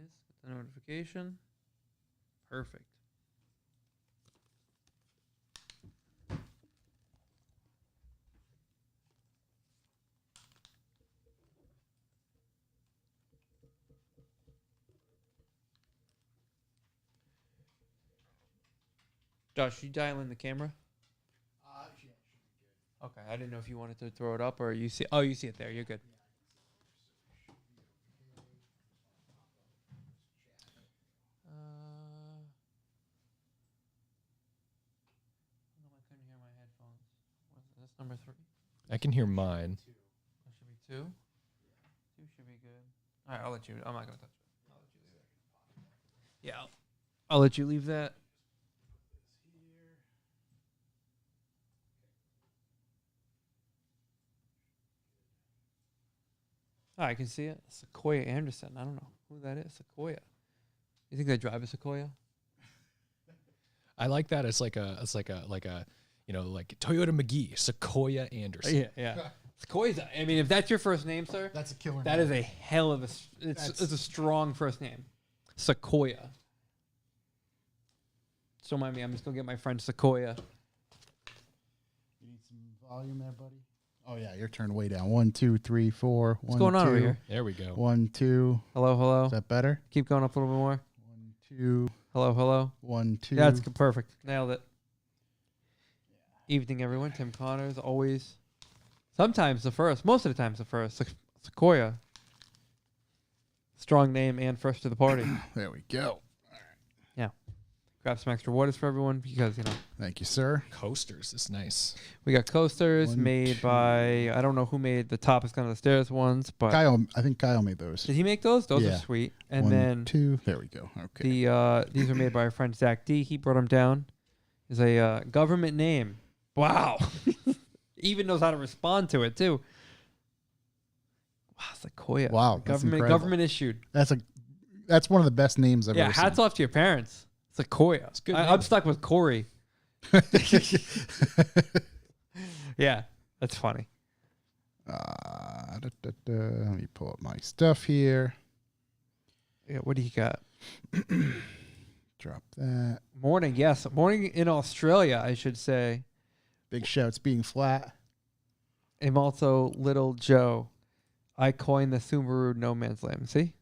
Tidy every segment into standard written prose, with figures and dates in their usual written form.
is. Get the notification. Perfect. Josh, you dial in the camera? Yeah, it should be good. Okay, I didn't know if you wanted to throw it up or you see. Oh, you see it there. You're good. I couldn't hear my headphones. Is this number 3? I can hear mine. That should be 2. 2 should be good. All right, I'll let you. I'm not gonna touch it. I'll let you leave it. Yeah, I'll let you leave that. Oh, I can see it. Sequoia Anderson. I don't know who that is. Sequoia. You think they drive a Sequoia? I like that. It's like a like Toyota McGee, Sequoia Anderson. Yeah. Sequoia's. I mean, if that's your first name, sir, That's a killer that name. is a hell of a. It's a strong first name. Sequoia. So mind me, I'm just gonna get my friend Sequoia. You need some volume there, buddy? Oh, yeah, you're turned way down. 1, 2, 3, 4. What's going on over here? There we go. 1, 2. Hello. Is that better? Keep going up a little bit more. 1, 2. Hello. 1, 2. That's perfect. Nailed it. Evening, everyone. Tim Connors, always. Sometimes the first. Most of the times the first. Sequoia. Strong name and first to the party. There we go. Yeah. Grab some extra waters for everyone because, Thank you, sir. Coasters is nice. we got coasters 1, made 2. by, I don't know who made the top is kind of the stairs ones, but. I think Kyle made those. Did he make those? Those Yeah. are sweet. And 1, then 2. There we go. Okay. these are made by our friend Zach D. He brought them down. Is a government name. Wow. Even knows how to respond to it too. Wow, Sequoia. Wow, that's incredible. Government issued. That's one of the best names I've ever seen. Hats off to your parents. Sequoia. It's a good I'm name. stuck with Corey. Yeah, that's funny. Let me pull up my stuff here. Yeah, what do you got? Drop that. Morning, yes. Morning in Australia, I should say. Big shouts being flat. I'm also Little Joe. I coined the Subaru No Man's Land. See?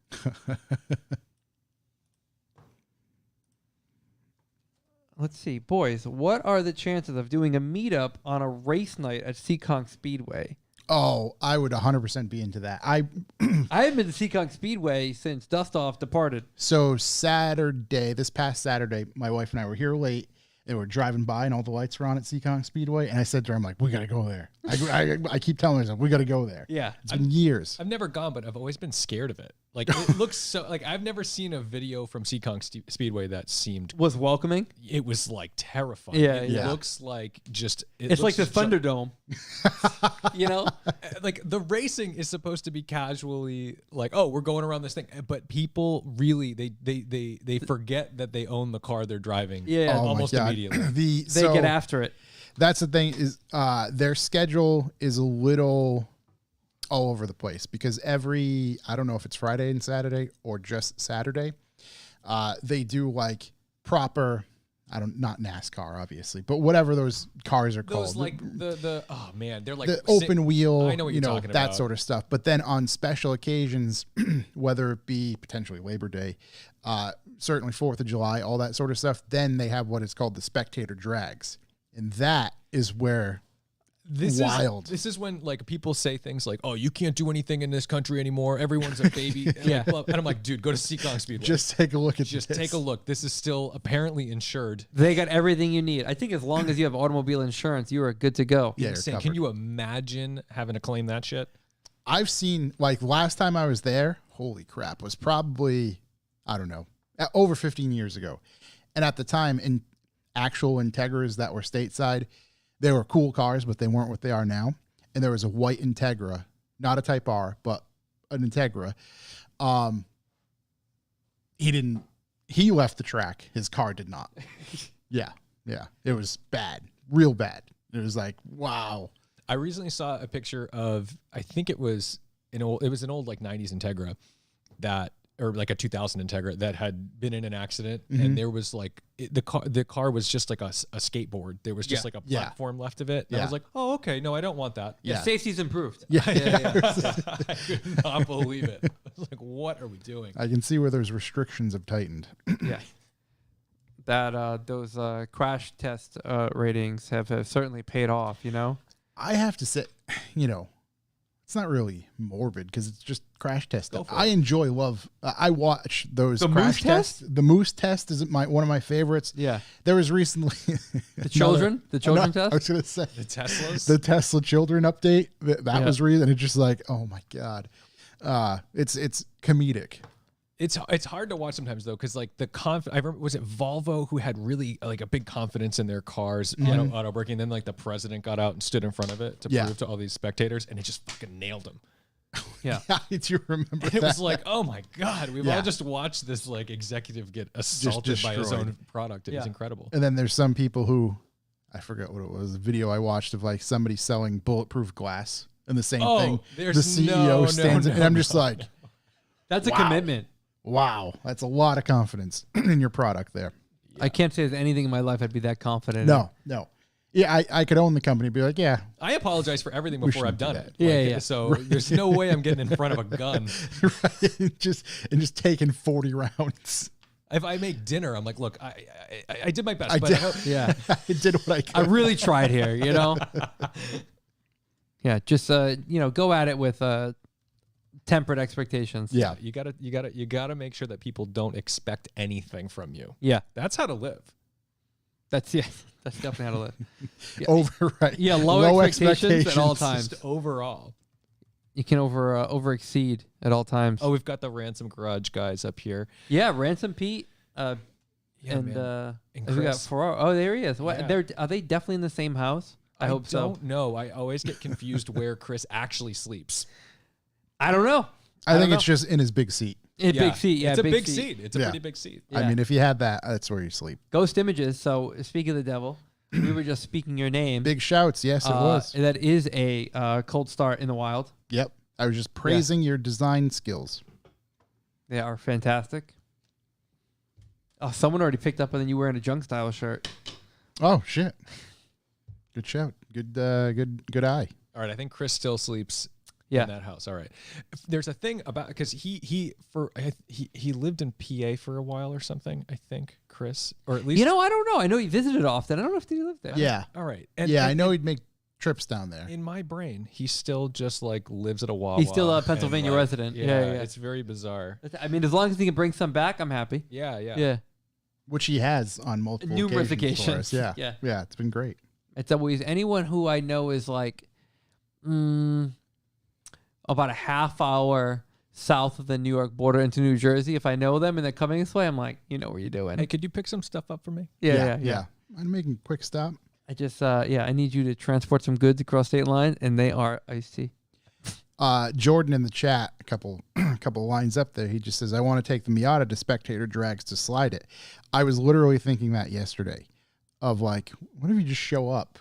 Let's see. Boys, what are the chances of doing a meetup on a race night at Seekonk Speedway? Oh, I would 100% be into that. I haven't been to Seekonk Speedway since Dustoff departed. So this past Saturday, my wife and I were here late. They were driving by and all the lights were on at Seekonk Speedway. And I said to her, I'm like, we got to go there. I keep telling myself, we got to go there. Yeah. It's been years. I've never gone, but I've always been scared of it. Like it looks so. Like I've never seen a video from Seekonk Speedway that seemed. Was welcoming. It was like terrifying. Yeah, It yeah. looks like just. It's like the looks Thunderdome. You know? like the racing is supposed to be casually like, oh, we're going around this thing, but people really they forget that they own the car they're driving. Yeah. Oh my almost God. immediately. They get after it. That's the thing is their schedule is a little all over the place because I don't know if it's Friday and Saturday or just Saturday. They do like proper, not NASCAR obviously, but whatever those cars are Those called. like the oh man, they're like The open wheel, I know what you're talking that about. sort of stuff. But then on special occasions, whether it be potentially Labor Day, certainly 4th of July, all that sort of stuff, then they have what is called the spectator drags. And that is where wild. This is when like people say things like, "Oh, you can't do anything in this country anymore. Everyone's a baby." Yeah. And I'm like, dude, go to Seekonk Speedway. Just take a look at Just this. take a look. This is still apparently insured. They got everything you need. I think as long as you have automobile insurance, you are good to go. Yeah, you're Insane. Can covered. you imagine having to claim that shit? I've seen, like, last time I was there, holy crap, was probably, I don't know, over 15 years ago. And at the time, in actual Integras that were stateside, they were cool cars, but they weren't what they are now. And there was a white Integra, not a Type R, but an Integra. He left the track. His car did not. Yeah. It was bad, real bad. It was like, wow. I recently saw a picture of, I think it was an old like 90s Integra that or like a 2000 Integra that had been in an accident, and there was like the car was just like a skateboard. There was just like a platform left of it. And I was like, oh, okay, no, I don't want that. Yeah, safety's improved. Yeah. I could not believe it. I was like, what are we doing? I can see where those restrictions have tightened. Yeah. That those crash test ratings have certainly paid off, you know? I have to say, you know, it's not really morbid because it's just crash testing. I love. I watch those crash tests. The Moose test is one of my favorites. Yeah. There was recently the children test. I was going to say the Teslas, the Tesla children update. That was real, and it's just like, oh my god, it's comedic. It's hard to watch sometimes though, because like I remember, was it Volvo who had really like a big confidence in their cars, auto braking. Then like the president got out and stood in front of it to prove to all these spectators, and it just fucking nailed him. Yeah, did you remember? It was like, oh my god, we've all just watched this like executive get assaulted by his own product. It was incredible. And then there's some people who, I forget what it was. A video I watched of like somebody selling bulletproof glass, and the same thing. The CEO stands, and I'm just like, that's a commitment. Wow, that's a lot of confidence in your product there. Yeah. I can't say there's anything in my life I'd be that confident in. No. Yeah, I could own the company and be like, yeah. I apologize for everything before I've done it. Yeah. So there's no way I'm getting in front of a gun. Right. Just taking 40 rounds. If I make dinner, I'm like, look, I did my best. I did what I could. I really tried here, you know? Yeah, just, go at it with... tempered expectations. Yeah, you gotta make sure that people don't expect anything from you. Yeah, that's how to live. That's definitely how to live. Yeah. Yeah, low expectations at all times. Just overall, you can over exceed at all times. Oh, we've got the Ransom Garage guys up here. Yeah, Ransom Pete. And we got Ferraro. Oh, there he is. What? Yeah. Are they definitely in the same house? I hope so. I don't know. I always get confused where Chris actually sleeps. I don't know. I think it's just in his big seat. Big seat, yeah. It's a big seat. It's a pretty big seat. Yeah. I mean, if you had that, that's where you sleep. Ghost Images. So, speaking of the devil, we were just speaking your name. Big shouts. Yes, it was. That is a cold start in the wild. Yep. I was just praising your design skills. They are fantastic. Oh, someone already picked up on you wearing a junk style shirt. Oh, shit. Good shout. Good eye. All right. I think Chris still sleeps in that house. All right. There's a thing about, because he lived in PA for a while or something, I think, Chris, or at least, I don't know. I know he visited often. I don't know if he lived there. Yeah. All right. I know he'd make trips down there. In my brain, he still just like lives at a Wawa. He's still a Pennsylvania resident. Yeah. It's very bizarre. I mean, as long as he can bring some back, I'm happy. Yeah. Which he has on multiple numerous occasions. Yeah. It's been great. It's always anyone who I know is like, about a half hour south of the New York border into New Jersey. If I know them and they're coming this way, I'm like, you know what you're doing. Hey, could you pick some stuff up for me? Yeah. I'm making a quick stop. I just, I need you to transport some goods across state line, and they are iced tea. Jordan in the chat, a couple lines up there, he just says, I want to take the Miata to Spectator Drags to slide it. I was literally thinking that yesterday of like, what if you just show up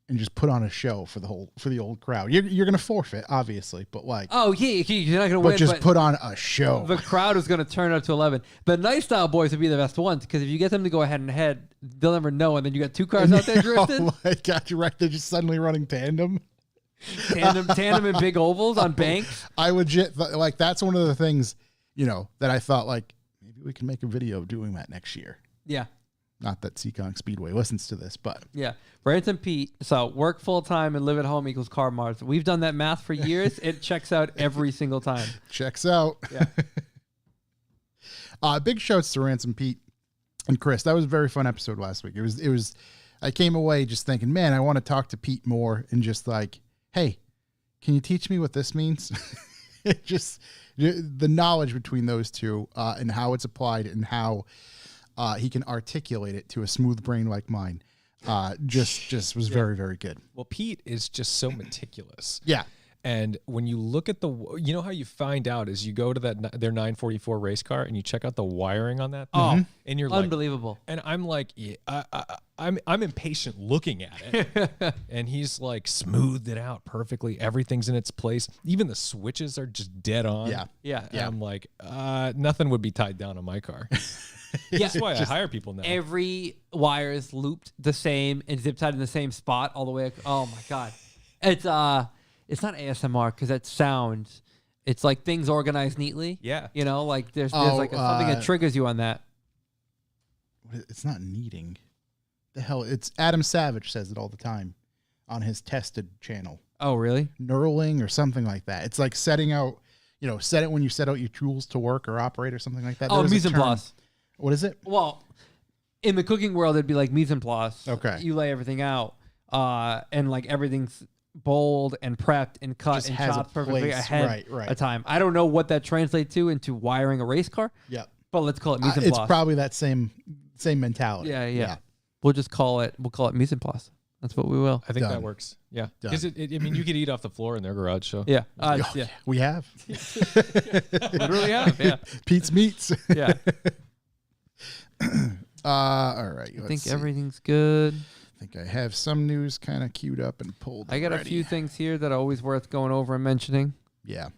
and just put on a show for the old crowd? You're gonna forfeit, obviously, but like, oh yeah, you're not gonna win. But just put on a show. The crowd is gonna turn up to 11. The nice style boys would be the best ones, because if you get them to go ahead and head, they'll never know, and then you got two cars out there drifting. Oh my God, you're right. They're just suddenly running tandem and big ovals on banks. I legit like that's one of the things that I thought like maybe we can make a video of doing that next year. Yeah. Not that Seekonk Speedway listens to this, but... Yeah. Ransom Pete, so work full-time and live at home equals car miles. We've done that math for years. It checks out every single time. Checks out. Yeah. Big shouts to Ransom Pete and Chris. That was a very fun episode last week. It was. I came away just thinking, man, I want to talk to Pete more and just like, hey, can you teach me what this means? Just the knowledge between those two and how it's applied and how... he can articulate it to a smooth brain like mine. Just was very, very good. Well, Pete is just so meticulous. Yeah. And when you look at you know how you find out is you go to their 944 race car and you check out the wiring on that thing, and you're unbelievable. like, and I'm like, yeah, I'm impatient looking at it, and he's like smoothed it out perfectly. Everything's in its place. Even the switches are just dead on. Yeah. And I'm like, nothing would be tied down on my car. That's why I hire people now. Every wire is looped the same and zip tied in the same spot all the way. Oh my god, it's not ASMR because it's sound. It's like things organized neatly. Yeah, you know, like there's like something that triggers you on that. It's not kneading. The hell, it's Adam Savage says it all the time on his Tested channel. Oh really? Knurling or something like that. It's like setting out. You know, set it when you set out your tools to work or operate or something like that. Oh, mise en place. What is it? Well, in the cooking world, it'd be like mise en place. Okay. You lay everything out, and like everything's bowled and prepped and cut Just and has a chopped perfectly place. ahead Right. of time. I don't know what that translates to into wiring a race car. Yeah. But let's call it mise en place. It's probably that same mentality. Yeah. We'll call it mise en place. That's what we will. I think Done. that works. Yeah, Done. because I mean, you could eat off the floor in their garage. So Yeah. Yeah. We have. Literally have. Yeah. Pete's Meats. Yeah. All right. I think everything's good. I think I have some news kind of queued up and pulled. I got a few things here that are always worth going over and mentioning. Yeah.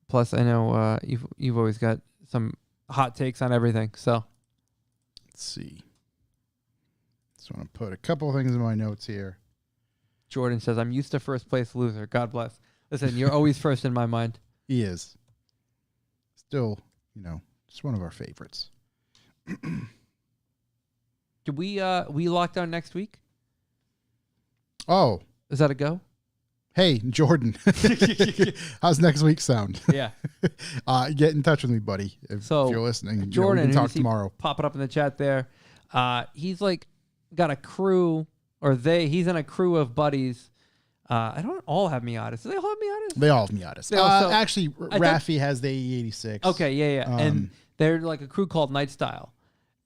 Plus, I know you've always got some hot takes on everything. So Let's see. Just want to put a couple things in my notes here. Jordan says, I'm used to first place loser. God bless. Listen, you're always first in my mind. He is. Still, just one of our favorites. Did we lock down next week? Oh, Is that a go? hey, Jordan. How's next week sound? Yeah. Get in touch with me, buddy. If you're listening, Jordan, we can who you talk see tomorrow. Pop it up in the chat there. He's like got a crew, he's in a crew of buddies. I don't all have Miatas. Do they all have Miatas? They all have Miatas. They also- Actually, Rafi has the 86. Okay, yeah. And they're like a crew called Night Style.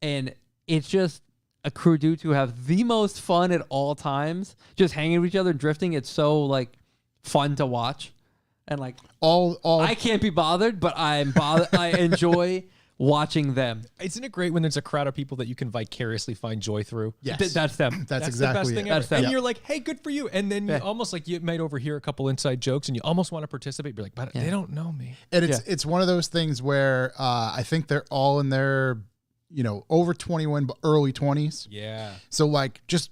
And it's just a crew dudes who have the most fun at all times, just hanging with each other, drifting. It's so like fun to watch. And like all I can't be bothered, but I'm bothered. I enjoy watching them. isn't it great when there's a crowd of people that you can vicariously find joy through? Yes. That's them. That's the exactly best thing it. ever. That's them. And you're like, hey, good for you. And then you almost like you might overhear a couple inside jokes and you almost want to participate. You're like, but they don't know me. And it's one of those things where I think they're all in their, over 21, but early 20s. Yeah. So like just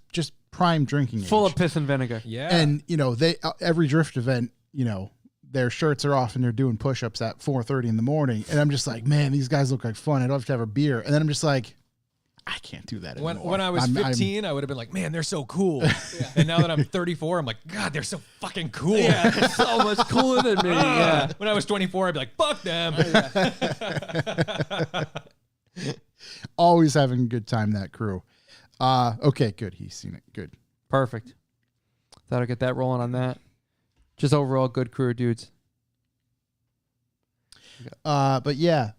prime drinking age. Full of piss and vinegar. Yeah. And they every drift event, their shirts are off and they're doing push-ups at 4:30 in the morning. And I'm just like, man, these guys look like fun. I'd love to have a beer. And then I'm just like, I can't do that anymore. When I was 15, I would have been like, man, they're so cool. And now that I'm 34, I'm like, God, they're so fucking cool. Yeah, they're so much cooler than me. Yeah. When I was 24, I'd be like, fuck them. Always having a good time, that crew. Okay, good. He's seen it. Good. Perfect. Thought I'd get that rolling on that. Just overall good crew of dudes. But yeah,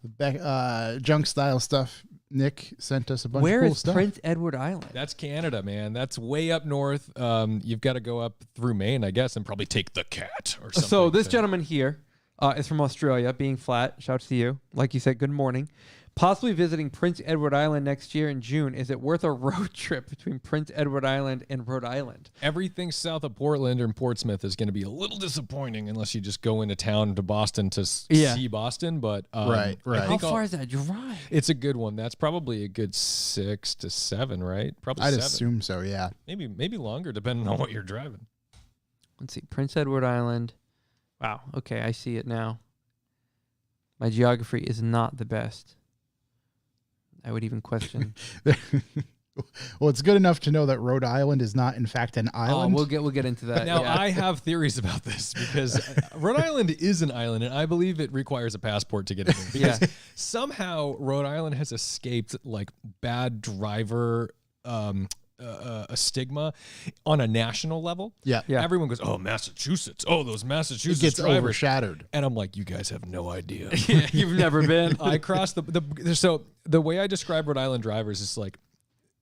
junk style stuff. Nick sent us a bunch Where of cool is stuff. Prince Edward Island? That's Canada, man. That's way up north. You've got to go up through Maine, I guess, and probably take the cat or something. So this gentleman here is from Australia, being flat. Shouts to you. Like you said, good morning. Possibly visiting Prince Edward Island next year in June. Is it worth a road trip between Prince Edward Island and Rhode Island? Everything south of Portland or in Portsmouth is going to be a little disappointing unless you just go into town to Boston to see Boston. But Right. How far is that drive? It's a good one. That's probably a good 6 to 7, right? Probably I'd 7. assume so, yeah. Maybe longer, depending on what you're driving. Let's see. Prince Edward Island. Wow. Okay, I see it now. My geography is not the best. I would even question. Well, it's good enough to know that Rhode Island is not, in fact, an island. We'll get into that. Now, yeah. I have theories about this because Rhode Island is an island, and I believe it requires a passport to get in. Because somehow Rhode Island has escaped like bad driver a stigma on a national level. Yeah. Everyone goes, "Oh, Massachusetts! Oh, those Massachusetts It gets drivers!" overshadowed. And I'm like, "You guys have no idea." You've never been. I crossed so the way I describe Rhode Island drivers is like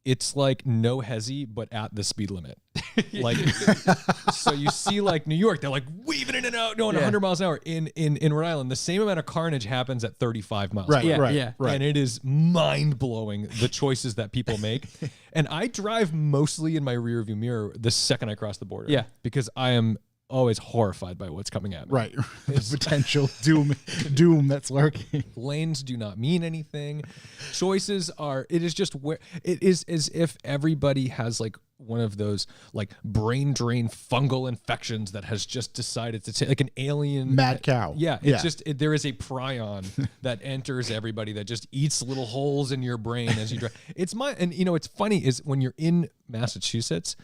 it's like no hezzy, but at the speed limit. Like, so you see like New York, they're like weaving in and out, going 100 miles an hour. In Rhode Island, the same amount of carnage happens at 35 miles. Right, an hour. right. And it is mind blowing the choices that people make. And I drive mostly in my rear view mirror the second I cross the border. Yeah, because I am always horrified by what's coming at me. Right. The potential doom that's lurking. Lanes do not mean anything. Choices are, it is just where it is as if everybody has like one of those like brain drain fungal infections that has just decided to take like an alien mad cow. Yeah. It's just, there is a prion that enters everybody that just eats little holes in your brain as you drive. And you know, it's funny is when you're in Massachusetts,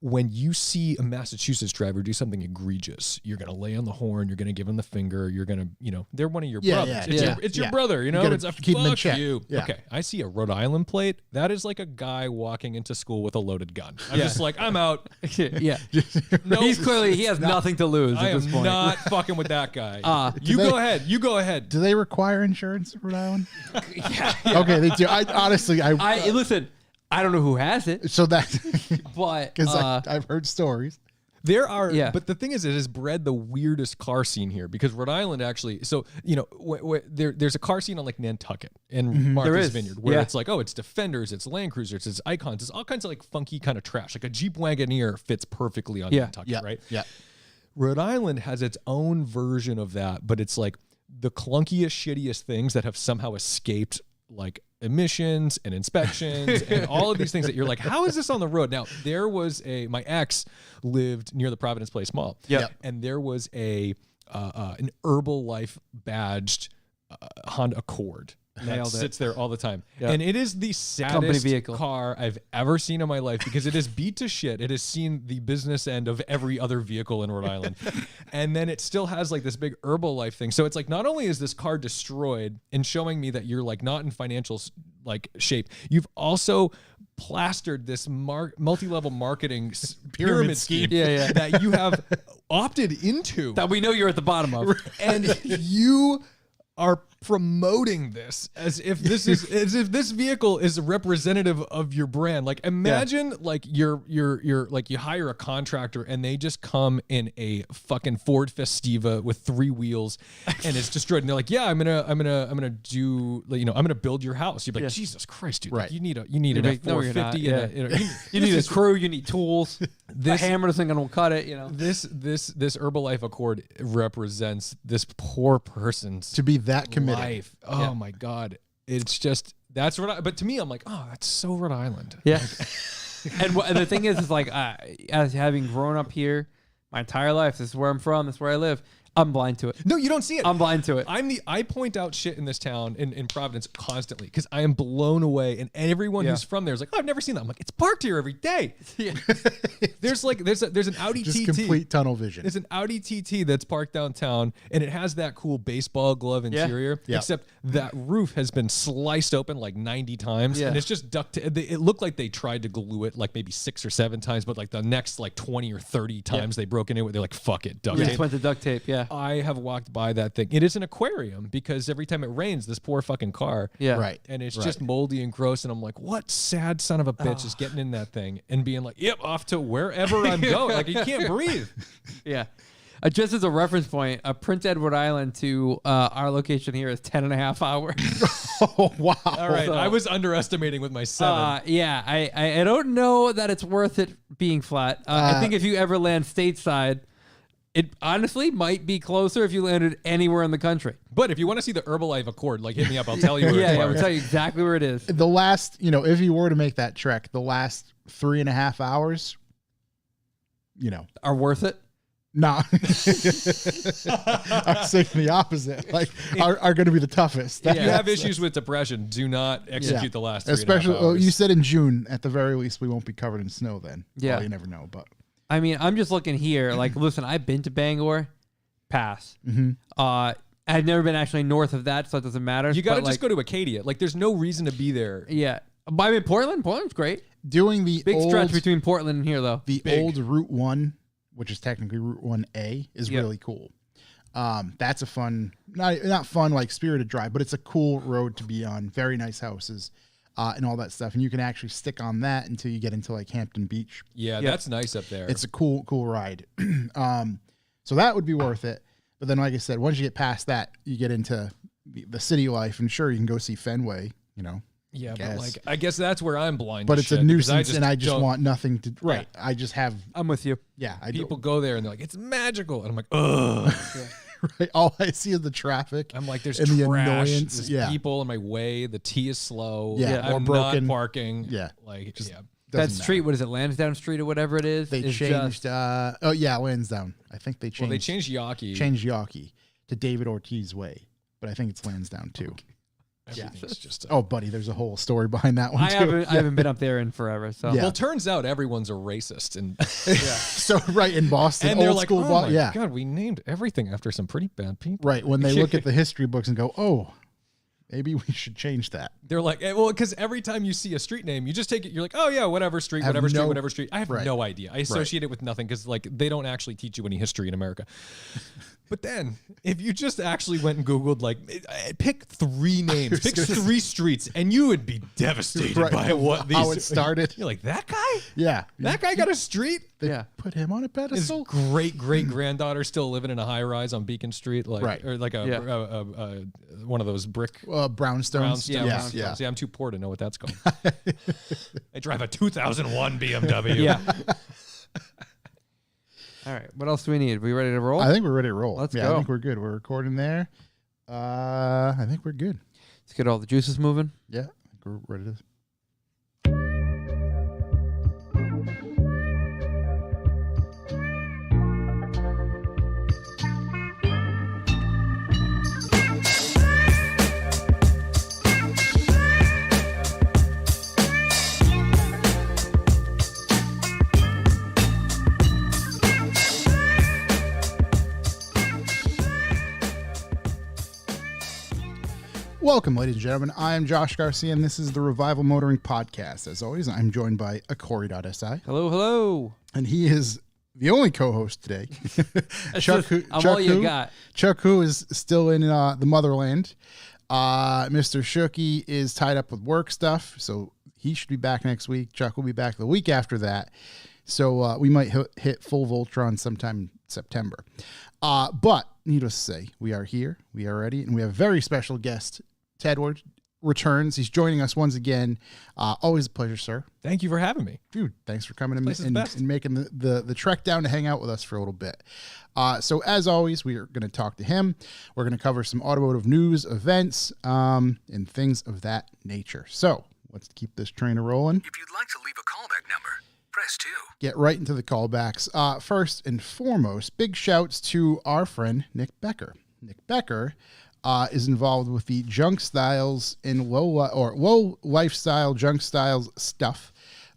when you see a Massachusetts driver do something egregious, you're going to lay on the horn, you're going to give them the finger, you're going to, you know, they're one of your brothers. It's your brother, you know, it's a keep them in check. You. Yeah. Okay, I see a Rhode Island plate. That is like a guy walking into school with a loaded gun. I'm just like, I'm out. yeah. No, He has nothing to lose I at this am point. not fucking with that guy. You go ahead. Do they require insurance in Rhode Island? Okay, they do. Listen, I don't know who has it, So that, but because I've heard stories. There are, but the thing is, it has bred the weirdest car scene here because Rhode Island actually. So you know, there's a car scene on like Nantucket and Martha's Vineyard where it's like, oh, it's Defenders, it's Land Cruisers, it's Icons, it's all kinds of like funky kind of trash. Like a Jeep Wagoneer fits perfectly on Nantucket, right? Yeah. Rhode Island has its own version of that, but it's like the clunkiest, shittiest things that have somehow escaped like emissions and inspections and all of these things that you're like, how is this on the road? Now, there was my ex lived near the Providence Place Mall. Yep. And there was an Herbalife badged Honda Accord that sits there all the time. Yep. And it is the saddest car I've ever seen in my life because it is beat to shit. It has seen the business end of every other vehicle in Rhode Island. And then it still has like this big Herbalife thing. So it's like, not only is this car destroyed and showing me that you're like not in financial like shape, you've also plastered this multi-level marketing pyramid scheme that you have opted into. That we know you're at the bottom of. And you are promoting this as if this vehicle is representative of your brand. Like imagine like you're like you hire a contractor and they just come in a fucking Ford Festiva with 3 wheels and it's destroyed and they're like, I'm gonna do, you know, I'm gonna build your house. You're like, Jesus Christ, dude, like, you need an F450. You need a crew, you need tools. The hammer isn't gonna cut it, you know. This Herbalife Accord represents this poor person's to be that committed. Life. Oh my God. It's just, that's but to me, I'm like, oh, that's so Rhode Island. Yeah. and the thing is like, as having grown up here my entire life, this is where I'm from, this is where I live, I'm blind to it. No, you don't see it. I'm blind to it. I point out shit in this town in Providence constantly because I am blown away, and everyone who's from there is like, oh, I've never seen that. I'm like, it's parked here every day. Yeah. there's an Audi just TT. Complete tunnel vision. There's an Audi TT that's parked downtown, and it has that cool baseball glove interior. Yeah. Except that roof has been sliced open like 90 times, and it's just it looked like they tried to glue it like maybe 6 or 7 times, but like the next like 20 or 30 times they broke into it, they're like, fuck it, duct tape. Just went to duct tape. Yeah. I have walked by that thing. It is an aquarium because every time it rains, this poor fucking car. Yeah. Right. And it's just moldy and gross. And I'm like, what sad son of a bitch is getting in that thing and being like, yep, off to wherever I'm going. Like, you can't breathe. Yeah. Just as a reference point, Prince Edward Island to our location here is 10.5 hours. Oh, wow. All right. I was underestimating with my 7. Yeah. I don't know that it's worth it being flat. I think if you ever land stateside, it honestly might be closer if you landed anywhere in the country. But if you want to see the Herbalife Accord, like, hit me up. I'll tell you where it's I'll tell you exactly where it is. The last, if you were to make that trek, the last 3.5 hours, are worth it. Nah. I was saying the opposite. Like, are going to be the toughest. If you have issues with depression, do not execute the last 3.5 hours. You said in June, at the very least, we won't be covered in snow then. Yeah. Well, you never know, but. I mean, I'm just looking here. Like, listen, I've been to Bangor. Pass. Mm-hmm. I've never been actually north of that, so it doesn't matter. You got to just go to Acadia. Like, there's no reason to be there. Yeah. But I mean, Portland's great. Doing the big stretch between Portland and here, though. The old Route 1, which is technically Route 1A, is really cool. That's a fun, not fun like spirited drive, but it's a cool road to be on. Very nice houses. and all that stuff. And you can actually stick on that until you get into like Hampton Beach. Yeah, that's nice up there. It's a cool ride. So that would be worth it. But then, like I said, once you get past that, you get into the city life, and sure, you can go see Fenway, Yeah, but like I guess that's where I'm blind. But to it's shit a nuisance, I and I want nothing to. Right, Yeah. I just have. I'm with you. Yeah, People go there and they're like, it's magical, and I'm like, ugh. Right, all I see is the traffic. I'm like, there's and trash, the annoyance. there's people in my way. The T is slow. Yeah, I'm or broken. not parking. Yeah, like just yeah. That doesn't street, matter. what is it, Lansdowne Street or whatever it is? They is changed. just- Lansdowne. I think they changed. Well, they changed Yawkey. Changed Yawkey to David Ortiz Way, but I think it's Lansdowne too. Everything's just. Oh, buddy, there's a whole story behind that one I too. haven't been up there in forever. So Yeah. Well, turns out everyone's a racist, and So right in Boston, and they're old like, school. oh my Yeah, god, we named everything after some pretty bad people. right. When they look at the history books and go, oh, maybe we should change that. They're like, well, because every time you see a street name, you just take it. You're like, oh yeah, whatever street, I have whatever street, no- whatever street. I have Right. no idea. I associate it with nothing because like they don't actually teach you any history in America. But then, if you just actually went and Googled, like, pick 3 names, pick 3 streets, and you would be devastated Right. by what these. How it started. You're like, that guy? Yeah, That guy got a street? They Yeah. put him on a His pedestal. great granddaughter still living in a high rise on Beacon Street, like, Right. or like one of those brick brownstones. brownstones. Yeah, Yeah, yeah. See, I'm too poor to know what that's called. I drive a 2001 BMW. yeah. All right. What else do we need? We ready to roll? I think we're ready to roll. Let's I go. think we're good. We're recording there. I think we're good. Let's get all the juices moving. Yeah, I think we're ready to. Welcome, ladies and gentlemen. I am Josh Garcia, and this is the Revival Motoring Podcast. As always, I'm joined by Corey.si, Hello, hello. and he is the only co-host today. I'm all you got. Chuck Who is still in the motherland. Mr. Shooky is tied up with work stuff, so he should be back next week. Chuck will be back the week after that. So we might hit full Voltron sometime in September. But needless to say, we are here, we are ready, and we have a very special guest. Tedward returns. He's joining us once again. Always a pleasure, sir. Thank you for having me. Dude, thanks for coming Place is and best. making the trek down to hang out with us for a little bit. So as always, we are going to talk to him. We're going to cover some automotive news, events, and things of that nature. So let's keep this train rolling. If you'd like to leave a callback number, press 2. Get right into the callbacks. First and foremost, big shouts to our friend Nick Becker. Nick Becker is involved with the junk styles and low lifestyle junk styles stuff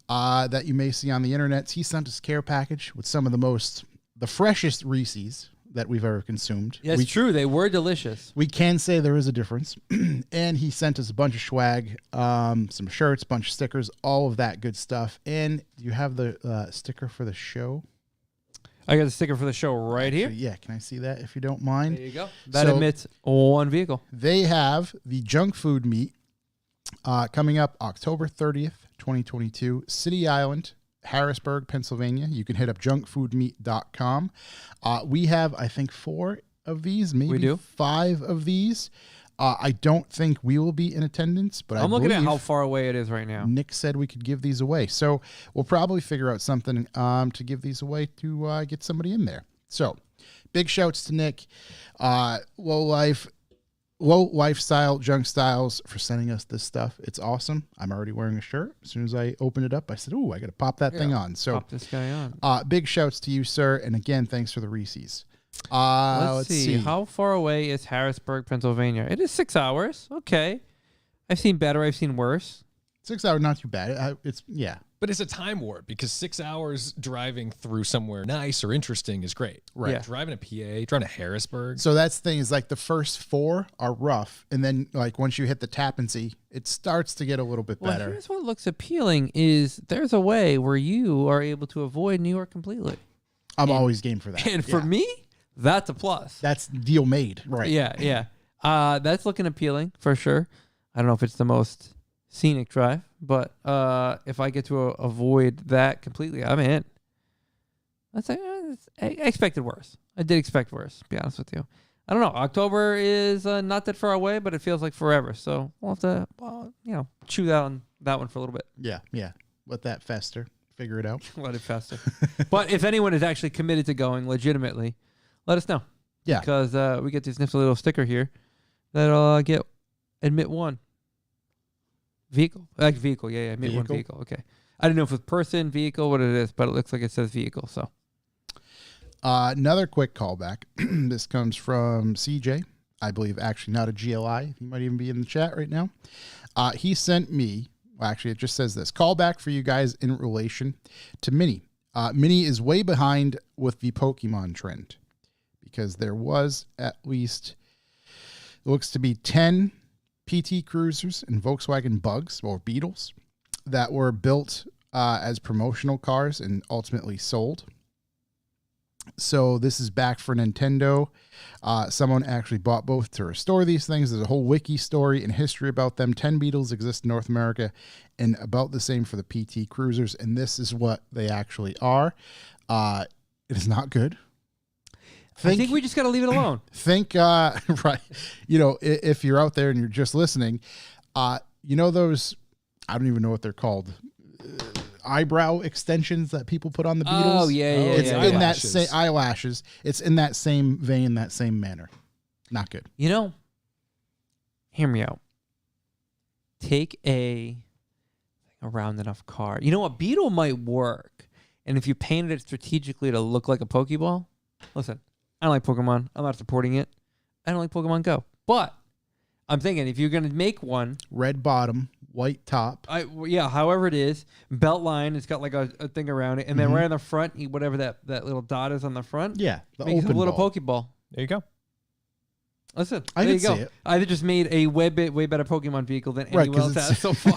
that you may see on the internet. He sent us a care package with some of the freshest Reese's that we've ever consumed. Yes, true. They were delicious. We can say there is a difference. And he sent us a bunch of swag, some shirts, bunch of stickers, all of that good stuff. And you have the sticker for the show? I got a sticker for the show right here. Yeah, can I see that if you don't mind? There you go. That So- admits one vehicle. They have the junk food meet coming up October 30th, 2022, City Island, Harrisburg, Pennsylvania. You can hit up junkfoodmeet.com. We have, I think, 4 of these, maybe We do. 5 of these. I don't think we will be in attendance, but I'm looking at believe how far away it is right now. Nick said we could give these away. So we'll probably figure out something to give these away to get somebody in there. So big shouts to Nick, low lifestyle junk styles for sending us this stuff. It's awesome. I'm already wearing a shirt. As soon as I opened it up, I said, "Ooh, I got to pop that thing on." So Pop this guy on. big shouts to you, sir. And again, thanks for the Reese's. Let's see. How far away is Harrisburg, Pennsylvania? It is 6 hours. Okay. I've seen better. I've seen worse. 6 hours, not too bad. Yeah. But it's a time warp because 6 hours driving through somewhere nice or interesting is great. Right. Yeah. Driving to PA, driving to Harrisburg. So that's the thing is like the first 4 are rough, and then like once you hit the Tappan Zee, it starts to get a little bit Well, better. here's what looks appealing is there's a way where you are able to avoid New York completely. I'm always game for that. And for Yeah. me, that's a plus. That's deal made, right? Yeah, yeah. That's looking appealing for sure. I don't know if it's the most scenic drive. But if I get to avoid that completely, I'm in. I expected worse. I did expect worse, to be honest with you. I don't know. October is not that far away, but it feels like forever. So we'll have to, chew that on that one for a little bit. Yeah. Let that fester. Figure it out. Let it fester. But if anyone is actually committed to going legitimately, let us know. Yeah. Because we get this nifty little sticker here that'll admit one vehicle. Vehicle. Yeah. Admit one vehicle. Okay. I don't know if it's person, vehicle, what it is, but it looks like it says vehicle. So. Another quick callback. This comes from CJ, I believe, actually not a GLI. He might even be in the chat right now. He sent me, well, actually, it just says this callback for you guys in relation to Mini. Mini is way behind with the Pokemon trend because there was at least, it looks to be 10 PT Cruisers and Volkswagen Bugs or Beetles that were built as promotional cars and ultimately sold. So this is back for Nintendo. Someone actually bought both to restore these things. There's a whole wiki story and history about them. 10 Beetles exist in North America and about the same for the PT Cruisers. And this is what they actually are. It is not good. I think we just got to leave it alone. Right. If you're out there and you're just listening, those, I don't even know what they're called. Eyebrow extensions that people put on the Beetles. Oh, yeah. It's in that same eyelashes. It's in that same vein, that same manner. Not good. Hear me out. Take a round enough car. You know what? Beetle might work. And if you painted it strategically to look like a Pokeball, listen, I don't like Pokemon. I'm not supporting it. I don't like Pokemon Go. But I'm thinking if you're going to make one. Red bottom, white top. However it is. Belt line, it's got like a thing around it. And then right on the front, whatever that little dot is on the front. Yeah, the makes a little Pokeball. There you go. Listen, I there can you go. see it. I just made a way better Pokemon vehicle than anyone else has so far.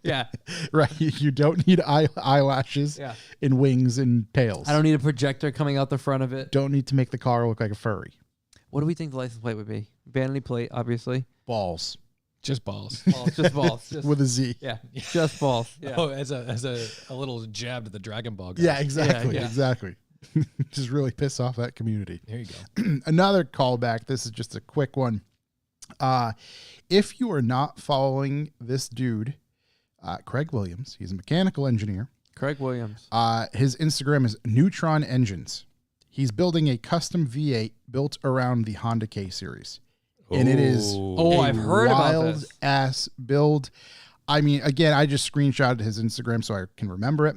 Yeah. Right. You don't need eyelashes and wings and tails. I don't need a projector coming out the front of it. Don't need to make the car look like a furry. What do we think the license plate would be? Vanity plate, obviously. Balls. Just balls. Just balls. With a Z. Yeah. Just balls. Yeah. Oh, as a little jab to the Dragon Ball guys. Yeah, exactly. Yeah. Exactly. Just really piss off that community. There you go. Another callback. This is just a quick one. If you are not following this dude, Craig Williams, he's a mechanical engineer. Craig Williams. His Instagram is Neutron Engines. He's building a custom V8 built around the Honda K series. And it is I've heard about this. wild ass build. I mean, again, I just screenshotted his Instagram so I can remember it.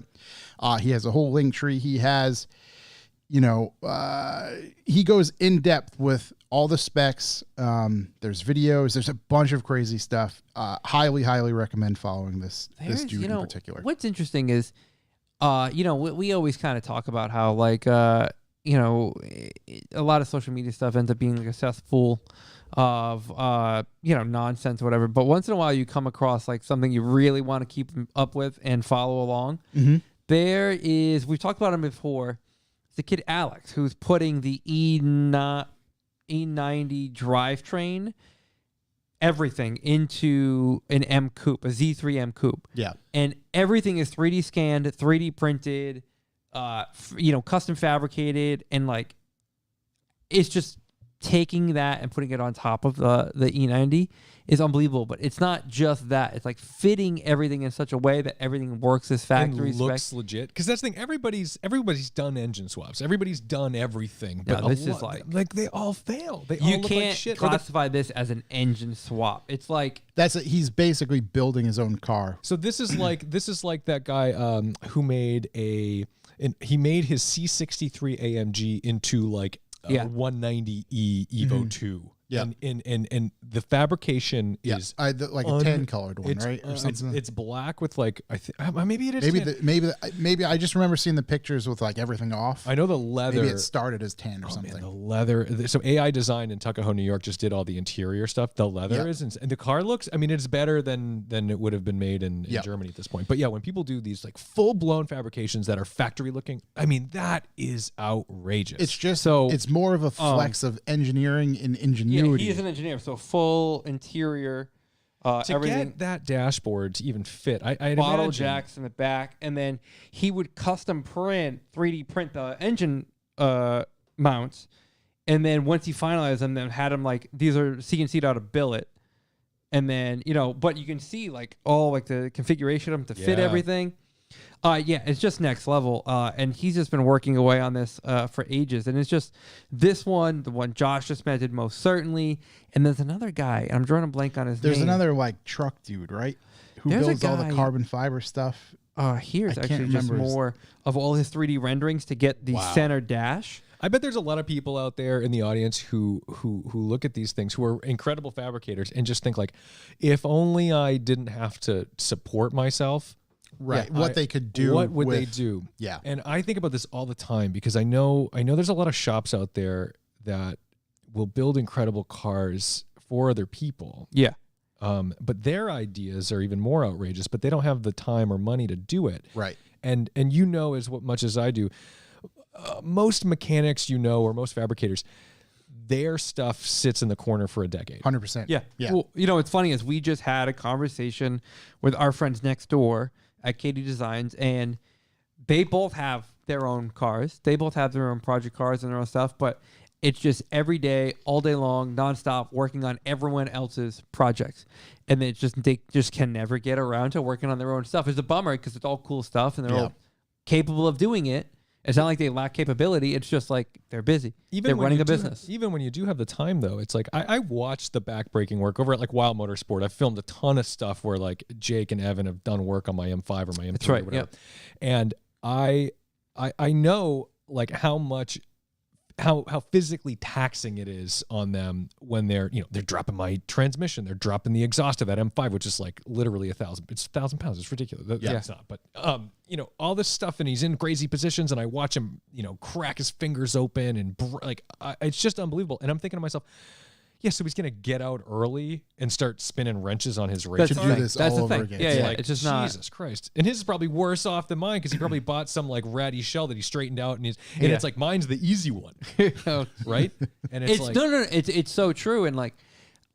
He has a whole link tree. He has, he goes in depth with all the specs. There's videos. There's a bunch of crazy stuff. Highly, highly recommend following this dude in particular. What's interesting is, we always kind of talk about how a lot of social media stuff ends up being like a cesspool of nonsense or whatever, but once in a while you come across like something you really want to keep up with and follow along. There is, we've talked about him before, the kid Alex who's putting the E90 drivetrain everything into an M coupe, a Z3 M coupe. Yeah. And everything is 3D scanned, 3D printed, custom fabricated, and like it's just taking that and putting it on top of the E90 is unbelievable. But it's not just that; it's like fitting everything in such a way that everything works as factory and looks legit. Because that's the thing. Everybody's done engine swaps. Everybody's done everything. But this is like they all fail. They you all look can't like shit. classify this as an engine swap. It's like he's basically building his own car. So this is like that guy who made he made his C63 AMG into like 190E Evo 2. Yeah. And the fabrication is like a tan colored one, right? Or something. It's black with like maybe it is maybe I just remember seeing the pictures with like everything off. I know the leather. Maybe it started as tan or something. Man, the leather. So AI Design in Tuckahoe, New York, just did all the interior stuff. The leather is, and the car looks. I mean, it's better than it would have been made in Germany at this point. But yeah, when people do these like full blown fabrications that are factory looking, I mean, that is outrageous. It's just it's more of a flex of engineering and ingenuity. Yeah, he is an engineer, so full interior To everything. get that dashboard to even fit, I'd Bottle imagine, jacks in the back, and then he would custom 3D print the engine mounts, and then once he finalized them, then had them like these are CNC'd out of billet, and then but you can see like all like the configuration of them to fit Yeah. everything. Yeah, it's just next level, and he's just been working away on this for ages, and it's just this one, the one Josh just mentioned, most certainly, and there's another guy, and I'm drawing a blank on his There's name. another like truck dude, right? Who There's a builds all the guy- carbon fiber stuff. Here's I can't actually just remember his- more of all his 3D renderings to get the center dash. I bet there's a lot of people out there in the audience who look at these things, who are incredible fabricators, and just think like, if only I didn't have to support myself. Right. Yeah, what they could do. What would they with- do? Yeah. And I think about this all the time because I know there's a lot of shops out there that will build incredible cars for other people. Yeah. But their ideas are even more outrageous, but they don't have the time or money to do it. Right. And as much as I do, most mechanics, or most fabricators, their stuff sits in the corner for a decade. 100%. Yeah. Yeah. Well, it's funny is we just had a conversation with our friends next door at Katie Designs, and they both have their own cars. They both have their own project cars and their own stuff, but it's just every day, all day long, nonstop, working on everyone else's projects. And they just can never get around to working on their own stuff. It's a bummer because it's all cool stuff and they're all capable of doing it. It's not like they lack capability. It's just like they're busy. They're running a business. Even when you do have the time, though, it's like I watched the backbreaking work over at like Wild Motorsport. I've filmed a ton of stuff where like Jake and Evan have done work on my M5 or my M3 That's right, or whatever. yep. And I know like how physically taxing it is on them when they're dropping my transmission, they're dropping the exhaust of that M5, which is like literally 1,000 pounds. It's ridiculous. Yeah. It's not, but all this stuff, and he's in crazy positions, and I watch him, crack his fingers open, and it's just unbelievable. And I'm thinking to myself, yeah, so he's gonna get out early and start spinning wrenches on his race. To do this That's all the over thing. again. Yeah, yeah. Like, It's just not. Jesus Christ. And his is probably worse off than mine because he probably bought some like ratty shell that he straightened out, and it's like mine's the easy one, right? And it's like no. It's so true, and like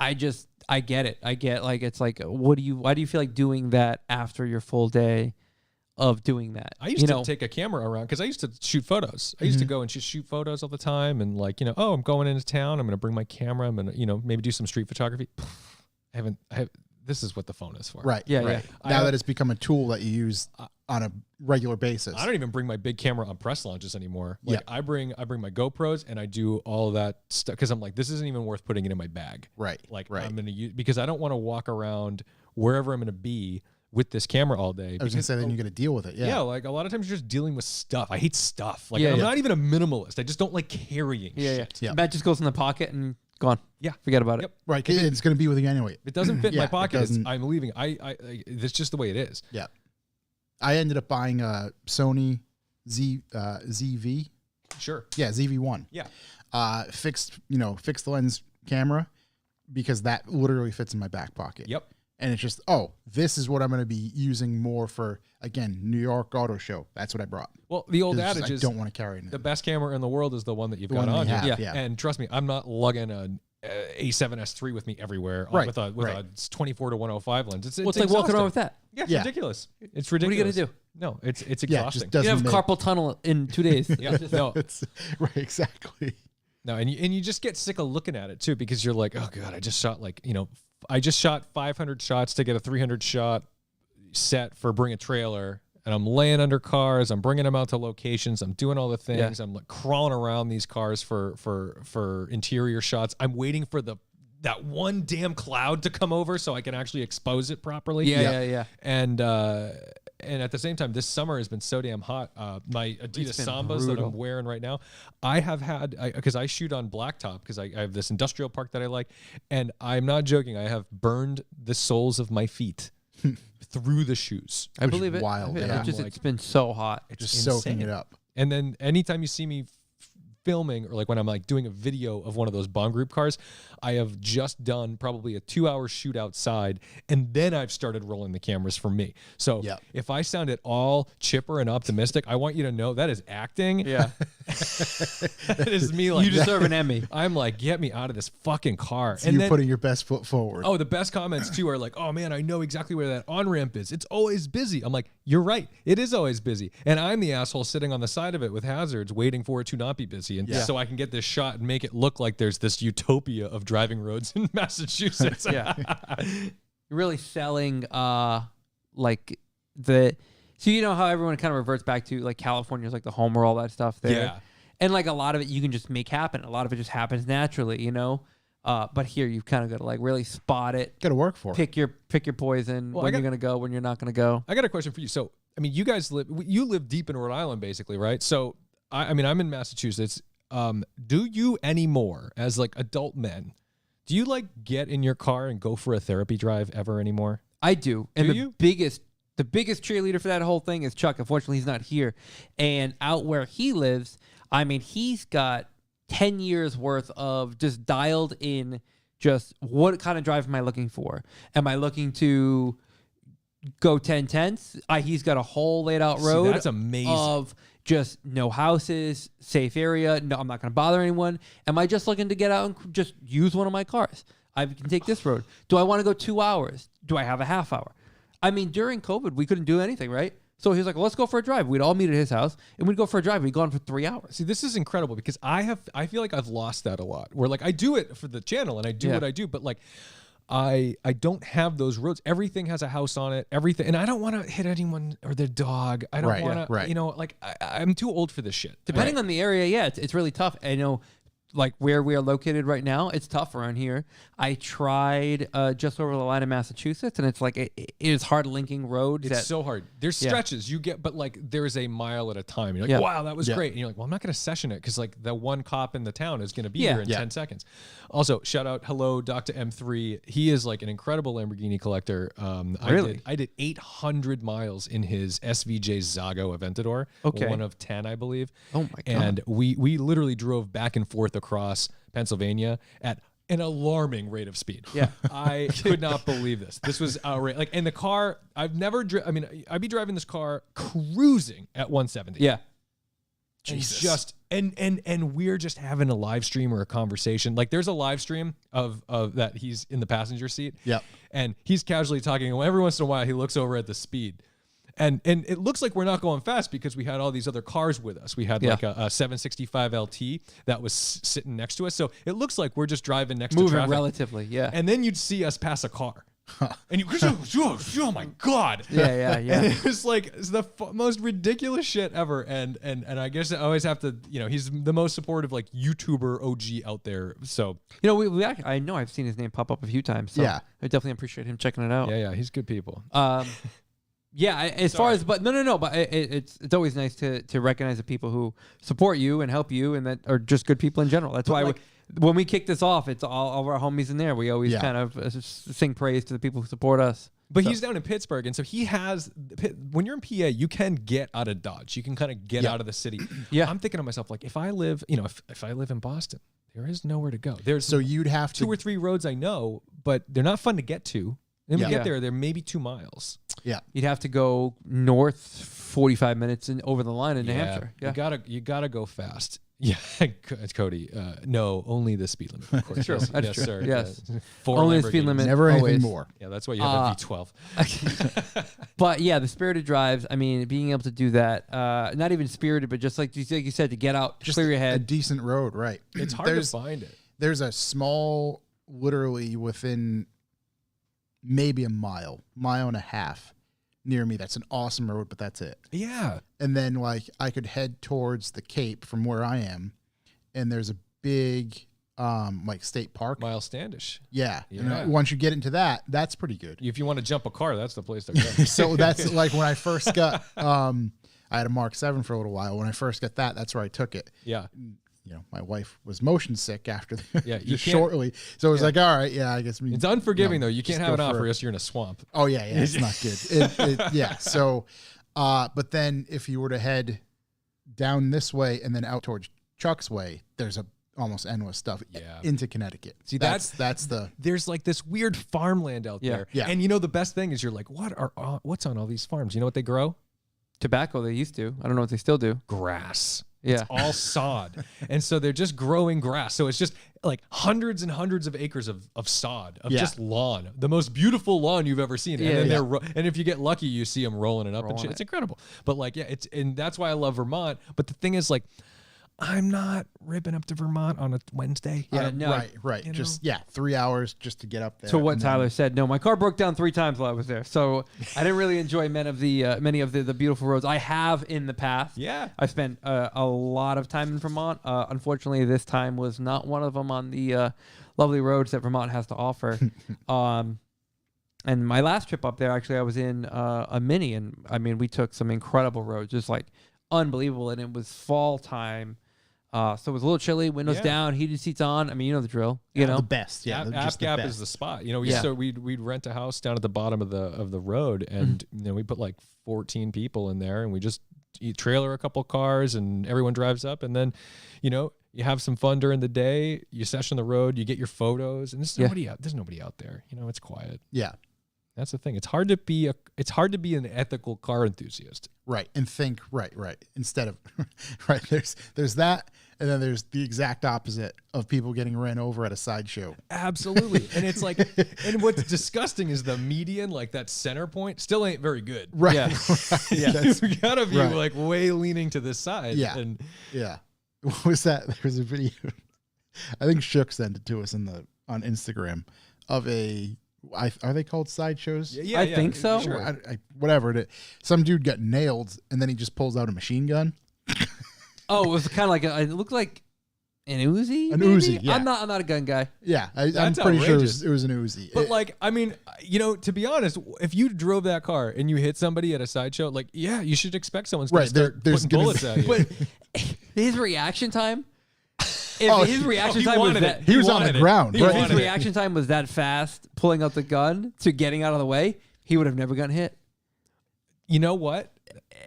I get it. I get like it's like why do you feel like doing that after your full day of doing that? I used to take a camera around because I used to shoot photos. I used to go and just shoot photos all the time, and like I'm going into town. I'm going to bring my camera. I'm going to maybe do some street photography. This is what the phone is for. Right. Yeah, right. Now that it's become a tool that you use on a regular basis. I don't even bring my big camera on press launches anymore. Like I bring my GoPros and I do all of that stuff because I'm like, this isn't even worth putting it in my bag. Right. Like right. I'm going to use because I don't want to walk around wherever I'm going to be with this camera all day. I was going to say, then you're going to deal with it. Yeah. Yeah, like a lot of times you're just dealing with stuff. I hate stuff. Like Yeah, I'm yeah. not even a minimalist. I just don't like carrying shit. Yeah. That just goes in the pocket and gone. Yeah. Forget about it. Yep. Right. 'Cause it's going to be with you anyway. If it doesn't fit in Yeah, my it pocket, doesn't- I'm leaving. That's just the way it is. Yeah. I ended up buying a Sony ZV. Sure. Yeah, ZV-1. Yeah. Fixed lens camera because that literally fits in my back pocket. Yep. And it's just, this is what I'm going to be using more for, again, New York Auto Show. That's what I brought. Well, the old 'Cause adage I is don't want to carry it. the best camera in the world is the one that you've The got one we on you. have, Yeah. yeah. And trust me, I'm not lugging an A7S3 with me everywhere Right, with a 24 to 105 lens. It's What's like walking around with that? Yeah, it's Yeah. ridiculous. It's What are you ridiculous. gonna do? No, it's Yeah, it exhausting. just doesn't You have make, carpal tunnel in 2 days. Yeah, no, it's, right, exactly. no, and you just get sick of looking at it too because you're like, oh god, I just shot 500 shots to get a 300 shot set for Bring a Trailer, and I'm laying under cars, I'm bringing them out to locations, I'm doing all the things, I'm like crawling around these cars for interior shots. I'm waiting for that one damn cloud to come over so I can actually expose it properly. Yeah. And at the same time, this summer has been so damn hot. My Adidas been Sambas that brutal. I'm wearing right now, I have had, because I shoot on blacktop because I have this industrial park that I like, and I'm not joking, I have burned the soles of my feet through the shoes. I Which believe is it. wild, It yeah. just, Like- it's been so hot. Just insane. soaking it up. And then anytime you see me filming or like when I'm like doing a video of one of those Bond Group cars, I have just done probably a 2-hour shoot outside, and then I've started rolling the cameras for me. So if I sound at all chipper and optimistic, I want you to know that is acting. Yeah. That is me. Like, you deserve an Emmy. I'm like, get me out of this fucking car. So you're putting your best foot forward. Oh, the best comments too are like, oh man, I know exactly where that on-ramp is. It's always busy. I'm like, you're right. It is always busy. And I'm the asshole sitting on the side of it with hazards waiting for it to not be busy. And so I can get this shot and make it look like there's this utopia of driving roads in Massachusetts. Yeah. You're really selling like the, so you know how everyone kind of reverts back to like California's like the home or all that stuff there. Yeah. And like a lot of it you can just make happen. A lot of it just happens naturally, you know? But here you've kind of got to like really spot it. Got to work for it. Pick your poison, when you're going to go, when you're not going to go. I got a question for you. So, I mean, you live deep in Rhode Island basically, right? So, I mean, I'm in Massachusetts. Do you anymore as like adult men, do you like get in your car and go for a therapy drive ever anymore? I do. And the biggest cheerleader for that whole thing is Chuck. Unfortunately, he's not here. And out where he lives, I mean, he's got 10 years worth of just dialed in just what kind of drive am I looking for? Am I looking to go 10/10? He's got a whole laid out road. See, that's amazing. Of just no houses, safe area. No, I'm not going to bother anyone. Am I just looking to get out and just use one of my cars? I can take this road. Do I want to go 2 hours? Do I have a half hour? I mean, during COVID, we couldn't do anything, right? So he was like, well, let's go for a drive. We'd all meet at his house, and we'd go for a drive. We'd go on for 3 hours. See, this is incredible because I feel like I've lost that a lot. Where like I do it for the channel and I do what I do, but like I don't have those roads. Everything has a house on it. Everything, and I don't want to hit anyone or their dog. I don't want to, you know, like I'm too old for this shit. Depending on the area, it's really tough. I know. Like where we are located right now, it's tough around here. I tried just over the line in Massachusetts, and it's like it is hard linking roads. It's so hard. There's stretches you get, but like there's a mile at a time. You're like, wow, that was great. And you're like, well, I'm not going to session it because like the one cop in the town is going to be here in 10 seconds. Also, shout out, hello, Dr. M3. He is like an incredible Lamborghini collector. Really? I did 800 miles in his SVJ Zago Aventador. Okay. One of 10, I believe. Oh my God. And we literally drove back and forth across Pennsylvania at an alarming rate of speed. Yeah. I could not believe this. This was outrageous. Like in the car, I'd be driving this car cruising at 170. Yeah. Jesus. And we're just having a live stream or a conversation. Like there's a live stream of that he's in the passenger seat. Yep. And he's casually talking. And every once in a while he looks over at the speed. And it looks like we're not going fast because we had all these other cars with us. We had like a 765 LT that was sitting next to us. So it looks like we're just driving next to traffic. Relatively, yeah. And then you'd see us pass a car. And you go, oh my God. Yeah. And it was like it's the most ridiculous shit ever. And I guess I always have to, you know, he's the most supportive like YouTuber OG out there. So, you know, I know I've seen his name pop up a few times. So I definitely appreciate him checking it out. Yeah, he's good people. Yeah, as far as, but no, but it's always nice to recognize the people who support you and help you and that are just good people in general. That's why when we kick this off, it's all of our homies in there. We always kind of sing praise to the people who support us. But he's down in Pittsburgh, and so he has, when you're in PA, you can get out of Dodge. You can kind of get out of the city. Yeah. I'm thinking to myself, like, if I live, you know, if I live in Boston, there is nowhere to go. So you'd have 2 or 3 roads I know, but they're not fun to get to. And we get there may be 2 miles. Yeah. You'd have to go north 45 minutes and over the line in New Hampshire. Yeah. You gotta go fast. Yeah, Cody. No, only the speed limit. Of course. True. That's yes, true. sir. Yes. Only the speed limit. Never always. anything more. Yeah, that's why you have a V12. But yeah, the spirited drives. I mean, being able to do that. Not even spirited, but just like you said, to get out, just clear your head. A decent road, right? It's hard to find it. There's a small, literally within maybe a mile and a half near me. That's an awesome road, but that's it. Yeah. And then like I could head towards the Cape from where I am, and there's a big like state park. Miles Standish. Yeah. And once you get into that, that's pretty good. If you want to jump a car, that's the place to go. So that's like when I first got I had a Mark 7 for a little while. When I first got that, that's where I took it. Yeah. You know, my wife was motion sick after just shortly. So it was like, all right, I guess it's unforgiving though. You can't have it off or else you're in a swamp. Oh yeah, it's not good. Yeah. So, but then if you were to head down this way and then out towards Chuck's Way, there's almost endless stuff into Connecticut. See, that's the there's like this weird farmland out there. Yeah. And the best thing is you're like, what's on all these farms? You know what they grow? Tobacco, they used to. I don't know what they still do. Grass. Yeah. It's all sod. And so they're just growing grass. So it's just like hundreds and hundreds of acres of sod, of just lawn. The most beautiful lawn you've ever seen. And then and if you get lucky, you see them rolling it up and shit. It's incredible. But like, and that's why I love Vermont. But the thing is, like, I'm not ripping up to Vermont on a Wednesday. Yeah, no. Right. Just 3 hours just to get up there. So what Tyler said, no, my car broke down 3 times while I was there. So I didn't really enjoy many of the beautiful roads. I have in the past. Yeah. I spent a lot of time in Vermont. Unfortunately, this time was not one of them on the lovely roads that Vermont has to offer. And my last trip up there, actually, I was in a Mini. And, I mean, we took some incredible roads, just like unbelievable. And it was fall time. So it was a little chilly, windows down, heated seats on. I mean, you know the drill. You know the best. Yeah, App Gap is the spot. We'd rent a house down at the bottom of the road, and we put like 14 people in there, and we just trailer a couple cars, and everyone drives up, and then you have some fun during the day. You session the road, you get your photos, and there's nobody out there. It's quiet. Yeah. That's the thing. It's hard to be an ethical car enthusiast. Right. And think right. Instead of right. There's that, and then there's the exact opposite of people getting ran over at a sideshow. Absolutely. And it's like, and what's disgusting is the median, like that center point, still ain't very good. Right. Yeah. You gotta be like way leaning to this side. Yeah. And What was that? There was a video. I think Shook sent it to us on Instagram of are they called sideshows? Yeah, I think so. Sure. Whatever. Some dude got nailed, and then he just pulls out a machine gun. Oh, it was kind of like it looked like an Uzi. An maybe? Uzi. Yeah. I'm not a gun guy. Yeah, I'm That's pretty sure outrageous. it was an Uzi. But I mean, to be honest, if you drove that car and you hit somebody at a sideshow, like, you should expect someone's going to start there's putting bullets at you. But his reaction time. His reaction time was that he was on the ground. If Right. his reaction time was that fast, pulling out the gun to getting out of the way, he would have never gotten hit. You know what?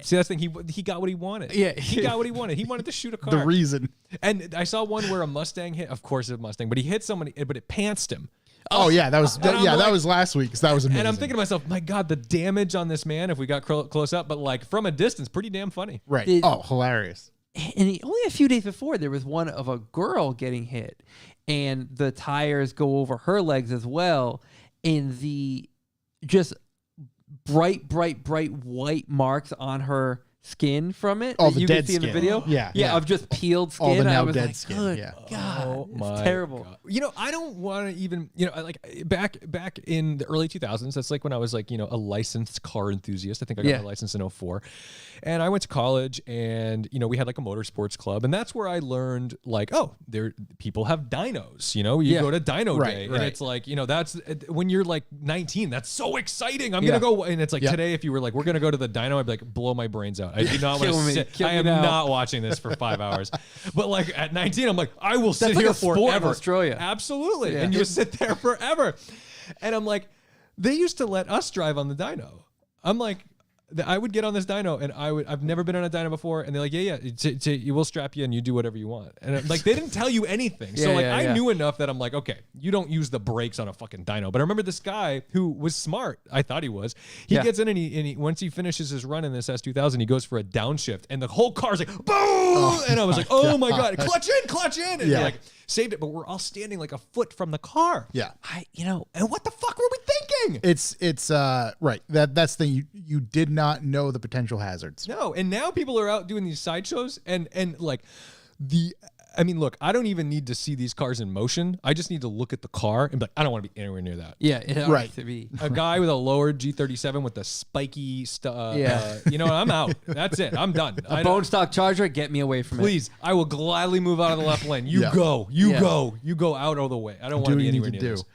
See, that's the thing. He got what he wanted. Yeah. He got what he wanted. He wanted to shoot a car. The reason. And I saw one where a Mustang hit. Of course, it's a Mustang, but he hit somebody, but it pantsed him. Oh yeah, that was And I'm like- that was last week. That was amazing. And I'm thinking to myself, my God, the damage on this man if we got close up, but like from a distance, pretty damn funny. right. Did- Hilarious. And only a few days before, there was one of a girl getting hit, and the tires go over her legs as well, and the just bright white marks on her skin from it. Oh, that the you dead can see in the skin. video. Yeah. of just peeled skin. All the now I was dead like, skin, good yeah. God, Oh it's my terrible. God. I don't want to even, like back in the early 2000s, that's like when I was like, a licensed car enthusiast. I think I got my license in 2004. And I went to college and, we had like a motorsports club. And that's where I learned like, people have dynos, you go to dyno day. And it's like, that's when you're like 19, that's so exciting. I'm going to go. And it's like today, if you were like, we're going to go to the dyno, I'd be like, blow my brains out. I do not want to sit. Kill I me am now. not watching this for 5 hours. But like at 19, I'm like, I will sit That's like here a sport in forever. Australia. Absolutely. Yeah. And you sit there forever. And I'm like, they used to let us drive on the dyno. I'm like, I would get on this dyno and I've never been on a dyno before. And they're like, we'll strap you and you do whatever you want. And I'm like, they didn't tell you anything. So I knew enough that I'm like, okay, you don't use the brakes on a fucking dyno. But I remember this guy who was smart. I thought he was. He gets in and he once he finishes his run in this S2000, he goes for a downshift and the whole car's like, boom. And I was like, oh my God, clutch in. And he like saved it. But we're all standing like a foot from the car. Yeah. And what the fuck were we thinking? It's right. That's the thing. You did not know the potential hazards. No, and now people are out doing these sideshows and like look, I don't even need to see these cars in motion. I just need to look at the car and be like, I don't want to be anywhere near that. Yeah, it Right. has to be. A guy with a lowered G37 with the spiky stuff. I'm out. That's it. I'm done. A bone stock Charger, get me away from it. Please, I will gladly move out of the left lane. You go out of the way. I don't want to be anywhere near this.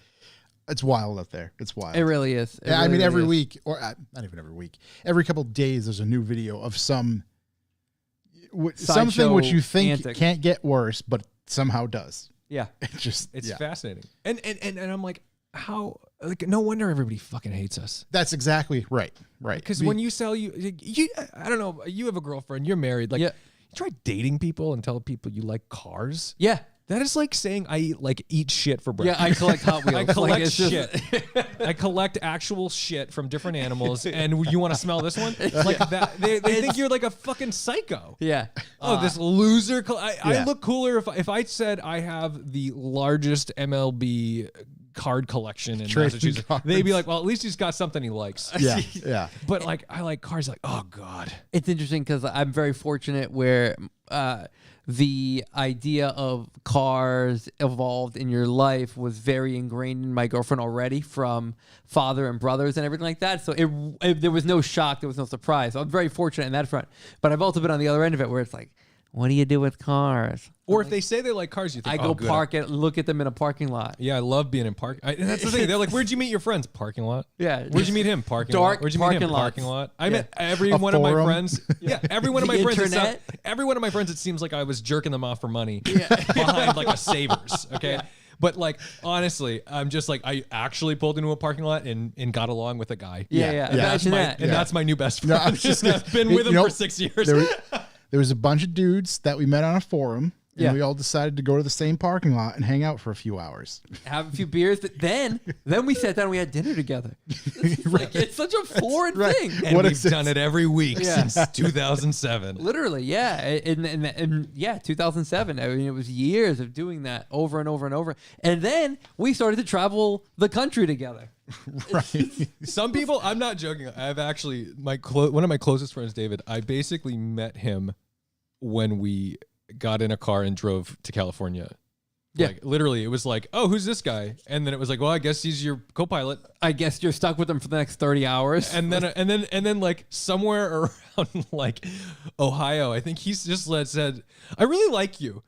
It's wild out there. It's wild. It really is. Yeah, I mean, every week, or not even every week, every couple of days, there's a new video of something which you think antics. can't get worse, but somehow does. Yeah. It's fascinating. And I'm like, how? Like, no wonder everybody fucking hates us. That's exactly right. Right. Because when you sell I don't know, you have a girlfriend, you're married, like. Yeah. You try dating people and tell people you like cars. Yeah. That is like saying I eat shit for breakfast. Yeah, I collect Hot Wheels. I collect it's just- shit. I collect actual shit from different animals, and you want to smell this one? Like that? They think you're like a fucking psycho. Yeah. Oh, this loser! I Yeah. look cooler if I said I have the largest MLB card collection in Trading Massachusetts. cards. They'd be like, well, at least he's got something he likes. Yeah, yeah. But like, I like cars. Like, oh god. It's interesting because I'm very fortunate where the idea of cars evolved in your life was very ingrained in my girlfriend already from father and brothers and everything like that. So there was no shock. There was no surprise. So I'm very fortunate in that front. But I've also been on the other end of it where it's like, what do you do with cars? Or if they say they like cars, you think, I go oh, good. park it, look at them in a parking lot. Yeah, I love being in park. And that's the thing. They're like, where'd you meet your friends? Parking lot. Yeah. Where'd you meet him? Parking Dark lot. Where'd you meet him? parking lots. Parking lot. I Yeah. met every A one of my forum. friends. Yeah, every one of The my friends. internet. Every one of my friends. It seems like I was jerking them off for money behind like a Savers. Okay. Yeah. But like honestly, I'm just like I actually pulled into a parking lot and got along with a guy. Yeah. That's Imagine my that. and that's my new best friend. No, I was just gonna- I've been with him you know, for 6 years. There was a bunch of dudes that we met on a forum, and Yeah. we all decided to go to the same parking lot and hang out for a few hours. Have a few beers. Then we sat down and we had dinner together. It's such a foreign thing. And What we've is this? done it every week Yeah. since 2007. Literally, yeah. And yeah, 2007. I mean, it was years of doing that over and over and over. And then we started to travel the country together. Right. Some people, I'm not joking. I've actually one of my closest friends, David. I basically met him when we got in a car and drove to California. Yeah. Like, literally, it was like, oh, who's this guy? And then it was like, well, I guess he's your co-pilot. I guess you're stuck with them for the next 30 hours. And then like somewhere around like Ohio, I think he's just said, I really like you.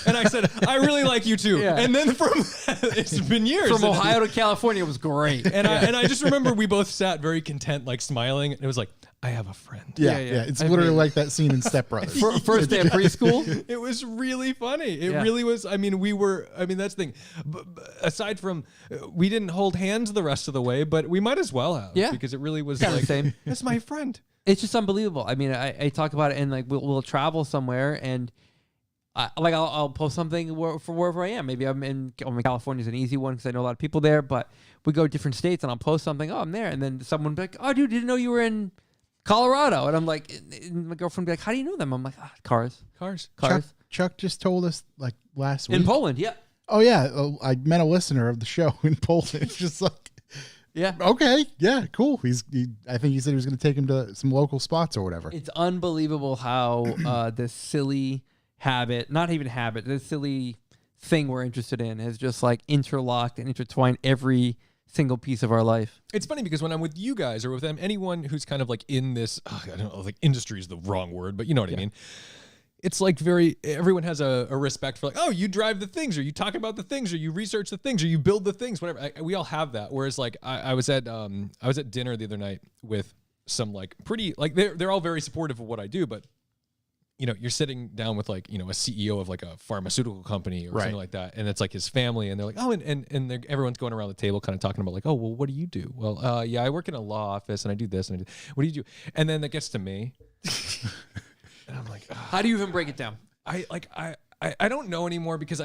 And I said, I really like you too. Yeah. And then from it's been years. From Ohio to California was great. And I just remember we both sat very content, like smiling. And it was like, I have a friend. Yeah, Yeah, yeah. yeah. It's I literally mean- like that scene in Step Brothers. First day of preschool. It was really funny. It Yeah. really was. I mean, that's the thing. Aside from, we didn't hold hands the rest of the way, but we might as well have. Yeah. Because it really was Kinda like, the same. that's my friend. It's just unbelievable. I mean, I talk about it and like we'll travel somewhere and I'll post something for wherever I am. Maybe I'm in California is an easy one because I know a lot of people there. But we go to different states and I'll post something. Oh, I'm there, and then someone be like, "Oh, dude, didn't know you were in Colorado." And I'm like, and my girlfriend be like, "How do you know them?" I'm like, cars. Chuck just told us like last week. In Poland, yeah, Oh yeah, I met a listener of the show in Poland. It's just like, yeah. okay, yeah, cool. I think he said he was going to take him to some local spots or whatever. It's unbelievable how this silly this silly thing we're interested in has just like interlocked and intertwined every single piece of our life. It's funny because when I'm with you guys or with them, anyone who's kind of like in this, I don't know, like industry is the wrong word, but you know what I mean? It's like everyone has a respect for like, oh, you drive the things, or you talk about the things, or you research the things, or you build the things, whatever. We all have that. Whereas like I was at dinner the other night with some like pretty, like they're all very supportive of what I do, but you know, you're sitting down with like, you know, a CEO of like a pharmaceutical company or something like that. And it's like his family and they're like, oh, and everyone's going around the table kind of talking about like, oh, well, what do you do? Well, yeah, I work in a law office and I do this and I do, what do you do? And then that gets to me. And I'm like, How do you even break it down? I don't know anymore because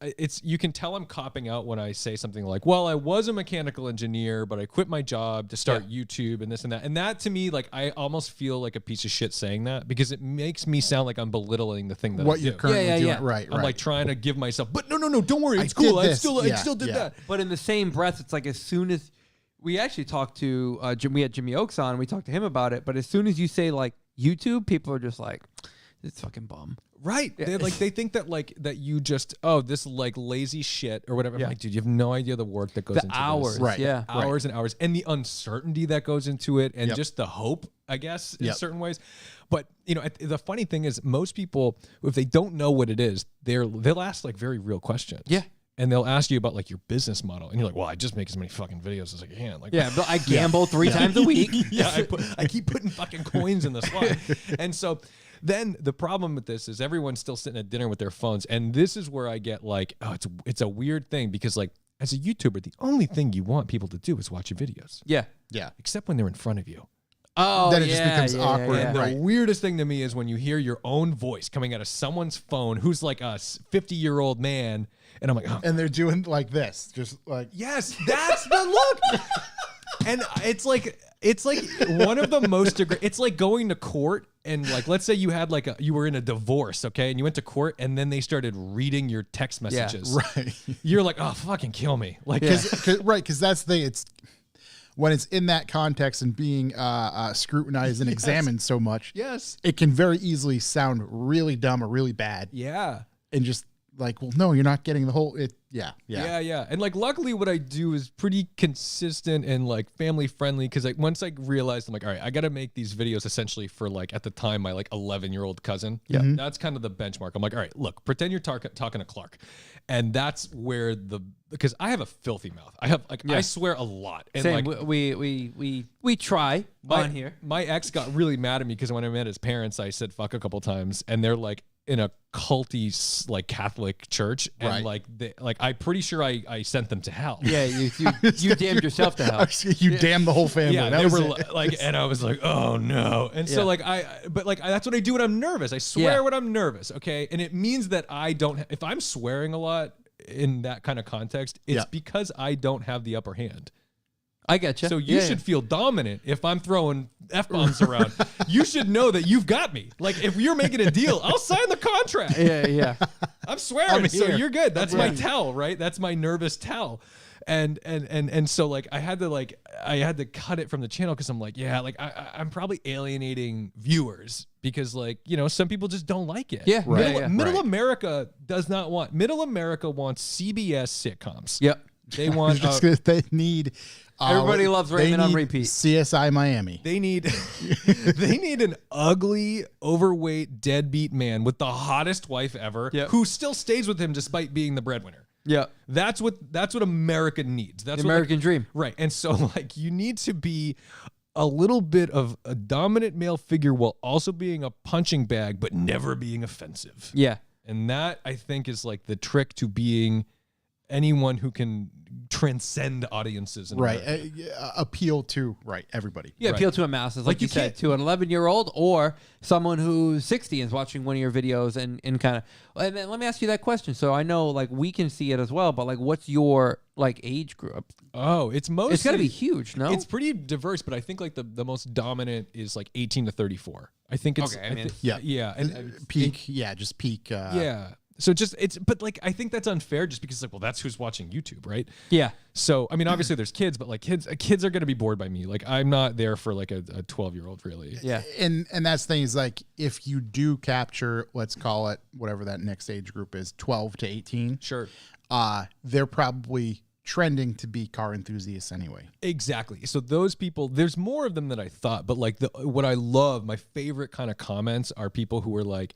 it's you can tell I'm copping out when I say something like, well, I was a mechanical engineer, but I quit my job to start YouTube and this and that. And that to me, like, I almost feel like a piece of shit saying that because it makes me sound like I'm belittling the thing that What I you're do. currently doing, yeah. right? I'm like trying to give myself, but no, don't worry, it's I did cool. I this. still Yeah, did yeah. that. But in the same breath, it's like as soon as we actually talked to we had Jimmy Oakes on, we talked to him about it. But as soon as you say like YouTube, people are just like, this fucking bum. Right. They think that like that you just this like lazy shit or whatever. I'm Yeah. like, dude, you have no idea the work that goes The into hours, this. Right. yeah. Hours and hours and the uncertainty that goes into it and Yep. just the hope, I guess, in Yep. certain ways. But you know, the funny thing is most people, if they don't know what it is, they'll ask like very real questions. Yeah. And they'll ask you about like your business model, and you're like, "Well, I just make as many fucking videos as I can." Like, Yeah, but I gamble 3 times a week. yeah, I keep putting fucking coins in the slot. And so then the problem with this is everyone's still sitting at dinner with their phones. And this is where I get like, oh, it's a weird thing because like as a YouTuber, the only thing you want people to do is watch your videos. Yeah. Yeah. Except when they're in front of you. Oh, then it just becomes awkward. And the Right. weirdest thing to me is when you hear your own voice coming out of someone's phone who's like a 50-year-old man. And I'm like, oh. And they're doing like this, just like. Yes, that's the look. And it's like one of the most, it's like going to court and like, let's say you had like you were in a divorce, okay? And you went to court and then they started reading your text messages. Right. You're like, oh, fucking kill me. Like, Because that's the thing. It's when it's in that context and being scrutinized and examined so much. Yes. It can very easily sound really dumb or really bad. Yeah. And just like, well, no, you're not getting the whole. Yeah. And like, luckily, what I do is pretty consistent and like family friendly. Because like once I realized, I'm like, all right, I got to make these videos essentially for like at the time my like 11-year-old cousin. Yeah, that's kind of the benchmark. I'm like, all right, look, pretend you're talking to Clark, and that's where because I have a filthy mouth. I have like I swear a lot. And Same. like We try on here. My ex got really mad at me because when I met his parents, I said fuck a couple times, and they're like in a culty like Catholic church, and like I'm pretty sure I sent them to hell. Yeah, you damned yourself to hell. You damned the whole family. Yeah, that they was were like, and I was like, oh no. And so like that's what I do when I'm nervous. I swear when I'm nervous, okay? And it means that I don't. If I'm swearing a lot in that kind of context, it's because I don't have the upper hand. I get you. So you should feel dominant if I'm throwing F-bombs around. You should know that you've got me. Like, if you're making a deal, I'll sign the contract. Yeah. I'm swearing, so you're good. That's my Right. tell, right? That's my nervous tell. And so like I had to cut it from the channel because I'm like, I'm probably alienating viewers because like, you know, some people just don't like it. Yeah. Middle America does not want. Middle America wants CBS sitcoms. Yep. They want. they need. Everybody loves Raymond on repeat. CSI Miami. They need an ugly, overweight, deadbeat man with the hottest wife ever who still stays with him despite being the breadwinner. Yeah. That's what America needs. That's the American dream. Right. And so like you need to be a little bit of a dominant male figure while also being a punching bag, but never being offensive. Yeah. And that I think is like the trick to being anyone who can transcend audiences and appeal to everybody. Yeah, appeal to a masses, like you said, to an 11-year-old or someone who's 60 and is watching one of your videos and kind of. And then let me ask you that question. So I know like we can see it as well, but like what's your like age group? Oh, it's mostly. It's got to be huge, no? It's pretty diverse, but I think like the most dominant is like 18 to 34. I think it's okay. And peak. Just peak. So but like I think that's unfair just because like, well, that's who's watching YouTube, right? Yeah. So I mean, obviously there's kids, but like kids are gonna be bored by me. Like I'm not there for like a 12-year-old really. Yeah. And that's the thing is like if you do capture, let's call it whatever that next age group is, 12 to 18. Sure. They're probably trending to be car enthusiasts anyway. Exactly. So those people, there's more of them than I thought, but like what I love, my favorite kind of comments are people who are like,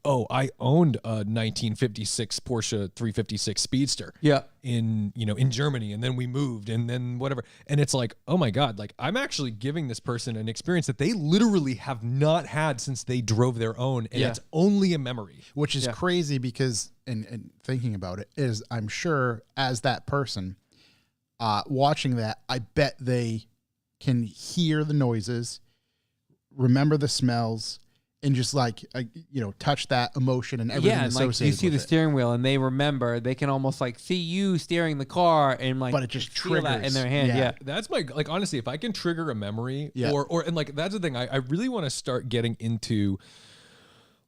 oh, I owned a 1956 Porsche 356 Speedster. Yeah. In Germany, and then we moved, and then whatever. And it's like, oh my God, like I'm actually giving this person an experience that they literally have not had since they drove their own, and it's only a memory. Which is crazy because, and thinking about it, is I'm sure as that person watching that, I bet they can hear the noises, remember the smells, and just like, touch that emotion and everything associated with it. You see the steering wheel and they remember, they can almost like see you steering the car and like, but it just feel triggers that in their hand. Yeah. That's my, like, honestly, if I can trigger a memory and like, that's the thing. I really want to start getting into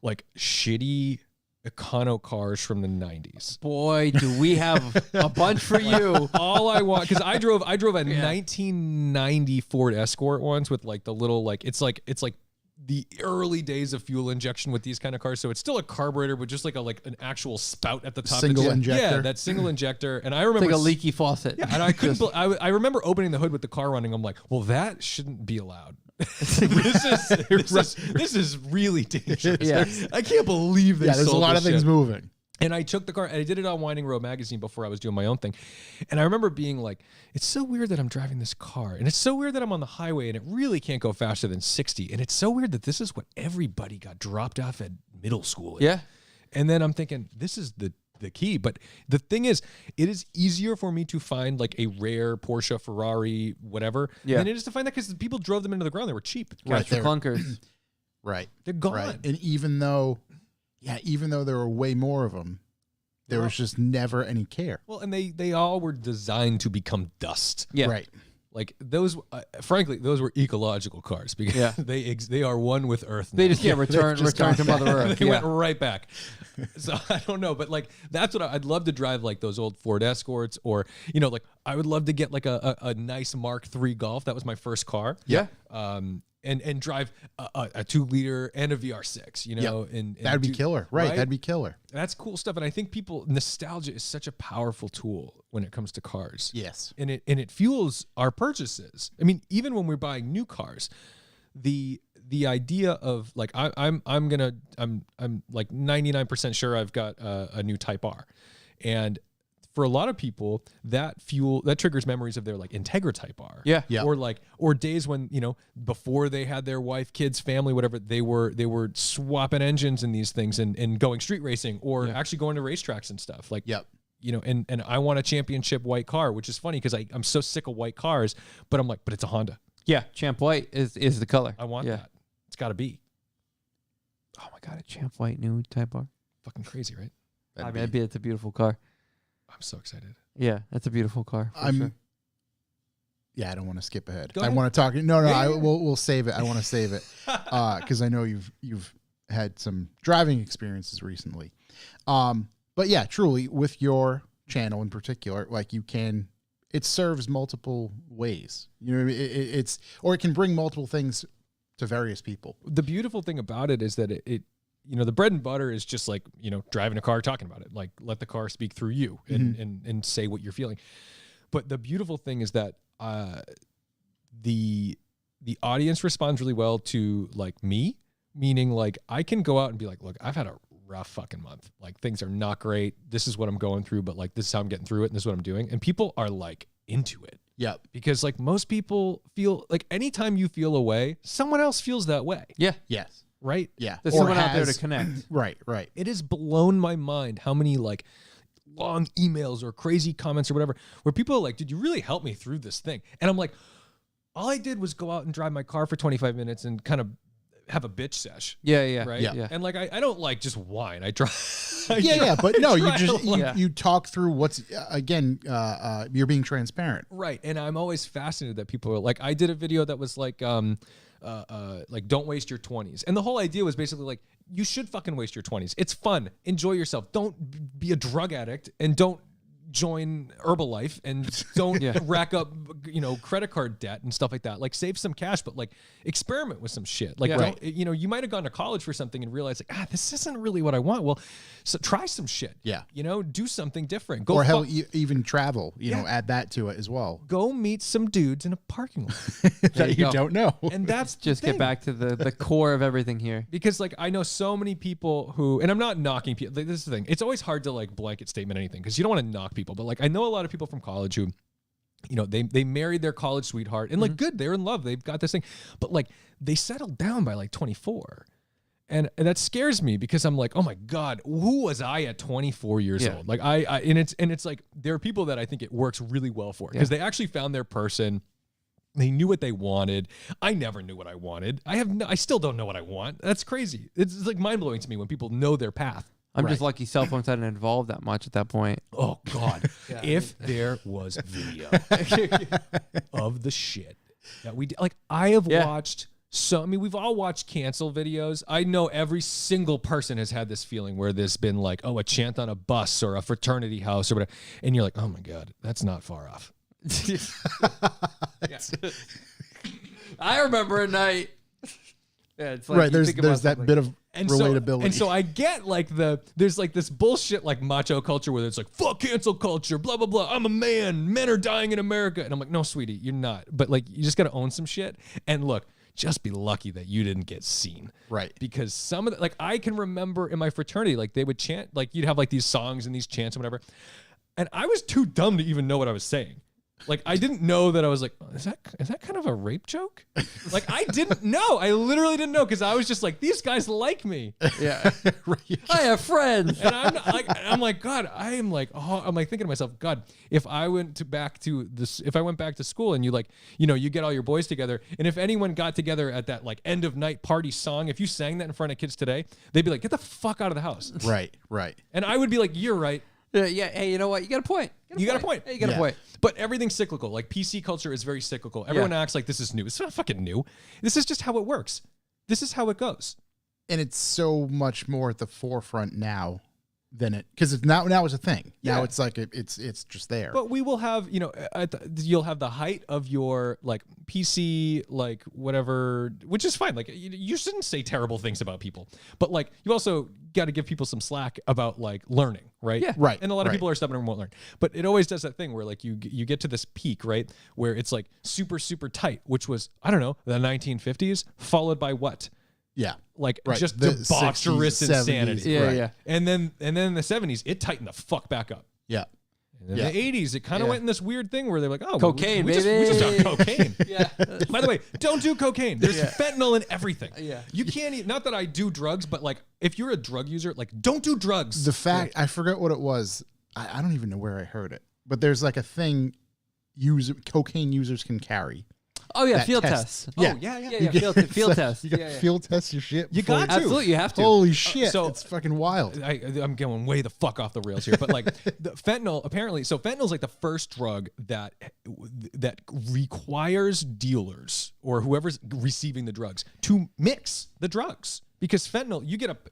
like shitty econo cars from the 90s. Boy, do we have a bunch for you. All I want, because I drove a 1990 Ford Escort once with like the little, like, it's like the early days of fuel injection with these kind of cars. So it's still a carburetor, but just like an actual spout at the top. Single injector. Yeah, that single injector. And I remember it's like a leaky faucet. Yeah, and I couldn't. I remember opening the hood with the car running. I'm like, well, that shouldn't be allowed. This is really dangerous. Yeah. I can't believe they. Yeah, there's a lot of things moving. And I took the car, and I did it on Winding Road Magazine before I was doing my own thing. And I remember being like, it's so weird that I'm driving this car. And it's so weird that I'm on the highway, and it really can't go faster than 60. And it's so weird that this is what everybody got dropped off at middle school in. Yeah. And then I'm thinking, this is the the key. But the thing is, it is easier for me to find like a rare Porsche, Ferrari, whatever, than it is to find that because people drove them into the ground. They were cheap. Right, the clunkers. Right. They're gone. Right. And even though there were way more of them, there was just never any care. Well, and they all were designed to become dust. Yeah. Right. Like those, frankly, those were ecological cars because they are one with Earth. Now. They just can't return to Mother Earth. They went right back. So I don't know, but like that's what I'd love to drive, like those old Ford Escorts, or like I would love to get like a nice Mark III Golf. That was my first car. Yeah. And drive a 2-liter and a VR6, and that'd be killer. Right. That'd be killer. That's cool stuff. And I think nostalgia is such a powerful tool when it comes to cars. Yes. And it fuels our purchases. I mean, even when we're buying new cars, the idea of like, I'm like 99% sure I've got a new Type R. And for a lot of people, that triggers memories of their like Integra Type R. Yeah. Or days when, before they had their wife, kids, family, whatever, they were swapping engines in these things and going street racing or actually going to racetracks and stuff. Like, and I want a championship white car, which is funny because I'm so sick of white cars, but I'm like, but it's a Honda. Yeah. Champ White is the color. I want that. It's got to be. Oh my God, a Champ White new Type R. Fucking crazy, right? It's a beautiful car. I'm so excited. Yeah, that's a beautiful car. Sure. Yeah, I don't want to skip ahead. Go I ahead. want to talk. No, we'll save it. I want to save it because I know you've had some driving experiences recently. But yeah, truly with your channel in particular, like it serves multiple ways. It can bring multiple things to various people. The beautiful thing about it is that it the bread and butter is just like, driving a car, talking about it, like let the car speak through you and say what you're feeling. But the beautiful thing is that the audience responds really well to like me, meaning like I can go out and be like, look, I've had a rough fucking month. Like things are not great. This is what I'm going through, but like this is how I'm getting through it and this is what I'm doing. And people are like into it. Yeah. Because like most people feel like anytime you feel away, someone else feels that way. Yeah. Yes. Right? Yeah. There's someone out there to connect. Right. It has blown my mind how many like long emails or crazy comments or whatever where people are like, did you really help me through this thing? And I'm like, all I did was go out and drive my car for 25 minutes and kind of have a bitch sesh. Yeah. Right. Yeah. And like, I don't like just whine. I try. But no, you talk through what's you're being transparent. Right. And I'm always fascinated that people are like, I did a video that was like don't waste your 20s. And the whole idea was basically like, you should fucking waste your 20s. It's fun. Enjoy yourself. Don't be a drug addict and don't join Herbalife and don't rack up, credit card debt and stuff like that. Like save some cash, but like experiment with some shit. Like, don't, you might've gone to college for something and realized like, this isn't really what I want. Well, so try some shit. Yeah. Do something different. Or hell, even travel, add that to it as well. Go meet some dudes in a parking lot that you don't know. And that's just get back to the core of everything here. Because like I know so many people who, and I'm not knocking people. Like, this is the thing. It's always hard to like blanket statement anything because you don't want to knock people. But like I know a lot of people from college who, they married their college sweetheart and like good, they're in love. They've got this thing, but like they settled down by like 24. And that scares me because I'm like, oh my God, who was I at 24 years old? Like and it's like, there are people that I think it works really well for because they actually found their person. They knew what they wanted. I never knew what I wanted. I still don't know what I want. That's crazy. It's like mind blowing to me when people know their path. I'm just lucky cell phones hadn't evolved that much at that point. Oh God. If there was video of the shit that we did. Like I have watched we've all watched cancel videos. I know every single person has had this feeling where there's been like, a chant on a bus or a fraternity house or whatever. And you're like, oh my God, that's not far off. I remember a night. Yeah, it's like there's that bit of relatability. And so I get like there's like this bullshit like macho culture where it's like, fuck cancel culture, blah, blah, blah. I'm a man. Men are dying in America. And I'm like, no, sweetie, you're not. But like, you just got to own some shit. And look, just be lucky that you didn't get seen. Right. Because some of the, like, I can remember in my fraternity, like they would chant, like you'd have like these songs and these chants and whatever. And I was too dumb to even know what I was saying. Like, I didn't know that. I was like, is that kind of a rape joke? Like, I didn't know. I literally didn't know because I was just like, these guys like me. Yeah. I have friends. And I'm like, God, I'm like thinking to myself, God, if I went back to school and you get all your boys together, and if anyone got together at that like end of night party song, if you sang that in front of kids today, they'd be like, get the fuck out of the house. Right. And I would be like, you're right. Yeah. Hey, you know what? You got a point. You got a point. Hey, you got a point. But everything's cyclical. Like PC culture is very cyclical. Everyone acts like this is new. It's not fucking new. This is just how it works. This is how it goes. And it's so much more at the forefront now than it, because it's now it's a thing. Yeah. Now it's like it's just there. But we will have, you'll have the height of your like PC, like whatever, which is fine. Like you shouldn't say terrible things about people, but like you also got to give people some slack about like learning, right? Yeah. Right. And a lot of people are stubborn and won't learn. But it always does that thing where like you get to this peak, right? Where it's like super, super tight, which was, I don't know, the 1950s, followed by what? Yeah. Like Right. just The debaucherous 60s, 70s, insanity. Yeah, Right. yeah. And then in the 70s, it tightened the fuck back up. Yeah. And in the 80s, it kind of went in this weird thing where they're like, oh, Cocaine, we just baby. done cocaine. Yeah. By the way, don't do cocaine. There's fentanyl in everything. Yeah. You can't eat, not that I do drugs, but like if you're a drug user, like don't do drugs. The fact, I forget what it was. I don't even know where I heard it, but there's like a thing cocaine users can carry. Oh yeah, That field test. tests. Oh, Yeah. yeah. Yeah, field It's like, test. You got Yeah, yeah. field test your shit. You before got to. Absolutely, you have to. Holy shit! so- it's fucking wild. I'm going way the fuck off the rails here, but like the fentanyl, apparently, so fentanyl is like the first drug that requires dealers or whoever's receiving the drugs to mix the drugs, because fentanyl,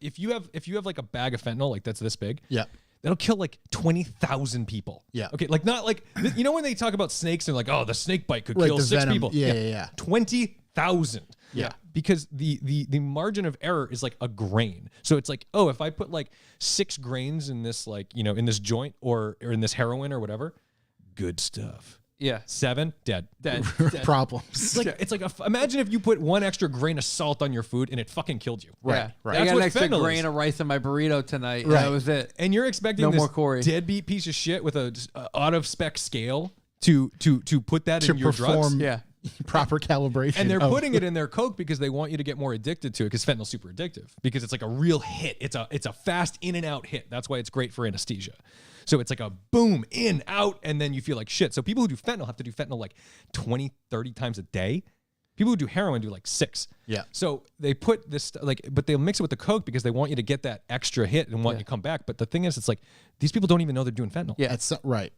if you have like a bag of fentanyl like that's this big, Yeah. that'll kill like 20,000 people. Yeah. Okay, like not like when they talk about snakes and like, oh, the snake bite could Right, kill the 6 venom. people. Yeah. 20,000. Yeah. Because the margin of error is like a grain. So it's like, oh, if I put like 6 grains in this, like, in this joint or in this heroin or whatever, good stuff. Yeah. 7, dead. Problems. It's like imagine if you put 1 extra grain of salt on your food and it fucking killed you. Right, Yeah. right. I That's got an what extra fentanyl grain is. of rice in my burrito tonight. Right. That was it. And you're expecting No this more Corey. deadbeat piece of shit with a out of spec scale to put that To in your drugs. perform Yeah. proper calibration. And they're of- putting it in their Coke because they want you to get more addicted to it, because fentanyl's super addictive, because it's like a real hit. It's a fast in and out hit. That's why it's great for anesthesia. So it's like a boom, in, out, and then you feel like shit. So people who do fentanyl have to do fentanyl like 20, 30 times a day. People who do heroin do like 6. Yeah. So they put this but they'll mix it with the Coke because they want you to get that extra hit and want you to come back. But the thing is, it's like these people don't even know they're doing fentanyl. Yeah. That's right.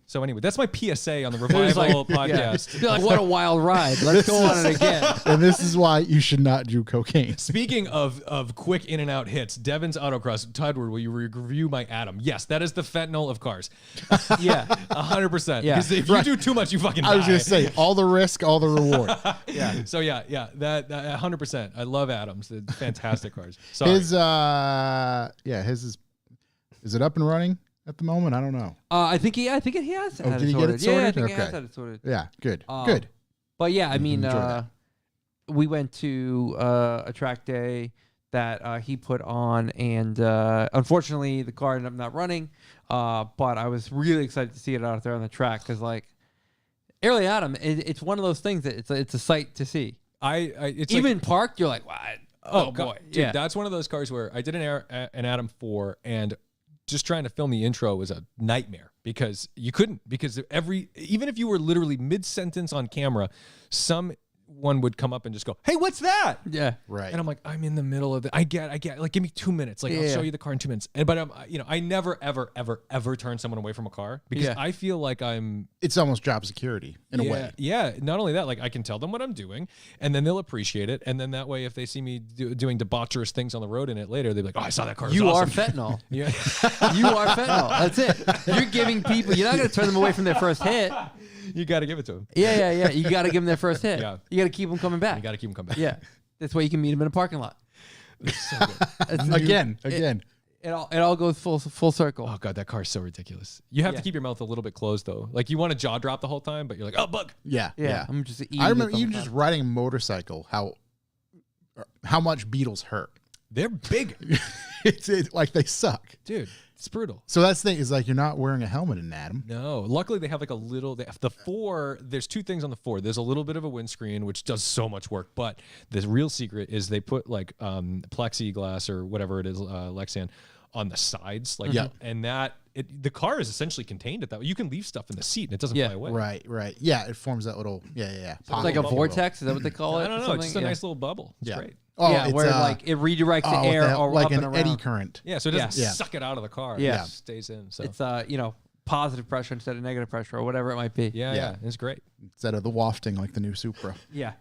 So anyway, that's my PSA on the Revival podcast. You're like, what a wild ride. Let's go on it again. And this is why you should not do cocaine. Speaking of quick in and out hits, Devin's Autocross, Tedward, will you review my Atom? Yes, that is the fentanyl of cars. Yeah. 100%. Yeah. Because if you do too much, you fucking die. I was going to say, all the risk, all the reward. Yeah. So that 100%. I love Atoms. They're fantastic cars. Sorry. His is it up and running at the moment? I don't know. I think he has did had he it get sorted. it Yeah, I sorted? think he has Okay. had it sorted. Yeah, good. Um, Good. But yeah, I mean, enjoy that. we went to a track day that he put on, and unfortunately the car ended up not running. But I was really excited to see it out there on the track, because like early Atom, it's one of those things that it's a sight to see. It's Even like, parked, you're like, what? oh boy, God, dude, yeah. that's one of those cars where I did an Atom 4, and just trying to film the intro was a nightmare, because you couldn't, because even if you were literally mid-sentence on camera, someone would come up and just go, hey, what's that? Yeah. Right. And I'm like, I'm in the middle of I get, like, give me 2 minutes. Like, I'll Yeah. show you the car in 2 minutes. But I never, ever, ever, ever turn someone away from a car, because Yeah. I feel like I'm, It's almost job security in a way. Yeah. Not only that, like, I can tell them what I'm doing, and then they'll appreciate it. And then that way, if they see me doing debaucherous things on the road in it later, they'll be like, oh, I saw that car. It was You awesome. are fentanyl. Yeah. You are fentanyl. That's it. You're giving people. You're not going to turn them away from their first hit. You got to give it to them. Yeah. You got to give them their first hit. Yeah. You got to keep them coming back. You got to keep them coming back. Yeah. That's why you can meet them in a parking lot. So good. It's- Again. It all goes full circle. Oh God, that car is so ridiculous. You have to Yeah. keep your mouth a little bit closed though. Like, you want to jaw drop the whole time, but you're like, oh, bug. Yeah. Yeah. I'm just eating. I remember it the even whole just time. riding a motorcycle, how much Beetles hurt. They're big, It's like they suck. dude. It's brutal. So that's the thing is like you're not wearing a helmet in Adam. No, luckily they have like a little. There's two things on the 4. There's a little bit of a windscreen, which does so much work. But the real secret is they put like plexiglass or whatever it is, Lexan, on the sides, like, and the car is essentially contained at that. You can leave stuff in the seat and it doesn't fly away. Right. Yeah, it forms that little So it's like a vortex. Is that what they call it? I don't know. It's just a nice little bubble. It's great. Oh, yeah, where like it redirects the air or like up an and around. eddy current. Yeah, so it doesn't suck it out of the car. Yeah. It stays in. So It's positive pressure instead of negative pressure or whatever it might be. yeah, it's great. Instead of the wafting like the new Supra. Yeah.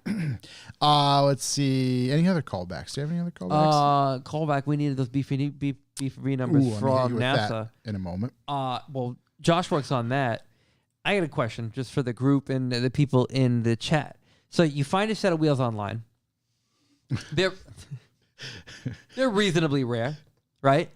Let's see. Any other callbacks? Do you have any other callbacks? Callback. We needed those B4B numbers Ooh, I'm gonna hit from you with NASA. that in a moment. Well, Josh works on that. I got a question just for the group and the people in the chat. So you find a set of wheels online. They're reasonably rare, right?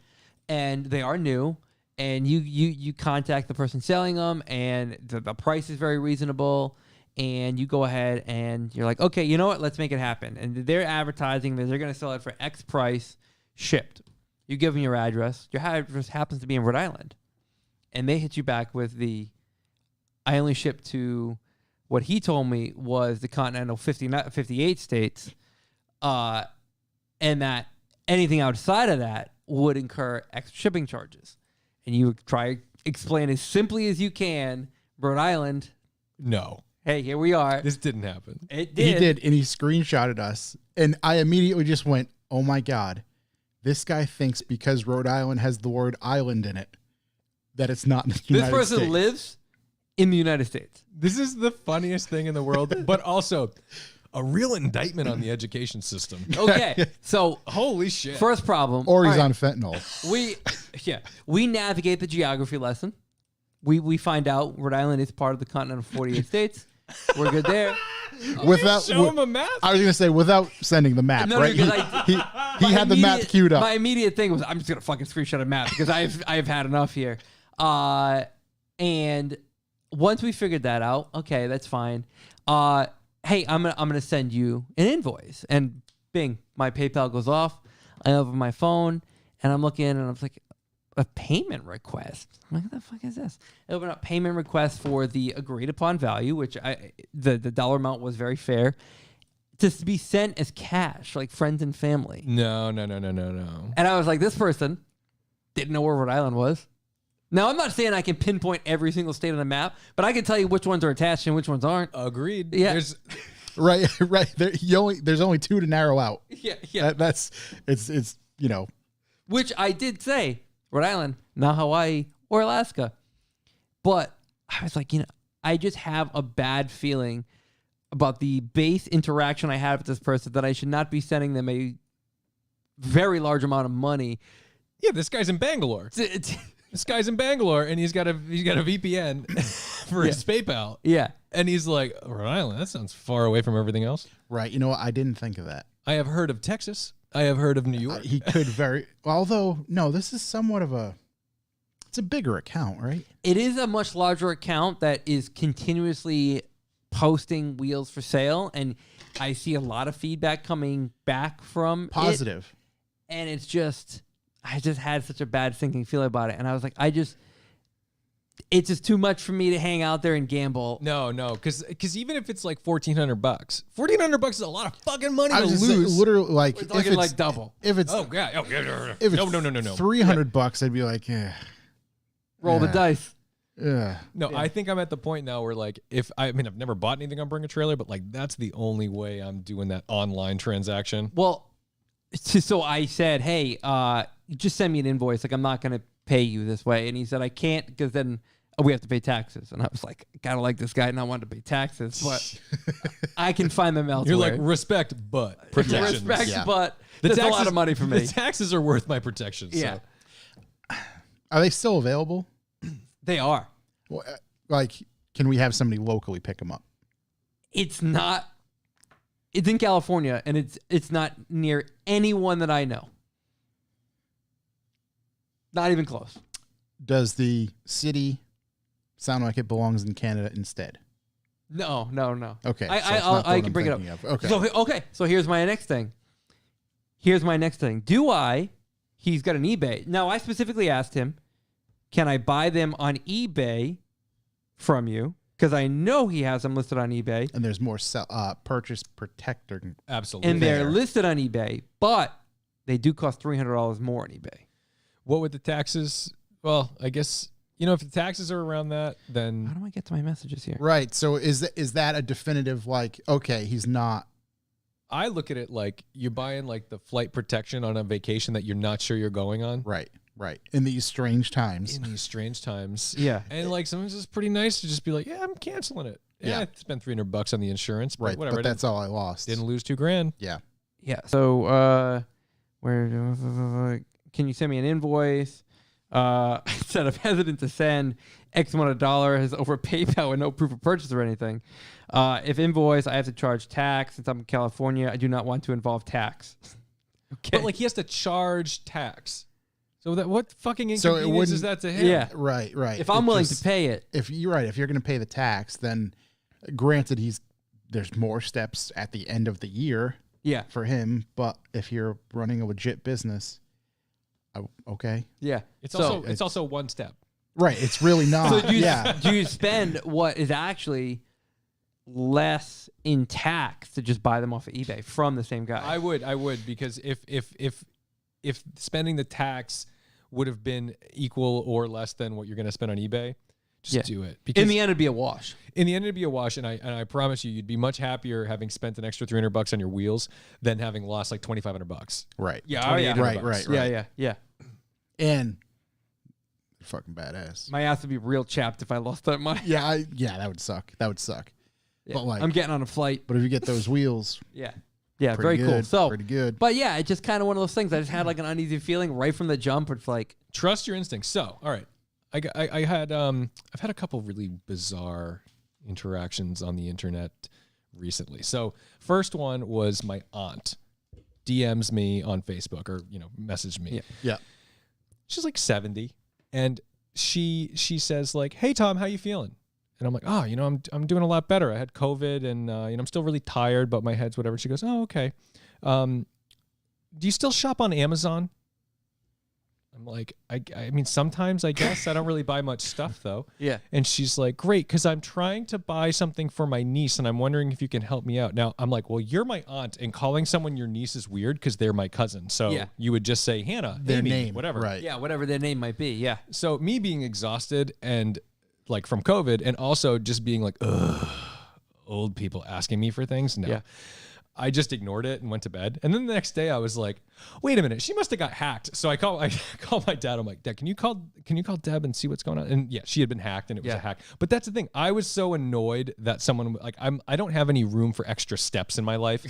And they are new. And you contact the person selling them, and the price is very reasonable. And you go ahead and you're like, okay, you know what? Let's make it happen. And they're advertising that they're going to sell it for X price, shipped. You give them your address. Your address happens to be in Rhode Island. And they hit you back with I only ship to what he told me was the continental 58 states. And that anything outside of that would incur extra shipping charges. And you try to explain as simply as you can, Rhode Island. No. Hey, here we are. This didn't happen. It did. He did, and he screenshotted us. And I immediately just went, oh my God, this guy thinks because Rhode Island has the word island in it, that it's not in the United States. This person lives in the United States. This is the funniest thing in the world, but also a real indictment on the education system. Okay, so Holy shit. first problem. Or he's all on fentanyl. We navigate the geography lesson. We find out Rhode Island is part of the continental 48 states. We're good there. Show him a map. I was going to say without sending the map, No, right? because He had the map queued up. My immediate thing was, I'm just gonna fucking screenshot a map because I've had enough here. And once we figured that out, okay, that's fine. Hey, I'm gonna send you an invoice, and bing, my PayPal goes off. I open my phone, and I'm looking, and I'm like, a payment request. I'm like, what the fuck is this? I open up payment request for the agreed upon value, which the dollar amount was very fair, to be sent as cash, like friends and family. No. And I was like, this person didn't know where Rhode Island was. Now, I'm not saying I can pinpoint every single state on the map, but I can tell you which ones are attached and which ones aren't. Agreed. Yeah. Right. There's only two to narrow out. Yeah. It's Which I did say, Rhode Island, not Hawaii or Alaska. But I was like, I just have a bad feeling about the base interaction I had with this person that I should not be sending them a very large amount of money. Yeah, this guy's in Bangalore. This guy's in Bangalore, and he's got a VPN for his PayPal. Yeah. And he's like, Rhode Island, that sounds far away from everything else. right. You know what? I didn't think of that. I have heard of Texas. I have heard of New York. He could although, no, this is somewhat of it's a bigger account, right? It is a much larger account that is continuously posting wheels for sale, and I see a lot of feedback coming back from Positive. And it's just, I just had such a bad sinking feeling about it, and I was like, it's just too much for me to hang out there and gamble. No, because even if it's like $1,400, $1,400 is a lot of fucking money I to was just lose. saying, literally, like, We're talking like double. If it's Oh yeah, if it's no. $300, I'd be like, Roll the dice. yeah. No, I think I'm at the point now where like I've never bought anything on Bring a Trailer, but like that's the only way I'm doing that online transaction. Well, so I said, hey, just send me an invoice. Like, I'm not going to pay you this way. And he said, I can't because then we have to pay taxes. And I was like, kind of like this guy not wanting to pay taxes, but I can find them elsewhere. You're like, respect, but protections. Respect, Yeah. but that's a lot of money for me. The taxes are worth my protection. Yeah. So. Are they still available? They are. Well, like, can we have somebody locally pick them up? It's not. It's in California, and it's not near anyone that I know. Not even close. Does the city sound like it belongs in Canada instead? No. Okay, I so it's not the I one can I'm bring it up. thinking of. Okay. So here's my next thing. He's got an eBay. Now, I specifically asked him, can I buy them on eBay from you? Because I know he has them listed on eBay. And there's more purchase protector. Absolutely. And they're listed on eBay, but they do cost $300 more on eBay. What would the taxes? Well, I guess, if the taxes are around that, then... How do I get to my messages here? Right. So is that a definitive, like, okay, he's not... I look at it like you're buying like the flight protection on a vacation that you're not sure you're going on. Right. In these strange times. Yeah. And like sometimes it's pretty nice to just be like, yeah, I'm canceling it. Yeah, I spent $300 on the insurance, but right. whatever. But that's all I lost. Didn't lose $2,000. Yeah. Yeah. So can you send me an invoice? Instead of hesitant to send X amount of dollars over PayPal with no proof of purchase or anything. If invoice, I have to charge tax. Since I'm in California, I do not want to involve tax. Okay. But like he has to charge tax. So that what fucking inconvenience is that to him? Yeah. Right. If I'm willing to pay it. If you're going to pay the tax, then granted there's more steps at the end of the year. Yeah. For him, but if you're running a legit business, okay. Yeah. It's also one step. Right. It's really not. So do you spend what is actually less in tax to just buy them off of eBay from the same guy? I would because if spending the tax would have been equal or less than what you're going to spend on eBay, just do it. Because in the end, it'd be a wash. In the end, it'd be a wash, and I promise you'd be much happier having spent an extra $300 on your wheels than having lost like $2,500. Right. Yeah. Right. Yeah. And fucking badass. My ass would be real chapped if I lost that money. Yeah, that would suck. Yeah. But like, I'm getting on a flight. But if you get those wheels, yeah, very good, cool. So pretty good. But yeah, it's just kind of one of those things. I just had like an uneasy feeling right from the jump. It's like trust your instincts. So, all right, I've had a couple really bizarre interactions on the internet recently. So, first one was my aunt DMs me on Facebook or messaged me. Yeah. She's like 70, and she says like, "Hey Tom, how you feeling?" And I'm like, "Oh, I'm doing a lot better. I had COVID, and I'm still really tired, but my head's whatever." She goes, "Oh, okay. Do you still shop on Amazon?" I'm like, I mean, sometimes I guess. I don't really buy much stuff though. Yeah. And she's like, "Great, because I'm trying to buy something for my niece, and I'm wondering if you can help me out." Now, I'm like, "Well, you're my aunt, and calling someone your niece is weird because they're my cousin. So you would just say Hannah, their Amy, name, whatever." right? Yeah, whatever their name might be. Yeah. So me being exhausted and like from COVID, and also just being like, ugh, old people asking me for things. No. Yeah. I just ignored it and went to bed. And then the next day I was like, wait a minute, she must have got hacked. So I call my dad. I'm like, "Dad, can you call Deb and see what's going on?" And yeah, she had been hacked and it was a hack. But that's the thing. I was so annoyed that someone like I don't have any room for extra steps in my life.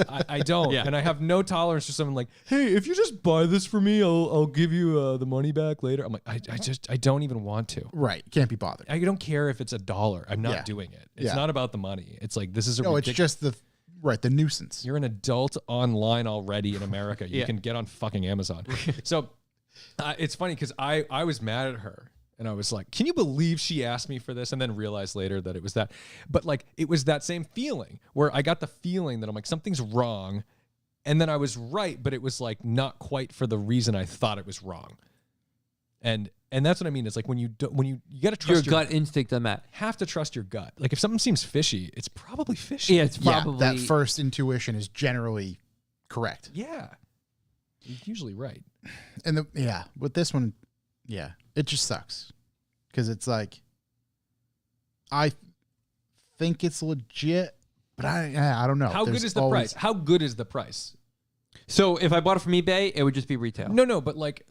I don't. Yeah. And I have no tolerance for someone like, "Hey, if you just buy this for me, I'll give you the money back later." I'm like, I don't even want to. Right. Can't be bothered. I don't care if it's $1. I'm not doing it. It's not about the money. It's like, this is it's just the nuisance. You're an adult online already in America. You can get on fucking Amazon. So it's funny because I was mad at her and I was like, "Can you believe she asked me for this?" And then realized later that it was that. But like, it was that same feeling where I got the feeling that I'm like, something's wrong. And then I was right, but it was like not quite for the reason I thought it was wrong. And that's what I mean. It's like when you got to trust your gut instinct on that. Have to trust your gut. Like if something seems fishy, it's probably fishy. Yeah, it's probably that first intuition is generally correct. Yeah, you're usually right. And with this one, it just sucks because it's like I think it's legit, but I don't know. How good is the price? How good is the price? So if I bought it from eBay, it would just be retail. No, but like.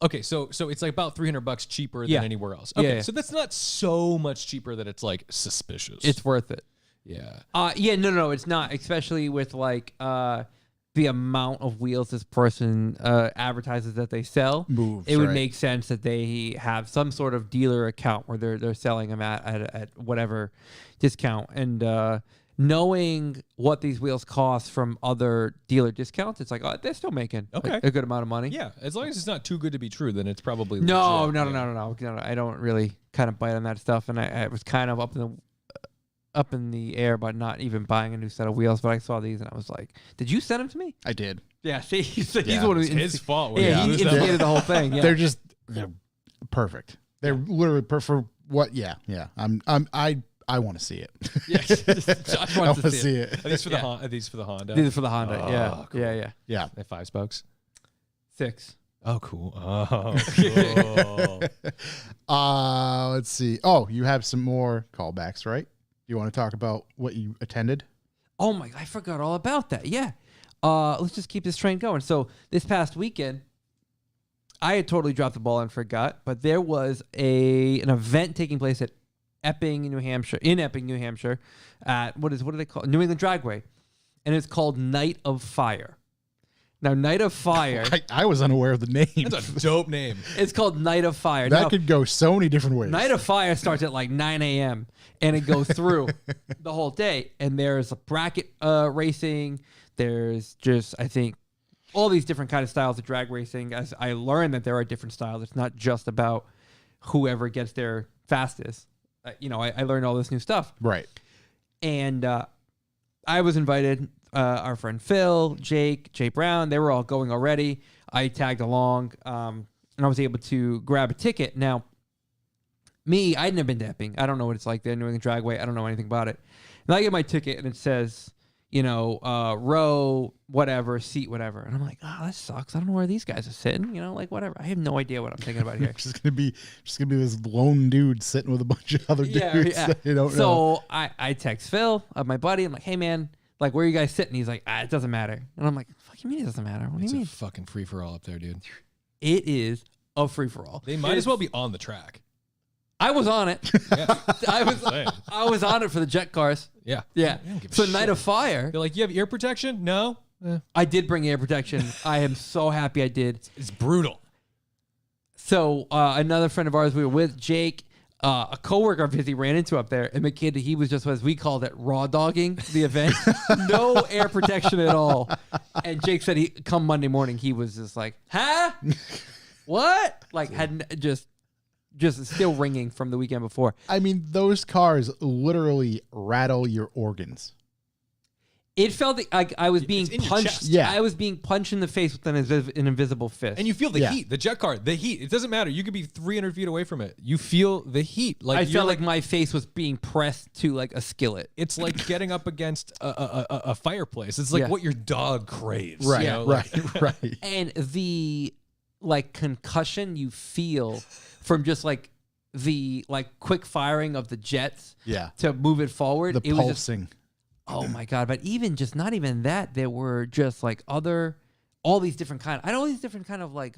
Okay, so it's like about $300 cheaper than anywhere else. Okay, so that's not so much cheaper that it's like suspicious. It's worth it. Yeah. No, it's not. Especially with like the amount of wheels this person advertises that they sell. It would make sense that they have some sort of dealer account where they're selling them at whatever discount. And knowing what these wheels cost from other dealer discounts, it's like, oh, they're still making a good amount of money. Yeah, as long as it's not too good to be true, then it's probably No. legit. I don't really kind of bite on that stuff, and I was kind of up in the air about not even buying a new set of wheels. But I saw these, and I was like, "Did you send them to me?" I did. Yeah. See, he's one of It's his fault. Yeah, he instigated the whole thing. Yeah. They're perfect. They're literally for what? Yeah. I want to see it. Yeah, Josh wants to see it. Are these for the Honda? These are for the Honda. Oh, cool. Yeah. Yeah. They're 5 spokes. 6. Oh, cool. Oh, cool. Let's see. Oh, you have some more callbacks, right? You want to talk about what you attended? Oh my! I forgot all about that. Yeah. Let's just keep this train going. So this past weekend, I had totally dropped the ball and forgot, but there was an event taking place at Epping, New Hampshire, at what do they call it? New England Dragway, and it's called Night of Fire. Now, Night of Fire. I was unaware of the name. That's a dope name. It's called Night of Fire. That now, could go so many different ways. Night of Fire starts at like 9 a.m. and it goes through the whole day. And there's a bracket racing. There's just, I think, all these different kind of styles of drag racing. As I learned that there are different styles. It's not just about whoever gets there fastest. I learned all this new stuff. Right. And I was invited. Our friend Phil, Jay Brown, they were all going already. I tagged along, and I was able to grab a ticket. Now, I'd never been to Epping. I don't know what it's like there, New England Dragway. I don't know anything about it. And I get my ticket, and it says, row, whatever, seat, whatever. And I'm like, oh, that sucks. I don't know where these guys are sitting. Whatever. I have no idea what I'm thinking about here. just gonna be this lone dude sitting with a bunch of other dudes that you don't know. So I text Phil, my buddy. I'm like, hey man, like where are you guys sitting? He's like, it doesn't matter. And I'm like, fuck you mean it doesn't matter? What do you mean? It's a fucking free for all up there, dude. It is a free for all. They might as well be on the track. I was on it. Yeah. I was on it for the jet cars. Yeah. Yeah. So Night of Fire. They're like, you have ear protection? No. I did bring air protection. I am so happy I did. It's brutal. So another friend of ours we were with, Jake, a coworker of his he ran into up there, and the kid, he was just, as we called it, raw dogging the event. No air protection at all. And Jake said come Monday morning, he was just like, huh? What? Like, had just still ringing from the weekend before. I mean, those cars literally rattle your organs. It felt like I was being punched. Yeah. I was being punched in the face with an invisible fist. And you feel the heat. The jet car, the heat. It doesn't matter. You could be 300 feet away from it. You feel the heat. Like I felt like my face was being pressed to like a skillet. It's like getting up against a fireplace. It's like what your dog craves. Right, right. And the like concussion you feel from just like the like quick firing of the jets to move it forward. The it pulsing. Was just, oh my God. But even just not even that, there were just like all these different kind of like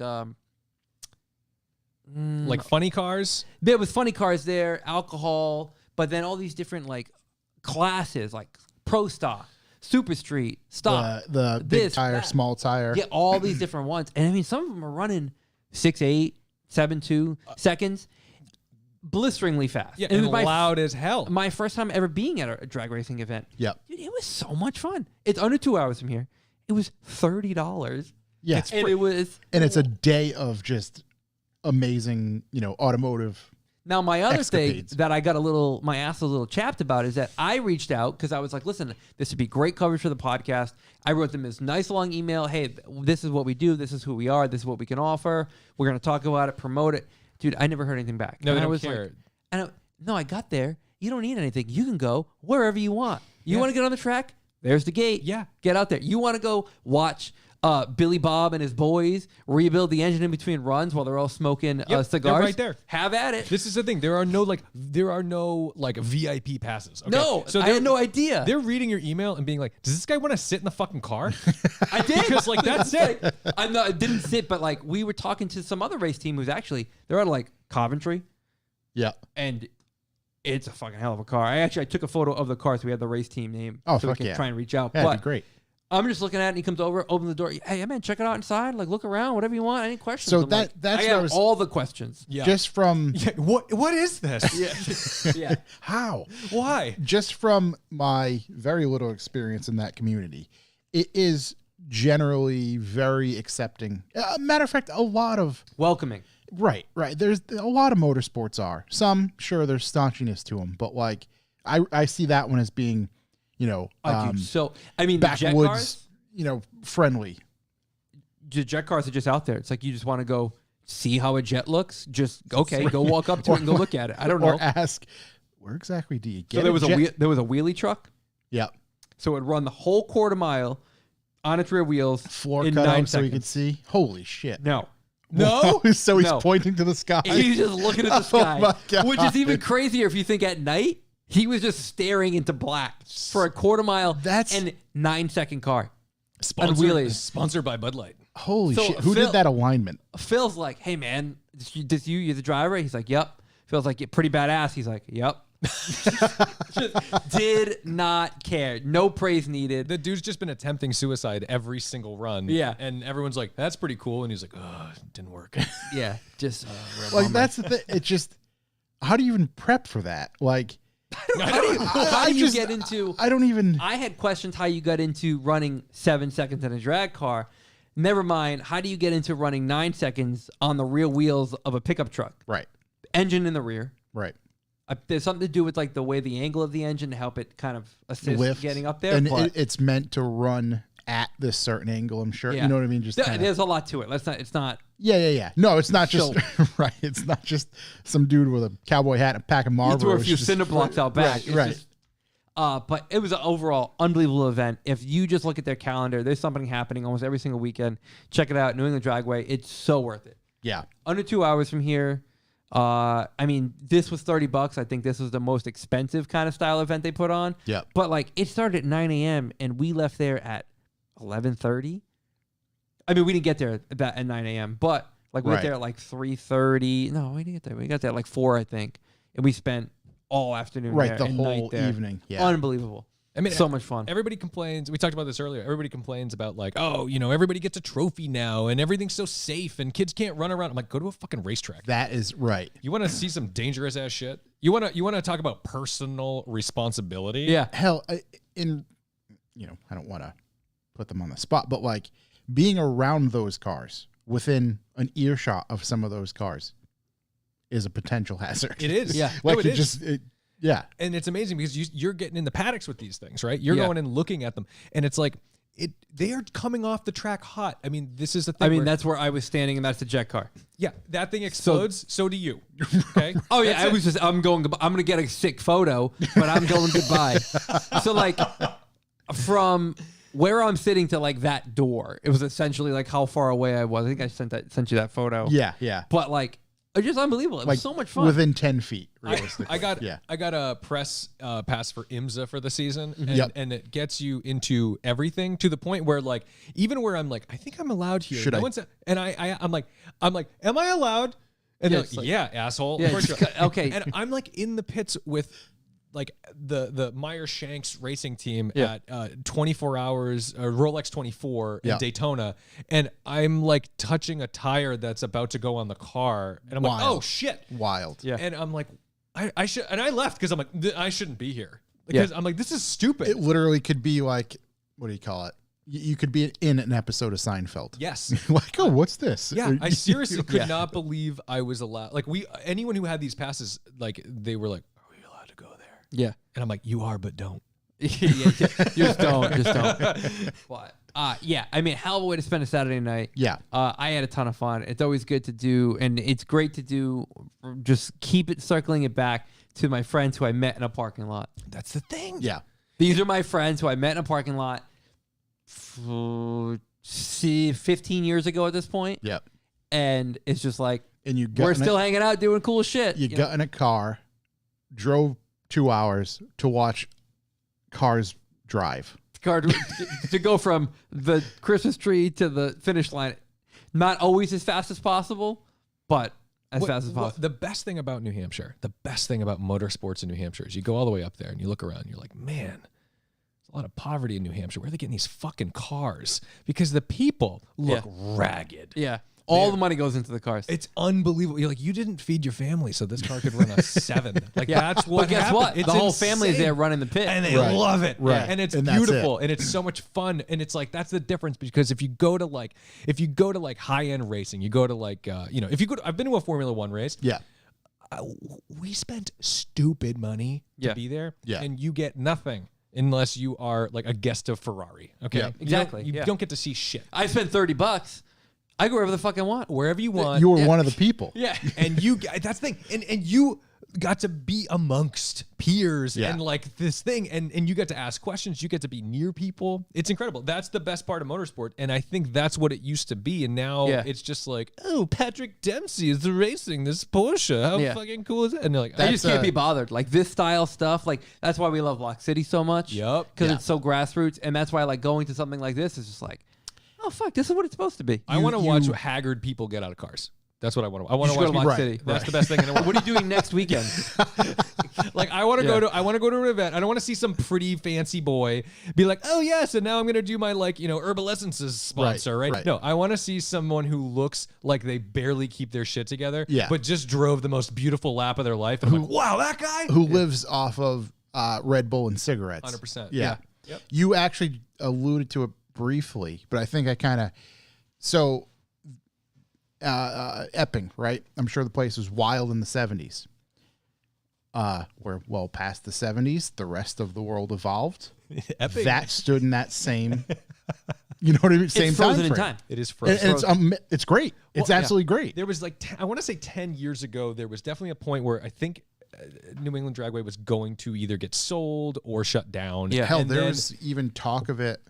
funny cars. There was funny cars there, alcohol, but then all these different like classes, like Pro Stock, Super Street, Stock, the big tire, small tire. Yeah, all these different ones. And I mean, some of them are running 6.8, 7.2 seconds. Blisteringly fast. Yeah, and loud as hell. My first time ever being at a drag racing event. Yep. Dude, it was so much fun. It's under 2 hours from here. It was $30. Yeah. And it's a day of just amazing, automotive. Now, my other escapades. thing that I got my ass a little chapped about is that I reached out because I was like, listen, this would be great coverage for the podcast. I wrote them this nice long email. Hey, this is what we do. This is who we are. This is what we can offer. We're going to talk about it, promote it. Dude, I never heard anything back. No, and they I don't was care. Like, I got there. You don't need anything. You can go wherever you want. You want to get on the track? There's the gate. Yeah. Get out there. You want to go watch Billy Bob and his boys rebuild the engine in between runs while they're all smoking cigars? They're right there. Have at it. This is the thing. There are no VIP passes. Okay? No, so I had no idea. They're reading your email and being like, "Does this guy want to sit in the fucking car?" I did because that's it. I didn't sit, but like we were talking to some other race team who's actually they're out of like Coventry. Yeah, and it's a fucking hell of a car. I took a photo of the car so we had the race team name. Oh, so we can try and reach out. Yeah, that'd be great. I'm just looking at it, and he comes over, opens the door. Hey, man, check it out inside. Like, look around, whatever you want. Any questions? So that's I have all the questions. Yeah. Just from what is this? Yeah. How? Why? Just from my very little experience in that community, it is generally very accepting. Matter of fact, a lot of welcoming. Right. There's a lot of motorsports are. Some, sure, there's staunchiness to them, but like I see that one as being, so I mean, backwoods, the jet cars, friendly. The jet cars are just out there. It's like you just want to go see how a jet looks. Just okay, go walk up to it and go look at it. I don't know. Or ask, where exactly do you get? So there was a wheelie truck. Yeah. So it would run the whole quarter mile on its rear wheels. Floor in cut 9 out seconds. so you could see. Holy shit! No. So he's No. pointing to the sky. He's just looking at the sky, my God. which is even crazier if you think at night he was just staring into black for a quarter mile. That's- and 9-second car. Sponsored, wheelies. sponsored by Bud Light. Holy So shit! Who Phil- did that alignment? Phil's like, hey man, you're the driver? He's like, yep. Phil's like, you're pretty badass. He's like, yep. Just did not care. No praise needed. The dude's just been attempting suicide every single run. Yeah. And everyone's like, that's pretty cool. And he's like, oh, it didn't work. Yeah, just Like that's the thing. It just, how do you even prep for that? Like, how do you get into? I don't even. I had questions how you got into running 7 seconds in a drag car. Never mind. How do you get into running 9 seconds on the rear wheels of a pickup truck? Right. Engine in the rear. Right. There's something to do with like the way the angle of the engine to help it kind of assist Lift. getting up there. And but it's meant to run at this certain angle. I'm sure. yeah. You know what I mean? Just kinda, there's a lot to it. It's not. yeah. No, it's not just right. It's not just some dude with a cowboy hat and a pack of Marlboro. You threw a few It's just- cinder blocks out back. Right. It's Right. just- but it was an overall unbelievable event. If you just look at their calendar, there's something happening almost every single weekend. Check it out, New England Dragway. It's so worth it. Yeah. Under 2 hours from here. I mean, this was $30. I think this was the most expensive kind of style event they put on. Yeah. But like, it started at 9 a.m. and we left there at 11:30. I mean, we didn't get there at 9 a.m. But like, we went Right. there at like 3:30. No, we didn't get there. We got there at like 4, I think, and we spent all afternoon Right. there The and whole night there. evening. Yeah. Unbelievable. I mean, so much fun. Everybody complains. We talked about this earlier. Everybody complains about like, oh, you know, everybody gets a trophy now and everything's so safe and kids can't run around. I'm like, go to a fucking racetrack. That is right. You want to see some dangerous ass shit? You want to talk about personal responsibility? Yeah. Hell, I don't want to put them on the spot, but like being around those cars, within an earshot of some of those cars, is a potential hazard. It is. Yeah. Like No, it you is. just, yeah. And it's amazing because you're getting in the paddocks with these things, right? You're Yeah. going and looking at them, and it's like they are coming off the track hot. I mean, this is the thing. I mean, where- that's where I was standing, and that's the jet car. yeah, that thing explodes. So do you. Okay. Oh yeah, That's I it. was just. I'm gonna get a sick photo, but I'm going goodbye. So like, from where I'm sitting to like that door, it was essentially like how far away I was. I think I sent you that photo. Yeah. But like, it's just unbelievable. It Like was so much fun. within 10 feet, realistically. I got yeah. I got a press pass for IMSA for the season, and, Yep. and it gets you into everything to the point where like even where I'm like I think I'm allowed here. Should no I- one's and I'm like am I allowed? And Yeah, they're it's like, like- yeah, asshole. Yeah, Of course it's you are. ca- okay. And I'm like in the pits with like the Meyer Shanks racing team Yeah. at 24 hours Rolex 24 in Yeah. Daytona, and I'm like touching a tire that's about to go on the car, and I'm like, Wild. oh shit. Wild. Yeah. And I'm like, I should, and I left because I'm like, I shouldn't be here because I'm like, this is stupid. It literally could be like, what do you call it? You could be in an episode of Seinfeld. yes. Like, oh, what's this? Yeah, I seriously could Yeah. not believe I was allowed. Like anyone who had these passes, like they were like, "Are we allowed to go there?" yeah. And I'm like, "You are, but don't." yeah. Just don't. But yeah. I mean, hell of a way to spend a Saturday night. Yeah. I had a ton of fun. It's always good to do, and it's great to do. Just keep it circling it back to my friends who I met in a parking lot. That's the thing. Yeah. These are my friends who I met in a parking lot 15 years ago at this point. Yeah. And it's just like, And you got we're in still a, hanging out doing cool shit. you you got know? in a car, drove 2 hours to watch cars drive. To go from the Christmas tree to the finish line, not always as fast as possible, but as fast as possible. The best thing about New Hampshire, the best thing about motorsports in New Hampshire is you go all the way up there and you look around and you're like, man, there's a lot of poverty in New Hampshire. Where are they getting these fucking cars? Because the people look ragged. Yeah. All the money goes into the cars. It's unbelievable. You're like, you didn't feed your family, so this car could run a 7. Like that's what But guess happened. what? It's The whole insane. family is there running the pit. And they Right. love it. Right. And it's And that's beautiful. it. And it's so much fun. And it's like that's the difference because if you go to like high end racing, you go to like if you go to, I've been to a Formula 1 race. Yeah. We spent stupid money to Yeah. be there. Yeah. And you get nothing unless you are like a guest of Ferrari. Okay. Yeah. You don't- Exactly, You yeah. don't get to see shit. I spent $30. I go wherever the fuck I want. Wherever you want. You were one of the people. Yeah. And that's the thing. And you got to be amongst peers and like this thing. And you get to ask questions. You get to be near people. It's incredible. That's the best part of motorsport. And I think that's what it used to be. And now it's just like, oh, Patrick Dempsey is racing this Porsche. How fucking cool is it? And they're like, I just can't be bothered. Like this style stuff, like that's why we love Lock City so much. Yep. Because it's so grassroots. And that's why like going to something like this is just like, oh, fuck, this is what it's supposed to be. I want to watch haggard people get out of cars. That's what I want to. I want to go watch to Lock City. That's the best thing in the world. What are you doing next weekend? Like I want to go to. I want to go to an event. I don't want to see some pretty fancy boy be like, oh yes, and now I'm gonna do my like Herbal Essences sponsor, right? No, I want to see someone who looks like they barely keep their shit together, but just drove the most beautiful lap of their life. And I'm like, wow, that guy who lives off of Red Bull and cigarettes. 100%. Yeah. Yep. You actually alluded to it briefly, but I think I kind of Epping, right? I'm sure the place was wild in the 70s. We're well past the 70s. The rest of the world evolved. Epping. That stood in that same, you know what I mean? Same It's frozen time in frame. time. It is frozen. And it's great. It's absolutely great. There was like I want to say 10 years ago, there was definitely a point where I think New England Dragway was going to either get sold or shut down. Yeah. Hell, there was even talk of it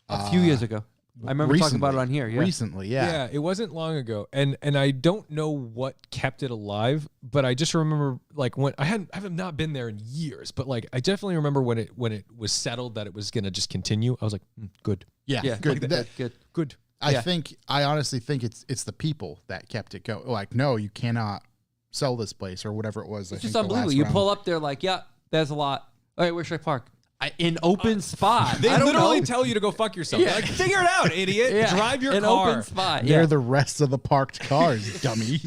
A few years ago. I remember talking about it on here. Yeah. Recently, Yeah, it wasn't long ago, and I don't know what kept it alive, but I just remember like when I have not been there in years, but like I definitely remember when it was settled that it was gonna just continue. I was like, good, Yeah, good. good. good. I honestly think it's the people that kept it going. Like, no, you cannot sell this place or whatever it was. It's just unbelievable. You pull up there like, yeah, there's a lot. All right, where should I park? In open spot. They I don't literally know. tell you to go fuck yourself. They're like, figure it out, idiot. Drive your in car. open spot. They're the rest of the parked cars, dummy.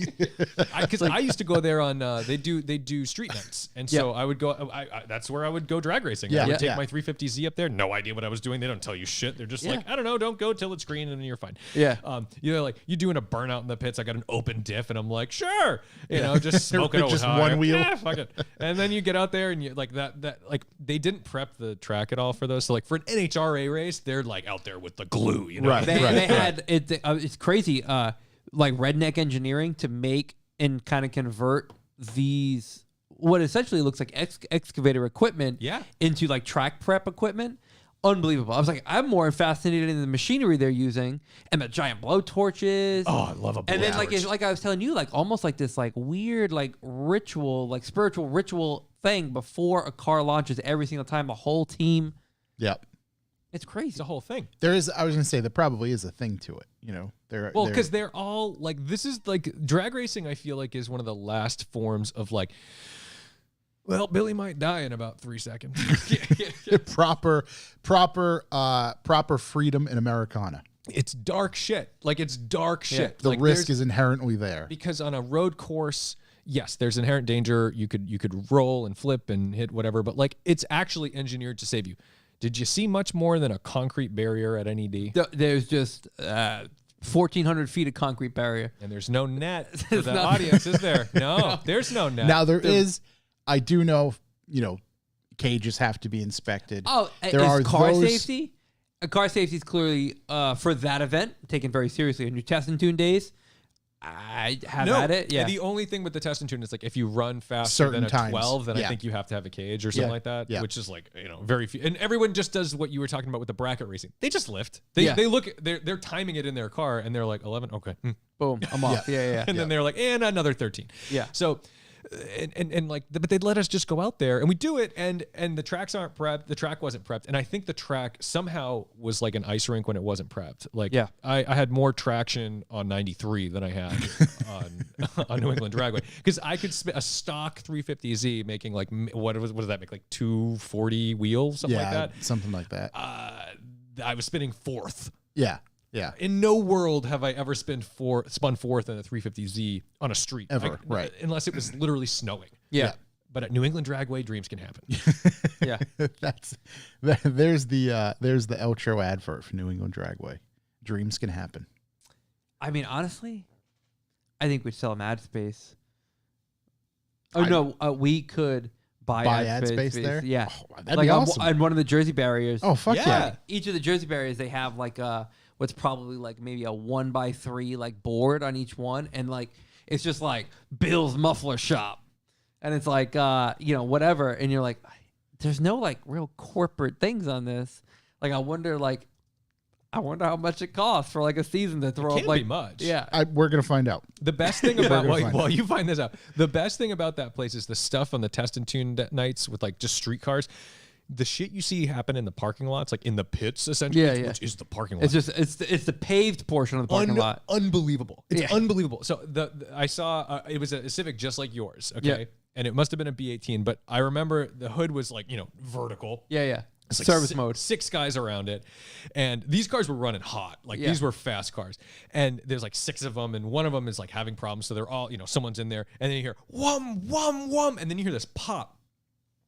Because I used to go there on they do street nights, and so I would go. That's where I would go drag racing. I would take my 350Z up there. No idea what I was doing. They don't tell you shit. They're just like, I don't know. Don't go till it's green, and then you're fine. Yeah. Like you doing a burnout in the pits. I got an open diff, and I'm like, sure. Just smoking it. Just one wheel. Yeah, fuck it. And then you get out there, and you like that. Like they didn't prep the track at all for those. So like for an NHRA race, they're like out there with the glue. You know. Right. They had it. It's crazy. Like redneck engineering to make and kind of convert these what essentially looks like excavator equipment into like track prep equipment. Unbelievable. I was like, I'm more fascinated in the machinery they're using and the giant blow torches. Oh, I love a blow And then torch. like I was telling you, like almost like this like weird like ritual, like spiritual ritual thing before a car launches every single time, the whole team. Yep. It's crazy. It's a whole thing. There is. I was gonna say there probably is a thing to it. You know, Well, because they're all like, this is like drag racing. I feel like is one of the last forms of like, well, Billy might die in about 3 seconds. proper freedom in Americana. It's dark shit. Like it's dark shit. The like, risk is inherently there because on a road course, yes, there's inherent danger. You could roll and flip and hit whatever, but like it's actually engineered to save you. Did you see much more than a concrete barrier at NED? There's just 1,400 feet of concrete barrier. And there's no net for the audience, is there? No, there's no net. Now there is. I do know, cages have to be inspected. Oh, there are car those, safety? Car safety is clearly, for that event, taken very seriously. On your test and tune days, I have at it. Yeah. The only thing with the test and tune is like if you run faster Certain than a times. 12, then I think you have to have a cage or something like that, which is like, very few. And everyone just does what you were talking about with the bracket racing. They just lift. They look, they're timing it in their car and they're like 11. Okay. Boom. I'm off. Yeah. And then they're like, and another 13. Yeah. So, and like, but they'd let us just go out there and we do it. And the tracks aren't prepped. The track wasn't prepped. And I think the track somehow was like an ice rink when it wasn't prepped. Like, I had more traction on 93 than I had on New England Dragway. Because I could spin a stock 350Z making like, what does that make? Like 240 wheels, something like that. Something like that. I was spinning fourth. Yeah. In no world have I ever spun fourth in a 350Z on a street. Ever, right. Unless it was literally snowing. Yeah. But at New England Dragway, dreams can happen. Yeah. There's the outro advert for New England Dragway. Dreams can happen. I mean, honestly, I think we'd sell them ad space. Oh, we could buy ad space there. Yeah. Oh, that'd be awesome. On one of the Jersey barriers. Oh, fuck yeah. Each of the Jersey barriers, they have like what's probably like maybe a 1x3 like board on each one, and like it's just like Bill's Muffler Shop, and it's like whatever, and you're like, there's no like real corporate things on this. Like I wonder how much it costs for like a season to throw Can't up like be much. Yeah, We're gonna find out. The best thing about while you find this out, the best thing about that place is the stuff on the test and tune nights with like just street cars. The shit you see happen in the parking lots, like in the pits, essentially, which is the parking lot. It's just it's the paved portion of the parking lot. Unbelievable! It's unbelievable. So I saw it was a Civic just like yours, okay, and it must have been a B18, but I remember the hood was like vertical. Yeah. It's like Service mode. 6 guys around it. And these cars were running hot. Like these were fast cars. And there's like 6 of them. And one of them is like having problems. So they're all, someone's in there. And then you hear whum, whum, whum. And then you hear this pop.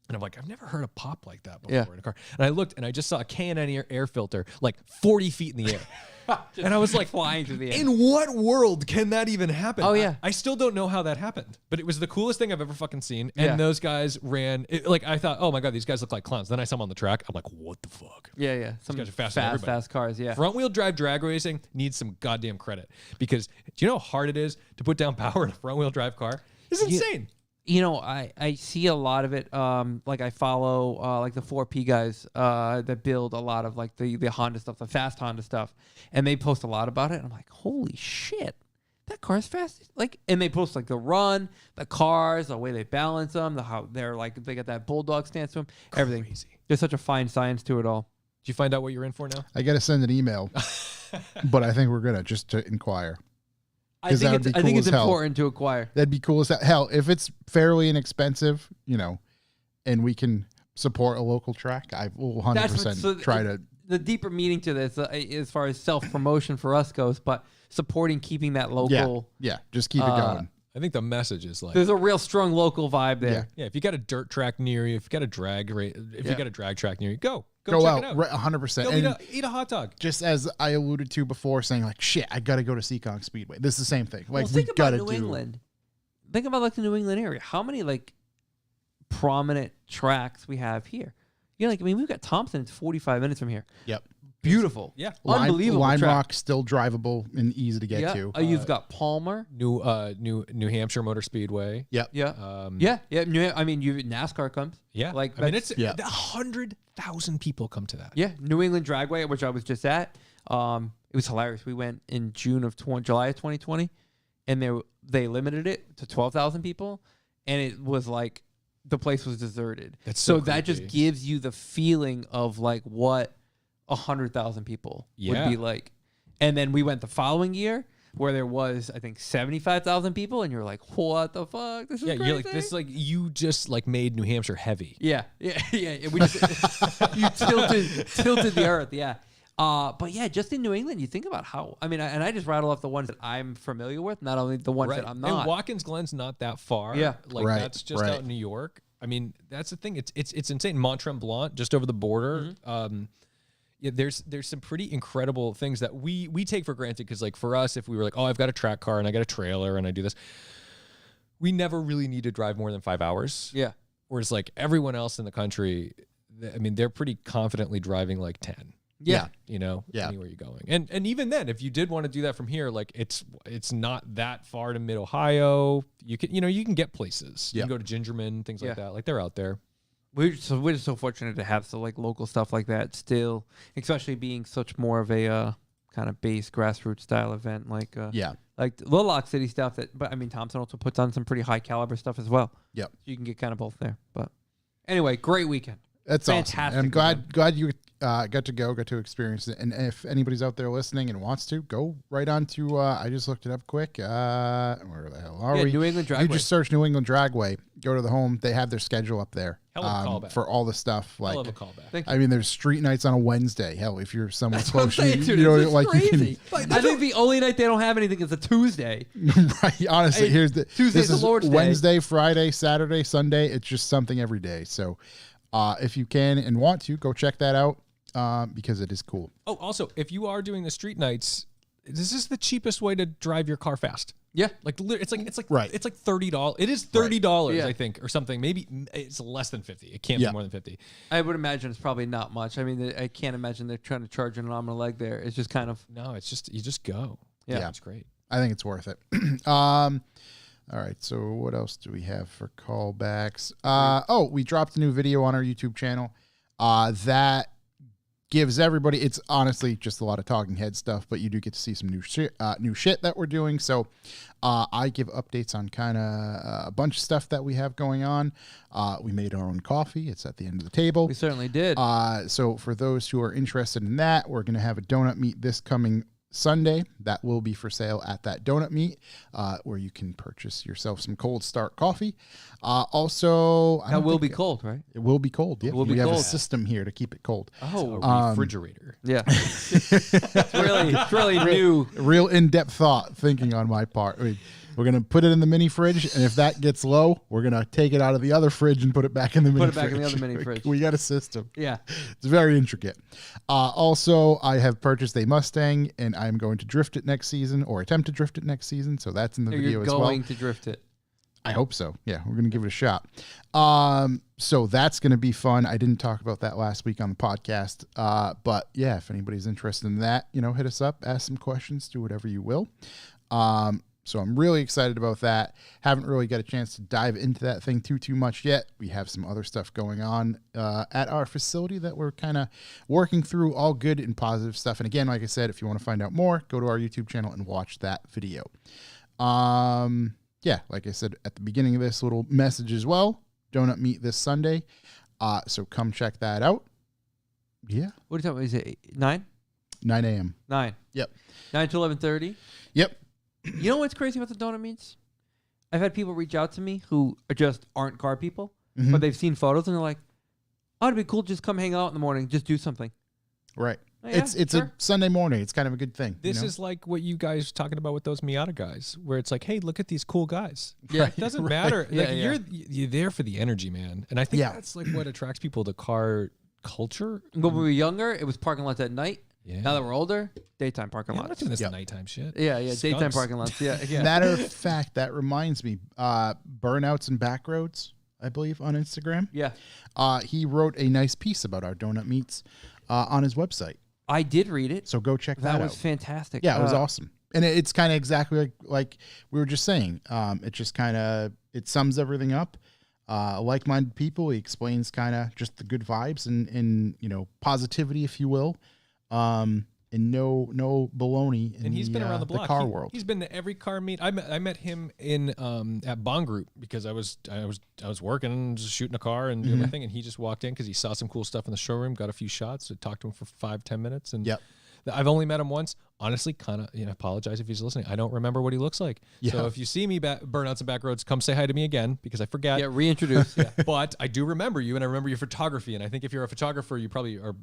And I'm like, I've never heard a pop like that before in a car. And I looked and I just saw a K&N air filter like 40 feet in the air. And I was like, flying through the air. In what world can that even happen? Oh, yeah. I still don't know how that happened, but it was the coolest thing I've ever fucking seen. And those guys ran, I thought, oh my God, these guys look like clowns. Then I saw them on the track. I'm like, what the fuck? Yeah. Some guys are faster than everybody. fast cars, yeah. Front wheel drive drag racing needs some goddamn credit because do you know how hard it is to put down power in a front wheel drive car? It's insane. I see a lot of it. Like I follow like the 4P guys that build a lot of like the Honda stuff, the fast Honda stuff, and they post a lot about it. And I'm like, holy shit, that car is fast. Like, and they post like the run, the cars, the way they balance them, how they're like they got that bulldog stance to them, everything. Crazy. There's such a fine science to it all. Did you find out what you're in for now? I got to send an email, but I think we're gonna just to inquire. I think it's important to acquire. That'd be cool as hell. If it's fairly inexpensive, and we can support a local track, I will 100% try to. The deeper meaning to this, as far as self-promotion for us goes, but supporting keeping that local. Yeah, just keep it going. I think the message is like there's a real strong local vibe there. Yeah, if you got a dirt track near you, if you got a drag track near you, go Go check out, it out. 100%. Go eat a hot dog. Just as I alluded to before, saying like, shit, I got to go to Seekonk Speedway. This is the same thing. Like, think about New England. Think about like the New England area. How many like prominent tracks we have here? We've got Thompson. It's 45 minutes from here. Yep. Beautiful. Yeah. Unbelievable. Lime track. Rock still drivable and easy to get to. You've got Palmer. New Hampshire Motor Speedway. Yep. Yeah. NASCAR comes. Yeah. It's 100,000 people come to that. Yeah. New England Dragway, which I was just at. It was hilarious. We went in July of 2020, and they limited it to 12,000 people, and it was like the place was deserted. That's so that just gives you the feeling of like what 100,000 people would be like. And then we went the following year where there was, I think, 75,000 people, and you're like, what the fuck? This is crazy. You're like, this like you just like made New Hampshire heavy. Yeah. We just you tilted the earth. Yeah. But yeah, just in New England, you think about how. I just rattle off the ones that I'm familiar with, not only the ones that I'm not. And Watkins Glen's not that far. Yeah. That's just out in New York. That's the thing. It's insane. Mont Tremblant, just over the border. Mm-hmm. There's some pretty incredible things that we take for granted because, like, for us, if we were like, oh, I've got a track car and I got a trailer and I do this, we never really need to drive more than 5 hours. Yeah. Whereas, like, everyone else in the country, they're pretty confidently driving like 10. Yeah. Anywhere you're going. And even then, if you did want to do that from here, like, it's not that far to Mid Ohio. You can get places. You can go to Gingerman, things like that. Like, they're out there. We're just so fortunate to have like local stuff like that still, especially being such more of a kind of base grassroots style event like Little Lock City stuff. Thompson also puts on some pretty high caliber stuff as well. Yep. So you can get kind of both there. But anyway, great weekend. That's fantastic. Awesome. I'm glad you got to experience it. And if anybody's out there listening and wants to, go right on to, I just looked it up quick. Where the hell are we? New England Dragway. You just search New England Dragway. Go to the home. They have their schedule up there. Hell of a callback. For all the stuff. Hell of a callback. There's street nights on a Wednesday. Hell, if you're somewhere close, crazy. I think the only night they don't have anything is a Tuesday. Right. Honestly, Tuesday's the Lord's Day. Wednesday, Friday, Saturday, Sunday. It's just something every day. So, if you can and want to, go check that out because it is cool. Oh, also, if you are doing the street nights, this is the cheapest way to drive your car fast. Yeah, like it's like Right. it's like $30. It is $30, Yeah. I think, or something. Maybe it's less than 50. It can't Yeah. be more than 50. I would imagine it's probably not much. I mean, I can't imagine they're trying to charge an arm and a leg there. It's just kind of No, it's just you just go. Yeah. It's great. I think it's worth it. All right. So what else do we have for callbacks? We dropped a new video on our YouTube channel. That gives everybody. It's honestly just a lot of talking head stuff, but you do get to see some new shit that we're doing. So I give updates on kind of a bunch of stuff that we have going on. We made our own coffee. It's at the end of the table. we certainly did. So for those who are interested in that, we're going to have a donut meet this coming Sunday. That will be for sale at that donut meet, where you can purchase yourself some Cold Start coffee. Also, That will be cold, right? It will be cold. Yeah, will be we have a cold. system here to keep it cold. Oh, A refrigerator. yeah. It's really new. Real in-depth thinking on my part. We're going to put it in the mini fridge, and if that gets low, we're going to take it out of the other fridge and put it back in the mini fridge. Put it back in the other mini fridge. We got a system. Yeah. It's very intricate. Also, I have purchased a Mustang, and I'm going to drift it next season, or attempt to drift it next season. So that's in the video You're as well. going to drift it. I hope so. Yeah, we're going to give it a shot. So that's going to be fun. I didn't talk about that last week on the podcast. But yeah, if anybody's interested in that, hit us up, ask some questions, do whatever you will. So I'm really excited about that. Haven't really got a chance to dive into that thing too much yet. We have some other stuff going on at our facility that we're kind of working through, all good and positive stuff. And again, like I said, if you want to find out more, go to our YouTube channel and watch that video. Yeah, like I said at the beginning of this little message as well, donut meet this Sunday. So come check that out. Yeah. What are you talking about? Is it 9? 9 a.m. 9. Yep. 9 to 11:30. Yep. You know what's crazy about the donut meets? I've had people reach out to me who aren't car people, Mhm. but they've seen photos and they're like, "Oh, it'd be cool. Just come hang out in the morning. Just do something." Right. Oh, yeah, It's sure. a Sunday morning. It's kind of a good thing. This is like what you guys talking about with those Miata guys, where it's like, hey, look at these cool guys. Yeah. It doesn't matter. Yeah, Like, yeah. you're there for the energy, man. And I think Yeah. that's like what attracts people to car culture. When we were younger, it was parking lots at night. Yeah. Now that we're older, daytime parking Yeah, I'm not lots. doing this Yep. nighttime shit. Yeah, daytime Skunks. parking lots. Yeah, yeah. Matter of fact, that reminds me, Burnouts and Backroads, I believe, on Instagram. Yeah. He wrote a nice piece about our donut meets on his website. I did read it. So go check that, That out. was fantastic. Yeah, it was awesome. And it's kind of exactly like we were just saying. It just kind of, it sums everything up. Like-minded people. He explains kind of just the good vibes and positivity, if you will. And no baloney in And he's been around the block. car world. He's been to every car meet. I met him in at Bond Group because I was working, just shooting a car and doing my thing, and he just walked in because he saw some cool stuff in the showroom, got a few shots, so talked to him for 5-10 minutes, and Yep. I've only met him once. Honestly, kind of, apologize if he's listening. I don't remember what he looks like. Yeah. So if you see me Burnouts and Backroads, come say hi to me again because I forget. Yeah, reintroduce. Yeah. But I do remember you, and I remember your photography, and I think if you're a photographer, you probably are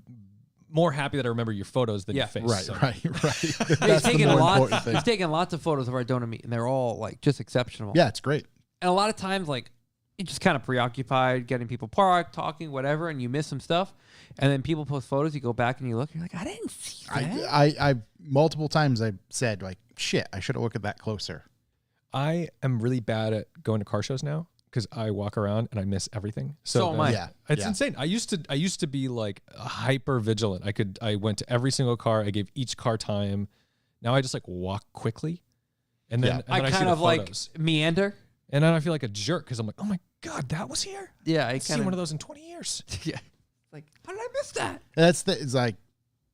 more happy that I remember your photos than Yeah. your face. Right, So- right. He's That's the taken more lots. important thing. He's taken lots of photos of our donut meet, and they're all like just exceptional. Yeah, it's great. And a lot of times, like, you're just kind of preoccupied getting people parked, talking, whatever, and you miss some stuff. And then people post photos. You go back and you look. And you're like, I didn't see that. I multiple times I said like, shit, I should have looked at that closer. I am really bad at going to car shows now because I walk around and I miss everything. So am I. Yeah, It's yeah. insane. I used to be like hyper vigilant. I went to every single car. I gave each car time. Now I just like walk quickly, and then, Yeah. and then I I see kind the of like photos. meander. And then I feel like a jerk because I'm like, oh my god, that was here. Yeah, I I've kind seen one of those in 20 years. Yeah. Like, how did I miss that? It's like,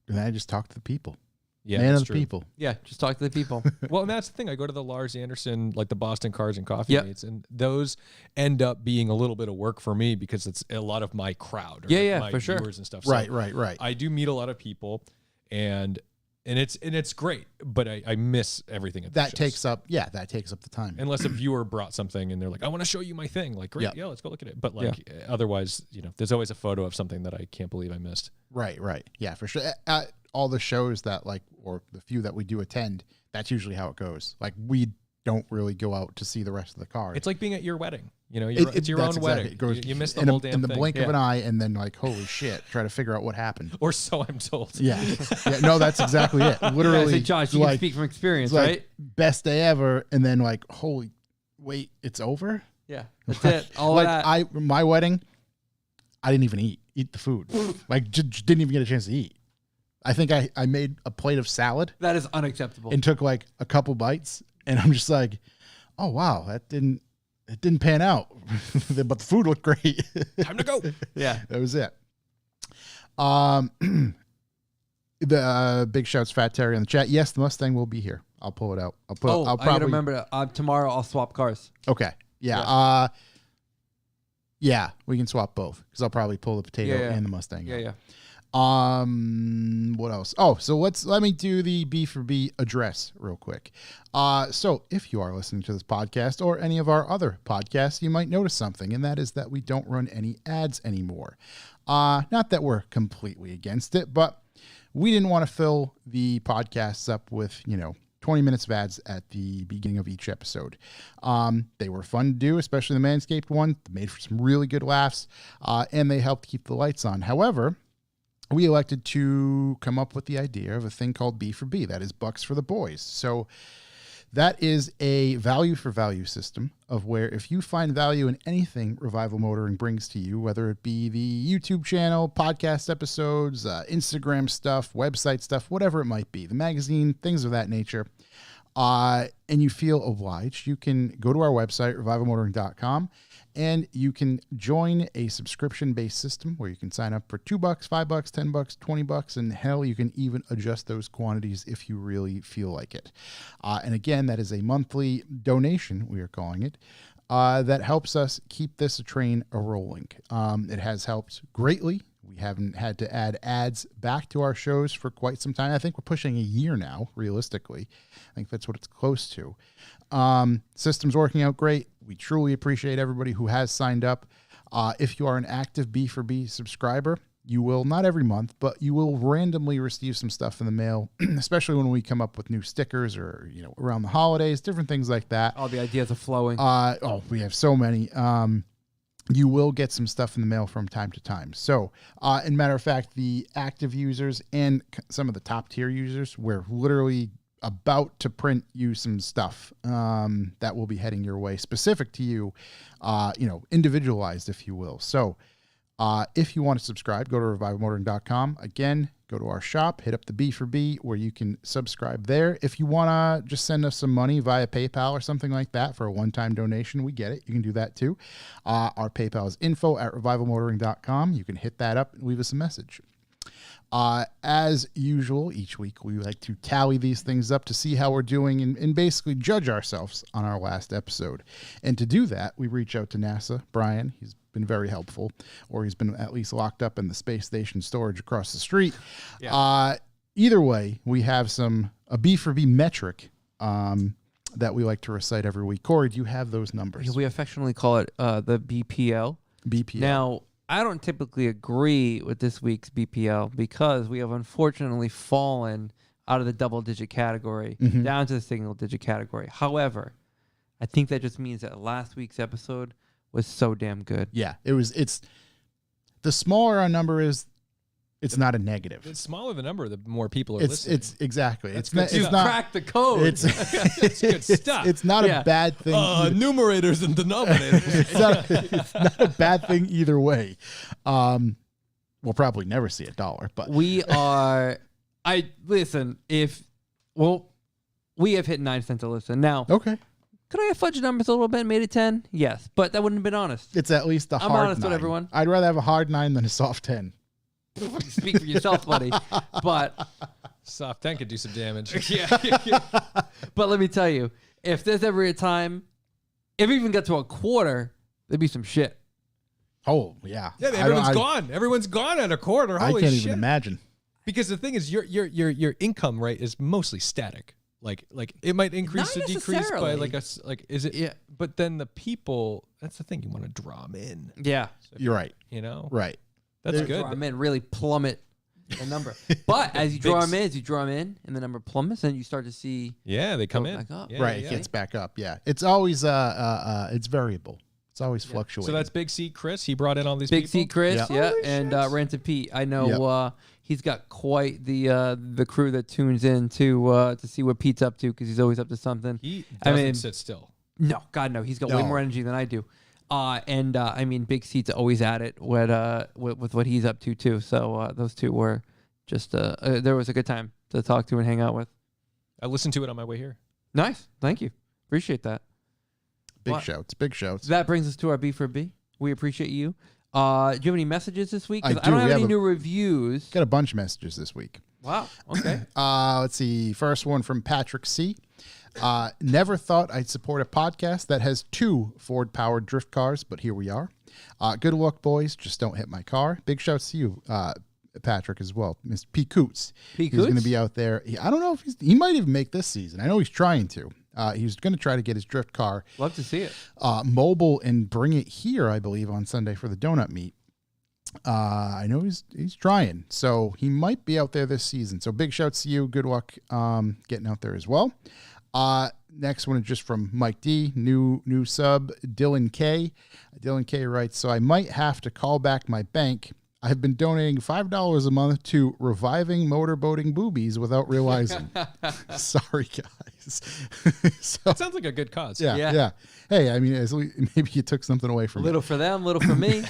and I just talk to the people. Yeah, Man that's of the true. people. Yeah, just talk to the people. Well, and that's the thing. I go to the Lars Anderson, like the Boston Cars and Coffee Yep. meets, and those end up being a little bit of work for me because it's a lot of my crowd, or Yeah, like yeah, my for sure. viewers and stuff. So Right. I do meet a lot of people, and it's great, but I miss everything at the That shows. takes up the time. Unless a viewer brought something and they're like, I want to show you my thing. Like, great, Yeah. yeah, let's go look at it. But like, otherwise, there's always a photo of something that I can't believe I missed. Right. Yeah, for sure. At all the shows that or the few that we do attend, that's usually how it goes. Like we don't really go out to see the rest of the cars. It's like being at your wedding. You know, it's your that's own exactly. wedding. It goes You missed the in whole damn in the thing. blink of an eye, and then like, holy shit, try to figure out what happened. Or so I'm told. Yeah. No, that's exactly it. Literally, say, Josh, you can speak from experience, like, right? best day ever, and then like, holy, wait, it's over. Yeah, that's it. All like that. my wedding, I didn't even eat the food. Like, just didn't even get a chance to eat. I think I made a plate of salad That is unacceptable. and took like a couple bites, and I'm just like, oh wow, it didn't pan out, but the food looked great. Time to go. Yeah. That was it. The big shouts, Fat Terry in the chat. Yes, the Mustang will be here. I'll pull it out. I'll I gotta probably remember tomorrow. I'll swap cars. Okay. Yeah. Yeah, we can swap both because I'll probably pull the potato and the Mustang. Yeah, out. yeah. What else? Oh, so let me do the B for B address real quick. So if you are listening to this podcast or any of our other podcasts, you might notice something, and that is that we don't run any ads anymore. Not that we're completely against it, but we didn't want to fill the podcasts up with, 20 minutes of ads at the beginning of each episode. They were fun to do, especially the Manscaped one. They made for some really good laughs, and they helped keep the lights on. However, we elected to come up with the idea of a thing called B for B. That is Bucks for the Boys. So that is a value for value system of where if you find value in anything Revival Motoring brings to you, whether it be the YouTube channel, podcast episodes, Instagram stuff, website stuff, whatever it might be, the magazine, things of that nature, and you feel obliged, you can go to our website, revivalmotoring.com, and you can join a subscription-based system where you can sign up for $2, $5, $10, $20, and hell, you can even adjust those quantities if you really feel like it. And again, that is a monthly donation, we are calling it, that helps us keep this train a-rolling. It has helped greatly. We haven't had to add ads back to our shows for quite some time. I think we're pushing a year now, realistically. I think that's what it's close to. System's working out great. We truly appreciate everybody who has signed up. If you are an active B for B subscriber, you will, not every month, but you will randomly receive some stuff in the mail, especially when we come up with new stickers or, around the holidays, different things like that. All the ideas are flowing. We have so many. You will get some stuff in the mail from time to time. So, in matter of fact, the active users and some of the top tier users, we're literally about to print you some stuff that will be heading your way, specific to you, individualized, if you will. So, if you want to subscribe, go to revivalmotoring.com. Again, go to our shop, hit up the B for B where you can subscribe there. If you want to just send us some money via PayPal or something like that for a one-time donation, we get it. You can do that too. Our PayPal is info@revivalmotoring.com. You can hit that up and leave us a message. As usual, each week we like to tally these things up to see how we're doing and basically judge ourselves on our last episode. And to do that, we reach out to NASA. Brian, he's been very helpful, or he's been at least locked up in the space station storage across the street. Yeah. Either way, we have a B for B metric that we like to recite every week. Corey, do you have those numbers? We affectionately call it the BPL. BPL. Now, I don't typically agree with this week's BPL because we have unfortunately fallen out of the double-digit category down to the single-digit category. However, I think that just means that last week's episode was so damn good. Yeah, it's the smaller our number is, it's not a negative. The smaller the number, the more people are listening. It's exactly. That's It's not crack the code. It's good stuff. It's not a bad thing. Numerators and denominators. it's not a bad thing either way. We'll probably never see $1, but we are. We have hit 9 cents a listen now. Okay. Could I have fudged numbers a little bit, made it 10? Yes, but that wouldn't have been honest. It's at least a hard 9. I'm honest with everyone. I'd rather have a hard 9 than a soft 10. Speak for yourself, buddy. But soft 10 could do some damage. yeah. But let me tell you, if there's ever a time, if we even got to a quarter, there'd be some shit. Oh yeah. Yeah, everyone's gone. Everyone's gone at a quarter. Holy I can't shit. even imagine. Because the thing is, your income rate is mostly static. Like it might increase or decrease by is it? Yeah. But then the people, that's the thing, you want to draw them in. Yeah. You're right. Right. That's good. Draw them in, really plummet the number. But as you draw them in, and the number plummets, and you start to see. Yeah, they come in. Back up. Yeah, right. It gets back up. Yeah. It's always it's variable. It's always fluctuating. So that's Big C Chris. He brought in all these Big people. C Chris, Yep. yeah, Holy and shit. Rancid Pete. I know he's got quite the crew that tunes in to see what Pete's up to because he's always up to something. He doesn't I mean, sit still. no, God no, he's got way No. more energy than I do. I mean, Big C's always at it with what he's up to too. So those two were just there was a good time to talk to and hang out with. I listened to it on my way here. Nice, thank you, appreciate that. big shouts. Big shouts. That brings us to our B for B. We appreciate you. Do you have any messages this week? 'Cause I I don't do. have We any have new reviews. Got a bunch of messages this week. Wow. Okay. Let's see. First one from Patrick C. Never thought I'd support a podcast that has 2 Ford-powered drift cars, but here we are. Good luck, boys. Just don't hit my car. Big shouts to you, Patrick, as well. Mr. P. Coots. P. He's going to Coots? be out there. I don't know if he might even make this season. I know he's trying to. He's going to try to get his drift car Love to see it. mobile and bring it here, I believe, on Sunday for the donut meet. I know he's trying, so he might be out there this season. So big shouts to you. Good luck getting out there as well. Next one is just from Mike D, new sub, Dylan K. Dylan K writes, so I might have to call back my bank. I have been donating $5 a month to reviving motorboating boobies without realizing. Sorry, guys. So, That sounds like a good cause. yeah. Hey, I mean, maybe you took something away from me. Little for them, little for me.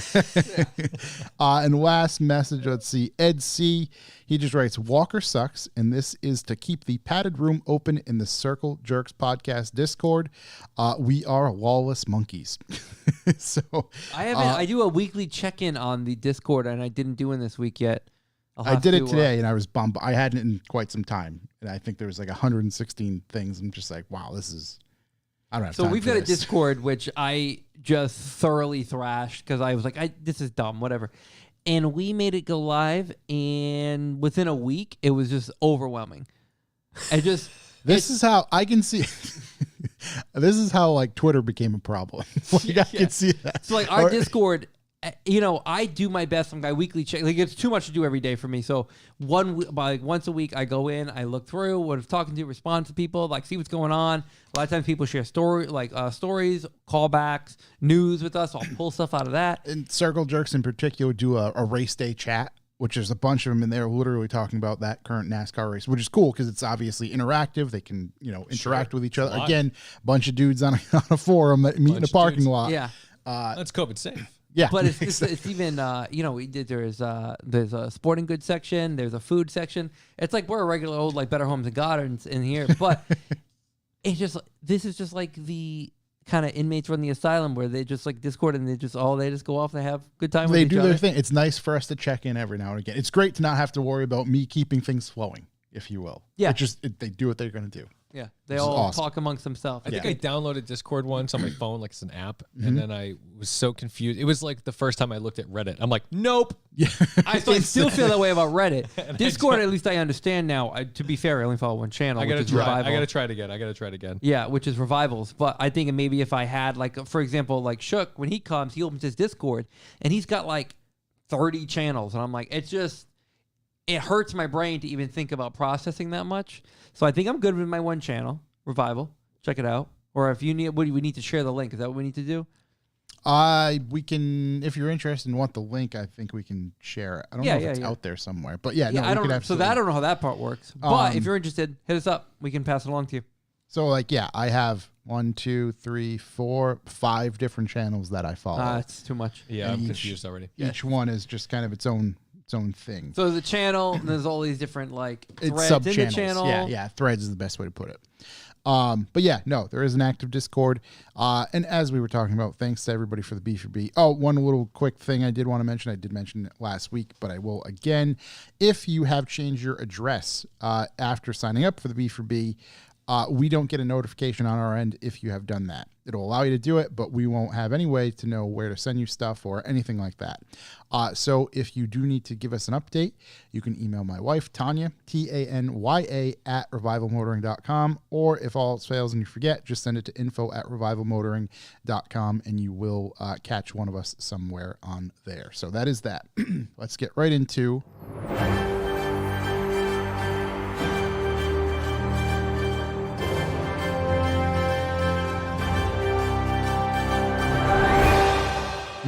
And last message, let's see. Ed C. He just writes, Walker sucks, and this is to keep the padded room open in the Circle Jerks podcast Discord. We are lawless monkeys. So I haven't. I do a weekly check-in on the Discord, and I didn't do it this week yet. I did it today, and I was bummed. I hadn't in quite some time, and I think there was like 116 things. I'm just like, wow, this is. I don't have So time we've for got a this. Discord, which I just thoroughly thrashed because I was like, this is dumb, whatever. And we made it go live, and within a week, it was just overwhelming. I just This is how I can see. This is how like Twitter became a problem. Like I can see that. So like our Discord, I do my best. I weekly check. Like it's too much to do every day for me. So once a week, I go in, I look through what I'm talking to, respond to people, like see what's going on. A lot of times people share stories, callbacks, news with us. So I'll pull stuff out of that. And Circle Jerks in particular do a race day chat, which is a bunch of them in there literally talking about that current NASCAR race, which is cool because it's obviously interactive. They can, interact with each other. Lot. Again, bunch of dudes on a forum that meet in a Bunch of parking dudes. lot. Yeah. That's COVID safe. Yeah. But it's even there's a sporting goods section, there's a food section. It's like we're a regular old like Better Homes and Gardens in here, but this is just like the kind of inmates run the asylum where they just like Discord and they just go off and have good time. They with each do other. their thing. It's nice for us to check in every now and again. It's great to not have to worry about me keeping things flowing, if you will. Yeah. They do what they're going to do. Yeah, they This is all awesome. talk amongst themselves. I think I downloaded Discord once on my phone, like it's an app, and then I was so confused. It was like the first time I looked at Reddit. I'm like, nope. I still feel that way about Reddit. Discord, at least I understand now. To be fair, I only follow one channel, I gotta which is try. Revival. I gotta try it again. Yeah, which is Revivals. But I think maybe if I had, like, for example, like Shook, when he comes, he opens his Discord, and he's got, like, 30 channels. And I'm like, it hurts my brain to even think about processing that much. So I think I'm good with my one channel, Revival. Check it out. Or if you need, we need to share the link. Is that what we need to do? We can, if you're interested and want the link, I think we can share it. I don't know if it's out there somewhere, but I don't know. I don't know how that part works. But if you're interested, hit us up. We can pass it along to you. So like, I have 1, 2, 3, 4, 5 different channels that I follow. It's too much. Yeah, I'm confused already. Each one is just kind of its own thing. So there's a channel, and there's all these different like It's threads sub in the channel. Yeah, threads is the best way to put it. But yeah, no, there is an active Discord. And as we were talking about, thanks to everybody for the B4B. Oh, one little quick thing I did want to mention. I did mention it last week, but I will again. If you have changed your address after signing up for the B4B, we don't get a notification on our end if you have done that. It'll allow you to do it, but we won't have any way to know where to send you stuff or anything like that. So if you do need to give us an update, you can email my wife, Tanya, Tanya, @revivalmotoring.com, or if all else fails and you forget, just send it to info@revivalmotoring.com and you will catch one of us somewhere on there. So that is that. Let's get right into...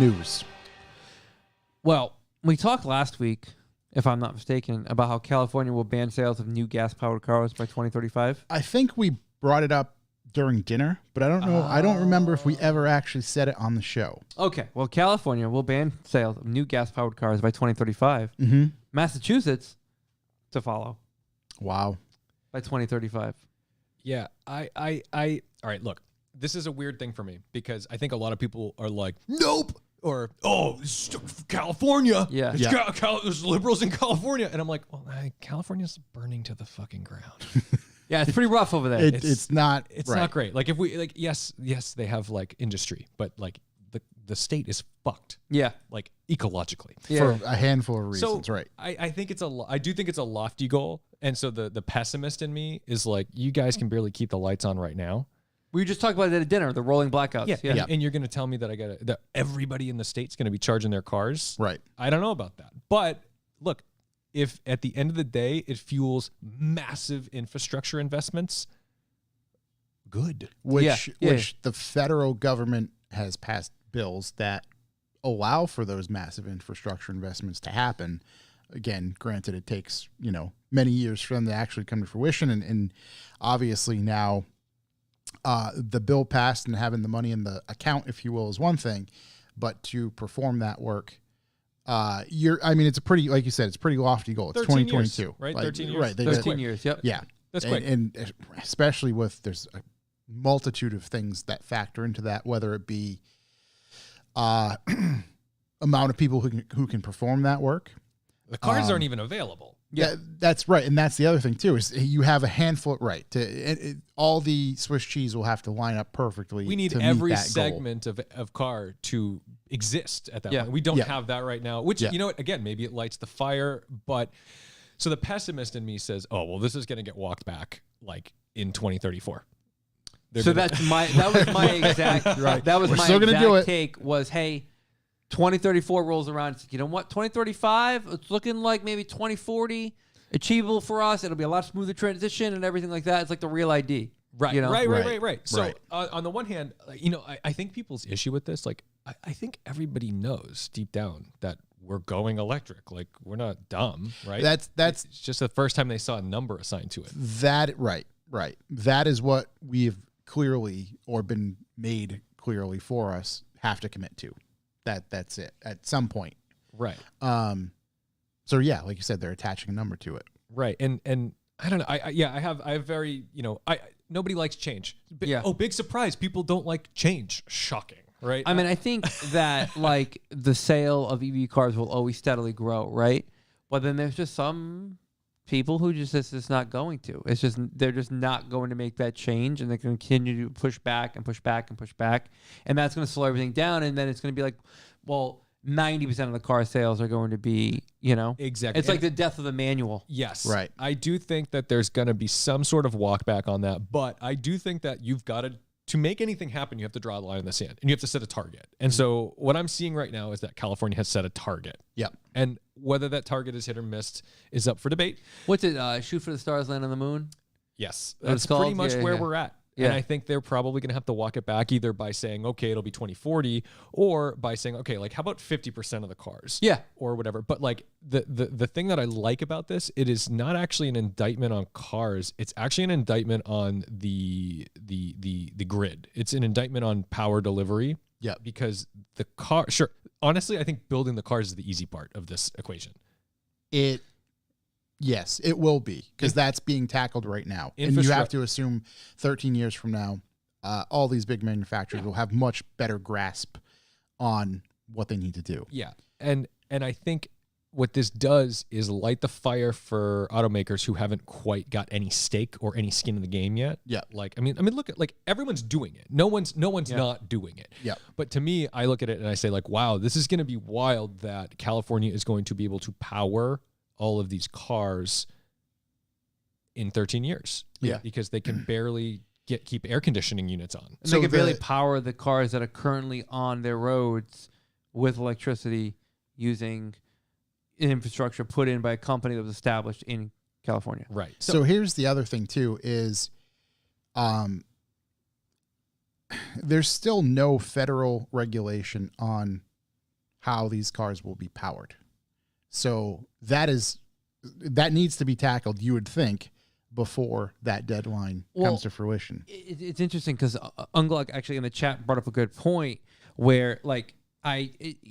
news. Well, we talked last week, if I'm not mistaken, about how California will ban sales of new gas-powered cars by 2035. I think we brought it up during dinner, but I don't know. I don't remember if we ever actually said it on the show. Okay, well, California will ban sales of new gas-powered cars by 2035. Mm-hmm. Massachusetts to follow Wow. by 2035. Yeah, all right, look, this is a weird thing for me because I think a lot of people are like, nope, or, oh, it's California. Yeah. It's Yeah. there's liberals in California. And I'm like, well, California's burning to the fucking ground. Yeah, it's pretty rough over there. It's not. It's right. not great. Like if we like, yes, they have like industry, but like the state is fucked. Yeah. Like ecologically. Yeah. For a handful of reasons, So right? I think I do think it's a lofty goal. And so the pessimist in me is like, you guys can barely keep the lights on right now. We just talked about it at dinner, the rolling blackouts. Yeah. And you're going to tell me that that everybody in the state's going to be charging their cars? Right. I don't know about that. But look, if at the end of the day it fuels massive infrastructure investments, good. Which Yeah. the federal government has passed bills that allow for those massive infrastructure investments to happen. Again, granted, it takes, many years for them to actually come to fruition. And obviously now the bill passed and having the money in the account, if you will, is one thing. But to perform that work, it's a pretty, like you said, it's a pretty lofty goal. It's 2022. Years, right? Like, 13 years. Right. 13 years, yep. Yeah. That's quick. And especially there's a multitude of things that factor into that, whether it be amount of people who can perform that work. The cars aren't even available. Yeah, that's right. And that's the other thing too, is you have a handful, right? All the Swiss cheese will have to line up perfectly. We need to every meet that goal. segment of car to exist at that Yeah. point. We don't Yeah. have that right now, which, Yeah. you know what, again, maybe it lights the fire. But so the pessimist in me says, oh, well, this is going to get walked back like in 2034. So that was my exact Right. that was We're my still gonna do exact it. take was, hey, 2034 rolls around. It's like, you know what? 2035, it's looking like maybe 2040 achievable for us. It'll be a lot smoother transition and everything like that. It's like the real ID. Right, you know? right. So Right. On the one hand, I think people's issue with this, like, I think everybody knows deep down that we're going electric. Like, we're not dumb, right? That's It's just the first time they saw a number assigned to it. that right. That is what we've clearly, or been made clearly for us, have to commit to. That's it at some point. Right. So yeah, like you said, they're attaching a number to it. Right. And I don't know. I have very, nobody likes change. Yeah. Oh, big surprise. People don't like change. Shocking. Right. I mean, I think that like the sale of EV cars will always steadily grow, right? But then there's just some people who it's not going to. It's just they're just not going to make that change, and they're going to continue to push back and push back and push back, and that's going to slow everything down. And then it's going to be like, well, 90% of the car sales are going to be, Exactly. It's like the death of the manual. Yes. Right. I do think that there's going to be some sort of walk back on that, but I do think that you've got to make anything happen, you have to draw a line in the sand and you have to set a target. And so what I'm seeing right now is that California has set a target. Yep. And whether that target is hit or missed is up for debate. What's it? Shoot for the stars, land on the moon. Yes. That's That's pretty called? much Yeah, where yeah. we're at. Yeah. And I think they're probably going to have to walk it back either by saying, okay, it'll be 2040, or by saying, okay, like how about 50% of the cars? Yeah. Or whatever. But like the thing that I like about this, it is not actually an indictment on cars. It's actually an indictment on the grid. It's an indictment on power delivery. Yeah. Because the car, sure. Honestly, I think building the cars is the easy part of this equation. Yes, it will be, because that's being tackled right now. And you have to assume 13 years from now, all these big manufacturers will have much better grasp on what they need to do. Yeah. And I think what this does is light the fire for automakers who haven't quite got any stake or any skin in the game yet. Yeah. Like, I mean, look at, like, everyone's doing it. No one's not doing it. Yeah. But to me, I look at it and I say, like, wow, this is going to be wild that California is going to be able to power all of these cars in 13 years. Yeah. Because they can barely keep air conditioning units on. And they can barely power the cars that are currently on their roads with electricity using infrastructure put in by a company that was established in California. Right. So here's the other thing too is there's still no federal regulation on how these cars will be powered. So that needs to be tackled, you would think, before that deadline comes to fruition. It's interesting because Unglug actually in the chat brought up a good point where like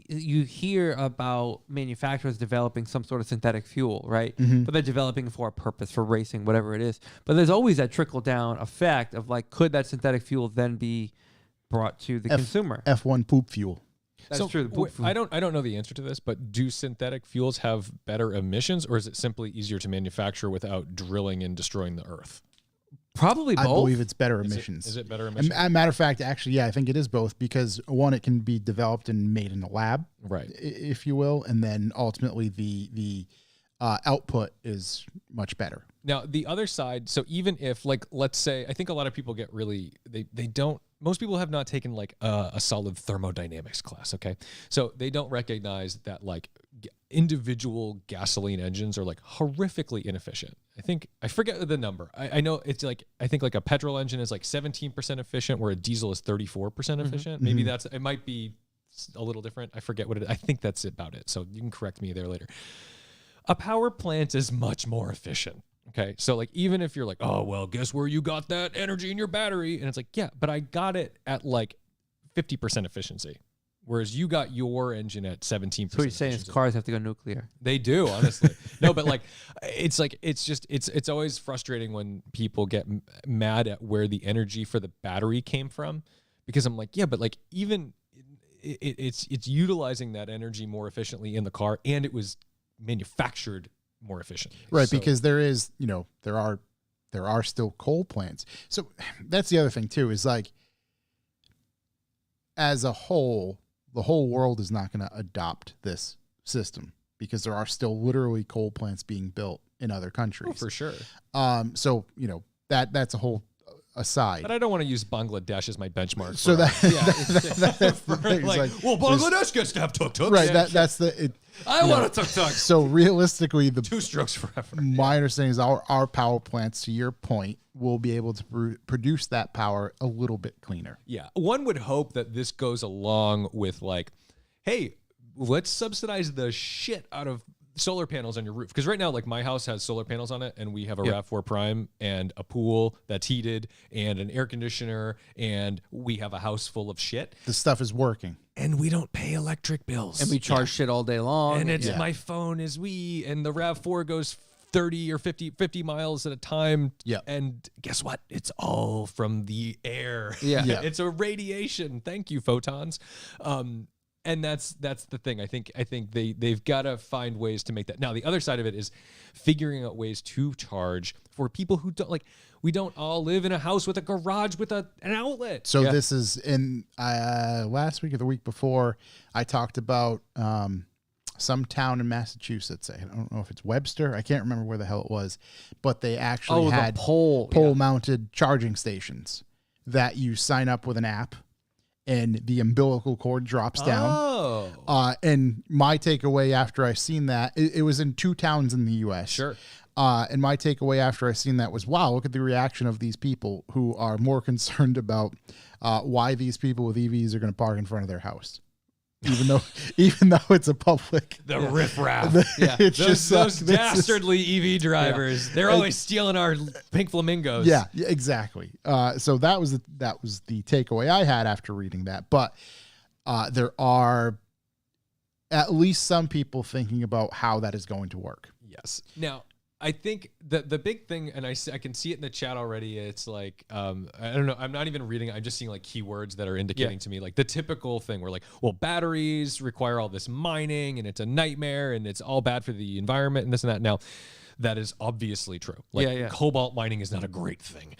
you hear about manufacturers developing some sort of synthetic fuel, right? But they're developing for a purpose, for racing, whatever it is. But there's always that trickle down effect of like, could that synthetic fuel then be brought to the consumer? F1 poop fuel. That's true. The poop fuel. I don't know the answer to this, but do synthetic fuels have better emissions, or is it simply easier to manufacture without drilling and destroying the earth? Probably both. I believe it's better emissions. Is it better emissions? As a matter of fact, actually, yeah, I think it is both because one, it can be developed and made in a lab, right, if you will, and then ultimately the output is much better. Now, the other side, so even if, like, let's say, I think a lot of people get really, they don't, most people have not taken, like, a solid thermodynamics class, okay? So they don't recognize that, like, individual gasoline engines are, like, horrifically inefficient. I forget the number. I know it's, like, I think, like, a petrol engine is, like, 17% efficient, where a diesel is 34% efficient. Maybe it might be a little different. I forget what it is. I think that's about it. So you can correct me there later. A power plant is much more efficient. Okay, so like even if you're like, oh, well, guess where you got that energy in your battery? And it's like, yeah, but I got it at like 50% efficiency, whereas you got your engine at 17%. So you're saying is cars have to go nuclear? They do, honestly. No, but like it's always frustrating when people get mad at where the energy for the battery came from, because I'm like, yeah, but like even it's utilizing that energy more efficiently in the car, and it was manufactured more efficiently. Right, so, because there are still coal plants. So that's the other thing too, is like as a whole, the whole world is not going to adopt this system because there are still literally coal plants being built in other countries. Oh, for sure. So, that's a whole aside. But I don't want to use Bangladesh as my benchmark. So that's the thing. Like, well, Bangladesh gets to have tuk-tuks. Right, that's the... I want a tuk-tuk. So realistically, the 2 strokes forever. My understanding is our power plants, to your point, will be able to produce that power a little bit cleaner. Yeah. One would hope that this goes along with like, hey, let's subsidize the shit out of solar panels on your roof. Because right now, like my house has solar panels on it, and we have a RAV4 Prime and a pool that's heated and an air conditioner, and we have a house full of shit. The stuff is working. And we don't pay electric bills. And we charge shit all day long. And it's my phone is and the RAV4 goes 30 or 50 miles at a time. Yeah. And guess what? It's all from the air. Yeah. It's a radiation. Thank you, photons. And that's the thing. I think they've got to find ways to make that. Now, the other side of it is figuring out ways to charge for people who don't like. We don't all live in a house with a garage with an outlet. So this is in last week or the week before, I talked about some town in Massachusetts. I don't know if it's Webster. I can't remember where the hell it was, but they actually had pole mounted charging stations that you sign up with an app, and the umbilical cord drops down. Oh. And my takeaway after I seen that, it was in 2 towns in the U.S. Sure. And my takeaway after I seen that was, wow, look at the reaction of these people who are more concerned about why these people with EVs are going to park in front of their house. Even though it's a public, the riffraff, it's those dastardly EV drivers. They're always stealing our pink flamingos. Yeah, exactly. So that was the takeaway I had after reading that. But there are at least some people thinking about how that is going to work. Yes. Now, I think the big thing, and I can see it in the chat already, it's like, I don't know, I'm not even reading it, I'm just seeing like keywords that are indicating to me, like the typical thing where like, well, batteries require all this mining, and it's a nightmare, and it's all bad for the environment, and this and that. Now, that is obviously true. Like cobalt mining is not a great thing.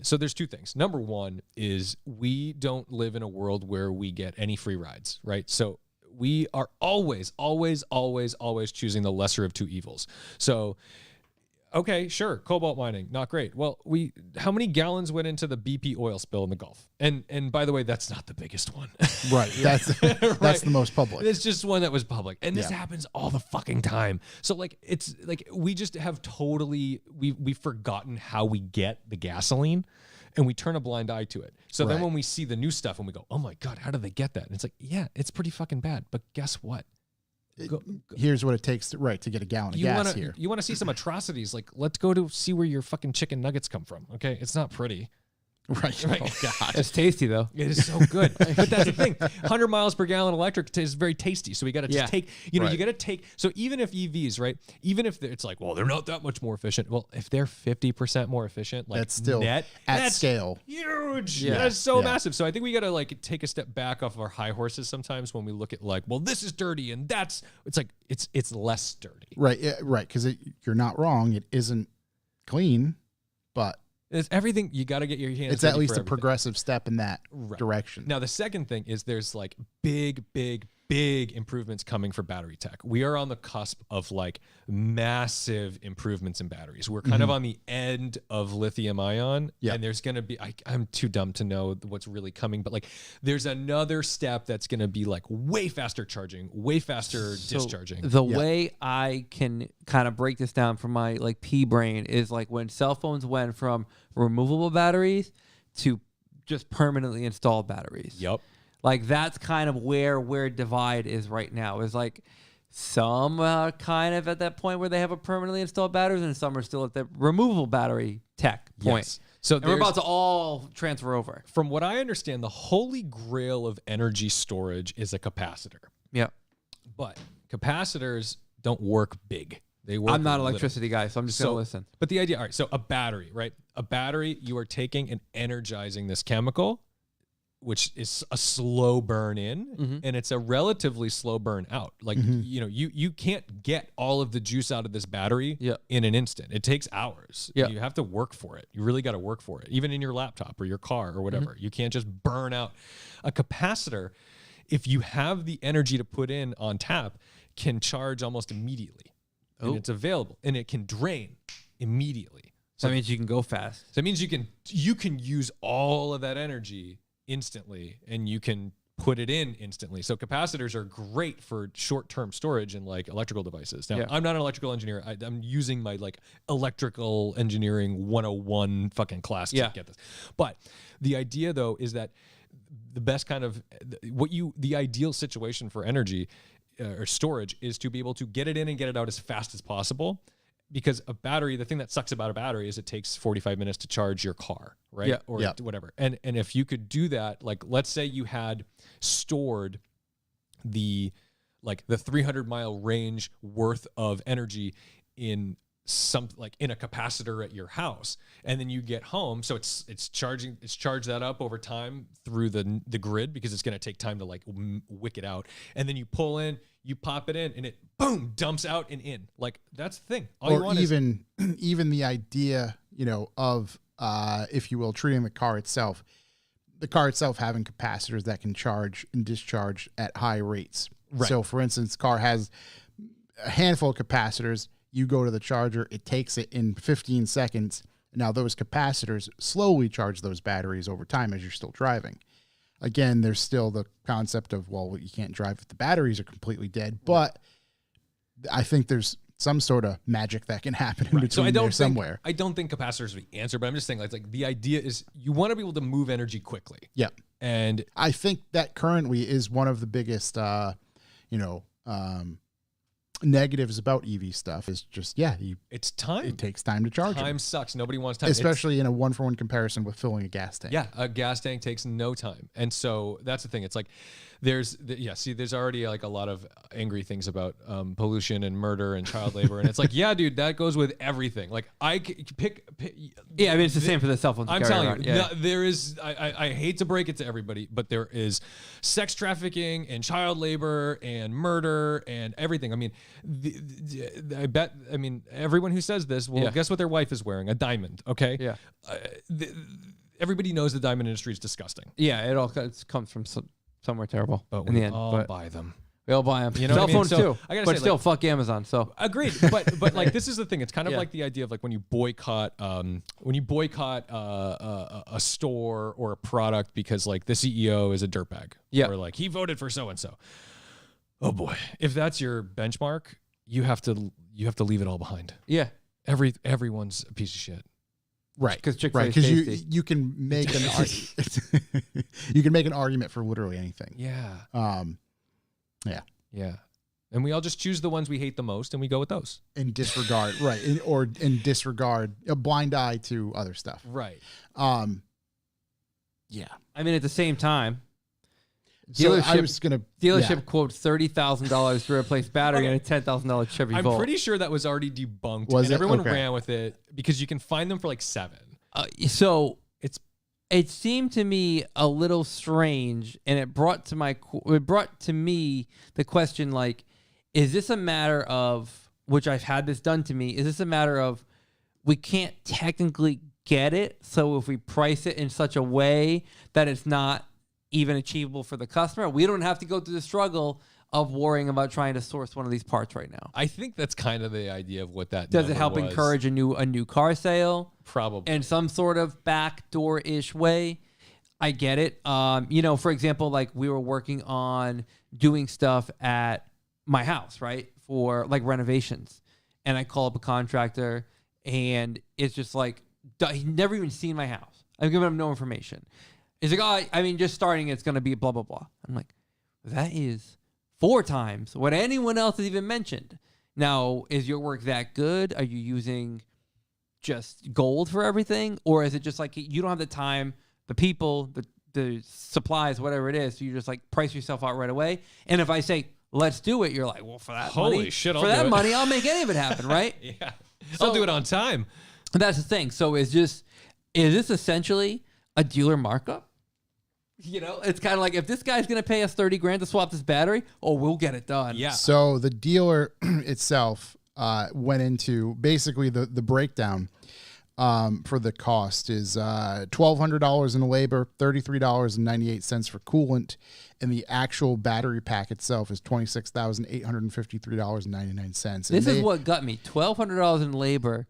So there's 2 things. Number one is we don't live in a world where we get any free rides, right? So we are always choosing the lesser of 2 evils. So, okay, sure, cobalt mining, not great. Well, how many gallons went into the BP oil spill in the Gulf? And by the way, that's not the biggest one. Right. That's the most public. It's just one that was public. And this happens all the fucking time. So like it's like we just have totally we've forgotten how we get the gasoline. and we turn a blind eye to it. So then Right. when we see the new stuff and we go, oh my God, how did they get that? And it's like, yeah, it's pretty fucking bad. But guess what? Here's what it takes to get a gallon of gas here. You want to see some atrocities? Like, let's go to see where your fucking chicken nuggets come from. Okay, it's not pretty. Right. Right. Oh, God. It's tasty though. It is so good. But that's the thing. 100 miles per gallon electric is very tasty. So we got to just take, you Right. got to take. So even if EVs, right? Even if it's like, well, they're not that much more efficient. Well, if they're 50% more efficient, like That's still net, at that's scale. huge. Yeah. That's so Yeah. massive. So I think we got to like take a step back off of our high horses sometimes when we look at like, well, this is dirty and it's like, it's less dirty. Right. Yeah, right. Because you're not wrong. It isn't clean, but It's everything. You got to get your hands. it's at dirty least for a everything. progressive step in that Right. direction. Now, the second thing is there's like big improvements coming for battery tech. We are on the cusp of like massive improvements in batteries. We're kind of on the end of lithium ion, Yeah. and there's going to be, I'm too dumb to know what's really coming, but like there's another step that's going to be like way faster charging, way faster discharging. The way I can kind of break this down from my like pea brain is like when cell phones went from removable batteries to just permanently installed batteries. Yep. Like that's kind of where divide is right now. Is like some are kind of at that point where they have a permanently installed batteries, and some are still at the removable battery tech point. Yes. So And we're about to all transfer over. from what I understand, the holy grail of energy storage is a capacitor. Yeah. But capacitors don't work big. They work I'm not an little. electricity guy, so I'm just going to listen. But the idea, all right, so a battery, right? A battery, you are taking and energizing this chemical, which is a slow burn in, and it's a relatively slow burn out. Like, you know, you can't get all of the juice out of this battery in an instant. It takes hours. Yeah. You have to work for it. You really got to work for it, even in your laptop or your car or whatever. You can't just burn out. A capacitor, if you have the energy to put in on tap, can charge almost immediately. And it's available, and it can drain immediately. So that means you can go fast. So it means you can use all of that energy instantly, and you can put it in instantly. So capacitors are great for short-term storage and like electrical devices. Now, I'm not an electrical engineer. I'm using my like electrical engineering 101 fucking class to get this. But the idea though is that the best kind of the ideal situation for energy or storage is to be able to get it in and get it out as fast as possible. Because a battery, the thing that sucks about a battery is it takes 45 minutes to charge your car, right? Or whatever. And if you could do that, like let's say you had stored the 300-mile range worth of energy in in a capacitor at your house, and then you get home, so it's charged that up over time through the grid, because it's going to take time to like wick it out, and then you pull in, you pop it in, and it boom dumps out and in. Like that's the thing. All you or want even the idea, you know, of if you will, treating the car itself having capacitors that can charge and discharge at high rates. Right. So for instance, car has a handful of capacitors. You go to the charger, it takes it in 15 seconds. Now those capacitors slowly charge those batteries over time as you're still driving. Again, there's still the concept of, well, you can't drive if the batteries are completely dead, but I think there's some sort of magic that can happen in between there somewhere. I don't think capacitors are the answer, but I'm just saying like the idea is you want to be able to move energy quickly. Yeah. And I think that currently is one of the biggest, negatives about EV stuff is just, it's time. it takes time to charge Time them, sucks. Nobody wants time. especially in a 1-for-1 comparison with filling a gas tank. Yeah, a gas tank takes no time. And so that's the thing. It's like there's already like a lot of angry things about pollution and murder and child labor. And it's like, yeah, dude, that goes with everything. Like pick Yeah, I mean, it's the same for the cell phones. I'm telling you, there is, I hate to break it to everybody, but there is sex trafficking and child labor and murder and everything. I mean, I bet, everyone who says this, well, guess what their wife is wearing? A diamond, okay? Yeah. Everybody knows the diamond industry is disgusting. Yeah, it all comes from somewhere terrible in the end. All buy them. We all buy them. You know Cell what I mean? phones So, too. I gotta But say, still, like- fuck Amazon. So Agreed, but like this is the thing. It's kind of like the idea of like when you boycott a store or a product because like the CEO is a dirtbag, or like he voted for so and so. Oh boy, if that's your benchmark, you have to leave it all behind. yeah, Everyone's a piece of shit. Right. Because Chick-fil-A right, is because tasty. you can make an you can make an argument for literally anything. Yeah. Yeah. Yeah. And we all just choose the ones we hate the most and we go with those. In disregard, right? In disregard, a blind eye to other stuff. Right. Yeah. I mean, at the same time, So I dealership- was gonna dealership quotes $30,000 to replace battery in a $10,000 Chevy I'm Volt. pretty sure that was already debunked. Was and it? everyone Okay. ran with it because you can find them for like $7. So It's it seemed to me a little strange, and it brought to me the question, like, is this a matter of, which I've had this done to me, is this a matter of we can't technically get it, so if we price it in such a way that it's not even achievable for the customer, we don't have to go through the struggle of worrying about trying to source one of these parts right now. I think that's kind of the idea of what that Does it number help was. encourage a new car sale? Probably. In some sort of backdoor-ish way? I get it. For example, like we were working on doing stuff at my house, right? For like renovations. And I call up a contractor and it's just like, he's never even seen my house. I've given him no information. He's like, just starting, it's going to be blah, blah, blah. I'm like, that is 4 times what anyone else has even mentioned. Now, is your work that good? Are you using just gold for everything? Or is it just like you don't have the time, the people, the supplies, whatever it is, so you just like price yourself out right away? And if I say, let's do it, you're like, well, for that Holy money, shit, I'll for do that it. money, I'll make any of it happen, right? Yeah. So- I'll do it on time. And that's the thing. So is this essentially a dealer markup? It's kind of like, if this guy's going to pay us $30,000 to swap this battery, we'll get it done. Yeah. So the dealer itself went into basically the breakdown for the cost is $1,200 in labor, $33.98 for coolant, and the actual battery pack itself is $26,853.99. This is what got me. $1,200 in labor.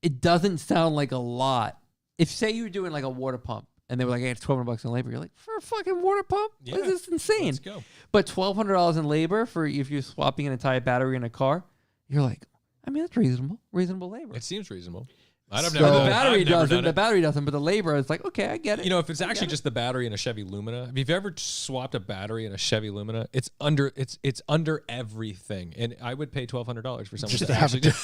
It doesn't sound like a lot. If, say, you were doing like a water pump, and they were like, hey, it's $1,200 in labor. You're like, for a fucking water pump? Yeah. This is insane. Let's go. But $1,200 in labor for if you're swapping an entire battery in a car, you're like, that's reasonable labor. It seems reasonable. I've So- never The done it. battery I've never doesn't. done The it. battery doesn't, but the labor is like, okay, I get it. If it's actually just the battery in a Chevy Lumina, if you've ever swapped a battery in a Chevy Lumina, it's under everything, and I would pay $1,200 for someone Just to to have actually it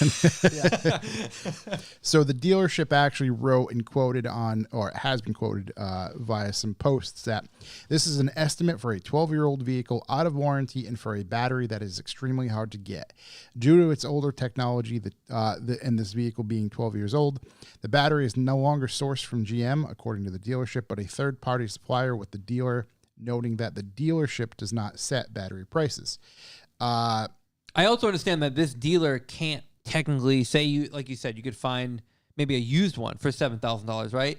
do. done. So the dealership actually wrote and quoted on, or has been quoted via some posts, that this is an estimate for a 12-year-old vehicle out of warranty and for a battery that is extremely hard to get. Due to its older technology, and this vehicle being 12 years old, the battery is no longer sourced from GM, according to the dealership, but a third-party supplier, with the dealer noting that the dealership does not set battery prices. I also understand that this dealer can't technically say, you, like you said, you could find maybe a used one for $7,000, right?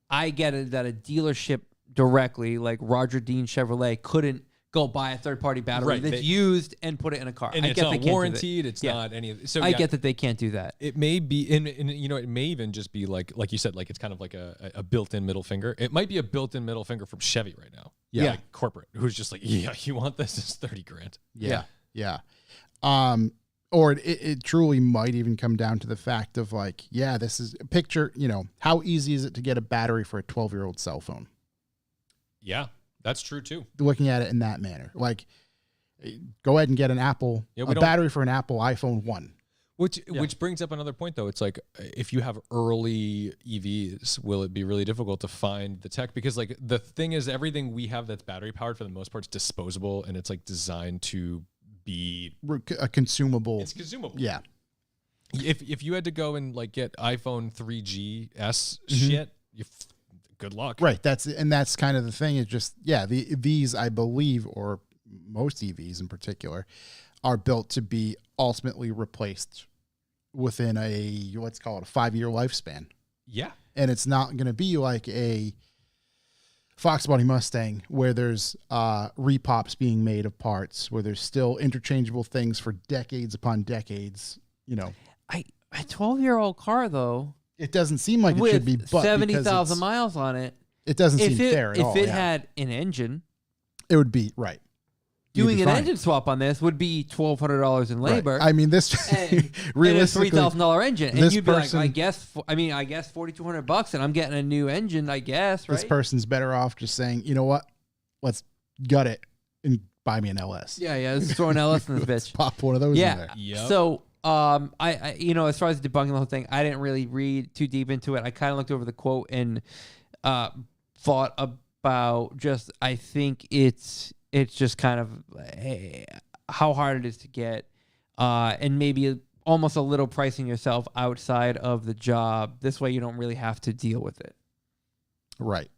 I get it that a dealership directly, like Roger Dean Chevrolet, couldn't go buy a third-party battery Right, that's used and put it in a car. And I it's get not they can't do that. warranted. It's Yeah. not any of. So I yeah, get that they can't do that. It may be, and it may even just be like you said, like it's kind of like a built-in middle finger. It might be a built-in middle finger from Chevy right now. Yeah. Like corporate, who's just like, yeah, you want this? It's $30,000. Yeah. Or it truly might even come down to the fact of like, yeah, this is picture, how easy is it to get a battery for a 12-year-old cell phone? Yeah, that's true too. Looking at it in that manner, like, go ahead and get a battery for an Apple iPhone 1. Which brings up another point though. It's like, if you have early EVs, will it be really difficult to find the tech? Because like the thing is, everything we have that's battery powered for the most part is disposable, and it's like designed to be A consumable. It's consumable. Yeah. If you had to go and like get iPhone 3GS shit, good luck. Right. That's kind of the thing. It's just, these, I believe, or most EVs in particular, are built to be ultimately replaced within let's call it a 5-year lifespan. Yeah. And it's not going to be like a Fox Body Mustang where there's repops being made of parts, where there's still interchangeable things for decades upon decades. A 12-year-old car, though, It doesn't seem like it with should be, but 70,000 miles on it. it doesn't seem fair at all. If it had an engine, it would be right. doing be an fine. engine swap on this would be $1,200 in labor. Right. I mean, this and realistically, and a $3,000 engine, and this you'd be person- like, I guess $4,200, and I'm getting a new engine, I guess, right? this person's better off just saying, you know what, let's gut it and buy me an LS. Yeah, let's throw an LS in this Let's bitch. pop one of those in Yeah. there. Yep. So, I as far as debunking the whole thing, I didn't really read too deep into it. I kind of looked over the quote and thought about just, I think it's just kind of how hard it is to get, and maybe almost a little pricing yourself outside of the job. This way you don't really have to deal with it. Right.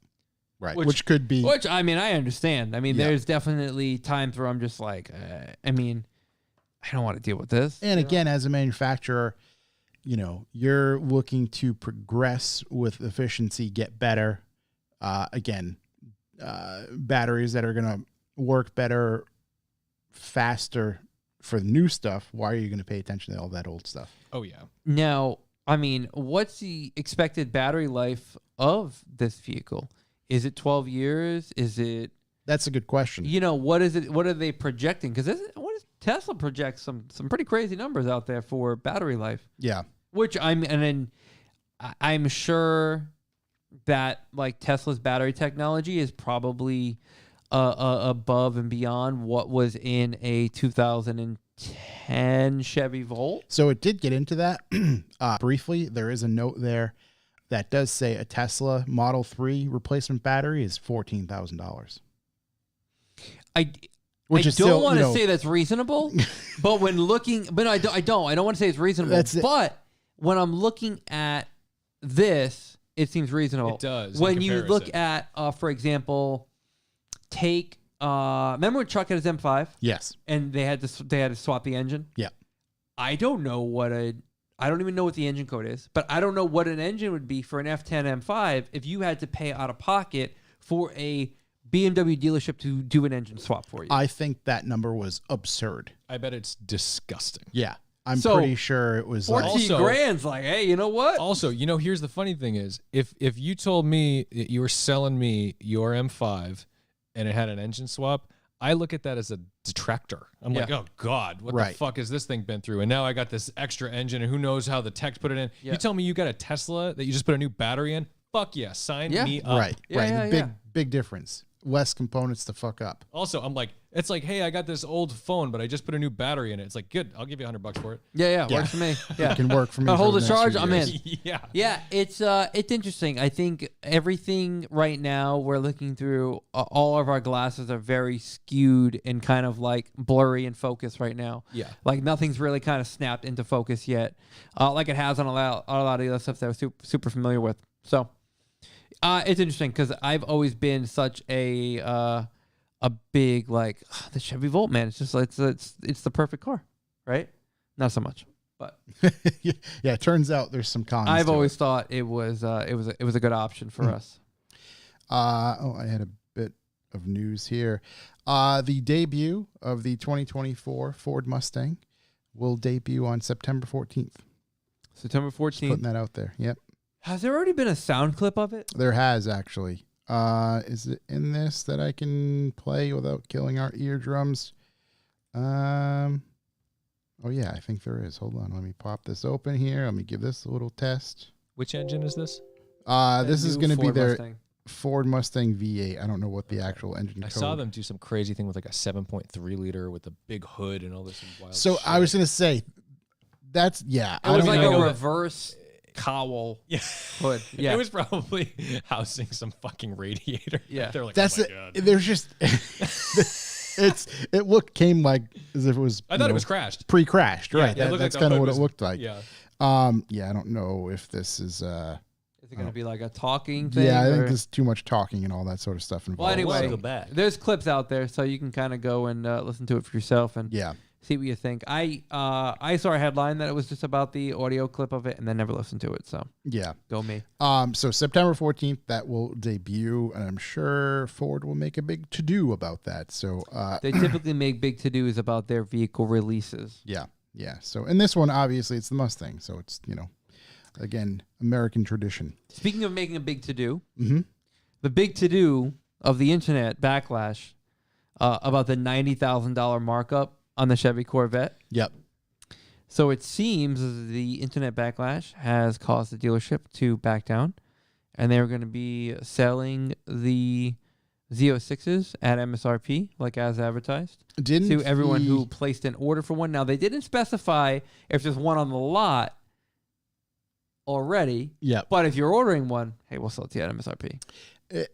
Which could be. Which, I mean, I understand. I mean, Yeah. there's definitely times where I'm just like, I don't want to deal with this. And again, as a manufacturer, you're looking to progress with efficiency, get better. Batteries that are going to work better, faster for the new stuff. Why are you going to pay attention to all that old stuff? Oh yeah. Now, I mean, what's the expected battery life of this vehicle? Is it 12 years? Is it? That's a good question. What is it? What are they projecting? Because Tesla projects some pretty crazy numbers out there for battery life. Yeah. I'm sure that like Tesla's battery technology is probably above and beyond what was in a 2010 Chevy Volt. So it did get into that briefly. There is a note there that does say a Tesla Model 3 replacement battery is $14,000. I Which don't is still, want to say that's reasonable, but when looking, but I don't want to say it's reasonable. That's it. But when I'm looking at this, it seems reasonable. It does, When in you look comparison. at, for example, take remember when Chuck had his M5 Yes. and they had to swap the engine. Yeah. I don't even know what the engine code is, but I don't know what an engine would be for an F10 M5 if you had to pay out of pocket for a BMW dealership to do an engine swap for you. I think that number was absurd. I bet it's disgusting. Yeah. I'm So, pretty sure it was 14 Also- grand's like, hey, you know what? Also, here's the funny thing is, if you told me that you were selling me your M5 and it had an engine swap, I look at that as a detractor. I'm like, oh God, what Right. the fuck has this thing been through? And now I got this extra engine, and who knows how the techs put it in. Yeah. You tell me you got a Tesla that you just put a new battery in? Fuck yeah, sign me up. right. Yeah, right. yeah, Big yeah. big difference. Less components to fuck up. Also, I'm like, it's like, hey, I got this old phone, but I just put a new battery in it. It's like, good, I'll give you $100 for it. Yeah, Yeah. works for me. Yeah. It can work for me. Hold for the the next charge, few I'm years. in. Yeah. Yeah, it's interesting. I think everything right now we're looking through, all of our glasses are very skewed and kind of like blurry in focus right now. Yeah. Like nothing's really kind of snapped into focus yet, like it has on a lot of the other stuff that we're super familiar with. So it's interesting because I've always been such a big like the Chevy Volt, man. It's just it's the perfect car, right? Not so much, but Yeah, it turns out there's some cons. I've to always it. thought it was a good option for us. I had a bit of news here. The debut of the 2024 Ford Mustang will debut on September 14th. September Just putting 14th. that out there. Yep. Has there already been a sound clip of it? There has actually. Is it in this that I can play without killing our eardrums? Oh yeah, I think there is. Hold on, let me pop this open here. Let me give this a little test. Which engine is this? This is New going to be Ford their Mustang. Ford Mustang V8. I don't know what the actual engine I code. saw them do some crazy thing with like a 7.3 liter with a big hood and all this wild So shit. I was going to say, that's yeah. It was like know a that- reverse cowl Yeah. hood. Yeah. It was probably housing some fucking radiator. Yeah. They're like, That's oh my it. God. There's just came like as if it was. I thought it was crashed. pre-crashed, right? Yeah, it looked That's like the kind of hood what was- it looked like. Yeah. Yeah. I don't know if this is. Is it going to be like a talking thing? Yeah, I think or- there's too much talking and all that sort of stuff involved. Well, anyway, Welcome back. there's clips out there, so you can kind of go and listen to it for yourself and Yeah. see what you think. I saw a headline that it was just about the audio clip of it, and then never listened to it. So Yeah. go me. So September 14th, that will debut, and I'm sure Ford will make a big to-do about that. So, They typically make big to-dos about their vehicle releases. yeah. So in this one, obviously, it's the Mustang. So it's, again, American tradition. Speaking of making a big to-do, Mhm. the big to-do of the internet backlash about the $90,000 markup on the Chevy Corvette. Yep. So it seems the internet backlash has caused the dealership to back down, and they're going to be selling the Z06s at MSRP, like as advertised, to everyone who placed an order for one. Now, they didn't specify if there's one on the lot already. Yeah. But if you're ordering one, hey, we'll sell it to you at MSRP.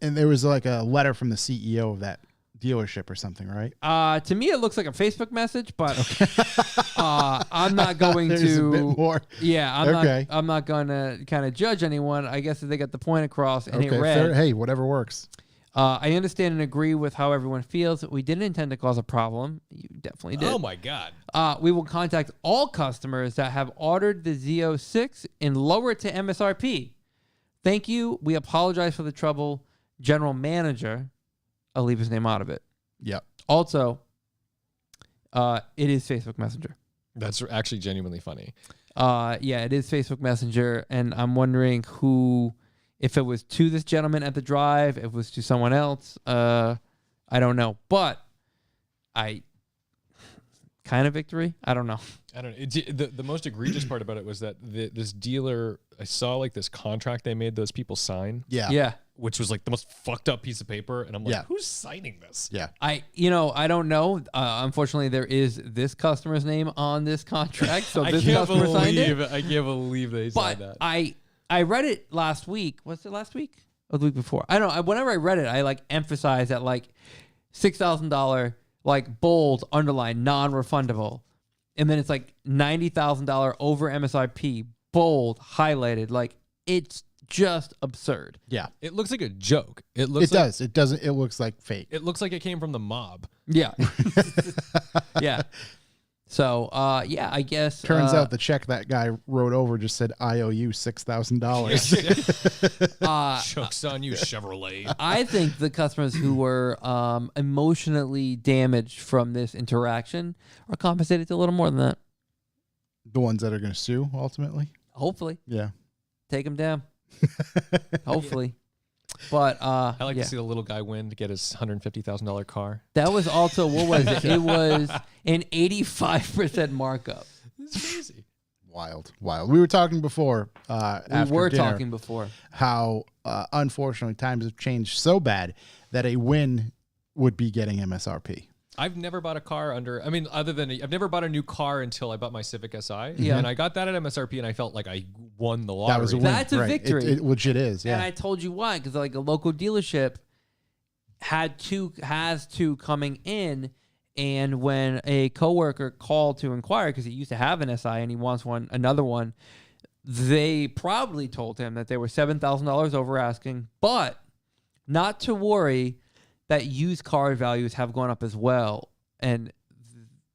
And there was like a letter from the CEO of that dealership or something, right? To me, it looks like a Facebook message, but I'm not going There's to. a bit more. Yeah, I'm not going to kind of judge anyone. I guess if they got the point across and it read. Fair. Hey, whatever works. I understand and agree with how everyone feels. We didn't intend to cause a problem. You definitely did. Oh my God. We will contact all customers that have ordered the Z06 and lower it to MSRP. Thank you. We apologize for the trouble. General Manager, I'll leave his name out of it. Yep. Also, it is Facebook Messenger. That's actually genuinely funny. Yeah, it is Facebook Messenger, and I'm wondering if it was to this gentleman at the drive, if it was to someone else. I don't know, but kind of victory. I don't know. I don't know. The most egregious part about it was that this dealer, I saw like this contract they made those people sign. Yeah. Yeah. Which was like the most fucked up piece of paper. And I'm like, Yeah. who's signing this? Yeah. I don't know. Unfortunately, there is this customer's name on this contract, so this customer signed it. I can't believe they signed that. I read it last week. Was it last week or the week before? I don't know. Whenever I read it, I like emphasized that like $6,000 like bold underline non-refundable, and then it's like $90,000 over MSRP bold highlighted. Like it's just absurd. Yeah. It looks like a joke. It looks. It does. It doesn't. It looks like fake. It looks like it came from the mob. Yeah. Yeah. So, yeah, I guess. Turns out the check that guy wrote over just said IOU $6,000. Joke's on you, Chevrolet. I think the customers who were emotionally damaged from this interaction are compensated to a little more than that. The ones that are going to sue ultimately. Hopefully. Yeah. Take them down. Hopefully. But I like to see the little guy win to get his $150,000 car. that was also, what was it? It was an 85% markup. It's crazy. Wild. We were talking before. We were talking before. How unfortunately times have changed so bad that a win would be getting MSRP. I've never bought a car I've never bought a new car until I bought my Civic Si. Yeah. And I got that at MSRP and I felt like I won the lottery. That was a win. That's a right. victory. Which it is. Yeah. And I told you why, because like a local dealership has two coming in, and when a coworker called to inquire because he used to have an SI and he wants another one, they probably told him that they were $7,000 over asking, but not to worry, that used car values have gone up as well, and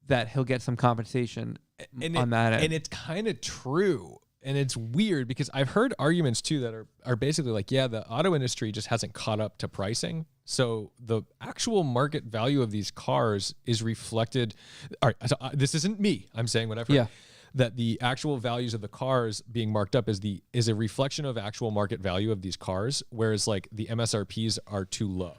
that he'll get some compensation on that end. And it's kind of true. And it's weird because I've heard arguments too that are basically like, yeah, the auto industry just hasn't caught up to pricing. So the actual market value of these cars is reflected. All right, so this isn't me. I'm saying what I've heard. Yeah. That the actual values of the cars being marked up is a reflection of actual market value of these cars, whereas like the MSRPs are too low.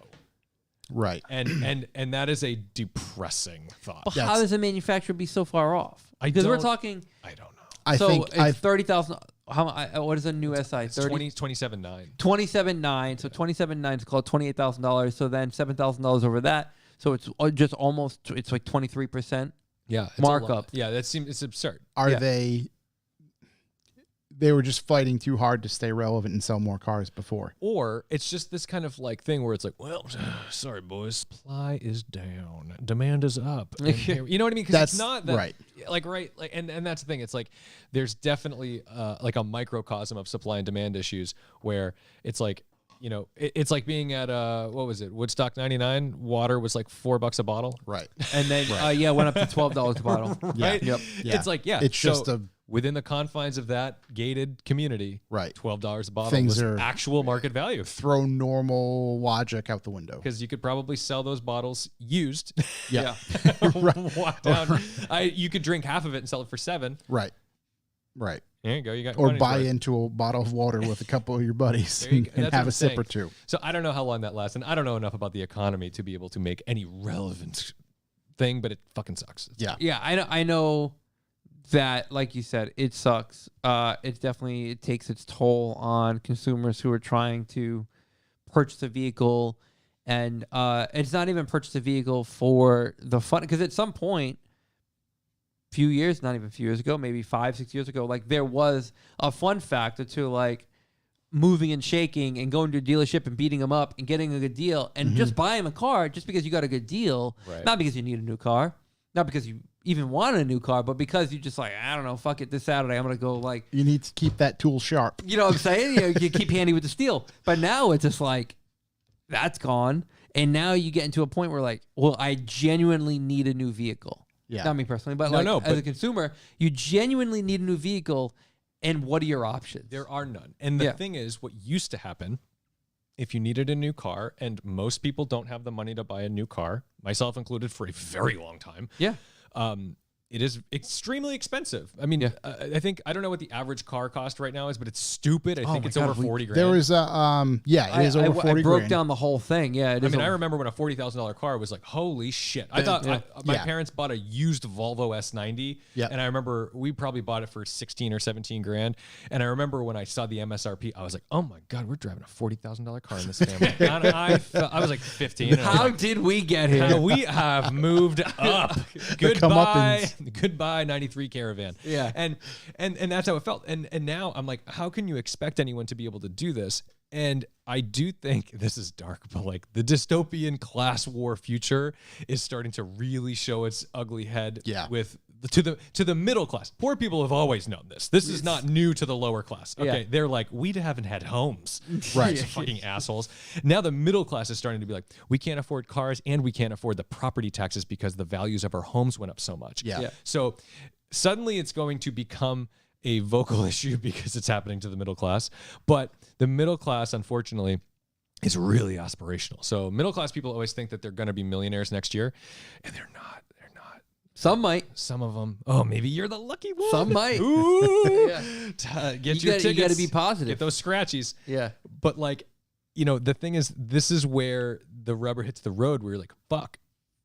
Right. And that is a depressing thought. But how does a manufacturer be so far off? I Because we're don't- talking. I don't know. I so think it's 30,000. What is a new SI? It's 27.9. 27.9. So 27.9 is called $28,000. So then $7,000 over that. So it's just almost. It's like 23%. Yeah, it's markup. Yeah, it's absurd. Are Yeah. they were just fighting too hard to stay relevant and sell more cars before. Or it's just this kind of like thing where it's like, well, sorry boys, supply is down, demand is up. And you know what I mean? Because it's not that, right. Like, and that's the thing. It's like there's definitely like a microcosm of supply and demand issues where it's like, you know, it's like being at what was it, Woodstock 99? Water was like $4 a bottle, Right. And then yeah, went up to $12 a bottle. right? Yep. Yeah. It's like It's just within the confines of that gated community, Right. $12 a bottle Things was are- actual market value. throw normal logic out the window. Because you could probably sell those bottles used. Yeah. Walk down. You could drink half of it and sell it for $7. Right. Right. There you go. You got Or money's buy worth. into a bottle of water with a couple of your buddies There you go. and That's have what a I'm sip saying. or two. So I don't know how long that lasts, and I don't know enough about the economy to be able to make any relevant thing, but it fucking sucks. Yeah. Yeah, I know that, like you said, it sucks. It takes its toll on consumers who are trying to purchase a vehicle, and it's not even purchase a vehicle for the fun, because at some point, not even a few years ago, maybe 5-6 years ago, like there was a fun factor to like moving and shaking and going to a dealership and beating them up and getting a good deal and just buying a car just because you got a good deal, Right. not because you need a new car, not because you even want a new car, but because you just like, I don't know, fuck it, this Saturday I'm gonna go, like, You need to keep that tool sharp. you know what I'm saying? You keep handy with the steel. But now it's just like, that's gone. And now you get into a point where like, well, I genuinely need a new vehicle. Yeah. Not me personally, but No, as a consumer, you genuinely need a new vehicle. And what are your options? There are none. And the Yeah. thing is, what used to happen, if you needed a new car, and most people don't have the money to buy a new car, myself included, for a very long time. Yeah. It is extremely expensive. I mean, Yeah. I think, I don't know what the average car cost right now is, but it's stupid. I think my it's God, over 40 grand. There was a it is over 40 I broke grand. down the whole thing. Yeah, it I is. mean, I remember when a $40,000 car was like, holy shit. I thought my Yeah. parents bought a used Volvo S90. Yeah. And I remember we probably bought it for 16 or 17 grand. And I remember when I saw the MSRP, I was like, oh my God, we're driving a $40,000 car in this family. And I was like 15. And I was How like, did we get here? "How we have moved up. Goodbye. Goodbye, 93 Caravan. Yeah. And that's how it felt. And now I'm like, how can you expect anyone to be able to do this? And I do think this is dark, but like the dystopian class war future is starting to really show its ugly head with to the middle class. Poor people have always known this. This is not new to the lower class. Okay. Yeah. They're like, we haven't had homes. Right. Fucking assholes. Now the middle class is starting to be like, we can't afford cars and we can't afford the property taxes because the values of our homes went up so much. Yeah. So suddenly it's going to become a vocal issue because it's happening to the middle class. But the middle class, unfortunately, is really aspirational. So middle class people always think that they're going to be millionaires next year, and they're not. They're not. Some might. Some of them. Oh, maybe you're the lucky one. Some might. Ooh. Yeah. Get You your gotta- tickets. you gotta be positive. Get those scratchies. Yeah. But like, you know, the thing is, this is where the rubber hits the road. Where you're like, fuck.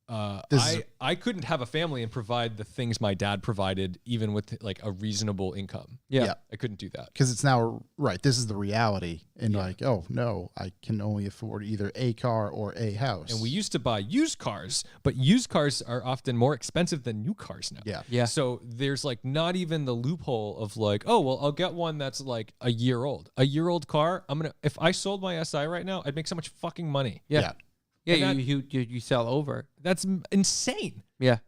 I couldn't have a family and provide the things my dad provided, even with like a reasonable income. Yeah. I couldn't do that. Because it's now right. This is the reality, and like, oh no, I can only afford either a car or a house. And we used to buy used cars, but used cars are often more expensive than new cars now. Yeah. Yeah. So there's like not even the loophole of like, oh, well, I'll get one that's like a year old. A year old car, if I sold my SI right now, I'd make so much fucking money. Yeah. Yeah. And You sell over. That's insane. Yeah.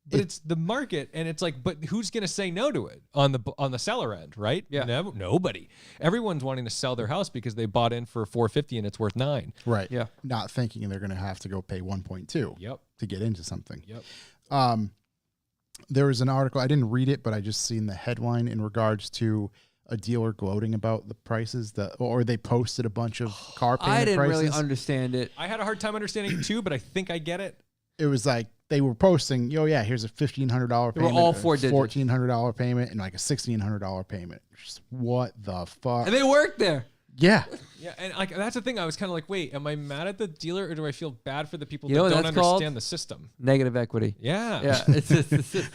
But it's the market, and it's like, but who's going to say no to it on the seller end, right? Yeah. Nobody. Everyone's wanting to sell their house because they bought in for $450 and it's worth $9. right. Yeah. Not thinking they're going to have to go pay 1.2 Yep. to get into something. Yep. There was an article, I didn't read it, but I just seen the headline in regards to a dealer gloating about the prices or they posted a bunch of car payment I didn't prices. really understand it. I had a hard time understanding it too, but I think I get it. It was like they were posting, oh yeah, here's a $1,500 They were payment, all a four digits. $1,400 payment, and like a $1,600 payment. Just, what the fuck? And they work there. Yeah. Yeah, and like that's the thing. I was kind of like, wait, am I mad at the dealer or do I feel bad for the people You know that what don't that's called? understand the system? Negative equity. Yeah, Yeah. It's just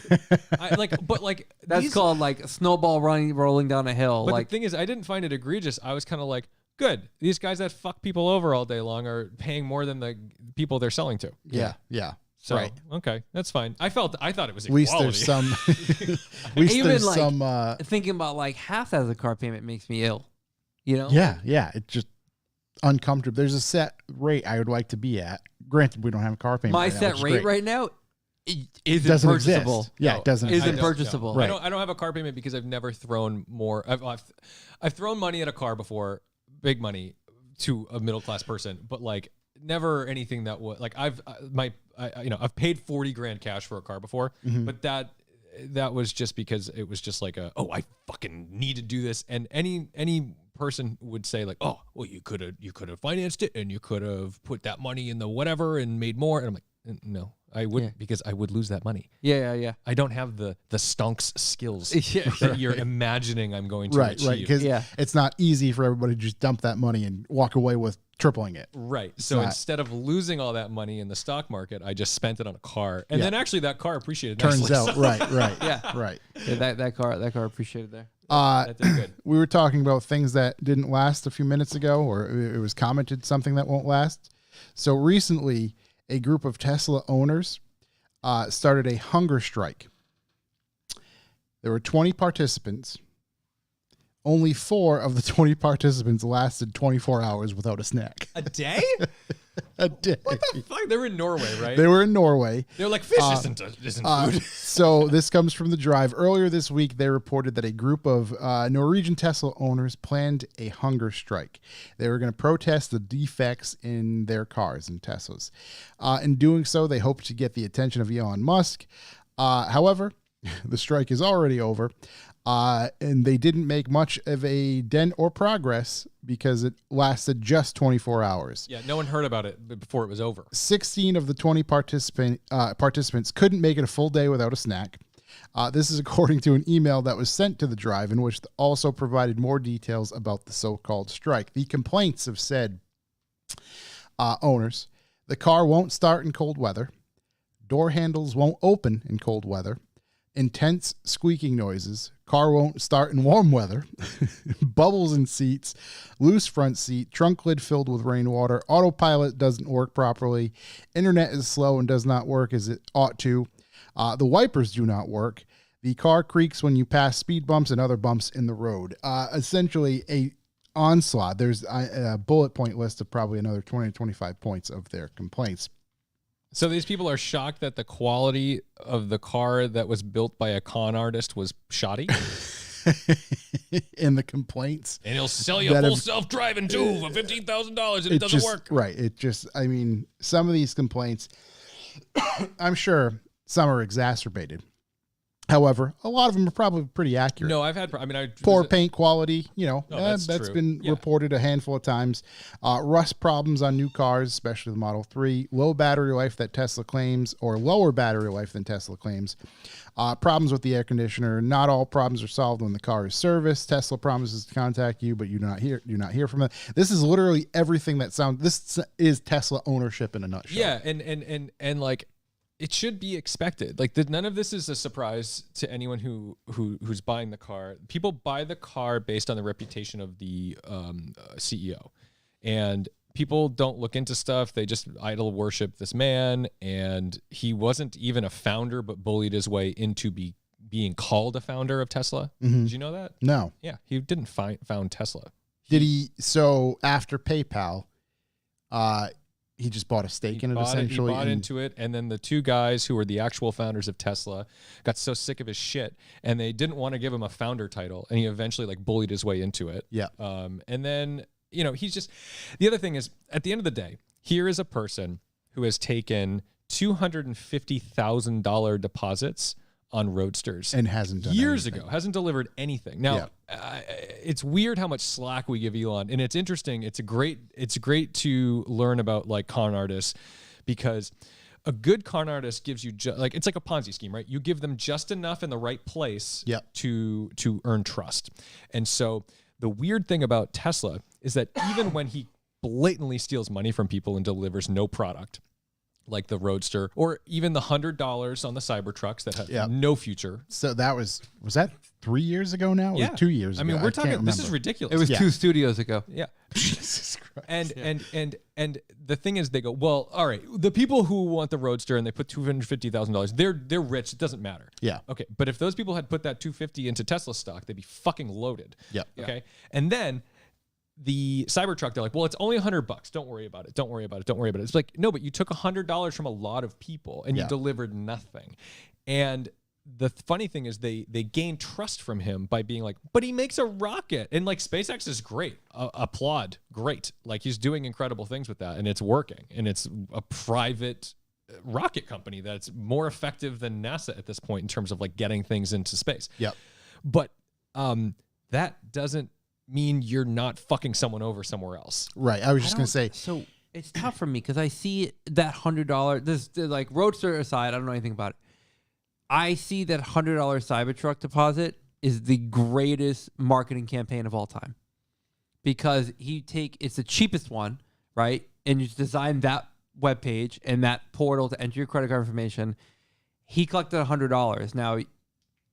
but like that's these- called like a snowball rolling down a hill. But Like, the thing is, I didn't find it egregious. I was kind of like, good. These guys that fuck people over all day long are paying more than the people they're selling to. Yeah. Yeah. So Right. okay, that's fine. I thought it was At least equality. there's some. At least Even there's like- some. thinking about like half as a car payment makes me ill. You know? Yeah, yeah. It's just uncomfortable. There's a set rate I would like to be at. Granted, we don't have a car payment. My right now, set which is great. right now isn't doesn't purchasable. exist. Yeah, No, it doesn't. I Isn't exist. don't- purchasable. no. Right. I don't have a car payment because I've never thrown more. I've thrown money at a car before, big money to a middle class person, but like never anything that was like I've paid 40 grand cash for a car before, but that was just because it was just like I fucking need to do this, and any person would say like, oh well, you could have financed it and you could have put that money in the whatever and made more, and I'm like, No, I wouldn't because I would lose that money. Yeah. I don't have the stonks skills Yeah, that you're imagining I'm going to achieve. Right, because Yeah. it's not easy for everybody to just dump that money and walk away with tripling it. Right. So not- instead of losing all that money in the stock market, I just spent it on a car. And Yeah. then actually that car appreciated Turns nicely. out, right, Yeah. right. Yeah, that car appreciated there. That did good. We were talking about things that didn't last a few minutes ago, or it was commented something that won't last. So recently, a group of Tesla owners started a hunger strike. There were 20 participants. Only 4 of the 20 participants lasted 24 hours without a snack. A day? A day. What the fuck? They were in Norway, right? They were in Norway. They're like, fish isn't food. So this comes from The Drive. Earlier this week, they reported that a group of Norwegian Tesla owners planned a hunger strike. They were going to protest the defects in their cars and Teslas. In doing so, they hoped to get the attention of Elon Musk. However, the strike is already over. And they didn't make much of a dent or progress because it lasted just 24 hours. Yeah, no one heard about it before it was over. 16 of the 20 participants couldn't make it a full day without a snack. This is according to an email that was sent to The Drive, in which also provided more details about the so-called strike. The complaints have said owners, the car won't start in cold weather. Door handles won't open in cold weather. Intense squeaking noises. Car won't start in warm weather. Bubbles in seats. Loose front seat. Trunk lid filled with rainwater. Autopilot doesn't work properly. Internet is slow and does not work as it ought to. The wipers do not work. The car creaks when you pass speed bumps and other bumps in the road. Essentially a onslaught. There's a bullet point list of probably another 20 to 25 points of their complaints. So these people are shocked that the quality of the car that was built by a con artist was shoddy. In the complaints. And he'll sell you a full self-driving too for $15,000 and it doesn't work. Right. It just, I mean, some of these complaints, I'm sure some are exacerbated. However, a lot of them are probably pretty accurate. No, I've had, Poor paint quality, that's that's true. been Yeah. reported a handful of times. Rust problems on new cars, especially the Model 3. Low battery life that Tesla claims, or lower battery life than Tesla claims. Problems with the air conditioner. Not all problems are solved when the car is serviced. Tesla promises to contact you, but you do not hear from them. This is literally everything that sounds. This is Tesla ownership in a nutshell. Yeah, and like, it should be expected. Like, none of this is a surprise to anyone who's buying the car. People buy the car based on the reputation of the CEO, and people don't look into stuff. They just idol worship this man, and he wasn't even a founder, but bullied his way into being called a founder of Tesla. Mhm. Did you know that? No. Yeah, he didn't found Tesla. Did he? So after PayPal, he just bought a stake in it essentially. He bought into it, and then the two guys who were the actual founders of Tesla got so sick of his shit, and they didn't want to give him a founder title, and he eventually like bullied his way into it. Yeah. And then, he's just, the other thing is, at the end of the day, here is a person who has taken $250,000 deposits on Roadsters And hasn't done years anything. ago, hasn't delivered anything. Now, it's weird how much slack we give Elon, and it's interesting. It's great to learn about like con artists, because a good con artist gives you it's like a Ponzi scheme, right? You give them just enough in the right place to earn trust. And so the weird thing about Tesla is that even when he blatantly steals money from people and delivers no product, like the Roadster, or even the $100 on the Cybertrucks that have no future. So that was that 3 years ago now? Yeah. Or 2 years ago? I mean, we're talking, this is remember. ridiculous. It was 2 studios ago. Yeah. Jesus Christ. And the thing is, they go, well, all right, the people who want the Roadster and they put $250,000, they're rich. It doesn't matter. Yeah. Okay. But if those people had put that $250 into Tesla stock, they'd be fucking loaded. Yeah. Okay. And then the Cybertruck, they're like, well, it's only $100. Don't worry about it. Don't worry about it. Don't worry about it. It's like, no, but you took $100 from a lot of people and you delivered nothing. And the funny thing is they gain trust from him by being like, but he makes a rocket. And like, SpaceX is great. Applaud. Great. Like, he's doing incredible things with that, and it's working. And it's a private rocket company that's more effective than NASA at this point in terms of like getting things into space. Yep. But that doesn't mean you're not fucking someone over somewhere else. Right. I was just going to say, So It's tough for me because I see that $100. This like Roadster aside, I don't know anything about it. I see that $100 Cybertruck deposit is the greatest marketing campaign of all time, because it's the cheapest one, right? And you design that web page and that portal to enter your credit card information. He collected $100. Now,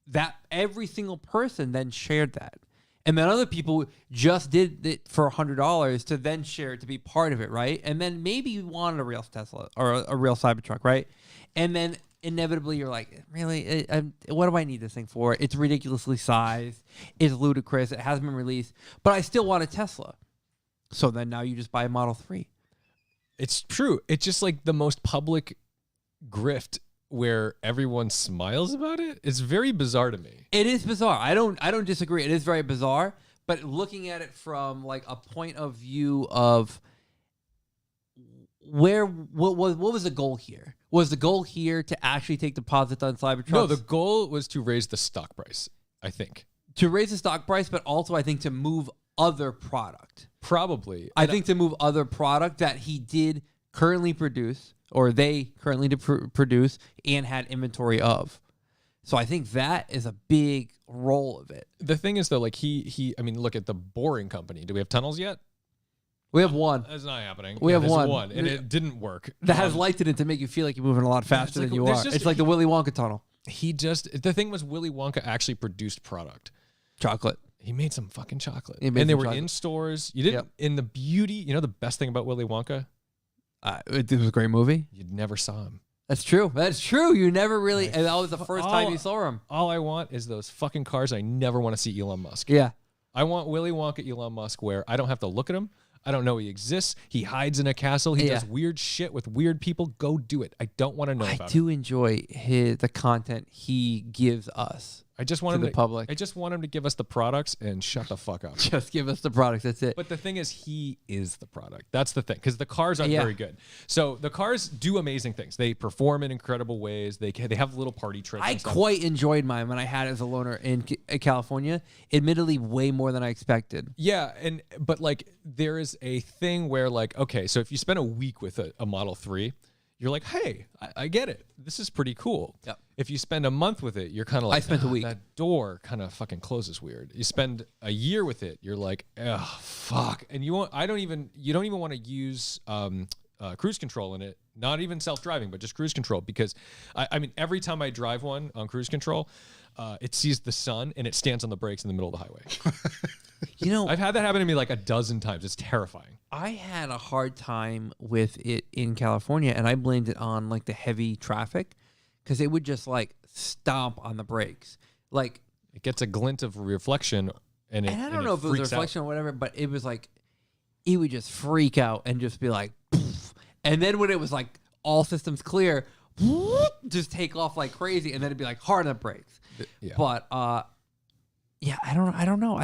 that every single person then shared that. And then other people just did it for $100 to then share it to be part of it, right? And then maybe you wanted a real Tesla or a real Cybertruck, right? And then inevitably you're like, really? What do I need this thing for? It's ridiculously sized. It's ludicrous. It hasn't been released. But I still want a Tesla. So then now you just buy a Model 3. It's true. It's just like the most public grift where everyone smiles about it. It's very bizarre to me. It is bizarre. I don't disagree. It is very bizarre. But looking at it from like a point of view of what was the goal here? Was the goal here to actually take deposits on Cybertrucks? No, the goal was to raise the stock price, I think. To raise the stock price, but also I think to move other product. Probably. I think to move other product that he did currently produce, or they currently produce and had inventory of. So I think that is a big role of it. The thing is, though, like I mean, look at the Boring Company. Do we have tunnels yet? We have one. That's not happening. We have there's one. and it didn't work. That has lights in it to make you feel like you're moving a lot faster than you are. It's like the Willy Wonka tunnel. The thing was, Willy Wonka actually produced product. Chocolate. He made some fucking chocolate. And they were in stores. You didn't, in the beauty, you know the best thing about Willy Wonka? It was a great movie. You never saw him. That's true. That's true. You never really, and that was the first time you saw him. All I want is those fucking cars. I never want to see Elon Musk. Yeah. I want Willy Wonka Elon Musk where I don't have to look at him. I don't know he exists. He hides in a castle. He does weird shit with weird people. Go do it. I don't want to know about it. I do enjoy the content he gives us. I just want him the public. I just want him to give us the products and shut the fuck up. Just give us the products. That's it. But the thing is, he is the product. That's the thing, because the cars aren't very good. So the cars do amazing things. They perform in incredible ways. They have little party tricks. I quite enjoyed mine when I had it as a loaner in California. Admittedly, way more than I expected. Yeah, but like there is a thing where like, okay, so if you spend a week with a Model 3, you're like, hey, I get it. This is pretty cool. Yep. If you spend a month with it, you're kind of like, I spent a week. That door kind of fucking closes weird. You spend a year with it, you're like, oh fuck. And you don't even want to use cruise control in it. Not even self-driving, but just cruise control. Because I mean, every time I drive one on cruise control, it sees the sun and it stands on the brakes in the middle of the highway. You know, I've had that happen to me like a dozen times. It's terrifying. I had a hard time with it in California, and I blamed it on like the heavy traffic, because it would just like stomp on the brakes. Like it gets a glint of reflection, and I don't know if it was a reflection or whatever, but it was like it would just freak out and just be like, poof. And then when it was like all systems clear, just take off like crazy, and then it'd be like hard on the brakes. Yeah. But yeah, I don't know.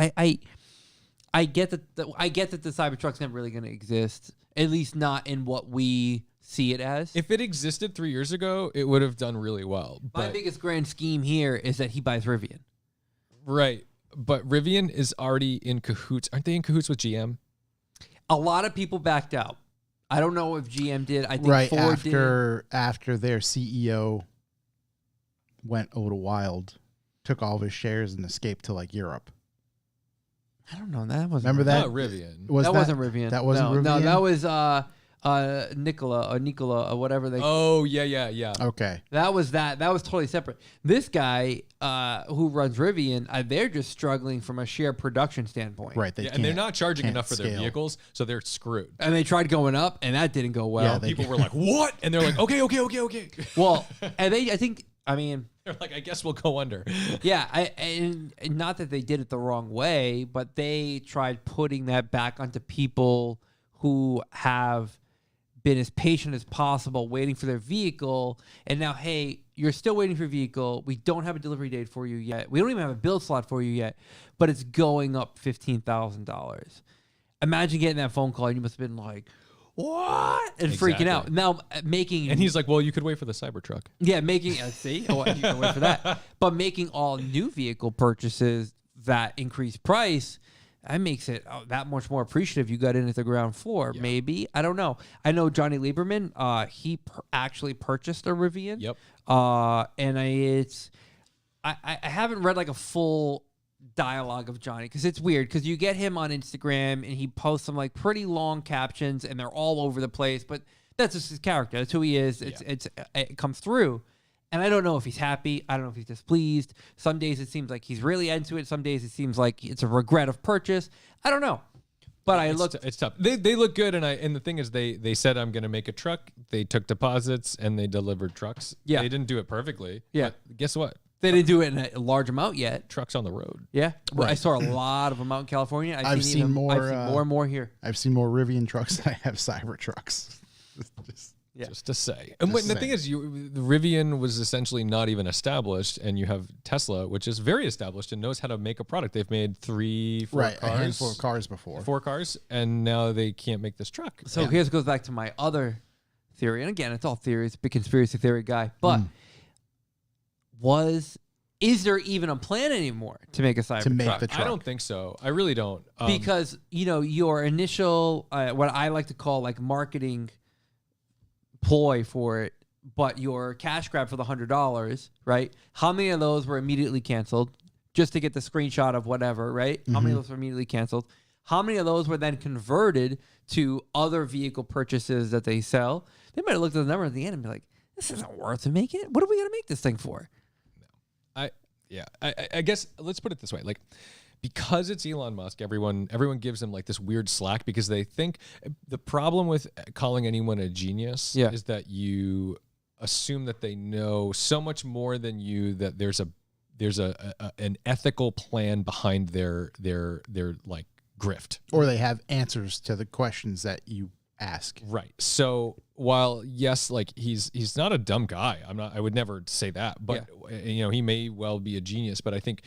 I get that the Cybertruck's never really going to exist, at least not in what we see it as. If it existed 3 years ago, it would have done really well. My biggest grand scheme here is that he buys Rivian. Right. But Rivian is already in cahoots. Aren't they in cahoots with GM? A lot of people backed out. I don't know if GM did. I think Ford did. After their CEO went over to Wild, took all of his shares and escaped to like Europe. I don't know. That wasn't. Remember that? Not Rivian. Wasn't Rivian. That wasn't Rivian? No, that was Nicola or whatever they. Oh yeah. Okay. That was totally separate. This guy who runs Rivian, they're just struggling from a sheer production standpoint. Right. And they're not charging enough for their vehicles, so they're screwed. And they tried going up, and that didn't go well. Yeah, people were like, "What?" And they're like, "Okay." Well, and I mean, they're like, "I guess we'll go under." Yeah, and not that they did it the wrong way, but they tried putting that back onto people who have been as patient as possible waiting for their vehicle, and now, hey, you're still waiting for your vehicle. We don't have a delivery date for you yet. We don't even have a build slot for you yet, but it's going up $15,000. Imagine getting that phone call, and you must have been like, what? And freaking out. Now making... And he's like, well, you could wait for the Cybertruck. Yeah, making... see? Oh, you can wait for that. But making all new vehicle purchases that increase price, that makes it that much more appreciative. You got in at the ground floor, maybe. I don't know. I know Johnny Lieberman. He actually purchased a Rivian. Yep. And I haven't read like a full dialogue of Johnny because it's weird because you get him on Instagram and he posts some like pretty long captions and they're all over the place, but that's just his character. That's who he is. It comes through. And I don't know if he's happy. I don't know if he's displeased. Some days it seems like he's really into it. Some days it seems like it's a regret of purchase. I don't know. But it's tough. They look good, and the thing is, they said I'm going to make a truck. They took deposits and they delivered trucks. Yeah, they didn't do it perfectly. Yeah, but guess what? They didn't do it in a large amount yet. Trucks on the road. Yeah, right. I saw a lot of them out in California. I've seen more and more here. I've seen more Rivian trucks than I have Cyber trucks. Just to say. And the thing is, the Rivian was essentially not even established, and you have Tesla, which is very established and knows how to make a product. They've made 3-4 cars. A handful of cars before. 4 cars, and now they can't make this truck. So here's goes back to my other theory. And again, it's all theories, big conspiracy theory guy. But is there even a plan anymore to make a Cybertruck? The truck? I don't think so. I really don't. Because, your initial, what I like to call like marketing ploy for it, but your cash grab for the $100, right? How many of those were immediately canceled just to get the screenshot of whatever, right? How many of those were immediately canceled? How many of those were then converted to other vehicle purchases that they sell? They might have looked at the number at the end and be like, this isn't worth to make it. What are we going to make this thing for? I guess let's put it this way. Like, because it's Elon Musk, everyone gives him like this weird slack because they think the problem with calling anyone a genius is that you assume that they know so much more than you, that there's an ethical plan behind their like grift, or they have answers to the questions that you ask. Right. So while yes, like he's not a dumb guy. I would never say that, but he may well be a genius, but I think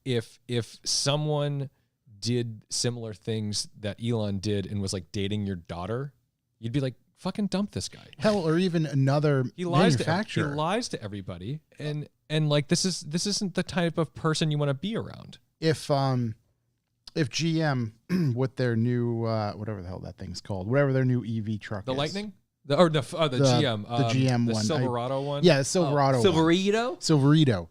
if someone did similar things that Elon did and was like dating your daughter, you'd be like, fucking dump this guy. Hell, or even another manufacturer. He lies to everybody, and like this isn't the type of person you want to be around. If GM with their new whatever the hell that thing's called, whatever their new EV truck, the is. Lightning. The GM, the GM the one, Silverado one. Yeah, the Silverado, Silverado.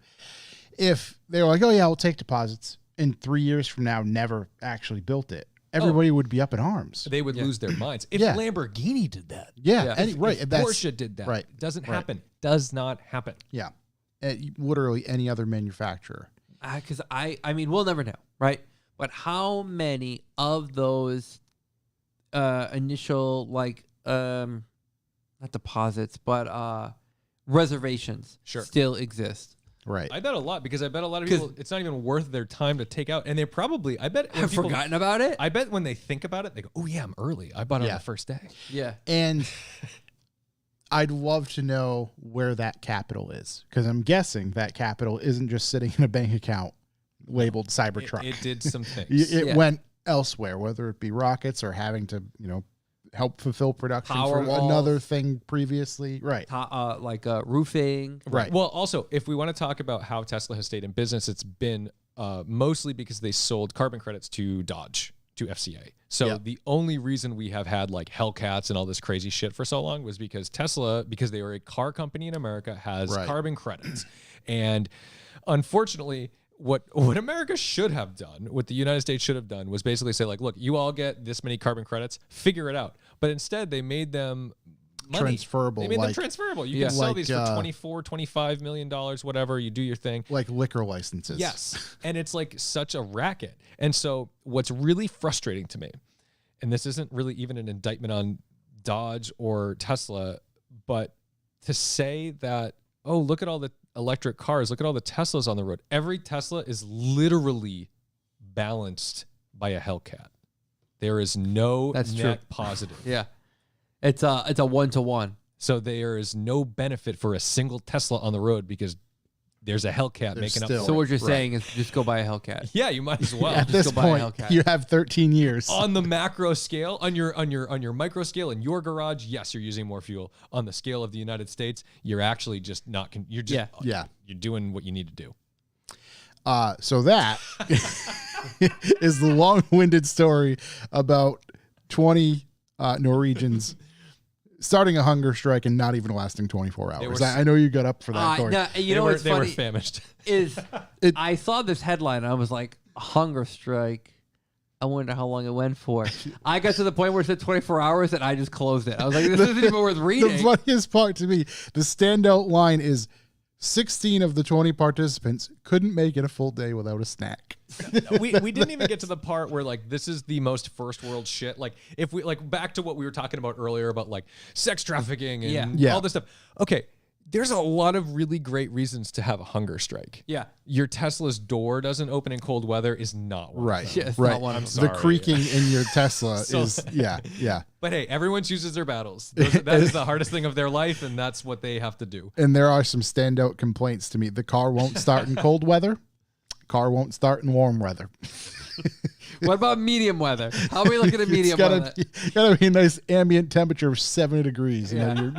If they were like, oh yeah, we'll take deposits, in 3 years from now, never actually built it, everybody would be up in arms. They would lose their minds. If Lamborghini did that, if Porsche did that, right? Doesn't happen. Does not happen. Yeah, literally any other manufacturer. Because I mean, we'll never know, right? But how many of those initial like not deposits, but reservations still exist? Right. I bet a lot, because I bet a lot of people, it's not even worth their time to take out. And they probably, I bet, have forgotten about it. I bet when they think about it, they go, oh yeah, I'm early. I bought it on the first day. Yeah. And I'd love to know where that capital is, because I'm guessing that capital isn't just sitting in a bank account labeled Cybertruck. It did some things. It went elsewhere, whether it be rockets or having to, help fulfill production Power for walls. Another thing previously. Right. Like roofing. Right. Well, also, if we want to talk about how Tesla has stayed in business, it's been mostly because they sold carbon credits to Dodge, to FCA. So the only reason we have had like Hellcats and all this crazy shit for so long was because Tesla, because they were a car company in America, has carbon credits. And unfortunately, what America should have done, what the United States should have done, was basically say, like, look, you all get this many carbon credits, figure it out. But instead, they made them money. Transferable. They made them transferable. You can sell these for $24, $25 million, whatever. You do your thing. Like liquor licenses. Yes. And it's like such a racket. And so what's really frustrating to me, and this isn't really even an indictment on Dodge or Tesla, but to say that, oh, look at all the electric cars, look at all the Teslas on the road. Every Tesla is literally balanced by a Hellcat. There is no net positive. Yeah. It's a 1-to-1. So there is no benefit for a single Tesla on the road because there's a Hellcat making up. So what you're saying is just go buy a Hellcat. Yeah, you might as well. At this point, you have 13 years. On the macro scale, on your micro scale in your garage, yes, you're using more fuel. On the scale of the United States, you're actually just not. You're just you're doing what you need to do. So that is the long-winded story about 20 Norwegians starting a hunger strike and not even lasting 24 hours. I know you got up for that, Corey. No, you know what's they funny were famished. is I saw this headline and I was like, hunger strike. I wonder how long it went for. I got to the point where it said 24 hours and I just closed it. I was like, this isn't even worth reading. The funniest part to me, the standout line is 16 of the 20 participants couldn't make it a full day without a snack. we didn't even get to the part where like this is the most first world shit. Like if we like back to what we were talking about earlier about like sex trafficking and all this stuff. Okay, there's a lot of really great reasons to have a hunger strike. Yeah. Your Tesla's door doesn't open in cold weather is not one Right. of them. Yeah, it's right. not one of I'm them. sorry. The creaking in your Tesla is, yeah. But hey, everyone chooses their battles. That is the hardest thing of their life, and that's what they have to do. And there are some standout complaints to me. The car won't start in cold weather. Car won't start in warm weather. What about medium weather? How are we looking at medium weather? Gotta be a nice ambient temperature of 70 degrees. And then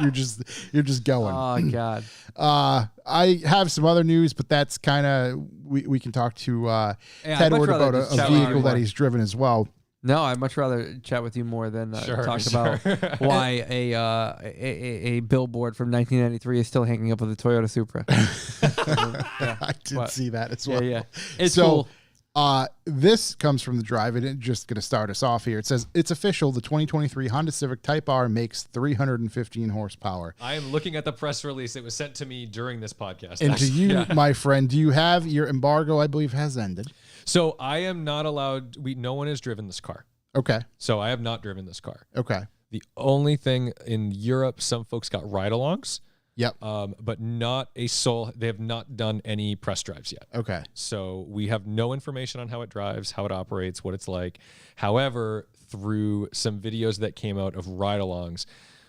you're just going. Oh God. I have some other news, but that's kind of we can talk to I'd Tedward much rather about just a chat with you vehicle that more. he's driven as well. No, I'd much rather chat with you more than talk about why a billboard from 1993 is still hanging up with a Toyota Supra. I did see that as well. Yeah. It's So, cool. this comes from the drive. It just going to start us off here. It says, it's official. The 2023 Honda Civic Type R makes 315 horsepower. I am looking at the press release. It was sent to me during this podcast. And to actually. you, my friend, do you have your embargo, I believe, has ended? So I am not allowed. No one has driven this car. Okay. So I have not driven this car. Okay. The only thing in Europe, some folks got ride-alongs. Yep. But not a soul. They have not done any press drives yet. Okay. So we have no information on how it drives, how it operates, what it's like. However, through some videos that came out of ride-alongs,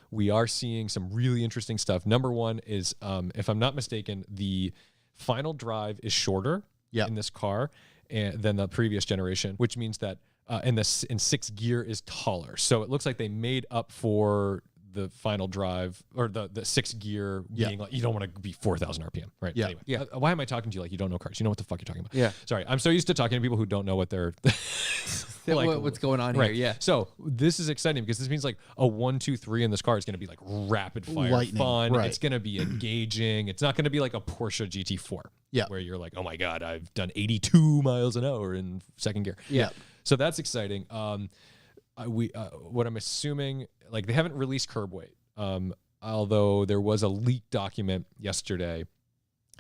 we are seeing some really interesting stuff. Number one is, if I'm not mistaken, the final drive is shorter in this car than the previous generation, which means that in sixth gear is taller. So it looks like they made up for the final drive or the sixth gear being like, you don't want to be 4,000 RPM, right? Yeah. Anyway, why am I talking to you like you don't know cars? You know what the fuck you're talking about. Yeah. Sorry. I'm so used to talking to people who don't know what they're like, what's going on right. here? Yeah. So this is exciting because this means like a 1, 2, 3 in this car is going to be like rapid fire Lightning, fun. right. It's going to be engaging. It's not going to be like a Porsche GT4 where you're like, oh my God, I've done 82 miles an hour in second gear. Yeah. So that's exciting. What I'm assuming, like they haven't released curb weight. Although there was a leaked document yesterday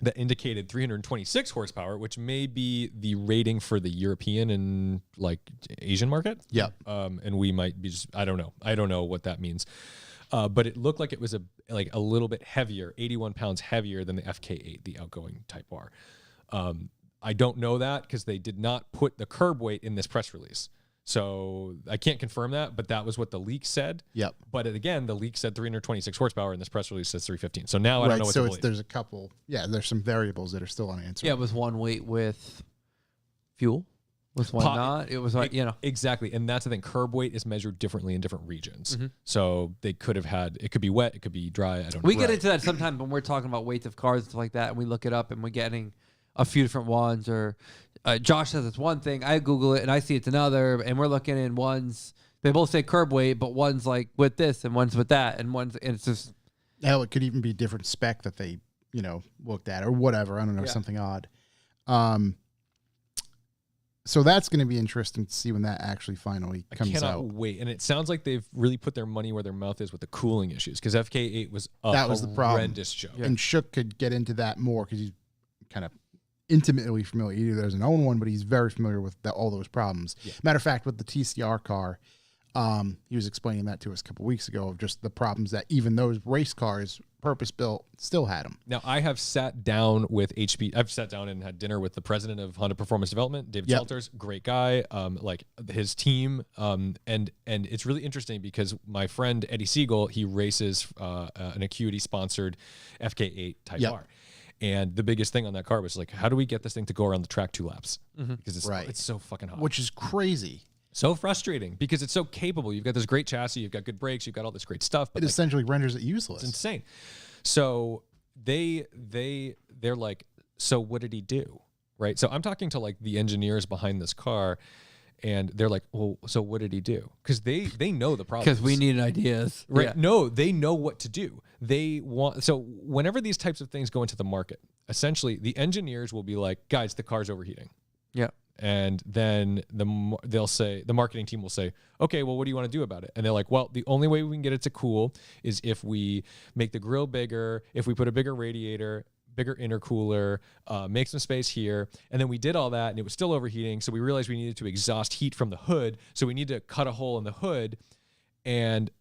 that indicated 326 horsepower, which may be the rating for the European and like Asian market. Yep. And we might be just, I don't know. I don't know what that means. But it looked like it was a little bit heavier, 81 pounds heavier than the FK8, the outgoing Type R. I don't know that because they did not put the curb weight in this press release. So I can't confirm that, but that was what the leak said. Yep. But again, the leak said 326 horsepower and this press release says 315. So now I don't know what to believe. There's a couple, there's some variables that are still unanswered. Yeah, it was one weight with fuel. Was one not? It was like, Exactly. And that's the thing. Curb weight is measured differently in different regions. Mm-hmm. So they could have had, it could be wet, it could be dry. I don't know. We get into that sometimes when we're talking about weights of cars and stuff like that, and we look it up and we're getting a few different ones, or Josh says it's one thing, I Google it and I see it's another, and we're looking in ones, they both say curb weight, but one's like with this and one's with that, and it's just... Hell, it could even be different spec that they, looked at or whatever. I don't know, something odd. So that's going to be interesting to see when that actually finally comes out. I cannot wait. And it sounds like they've really put their money where their mouth is with the cooling issues, because FK8 was that was the problem. Horrendous joke. Yeah. And Shook could get into that more because he's kind of intimately familiar. Either there's an own one, but he's very familiar with all those problems. Yeah. Matter of fact, with the TCR car, he was explaining that to us a couple weeks ago of just the problems that even those race cars, purpose-built, still had them. Now, I have sat down with HP. I've sat down and had dinner with the president of Honda Performance Development, David Salters, great guy, like his team. And it's really interesting because my friend Eddie Siegel, he races an Acuity-sponsored FK8 Type R. And the biggest thing on that car was like, how do we get this thing to go around the track 2 laps? Because it's so fucking hot. Which is crazy. So frustrating because it's so capable. You've got this great chassis, you've got good brakes, you've got all this great stuff. But it essentially renders it useless. It's insane. So they're like, so what did he do? right? So I'm talking to like the engineers behind this car, and they're like, well, so what did he do? Because they know the problem. Because we need ideas. Right. Yeah. No, they know what to do. They want, so whenever these types of things go into the market, essentially the engineers will be like, guys, the car's overheating. Yeah. And then they'll say, the marketing team will say, okay, well, what do you want to do about it? And they're like, well, the only way we can get it to cool is if we make the grill bigger, if we put a bigger radiator, bigger intercooler, make some space here. And then we did all that and it was still overheating. So we realized we needed to exhaust heat from the hood. So we need to cut a hole in the hood. And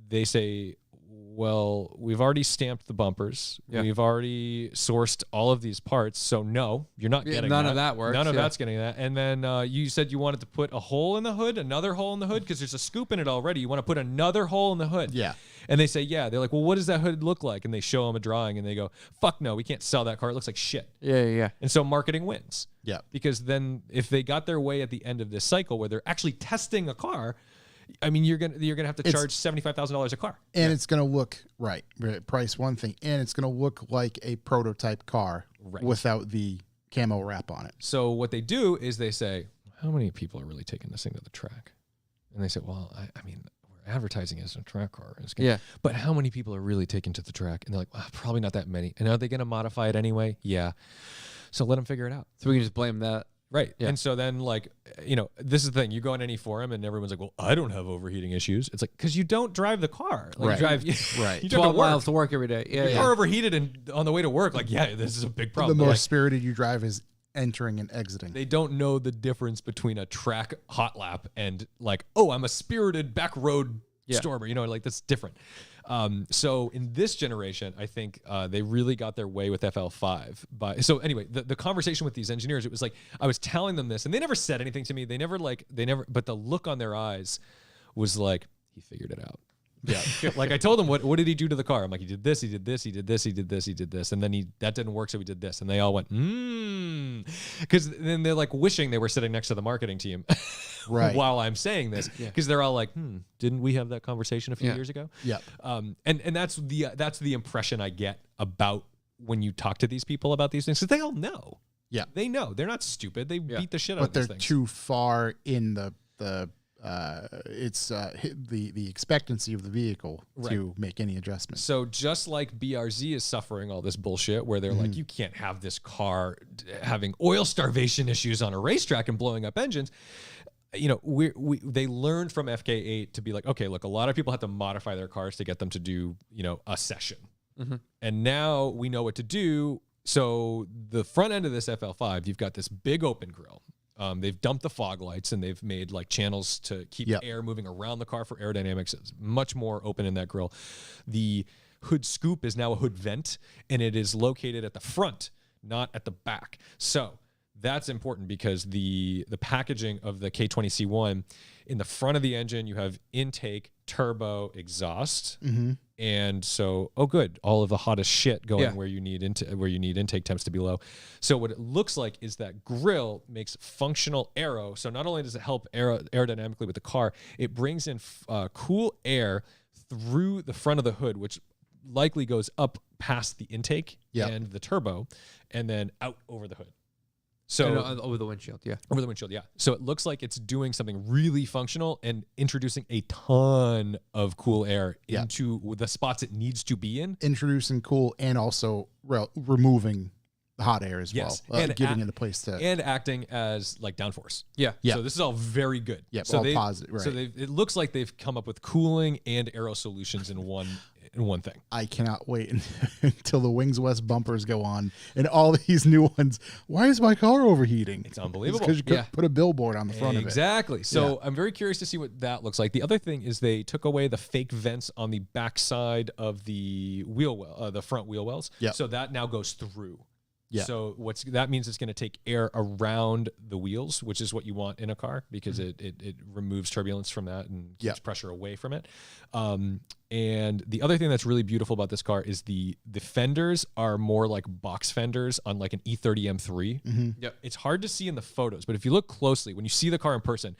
they say, well, we've already stamped the bumpers. Yeah. We've already sourced all of these parts. So no, you're not getting none that. of that works. None of that's getting that. And then you said you wanted to put a hole in the hood, another hole in the hood, because there's a scoop in it already. You want to put another hole in the hood. Yeah. And they say, yeah. They're like, well, what does that hood look like? And they show them a drawing and they go, fuck no, we can't sell that car. It looks like shit. Yeah. And so marketing wins. Yeah. Because then if they got their way at the end of this cycle where they're actually testing a car, I mean, you're gonna have to charge $75,000 a car, and it's gonna look right. Price one thing, and it's gonna look like a prototype car without the camo wrap on it. So what they do is they say, how many people are really taking this thing to the track? And they say, well, I mean, we're advertising as a track car. But how many people are really taking to the track? And they're like, well, probably not that many. And are they gonna modify it anyway? Yeah. So let them figure it out. So we can just blame that. Right. Yeah. And so then, like, you know, this is the thing. You go on any forum and everyone's like, well, I don't have overheating issues. It's like, because you don't drive the car. Like, Right. You drive, Right. You drive 12 to work. miles to work every day. Yeah. Your car overheated and on the way to work, like, yeah, this is a big problem. The But, most like, spirited you drive is entering and exiting. they don't know the difference between a track hot lap and, like, oh, I'm a spirited back road stormer. You know, like, that's different. So in this generation, I think they really got their way with FL5. So anyway, the conversation with these engineers, it was like I was telling them this, and they never said anything to me. They never, but the look on their eyes was like, he figured it out. Yeah. Like I told them, what did he do to the car? I'm like, he did this, he did this, he did this, he did this, he did this. And then that didn't work, so we did this. And they all went, because then they're like wishing they were sitting next to the marketing team Right. while I'm saying this. Because they're all like, didn't we have that conversation a few years ago? Yep. And that's the impression I get about when you talk to these people about these things, because they all know. Yeah. They know. They're not stupid. They beat the shit out But of these they're things. too far in the expectancy of the vehicle to make any adjustments. So just like BRZ is suffering all this bullshit where they're like, you can't have this car having oil starvation issues on a racetrack and blowing up engines. You know, they learned from FK8 to be like, okay, look, a lot of people have to modify their cars to get them to do, you know, a session. And now we know what to do. So the front end of this FL5, you've got this big open grille. They've dumped the fog lights and they've made like channels to keep air moving around the car for aerodynamics. It's much more open in that grille. The hood scoop is now a hood vent, and it is located at the front, not at the back. So that's important because the packaging of the K20C1, in the front of the engine, you have intake, turbo, exhaust. And so, oh, good, all of the hottest shit going where you need intake temps to be low. So what it looks like is that grille makes functional aero. So not only does it help aerodynamically with the car, it brings in cool air through the front of the hood, which likely goes up past the intake and the turbo, and then out over the hood. So over the windshield, over the windshield, So it looks like it's doing something really functional and introducing a ton of cool air into the spots it needs to be in. Introducing cool and also removing the hot air as well, and giving it a place to and acting as like downforce. Yeah. So this is all very good. Yeah. So all positive. Right. So it looks like they've come up with cooling and aero solutions in one thing. I cannot wait until the Wings West bumpers go on and all these new ones. Why is my car overheating? It's unbelievable. Because you could put a billboard on the front of it. Exactly. So I'm very curious to see what that looks like. The other thing is they took away the fake vents on the backside of the wheel well, the front wheel wells. Yeah. So that now goes through. Yeah. So that means it's going to take air around the wheels, which is what you want in a car because it removes turbulence from that and keeps pressure away from it. And the other thing that's really beautiful about this car is the fenders are more like box fenders on like an E30 M3. It's hard to see in the photos, but if you look closely, when you see the car in person,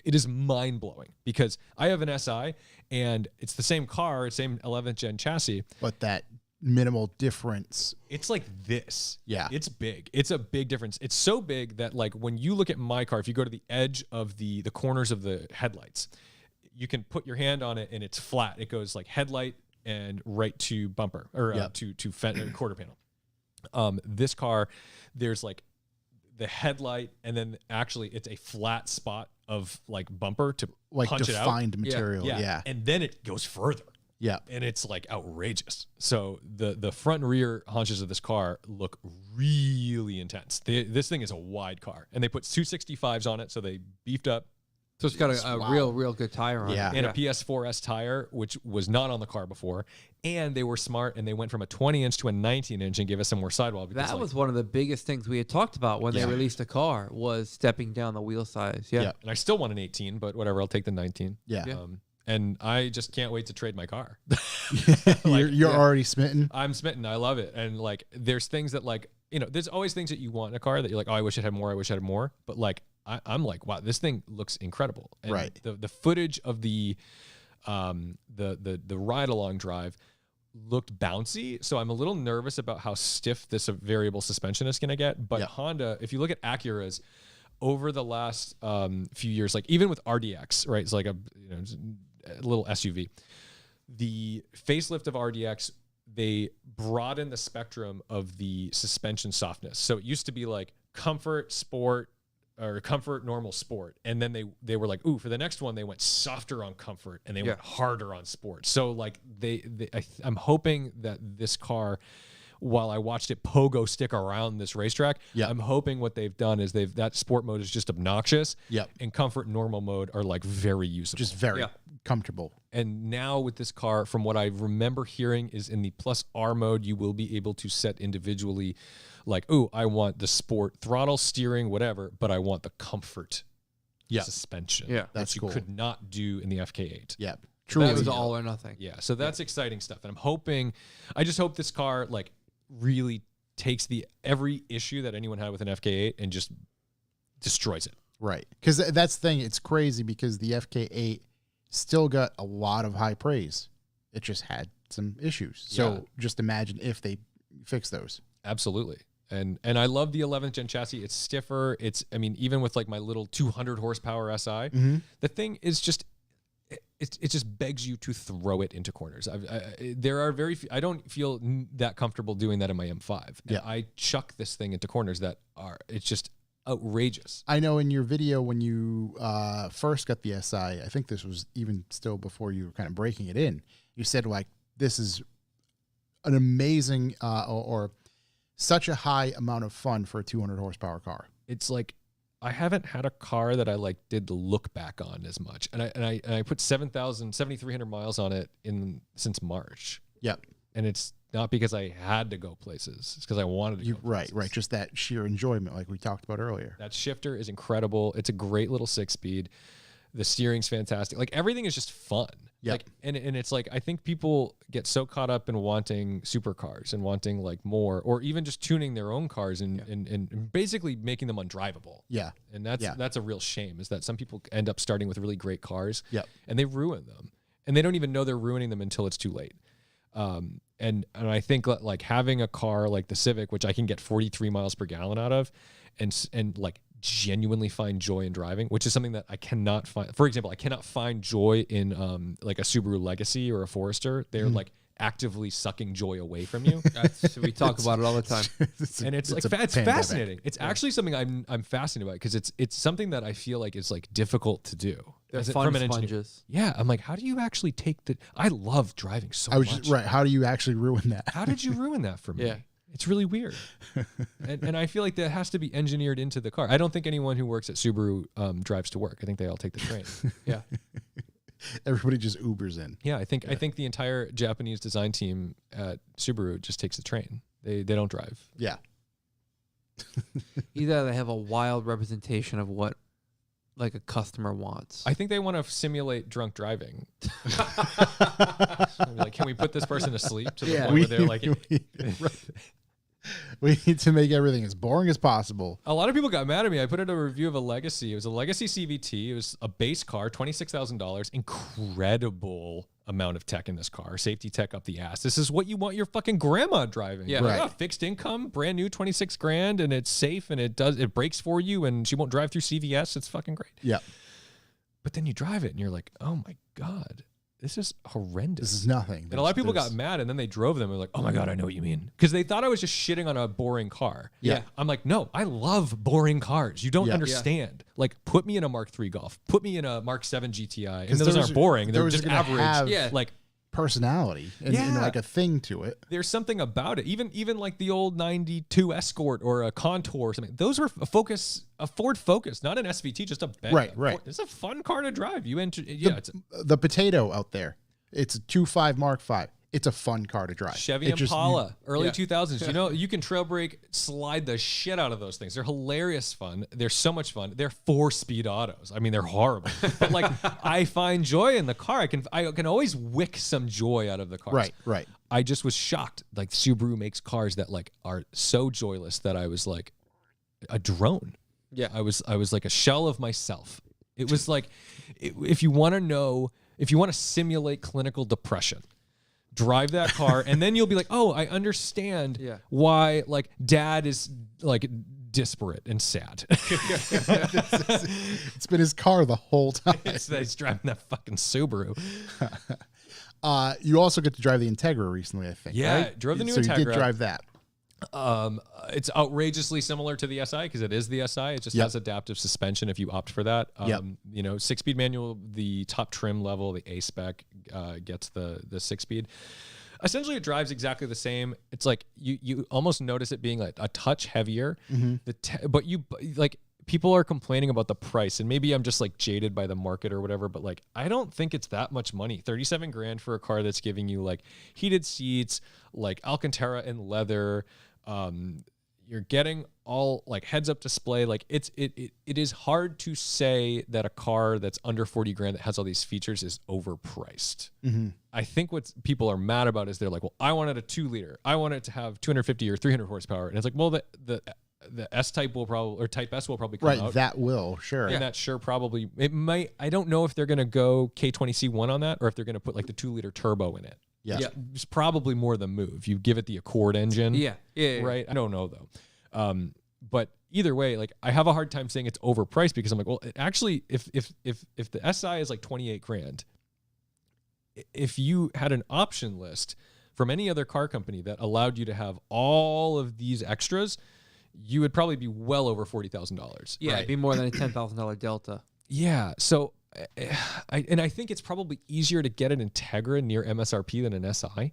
it is mind blowing because I have an SI and it's the same car, same 11th gen chassis, but that minimal difference. It's like this. Yeah. It's big. It's a big difference. It's so big that like when you look at my car, if you go to the edge of the corners of the headlights, you can put your hand on it and it's flat. It goes like headlight and right to bumper or to quarter panel. This car, there's like the headlight and then actually it's a flat spot of like bumper to Like punch it out. defined material. Yeah. And then it goes further. Yeah. And it's like outrageous. So the front and rear haunches of this car look really intense. This thing is a wide car, and they put 265s on it, so they beefed up. So it's got a real good tire on it. And a PS4S tire, which was not on the car before. And they were smart, and they went from a 20-inch to a 19-inch and gave us some more sidewall. Because that was one of the biggest things we had talked about when they released the car was stepping down the wheel size. Yeah. And I still want an 18, but whatever, I'll take the 19. Yeah. And I just can't wait to trade my car. You're already smitten. I'm smitten. I love it. And like, there's things that like, there's always things that you want in a car that you're like, oh, I wish it had more. I wish I had more. But like, I'm like, wow, this thing looks incredible. And right. The footage of the ride along drive looked bouncy. So I'm a little nervous about how stiff this variable suspension is going to get. But Honda, if you look at Acura's over the last few years, like even with RDX, right? It's like a little SUV. The facelift of RDX, they broadened the spectrum of the suspension softness. So it used to be like comfort, sport, or comfort, normal, sport. And then they were like, ooh, for the next one, they went softer on comfort and they went harder on sport. So like I'm hoping that this car, while I watched it pogo stick around this racetrack, I'm hoping what they've done is that sport mode is just obnoxious. And comfort and normal mode are like very usable. Just very comfortable. And now with this car, from what I remember hearing, is in the Plus R mode, you will be able to set individually like, oh, I want the sport throttle, steering, whatever, but I want the comfort suspension. Yeah, that's cool. You could not do in the FK8. Yeah. Truly, that was all or nothing. Yeah, so that's exciting stuff. And I just hope this car like really takes every issue that anyone had with an FK8 and just destroys it. Right. Because that's the thing. It's crazy because the FK8 still got a lot of high praise. It just had some issues. So just imagine if they fix those. Absolutely. And I love the 11th gen chassis. It's stiffer. Even with like my little 200 horsepower SI, the thing is just, it just begs you to throw it into corners. There are very few, I don't feel that comfortable doing that in my M5. And I chuck this thing into corners it's just outrageous. I know in your video when you first got the SI, I think this was even still before you were kind of breaking it in, you said like, this is an amazing or such a high amount of fun for a 200 horsepower car. It's like, I haven't had a car that I like did the look back on as much. And I put 7,300 miles on it since March. Yep. And it's not because I had to go places. It's because I wanted to go places. Right. Just that sheer enjoyment like we talked about earlier. That shifter is incredible. It's a great little 6-speed. The steering's fantastic. Like everything is just fun. Yep. Like, and it's like, I think people get so caught up in wanting supercars and wanting like more, or even just tuning their own cars and basically making them undrivable. Yeah. And that's a real shame, is that some people end up starting with really great cars and they ruin them, and they don't even know they're ruining them until it's too late. And I think like having a car like the Civic, which I can get 43 miles per gallon out of, and like genuinely find joy in driving, which is something that I cannot find. For example, I cannot find joy in like a Subaru Legacy or a Forester. They're like actively sucking joy away from you. We talk about it all the time. And it's fascinating. It's actually something I'm fascinated by, because it's something that I feel like is like difficult to do. They're fun sponges. Yeah, I'm like, how do you actually take I love driving so much. How do you actually ruin that? How did you ruin that for me? Yeah. It's really weird. and I feel like that has to be engineered into the car. I don't think anyone who works at Subaru drives to work. I think they all take the train. Yeah. Everybody just Ubers in. Yeah, I think the entire Japanese design team at Subaru just takes the train. They don't drive. Yeah. Either they have a wild representation of what like a customer wants. I think they want to simulate drunk driving. Like, can we put this person to sleep to the point where they're like... We need to make everything as boring as possible. A lot of people got mad at me. I put out a review of a Legacy. It was a Legacy CVT. It was a base car, $26,000. Incredible amount of tech in this car. Safety tech up the ass. This is what you want your fucking grandma driving. Yeah. Like, Right. fixed income, brand new, 26 grand, and it's safe and it brakes for you, and she won't drive through CVS. It's fucking great. Yeah. But then you drive it and you're like, oh my God, this is horrendous. This is nothing. And a lot of people got There's- mad, and then they drove them and were like, oh my God, I know what you mean. Because they thought I was just shitting on a boring car. Yeah. I'm like, no, I love boring cars. You don't Yeah. understand. Like, put me in a Mark III Golf. Put me in a Mark 7 GTI. And 'Cause those those aren't are- boring. They're those are just gonna average. have- Yeah. Like, personality and Yeah. like a thing to it. there's something about it. Even like the old 92 Escort or a Contour or something. Those were a Ford Focus, not an SVT, just a Right. It's a fun car to drive. You enter, yeah, it's a The potato out there, it's a 2.5 Mark V. It's a fun car to drive. Chevy It just- Impala, early Yeah. 2000s. You know, you can trail brake, slide the shit out of those things. They're hilarious fun. They're so much fun. They're 4-speed autos. I mean, they're horrible. But like, I find joy in the car. I can always wick some joy out of the cars. Right. I just was shocked. Like, Subaru makes cars that like are so joyless that I was like a drone. Yeah. I was like a shell of myself. It was like, if you want to simulate clinical depression, drive that car, and then you'll be like, oh, I understand Yeah. why like dad is like disparate and sad. It's been his car the whole time. He's driving that fucking Subaru. You also get to drive the Integra recently, I think. Yeah, right? drove the new So you did Integra. drive that. It's outrageously similar to the SI because it is the SI. It just Yep. has adaptive suspension if you opt for that. Yep. You know, 6-speed manual, the top trim level, the A spec gets the 6-speed. Essentially, it drives exactly the same. It's like you almost notice it being like a touch heavier. But like people are complaining about the price, and maybe I'm just like jaded by the market or whatever. But like, I don't think it's that much money. 37 grand for a car that's giving you like heated seats, like Alcantara and leather. You're getting all like heads-up display. Like it is hard to say that a car that's under 40 grand that has all these features is overpriced. I think what people are mad about is they're like, well, I wanted a 2-liter. I want it to have 250 or 300 horsepower. And it's like, well, the S-Type will probably, or Type S will probably come Right. out. That will, sure. And that sure probably, it might, I don't know if they're going to go K20C1 on that or if they're going to put like the 2-liter turbo in it. Yeah. Yeah. It's probably more the move. You give it the Accord engine. Yeah. Right? I don't know though. But either way, like I have a hard time saying it's overpriced because I'm like, well, it actually, if the SI is like 28 grand, if you had an option list from any other car company that allowed you to have all of these extras, you would probably be well over $40,000. Yeah, Right. it'd be more than a $10,000 delta. Yeah. So, I think it's probably easier to get an Integra near MSRP than an SI.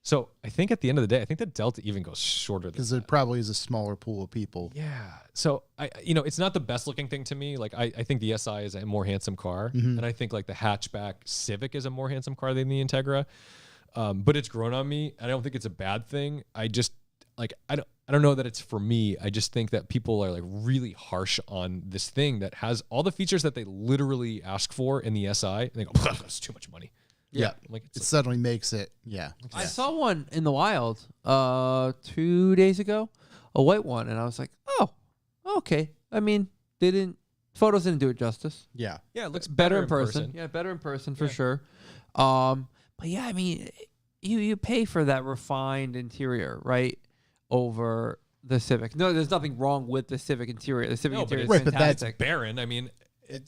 So I think at the end of the day, I think the Delta even goes shorter than Because that. it probably is a smaller pool of people. Yeah. So it's not the best looking thing to me. Like I think the SI is a more handsome car, and I think like the hatchback Civic is a more handsome car than the Integra. But it's grown on me. I don't think it's a bad thing. I just like I don't know that it's for me. I just think that people are like really harsh on this thing that has all the features that they literally ask for in the SI, and they go, that's too much money. Yeah. Like It suddenly makes it, yeah. I saw one in the wild 2 days ago, a white one, and I was like, oh, okay. I mean, photos didn't do it justice. Yeah. yeah, it looks Better in person. Yeah, better in person for sure. But yeah, I mean, you pay for that refined interior, right? Over the Civic. No, there's nothing wrong with the Civic interior. The Civic No, but interior is Right, but that's fantastic. barren. I mean,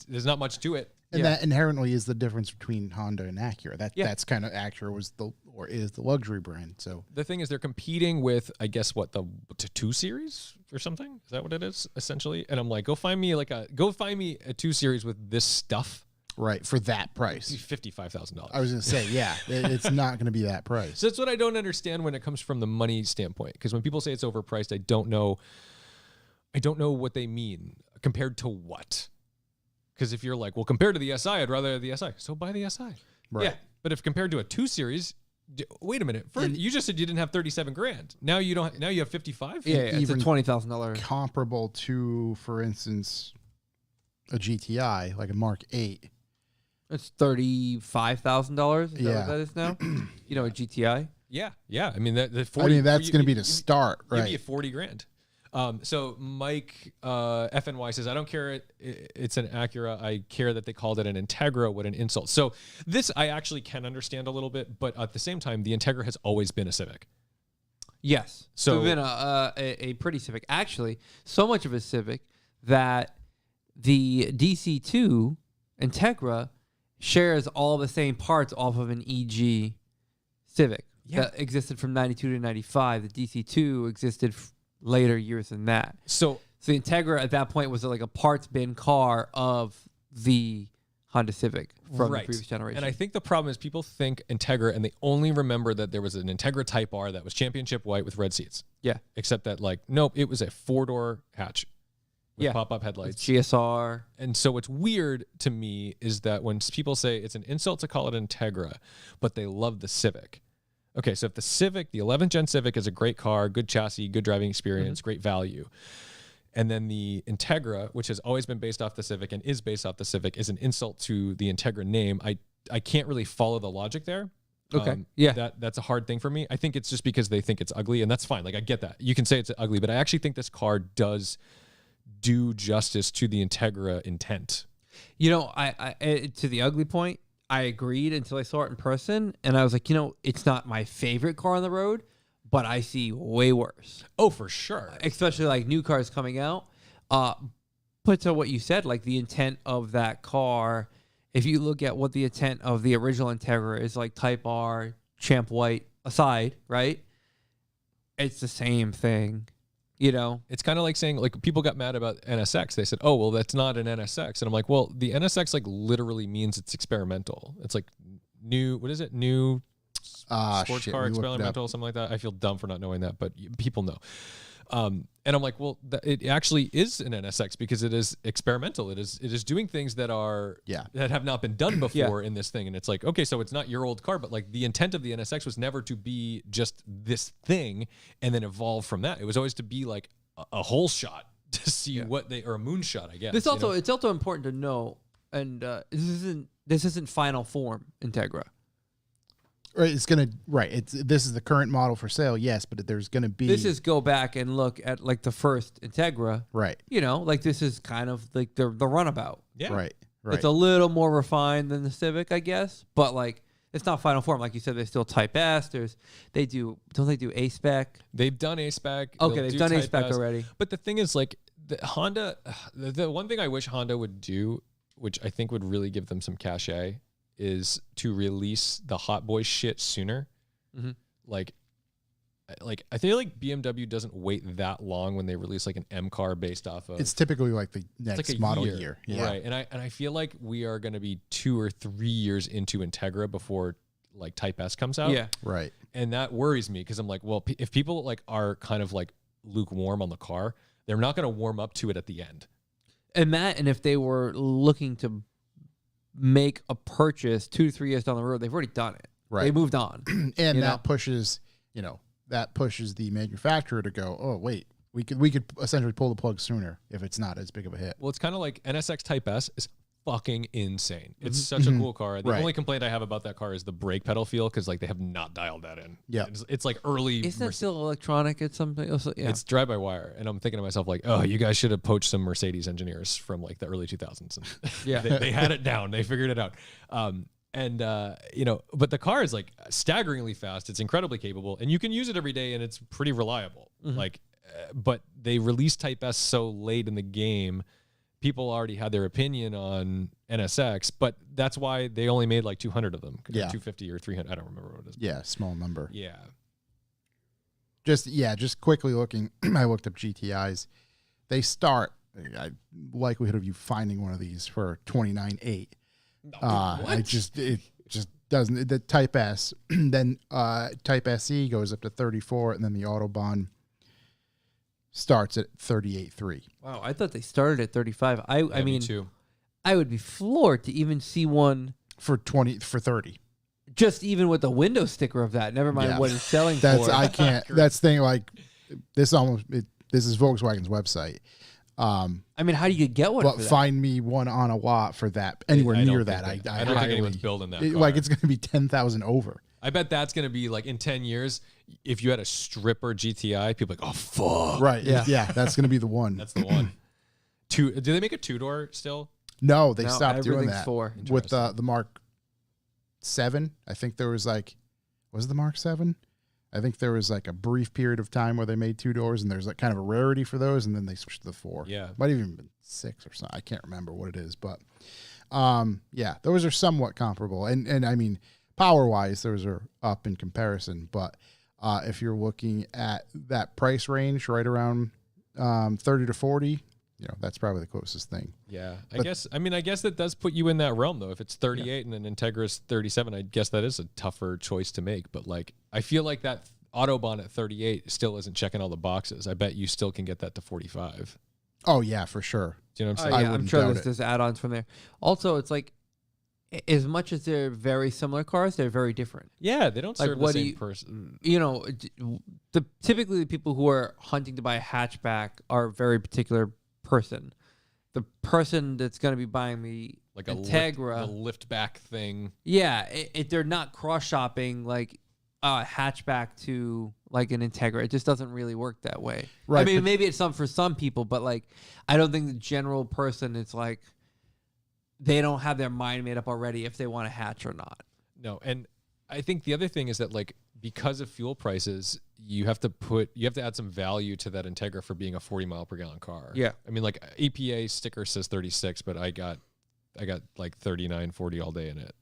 there's not much to it. And Yeah. that inherently is the difference between Honda and Acura. Yeah. That's kind of Acura is the luxury brand. So The thing is, they're competing with, I guess, what the 2 Series or something. Is that what it is essentially? And I'm like, go find me a 2 Series with this stuff. right for that It's price. $55,000. I was gonna say, yeah, it's not gonna be that price. So that's what I don't understand when it comes from the money standpoint. Because when people say it's overpriced, I don't know what they mean compared to what. Because if you're like, well, compared to the SI, I'd rather have the SI. So buy the SI. Right. Yeah. But if compared to a 2 Series, wait a minute. First, you just said you didn't have 37 grand. Now you don't. Now you have 55. Yeah, it's a Even $20,000. Comparable to, for instance, a GTI like a Mark 8. It's $35,000. Is that Yeah. what that is now? A GTI. Yeah. I mean, the 40. I mean, that's going to be you- the start, Give right? me a 40 grand. So Mike FNY says, I don't care it's an Acura. I care that they called it an Integra. What an insult. So this I actually can understand a little bit, but at the same time, the Integra has always been a Civic. Yes. So it's been a pretty Civic. Actually, so much of a Civic that the DC2 Integra shares all the same parts off of an EG Civic that existed from 92 to 95. The DC2 existed later years than that. So the Integra at that point was like a parts bin car of the Honda Civic from the previous generation. And I think the problem is people think Integra and they only remember that there was an Integra Type R that was championship white with red seats. Yeah. Except that nope, it was a 4-door hatch with pop-up headlights. GSR. And so what's weird to me is that when people say it's an insult to call it Integra, but they love the Civic. Okay, so if the Civic, the 11th gen Civic is a great car, good chassis, good driving experience, great value. And then the Integra, which has always been based off the Civic and is based off the Civic, is an insult to the Integra name. I can't really follow the logic there. Okay. That's a hard thing for me. I think it's just because they think it's ugly, and that's fine. Like, I get that. You can say it's ugly, but I actually think this car does do justice to the Integra intent. You know, I to the ugly point, I agreed until I saw it in person, and I was like, it's not my favorite car on the road, but I see way worse. Oh, for sure. Especially like new cars coming out. But to what you said, like the intent of that car, if you look at what the intent of the original Integra is, like Type R, Champ White aside, right? It's the same thing. It's kind of like saying, like, people got mad about NSX. They said, oh, well, that's not an NSX. And I'm like, well, the NSX like literally means it's experimental. It's like new, what is it? New sports car experimental, something like that. I feel dumb for not knowing that, but people know. And I'm like, well, it actually is an NSX because it is experimental. It is doing things that are that have not been done before in this thing. And it's like, okay, so it's not your old car, but like the intent of the NSX was never to be just this thing and then evolve from that. It was always to be like a whole shot to see what or a moonshot, I guess. It's also important to know, and this isn't final form Integra. Right, this is the current model for sale, yes, but there's gonna be. This is go back and look at like the first Integra, right? Like this is kind of like the runabout. Yeah, right. It's a little more refined than the Civic, I guess, but like it's not final form. Like you said, they still Type S. Don't they do A spec? They've done A spec. Okay, they've done A spec already. But the thing is, like the Honda, the one thing I wish Honda would do, which I think would really give them some cachet, is to release the hot boy shit sooner. Mm-hmm. Like I feel like BMW doesn't wait that long when they release like an M car based off of. It's typically like the next like model year. Yeah. Right. And I feel like we are going to be 2 or 3 years into Integra before like Type S comes out. Yeah. Right. And that worries me because I'm like, well, if people like are kind of like lukewarm on the car, they're not going to warm up to it at the end. And if they were looking to make a purchase 2 to 3 years down the road, they've already done it. Right. They moved on. And that pushes the manufacturer to go, oh, wait, we could essentially pull the plug sooner if it's not as big of a hit. Well, it's kind of like NSX Type S is fucking insane. It's such a cool car. The only complaint I have about that car is the brake pedal feel, because like they have not dialed that in. Yeah, it's like early. Isn't that still electronic at something? Yeah, it's drive by wire, and I'm thinking to myself like, oh, you guys should have poached some Mercedes engineers from like the early 2000s. And yeah, they had it down. They figured it out. But the car is like staggeringly fast. It's incredibly capable, and you can use it every day, and it's pretty reliable. Mm-hmm. But they released Type S so late in the game. People already had their opinion on NSX, but that's why they only made like 200 of them. 250 or 300. I don't remember what it is. Yeah, small number. Yeah. Just quickly looking, I looked up GTIs. They start, likelihood of you finding one of these for $29,800. It just doesn't. The Type S, then Type SE goes up to 34, and then the Autobahn starts at 38.3. Wow, I thought they started at 35. I mean, me too. I would be floored to even see one for 30. Just even with the window sticker of that. Never mind what it's selling for. I can't. That's the thing. Like this this is Volkswagen's website. I mean, how do you get one? But find me one on a lot for that anywhere near that. I don't think anyone's building that car. Like it's going to be 10,000 over. I bet that's going to be like in 10 years, if you had a stripper GTI, people are like, oh fuck, Right. Yeah. That's gonna be the one. that's the one. Do they make a 2-door still? No, they No, stopped doing everything's that 4. with the Mark 7. I think there was was it the Mark 7? I think there was like a brief period of time where they made 2 doors, and there's like kind of a rarity for those, and then they switched to the 4. Yeah. Might have even been 6 or something. I can't remember what it is, but yeah, those are somewhat comparable. And I mean, power wise, those are up in comparison. But if you're looking at that price range, right around 30 to 40, that's probably the closest thing. Yeah, I guess that does put you in that realm though. If it's 38 and an Integra's 37, I guess that is a tougher choice to make. But like, I feel like that Autobahn at 38 still isn't checking all the boxes. I bet you still can get that to 45. Oh yeah, for sure. Do you know what I'm saying? Yeah, I'm sure there's add-ons from there. Also, it's like, as much as they're very similar cars, they're very different. Yeah, they don't serve the same person. Typically the people who are hunting to buy a hatchback are a very particular person. The person that's going to be buying the Like Integra, a lift back thing. yeah, they're not cross-shopping like a hatchback to like an Integra. It just doesn't really work that way. Right, I mean, maybe it's for some people, but like, I don't think the general person, it's like, they don't have their mind made up already if they want to hatch or not. No, and I think the other thing is that like, because of fuel prices, you have to add some value to that Integra for being a 40 mile per gallon car. Yeah. I mean, like EPA sticker says 36, but I got like 39, 40 all day in it.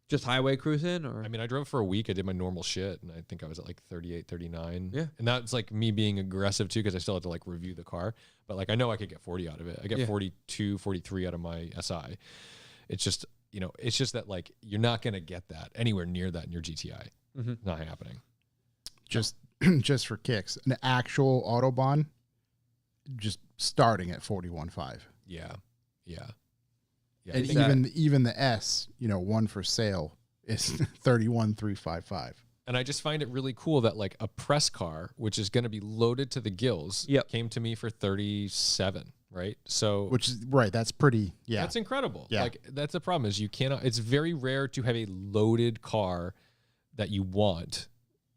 Just highway cruising, or I mean, I drove for a week. I did my normal shit, and I think I was at like 38, 39. Yeah. And that's like me being aggressive too, because I still had to like review the car. But like, I know I could get 40 out of it. I get 42, 43 out of my SI. It's just, it's just that like, you're not going to get that anywhere near that in your GTI. Mm-hmm. Not happening. Just for kicks, an actual Autobahn, just starting at 41.5. Yeah. And even the S, one for sale is 31,355. And I just find it really cool that like a press car, which is going to be loaded to the gills, came to me for 37, right? So Which is right. That's pretty. Yeah, that's incredible. Yeah. Like that's the problem is you cannot. It's very rare to have a loaded car that you want.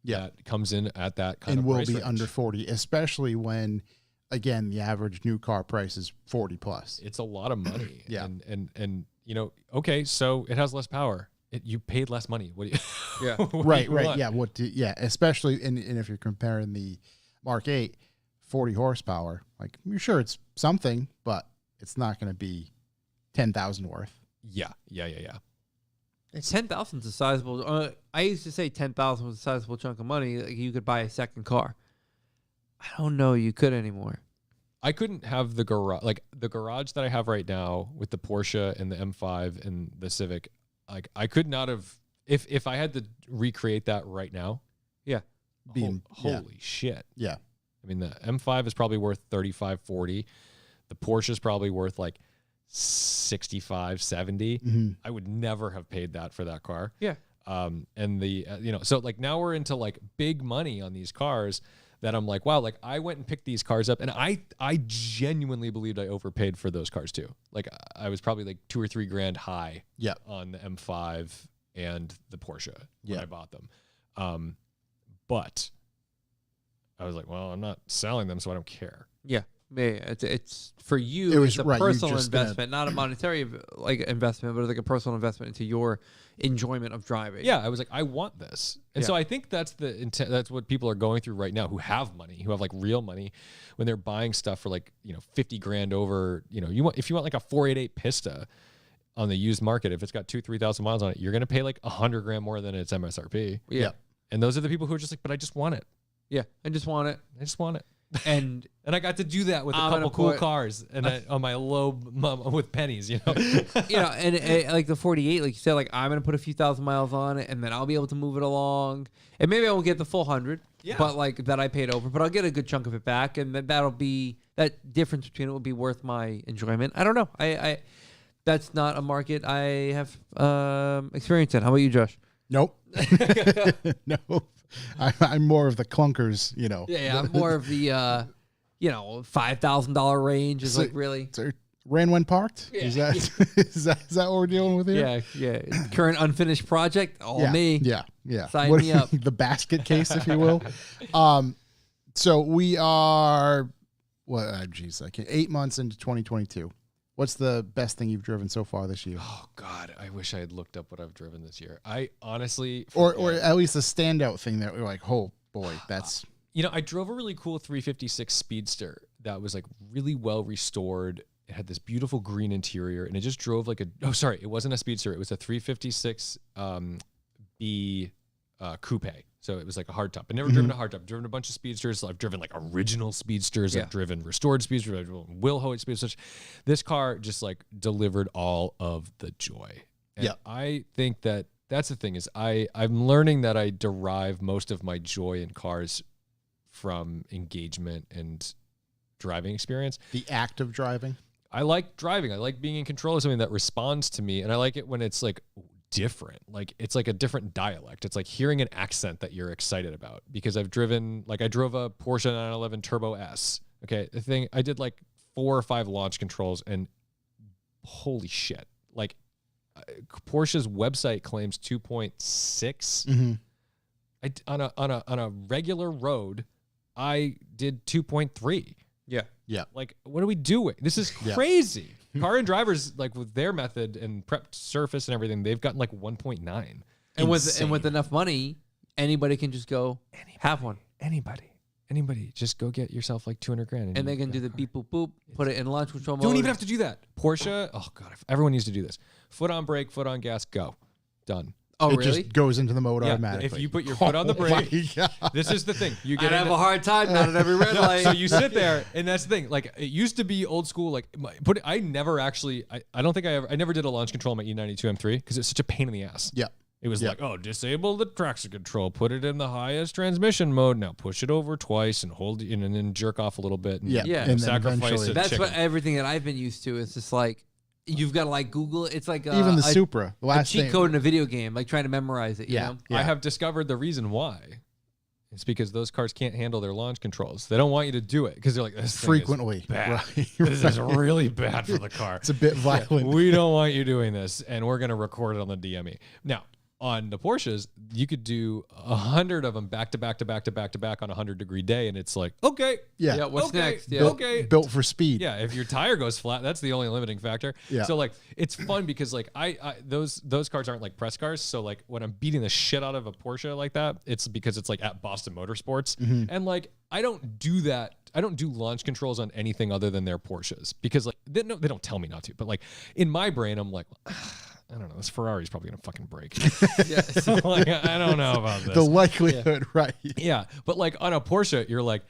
That comes in at that kind and of will price be range. under 40, especially when, again, the average new car price is 40 plus. It's a lot of money. Yeah. And okay, so it has less power. You paid less money. What do you? Yeah. what do right. you want? Yeah. Especially and if you're comparing the Mark 8, 40 horsepower, like you're sure it's something, but it's not going to be 10,000 worth. Yeah. 10,000 is a sizable. I used to say 10,000 was a sizable chunk of money. Like you could buy a second car. I don't know. You could anymore. I couldn't have the garage, like the garage that I have right now with the Porsche and the M5 and the Civic. Like I could not have, if I had to recreate that right now. Yeah. Holy shit. Yeah. I mean, the M5 is probably worth 35, 40. The Porsche is probably worth like 65, 70. Mm-hmm. I would never have paid that for that car. Yeah. And the, so like now we're into like big money on these cars that I'm like, wow, like I went and picked these cars up and I genuinely believed I overpaid for those cars too. Like I was probably like $2 or $3 grand high on the M5 and the Porsche when I bought them. But I was like, well, I'm not selling them, so I don't care. Yeah. It's for you. It's a personal investment, not a monetary like investment, but like a personal investment into your enjoyment of driving. Yeah, I was like, I want this, and so I think that's the intent. That's what people are going through right now, who have money, who have like real money, when they're buying stuff for like 50 grand over. If you want like a 488 Pista on the used market, if it's got 2,000-3,000 miles on it, you're gonna pay like 100 grand more than its MSRP. Yeah, and those are the people who are just like, but I just want it. Yeah, I just want it. And I got to do that with a couple cool cars and on my low with pennies, and like the 48, like you said, like I'm gonna put a few thousand miles on it, and then I'll be able to move it along, and maybe I won't get the full 100, but like that I paid over, but I'll get a good chunk of it back, and then that'll be that difference between it will be worth my enjoyment. I don't know, I that's not a market I have experience in. How about you, Josh? Nope. No. I'm more of the clunkers, Yeah, I'm more of the $5,000 range is like really. Ran when parked? Yeah. Is that what we're dealing with here? Yeah. Current unfinished project, all Yeah, me. Yeah. Sign me up. The basket case, if you will. So we are, 8 months into 2022. What's the best thing you've driven so far this year? Oh God, I wish I had looked up what I've driven this year. I honestly, Or at least a standout thing that we're like, oh boy, that's. I drove a really cool 356 Speedster that was like really well restored. It had this beautiful green interior, and it just drove like it wasn't a Speedster. It was a 356 B coupe. So it was like a hardtop. I've never driven a hardtop. I've driven a bunch of Speedsters. I've driven like original Speedsters. Yeah. I've driven restored Speedsters. I've driven Will Hoyt Speedsters. This car just like delivered all of the joy. And yeah. I think that's the thing is I'm learning that I derive most of my joy in cars from engagement and driving experience. The act of driving. I like driving. I like being in control of something that responds to me. And I like it when it's like different. Like it's like a different dialect. It's like hearing an accent that you're excited about because I drove a Porsche 911 Turbo S. Okay. The thing I did like 4 or 5 launch controls and holy shit. Like Porsche's website claims 2.6. Mm-hmm. On a regular road, I did 2.3. Yeah. Yeah. Like, what are we doing? This is crazy. Car and drivers, like with their method and prepped surface and everything, they've gotten like 1.9. And with enough money, anybody can just go have one. Anybody, just go get yourself like 200 grand. And they can do the beep boop boop, put it in launch control mode. Don't even have to do that. Porsche, oh God, everyone needs to do this. Foot on brake, foot on gas, go. Done. Oh, it really? just goes into the mode Yeah, automatically. if you put your foot on the brake, this is the thing. You I'd have a hard time not at every red light. So you sit there, and that's the thing. Like it used to be old school. Like I never actually. I don't think I never did a launch control on my E92 M3 because it's such a pain in the ass. Yeah. It was like, oh, disable the traction control, put it in the highest transmission mode. Now push it over twice and hold it in, and then jerk off a little bit. And, Yeah. And then sacrifice eventually- it. That's what everything that I've been used to. It's just like you've got to like Google it. It's like even the Supra. The a last cheat thing. code in a video game, like trying to memorize it. You know? I have discovered the reason why. It's because those cars can't handle their launch controls. They don't want you to do it because they're like, this thing Frequently. is bad. Right. This is really bad for the car. It's a bit violent. We don't want you doing this, and we're going to record it on the DME. Now, on the Porsches, you could do 100 of them back to back to back to back to back on a 100-degree day, and it's like, okay. Yeah. What's next? Yeah. Built, built for speed. Yeah, if your tire goes flat, that's the only limiting factor. Yeah. So like, it's fun because like those cars aren't like press cars. So like when I'm beating the shit out of a Porsche like that, it's because it's like at Boston Motorsports, and like I don't do that. I don't do launch controls on anything other than their Porsches because like they don't tell me not to. But like in my brain, I'm like, I don't know. This Ferrari's probably gonna fucking break. Like, I don't know about this. The likelihood, right? Yeah, but like on a Porsche, you're like,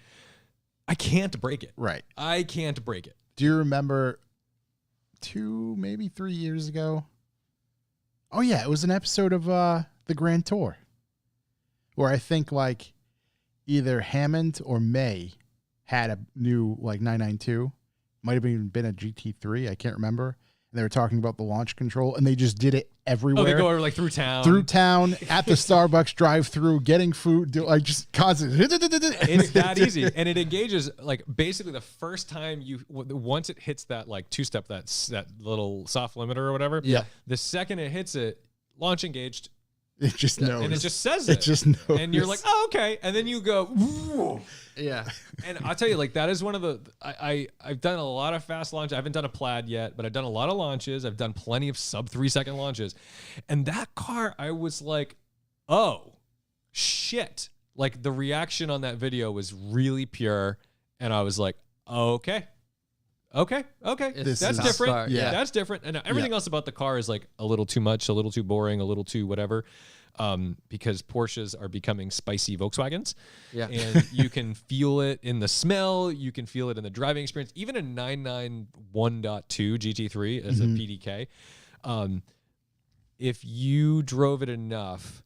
I can't break it. Right. I can't break it. Do you remember 2, maybe 3 years ago? Oh yeah, it was an episode of the Grand Tour where I think like either Hammond or May had a new like 992. Might have even been a GT3. I can't remember. And they were talking about the launch control, and they just did it everywhere. Oh, they go over like through town. Through town, at the Starbucks drive-through, getting food, like just constant. It's that easy, and it engages like basically the first time once it hits that like two-step that little soft limiter or whatever. Yeah. The second it hits it, launch engaged. It just knows. And it just says it. It just knows. And you're like, oh, okay. And then you go, whoa. Yeah. And I'll tell you, like, that is one of the, I've done a lot of fast launches. I haven't done a Plaid yet, but I've done a lot of launches. I've done plenty of sub 3-second launches. And that car, I was like, oh, shit. Like, the reaction on that video was really pure. And I was like, okay. It's That's a different. start, yeah. That's different. And everything else about the car is like a little too much, a little too boring, a little too whatever. Because Porsches are becoming spicy Volkswagens. Yeah. And you can feel it in the smell. You can feel it in the driving experience. Even a 991.2 GT3 as a PDK. If you drove it enough,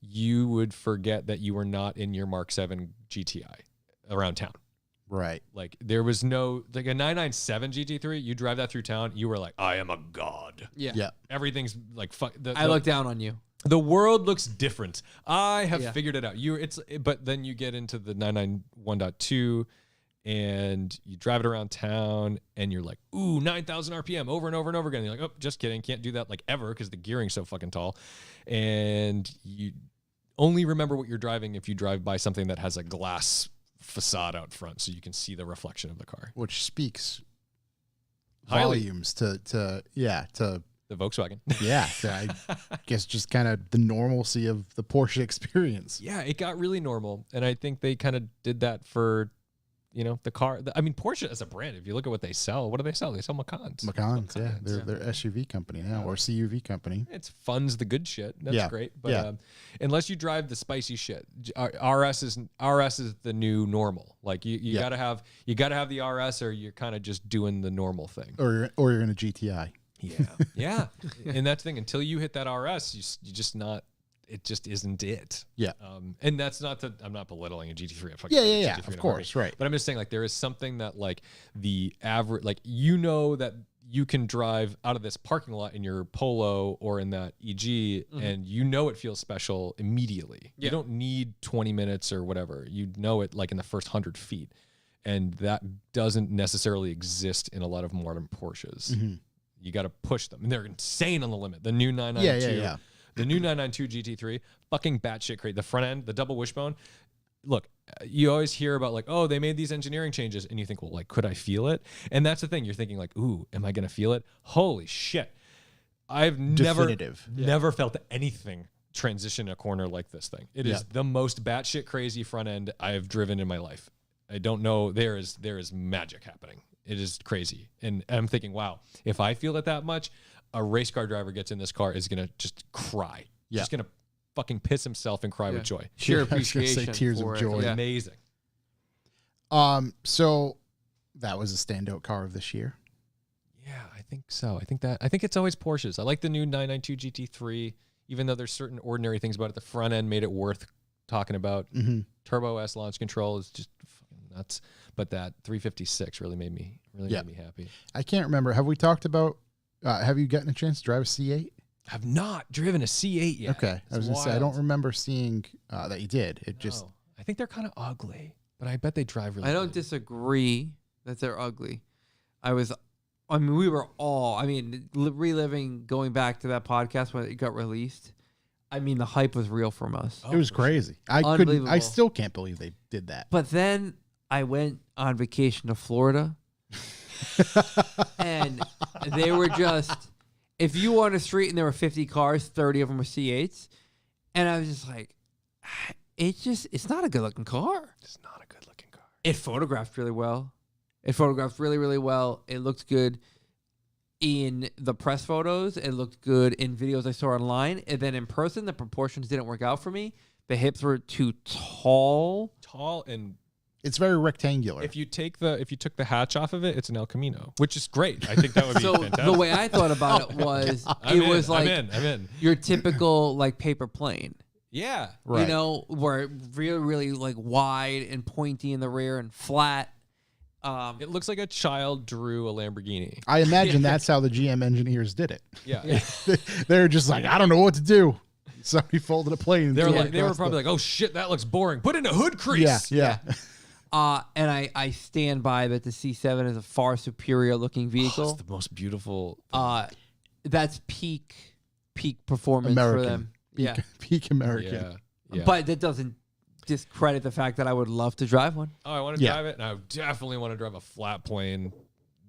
you would forget that you were not in your Mark 7 GTI around town. Right. Like there was no, like a 997 GT3, you drive that through town, you were like, I am a god. Yeah. Yeah. Everything's like, fuck. I look down on you. The world looks different. I have Yeah. figured it out. But then you get into the 991.2, and you drive it around town and you're like, ooh, 9,000 RPM over and over and over again. And you're like, oh, just kidding. Can't do that like ever because the gearing's so fucking tall. And you only remember what you're driving if you drive by something that has a glass facade out front so you can see the reflection of the car. Which speaks Highly. volumes to the Volkswagen. Yeah, I guess just kind of the normalcy of the Porsche experience. Yeah, it got really normal. And I think they kind of did that for, the car. I mean, Porsche as a brand, if you look at what they sell, what do they sell? They sell Macans. Macans, yeah. They're SUV company now, or CUV company. It's fun's the good shit. That's great. But yeah. Unless you drive the spicy shit, RS is the new normal. Like you gotta have the RS, or you're kind of just doing the normal thing. Or you're in a GTI. Yeah, yeah. And that's the thing. Until you hit that RS, you just not. It just isn't it. Yeah. And that's not that I'm not belittling a GT3. Yeah. Of course, right. But I'm just saying, like, there is something that, like, the average, like, that you can drive out of this parking lot in your Polo or in that EG, and it feels special immediately. Yeah. You don't need 20 minutes or whatever. You know it, like, in the first 100 feet. And that doesn't necessarily exist in a lot of modern Porsches. Mm-hmm. You got to push them. And they're insane on the limit. The new 992. Yeah. The new 992 GT3, fucking batshit crazy. The front end, the double wishbone. Look, you always hear about, like, oh, they made these engineering changes, and you think, well, like, could I feel it? And that's the thing. You're thinking, like, ooh, am I going to feel it? Holy shit. I've never felt anything transition a corner like this thing. It is the most batshit crazy front end I've driven in my life. I don't know. There is magic happening. It is crazy. And I'm thinking, wow, if I feel it that much, a race car driver gets in this car is going to just cry. Yeah. Just going to fucking piss himself and cry with joy. Sheer appreciation. Say tears of joy. Yeah. Amazing. So that was a standout car of this year. Yeah, I think so. I think it's always Porsches. I like the new 992 GT3, even though there's certain ordinary things about it. The front end made it worth talking about. Mm-hmm. Turbo S launch control is just fucking nuts. But that 356 really made me happy. I can't remember. Have we talked about have you gotten a chance to drive a C8? I've not driven a C8 yet. Okay. I was going to say, I don't remember seing that you did. I think they're kind of ugly, but I bet they drive really I don't disagree that they're ugly. We were all, reliving, going back to that podcast when it got released. The hype was real from us. It was crazy. I still can't believe they did that. But then I went on vacation to Florida. And they were just, if you were on the street and there were 50 cars, 30 of them were C8s. And I was just like, it's not a good looking car. It's not a good looking car. It photographed really well. It photographed really, really well. It looked good in the press photos. It looked good in videos I saw online. And then in person, the proportions didn't work out for me. The hips were too tall. And it's very rectangular. If you took the hatch off of it, it's an El Camino, which is great. I think that would be fantastic. The way I thought about it was, I'm in. Your typical like paper plane. Yeah, right. Where really, really like wide and pointy in the rear and flat. It looks like a child drew a Lamborghini. I imagine that's how the GM engineers did it. Yeah. They're just like, I don't know what to do. Somebody folded a plane. They were probably like, oh shit, that looks boring. Put in a hood crease. Yeah. And I stand by that the C7 is a far superior looking vehicle. It's the most beautiful. That's peak performance American. for them. Peak American. Yeah. But that doesn't discredit the fact that I would love to drive one. Oh, I want to drive it, and I definitely want to drive a flat plane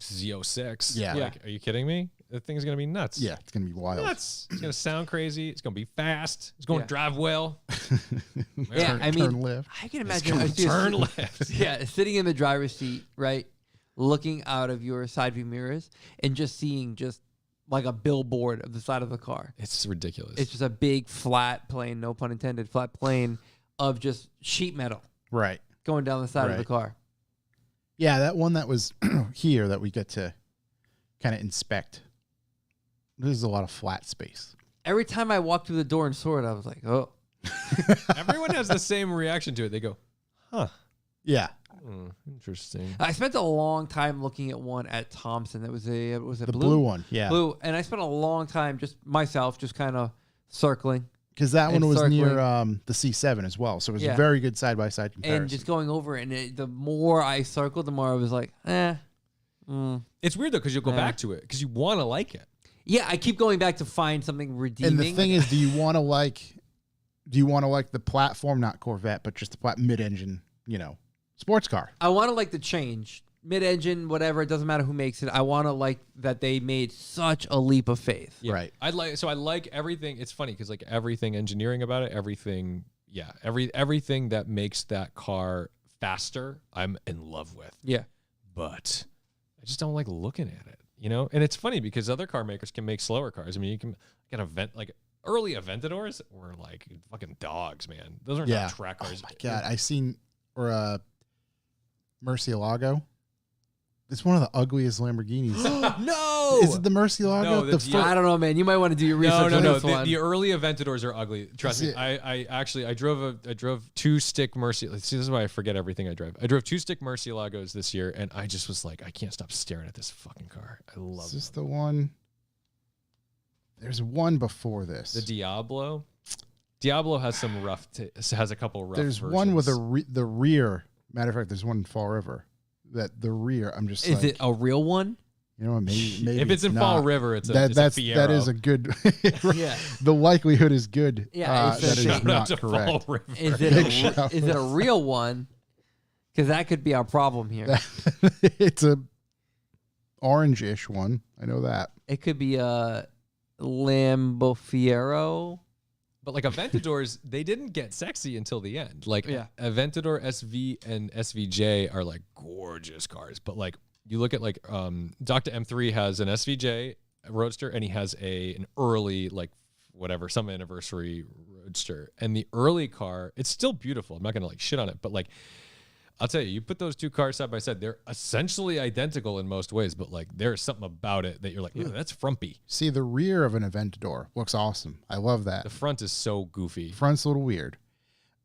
Z06. Yeah. Like, are you kidding me? The thing's going to be nuts. Yeah, it's going to be wild. Nuts. It's going to sound crazy. It's going to be fast. It's going to drive well. Turn left. I can imagine turn left. Yeah, sitting in the driver's seat, right, looking out of your side view mirrors and just seeing like a billboard of the side of the car. It's ridiculous. It's just a big flat plane, no pun intended, flat plane of just sheet metal. Right. Going down the side of the car. Yeah, that one that was here that we get to kind of inspect. There's a lot of flat space. Every time I walked through the door and saw it, I was like, oh. Everyone has the same reaction to it. They go, huh. Yeah. Interesting. I spent a long time looking at one at Thompson. It was a blue one. Yeah. Blue. And I spent a long time just kind of circling. Because that And one was near circling. the C7 as well. So it was Yeah. a very good side-by-side comparison. And just going over it, and the more I circled, the more I was like, It's weird though because you'll go back to it because you want to like it. Yeah, I keep going back to find something redeeming. And the thing is, do you want to like the platform, not Corvette, but just the mid-engine, sports car? I want to like the change. Mid-engine, whatever, it doesn't matter who makes it. I want to like that they made such a leap of faith. Yeah. Right. I like everything. It's funny because like everything engineering about it, everything that makes that car faster, I'm in love with. Yeah. But I just don't like looking at it, And it's funny because other car makers can make slower cars. I mean, you can get early Aventadors were like fucking dogs, man. Those are not track cars. Oh my God, I seen Murcielago. It's one of the ugliest Lamborghinis. No, Is it the Murcielago? No, I don't know, man. You might want to do your research no. on this one. The early Aventadors are ugly. Trust me. I drove 2-stick Murci. See, this is why I forget everything I drive. I drove 2-stick Murcielagos this year, and I just was like, I can't stop staring at this fucking car. I love it. Is this the one? There's one before this. The Diablo. Diablo has some rough. Has a couple rough. There's versions. one with the rear. Matter of fact, there's one in Fall River. That the rear, I'm just. Is like, it a real one? Maybe if it's in not. Fall River, it's a that Fiero. is a good. Yeah. The likelihood is good. Yeah, that is shout not to correct. Fall River. Is Big it a real one? Because that could be our problem here. It's a orange-ish one. I know that. It could be a Lambo Fiero. But like Aventadors, they didn't get sexy until the end. Like Aventador SV and SVJ are like gorgeous cars. But like you look at like Dr. M3 has an SVJ Roadster and he has an early like whatever some anniversary Roadster. And the early car, it's still beautiful. I'm not gonna like shit on it, but like I'll tell you put those two cars side by side, they're essentially identical in most ways, but like there's something about it that you're like, ooh, that's frumpy. See, the rear of an Aventador looks awesome. I love that. The front is so goofy. Front's a little weird.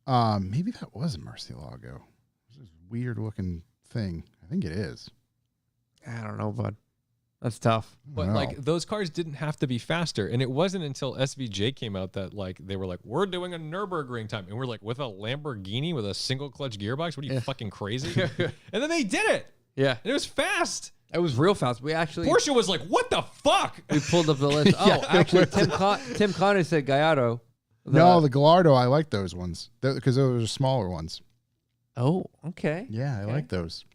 Maybe that was a Murcielago. It's this weird looking thing. I think it is. I don't know, bud. That's tough. But like those cars didn't have to be faster, and it wasn't until SVJ came out that like they were like, we're doing a Nürburgring time, and we're like, with a Lamborghini with a single clutch gearbox. What are you fucking crazy? And then they did it. Yeah. And it was fast. It was real fast. We actually Porsche was like, what the fuck? we pulled up the list. Oh, actually, Tim Connor said Gallardo. No, the Gallardo, I like those ones because those are smaller ones. Oh, okay. Yeah, I like those.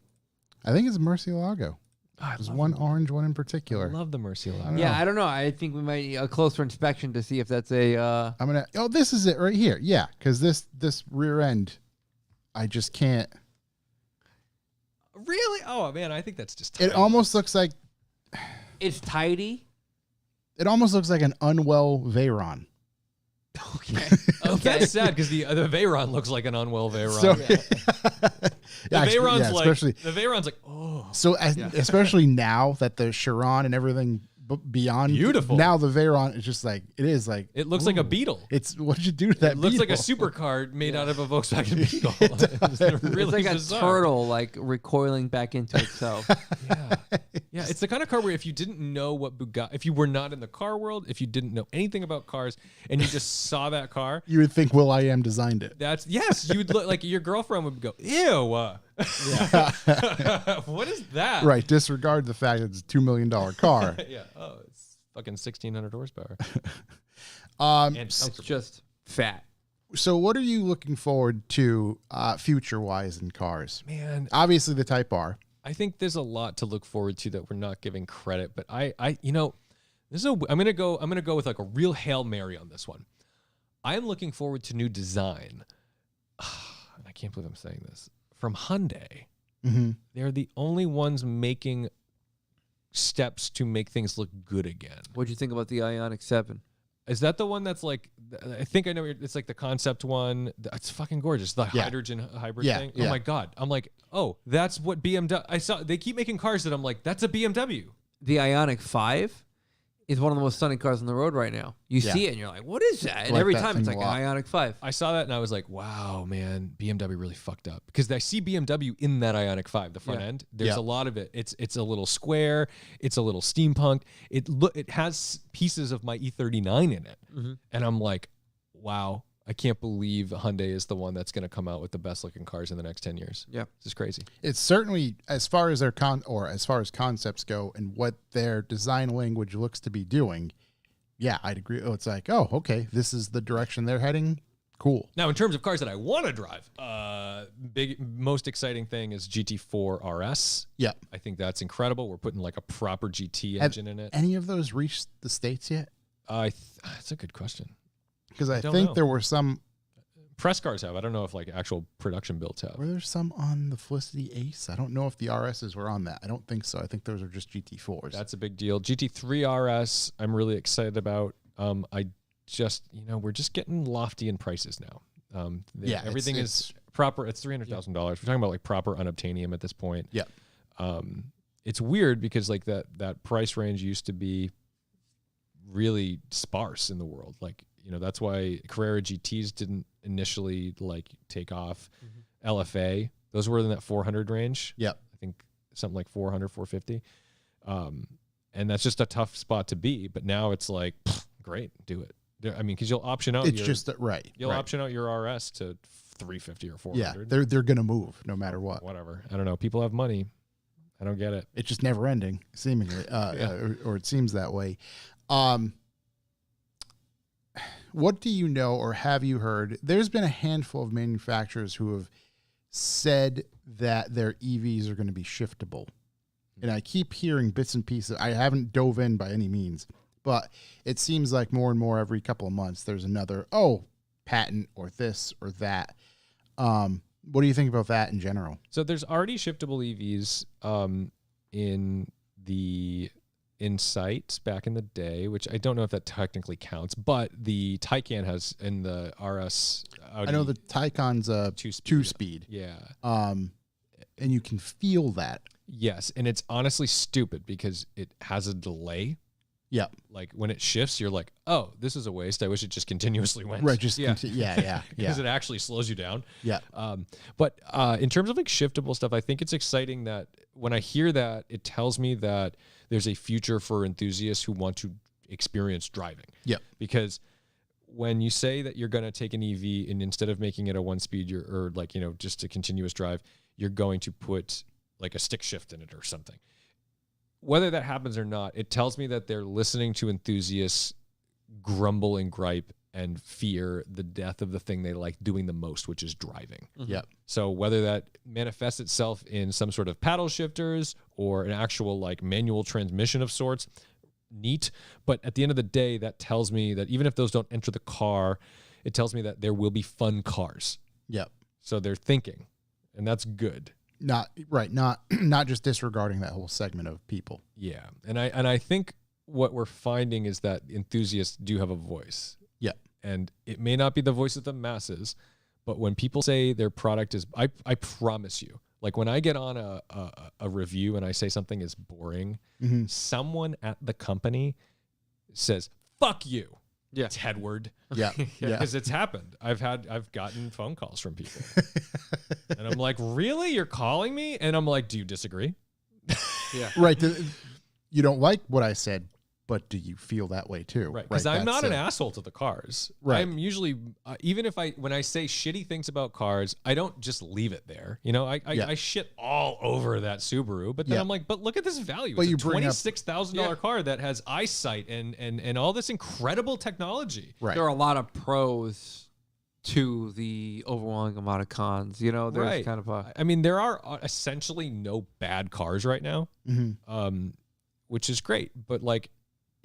I think it's a Murcielago. There's one orange one in particular. I love the Murcielago. Yeah, I don't know. I think we might need a closer inspection to see if that's a. I'm gonna. Oh, this is it right here. Yeah, because this rear end, I just can't. Really? Oh man, I think that's just. It almost looks like. It's tidy. It almost looks like an unwell Veyron. Okay. That's sad because the Veyron looks like an unwell Veyron. So, the Veyron's like, oh. So especially now that the Chiron and everything beyond beautiful. Now the Veyron is just like it looks like a Beetle. It's what did you do to that? It looks like a Beetle? supercar made out of a Volkswagen Beetle. It's really like bizarre. a turtle, like recoiling back into itself. Yeah, it's the kind of car where if you didn't know what Bugatti, if you were not in the car world, if you didn't know anything about cars, and you just saw that car, You would think Will.i.am designed it. you would look like your girlfriend would go, ew. What is that? Right. Disregard the fact that it's a $2 million car. Yeah. Oh, it's fucking 1,600 horsepower. Um, And It's just fat. So what are you looking forward to future wise in cars? man, Obviously the Type R. I think there's a lot to look forward to that we're not giving credit, but I'm gonna go with like a real Hail Mary on this one. I am looking forward to new design. And I can't believe I'm saying this. From Hyundai. Mm-hmm. They're the only ones making steps to make things look good again. What'd you think about the Ioniq 7? Is that the one that's like, I think I know, it's like the concept one. It's fucking gorgeous. The hydrogen hybrid thing. Yeah. Oh my God. I'm like, oh, that's what BMW, I saw, they keep making cars that I'm like, that's a BMW. The Ioniq 5 is one of the most stunning cars on the road right now. You see it and you're like, what is that? And Like every that time it's thing like a an lot. Ioniq 5. I saw that and I was like, wow, man, BMW really fucked up. Because I see BMW in that Ioniq 5, the front end. There's a lot of it. It's a little square. It's a little steampunk. It has pieces of my E39 in it. And I'm like, wow, I can't believe Hyundai is the one that's going to come out with the best looking cars in the next 10 years. Yep. This is crazy. It's certainly, as far as their as far as concepts go and what their design language looks to be doing, yeah, I'd agree. Oh, it's like, oh, okay, this is the direction they're heading. Cool. Now, in terms of cars that I want to drive, most exciting thing is GT4 RS. Yeah. I think that's incredible. We're putting like a proper GT engine in it. Any of those reached the States yet? That's a good question. Because I don't think know. there were some. Press cars have. I don't know if like actual production builds have. Were there some on the Felicity Ace? I don't know if the RSs were on that. I don't think so. I think those are just GT4s. That's a big deal. GT3 RS, I'm really excited about. I just, we're just getting lofty in prices now. Everything is proper. It's $300,000. We're talking about like proper unobtainium at this point. Yeah. It's weird because like that price range used to be really sparse in the world. Like, that's why Carrera GTs didn't initially like take off. LFA, those were in that 400 range. Yeah. I think something like 400, 450. And that's just a tough spot to be. But now it's like, great, do it. I mean, because you'll option out. You'll option out your RS to 350 or 400. Yeah, they're gonna move no matter what. Whatever. I don't know. People have money. I don't get it. It's just never ending, seemingly, or it seems that way. What do you know, or have you heard? There's been a handful of manufacturers who have said that their EVs are going to be shiftable. And I keep hearing bits and pieces. I haven't dove in by any means, but it seems like more and more every couple of months there's another, patent or this or that. What do you think about that in general? So there's already shiftable EVs in the Insight back in the day, which I don't know if that technically counts, but the Taycan has in the RS Audi. I know the Taycan's a two-speed. Yeah. And you can feel that. Yes, and it's honestly stupid because it has a delay. Yeah. Like when it shifts, you're like, oh, this is a waste. I wish it just continuously went. Right. Yeah. Because it actually slows you down. Yeah. But in terms of like shiftable stuff, I think it's exciting that when I hear that, it tells me that there's a future for enthusiasts who want to experience driving. Yeah. Because when you say that you're going to take an EV and instead of making it a one-speed or like, just a continuous drive, you're going to put like a stick shift in it or something. Whether that happens or not, it tells me that they're listening to enthusiasts grumble and gripe and fear the death of the thing they like doing the most, which is driving. Mm-hmm. Yeah. So whether that manifests itself in some sort of paddle shifters or an actual like manual transmission of sorts, neat. But at the end of the day, that tells me that even if those don't enter the car, it tells me that there will be fun cars. Yep. So they're thinking, and that's good. Not just disregarding that whole segment of people. Yeah. And I think what we're finding is that enthusiasts do have a voice. Yeah. And it may not be the voice of the masses, but when people say their product is, I promise you, like when I get on a review and I say something is boring, someone at the company says, fuck you. Yeah. Tedward. Yeah. Because it's happened. I've gotten phone calls from people. And I'm like, really? You're calling me? And I'm like, do you disagree? Yeah. Right. You don't like what I said, but do you feel that way too? Right. Because I'm not an asshole to the cars. Right. I'm usually, even if when I say shitty things about cars, I don't just leave it there. I shit all over that Subaru, but then I'm like, but look at this value. It's a $26,000 car that has eyesight and all this incredible technology. Right. There are a lot of pros to the overwhelming amount of cons. There's kind of a... I mean, there are essentially no bad cars right now, which is great, but like,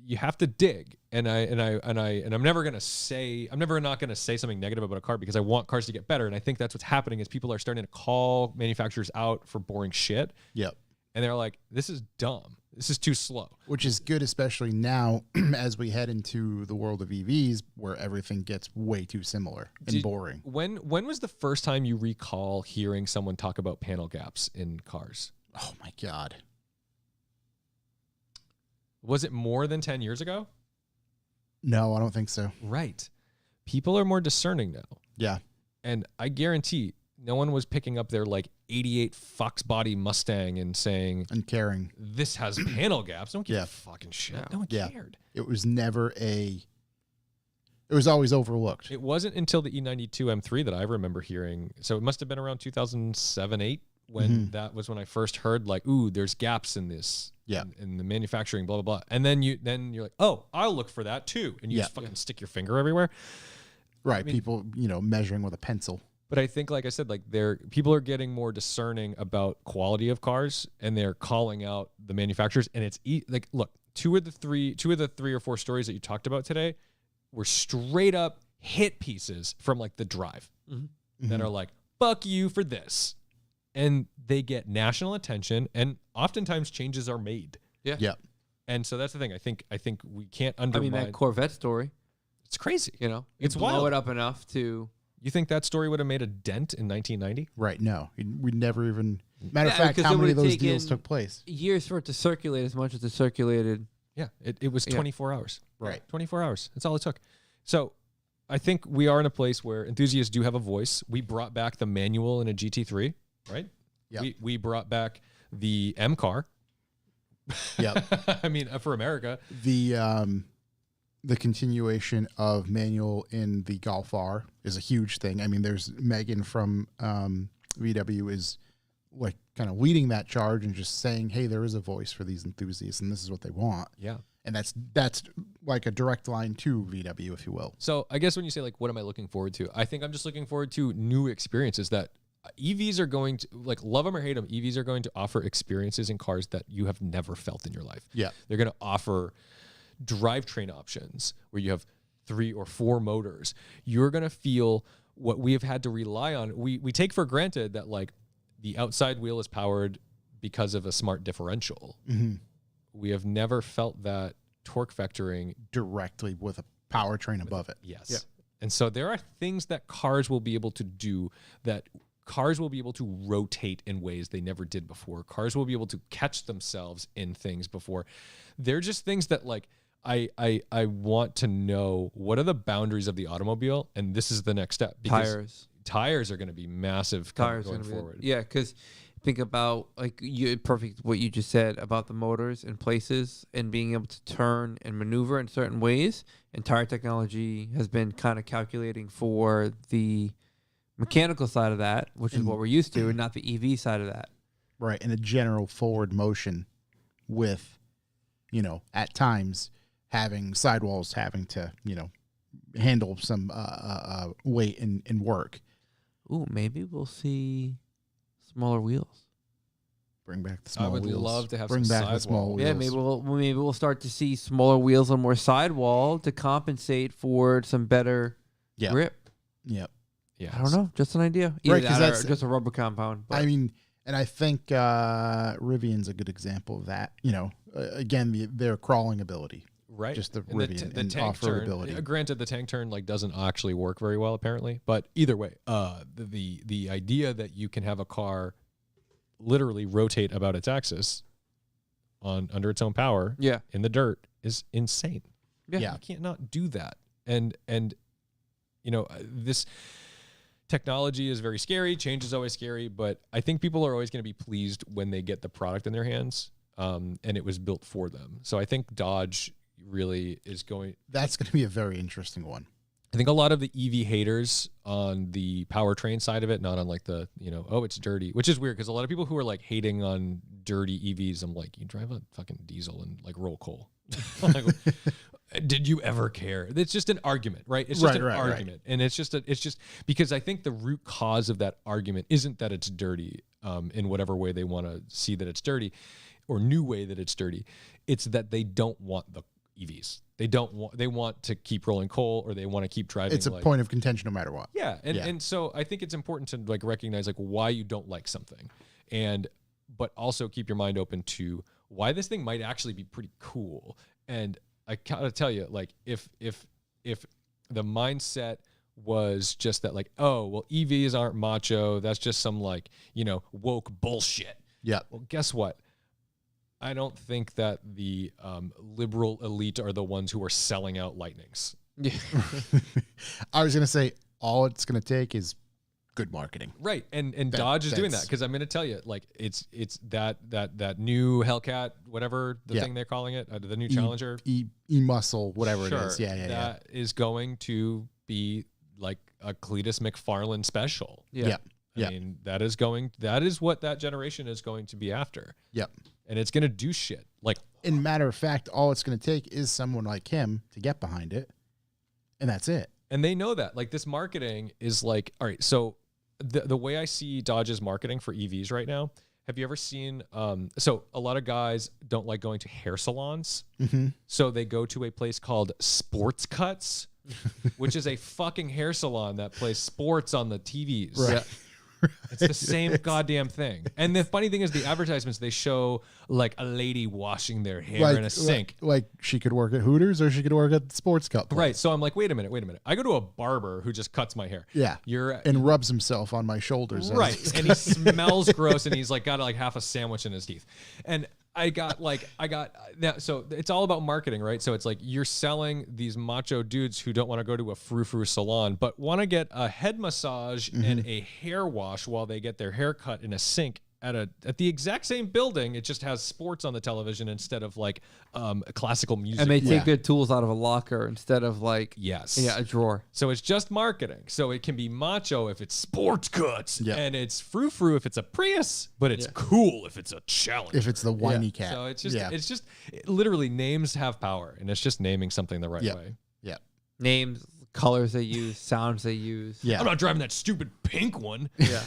you have to dig, and I'm never not gonna say something negative about a car because I want cars to get better, and I think that's what's happening is people are starting to call manufacturers out for boring shit. Yep. And they're like, this is dumb. This is too slow. Which is good, especially now as we head into the world of EVs where everything gets way too similar and boring. When was the first time you recall hearing someone talk about panel gaps in cars? Oh my God. Was it more than 10 years ago? No, I don't think so. Right. People are more discerning now. Yeah. And I guarantee no one was picking up their like 88 Fox body Mustang and saying, and caring, this has panel gaps. Don't give a fucking shit. No one cared. It was never It was always overlooked. It wasn't until the E92 M3 that I remember hearing. So it must have been around 2007, 8 when that was when I first heard like, ooh, there's gaps in this. Yeah. In the manufacturing, blah, blah, blah. And then you're like, oh, I'll look for that too. And you just fucking stick your finger everywhere. Right. I mean, people, measuring with a pencil. But I think, like I said, like people are getting more discerning about quality of cars, and they're calling out the manufacturers. And it's like, look, two of the three or four stories that you talked about today were straight up hit pieces from like the Drive that are like, fuck you for this. And they get national attention, and oftentimes changes are made. Yeah. Yeah. And so that's the thing. I think we can't undermine. that Corvette story. It's crazy. It's blow wild. it up enough to. You think that story would have made a dent in 1990? Right. No, we never even. Matter of Yeah, fact, because how it many of would've those deals taken took place? Years for it to circulate as much as it circulated. Yeah, it was 24 hours. Right. 24 hours. That's all it took. So I think we are in a place where enthusiasts do have a voice. We brought back the manual in a GT3, right? Yeah. We brought back the M car. Yeah. I mean, for America. The continuation of manual in the Golf R is a huge thing. I mean, there's Megan from VW is like kind of leading that charge and just saying, hey, there is a voice for these enthusiasts and this is what they want. Yeah. And that's like a direct line to VW, if you will. So I guess when you say like, what am I looking forward to? I think I'm just looking forward to new experiences that EVs are going to, like, love them or hate them, EVs are going to offer experiences in cars that you have never felt in your life. Yeah. They're going to offer drivetrain options where you have 3 or 4 motors. You're going to feel what we have had to rely on. We take for granted that like the outside wheel is powered because of a smart differential. We have never felt that torque vectoring Directly with a powertrain above it. Yes. Yeah. And so there are things that cars will be able to do, that cars will be able to rotate in ways they never did before. Cars will be able to catch themselves in things before. They're just things that like I want to know, what are the boundaries of the automobile? And this is the next step. Because tires are going to be massive going forward. Yeah, because think about like perfect what you just said about the motors and places and being able to turn and maneuver in certain ways. And tire technology has been kind of calculating for the mechanical side of that, which is what we're used to, and not the EV side of that. Right. And a general forward motion with, at times having sidewalls having to, handle some weight and work. Ooh, maybe we'll see smaller wheels. Bring back the small wheels. I would love to have Bring some back the sidewall. small wheels. Yeah, maybe we'll start to see smaller wheels on more sidewall to compensate for some better grip. Yep. Yeah. I don't know, just an idea. Either Right, 'cause that or that's- just a rubber compound. But I mean, and I think Rivian's a good example of that. Again, their crawling ability. Right. Just the And Rivian the and tank off-road turn. ability. Granted, the tank turn like doesn't actually work very well apparently, but either way, the idea that you can have a car literally rotate about its axis under its own power in the dirt is insane. Yeah. You can't not do that. And this technology is very scary. Change is always scary, but I think people are always going to be pleased when they get the product in their hands, and it was built for them. So I think Dodge really is going. That's going to be a very interesting one. I think a lot of the EV haters on the powertrain side of it, not on like the, oh, it's dirty, which is weird because a lot of people who are like hating on dirty EVs, I'm like, you drive a fucking diesel and like roll coal. Like, did you ever care? It's just an argument, right? It's just an argument. And it's just because I think the root cause of that argument isn't that it's dirty in whatever way they want to see that it's dirty or new way that it's dirty. It's that they don't want the EVs. They want to keep rolling coal, or they want to keep driving. It's a point of contention no matter what. Yeah. And so I think it's important to like recognize like why you don't like something, but also keep your mind open to why this thing might actually be pretty cool. And I gotta tell you, like, if the mindset was just that, like, oh, well, EVs aren't macho, that's just some like, woke bullshit. Yeah. Well, guess what? I don't think that the liberal elite are the ones who are selling out Lightnings. yeah. I was going to say all it's going to take is good marketing. Right, and Dodge is doing that because I'm going to tell you, like it's that new Hellcat, whatever the thing they're calling it, the new Challenger, E-muscle, whatever it is. That is going to be like a Cletus McFarlane special. Yeah. I mean, that is what that generation is going to be after. Yep. And it's going to do shit. Like, in matter of fact, all it's going to take is someone like him to get behind it, and that's it. And they know that. Like, this marketing is like, all right, so the way I see Dodge's marketing for EVs right now, have you ever seen, so a lot of guys don't like going to hair salons. Mm-hmm. So they go to a place called Sports Cuts, which is a fucking hair salon that plays sports on the TVs. Right. It's the same goddamn thing. And the funny thing is, the advertisements, they show like a lady washing their hair in a sink. Like she could work at Hooters or she could work at the Sports Cup place. Right. So I'm like, wait a minute. I go to a barber who just cuts my hair. Yeah. And rubs himself on my shoulders. Right. And he smells gross and he's like got like half a sandwich in his teeth. And I got now. So it's all about marketing, right? So it's like you're selling these macho dudes who don't want to go to a frou-frou salon, but want to get a head massage and a hair wash while they get their hair cut in a sink at the exact same building. It just has sports on the television instead of like classical music. And they take their tools out of a locker instead of like a drawer. So it's just marketing. So it can be macho if it's sports cuts, and it's frou-frou if it's a Prius, but it's cool if it's a Challenger. If it's the whiny cat. So it's just literally names have power, and it's just naming something the right way. Yeah. Names, colors they use, sounds they use. Yeah. I'm not driving that stupid pink one. Yeah.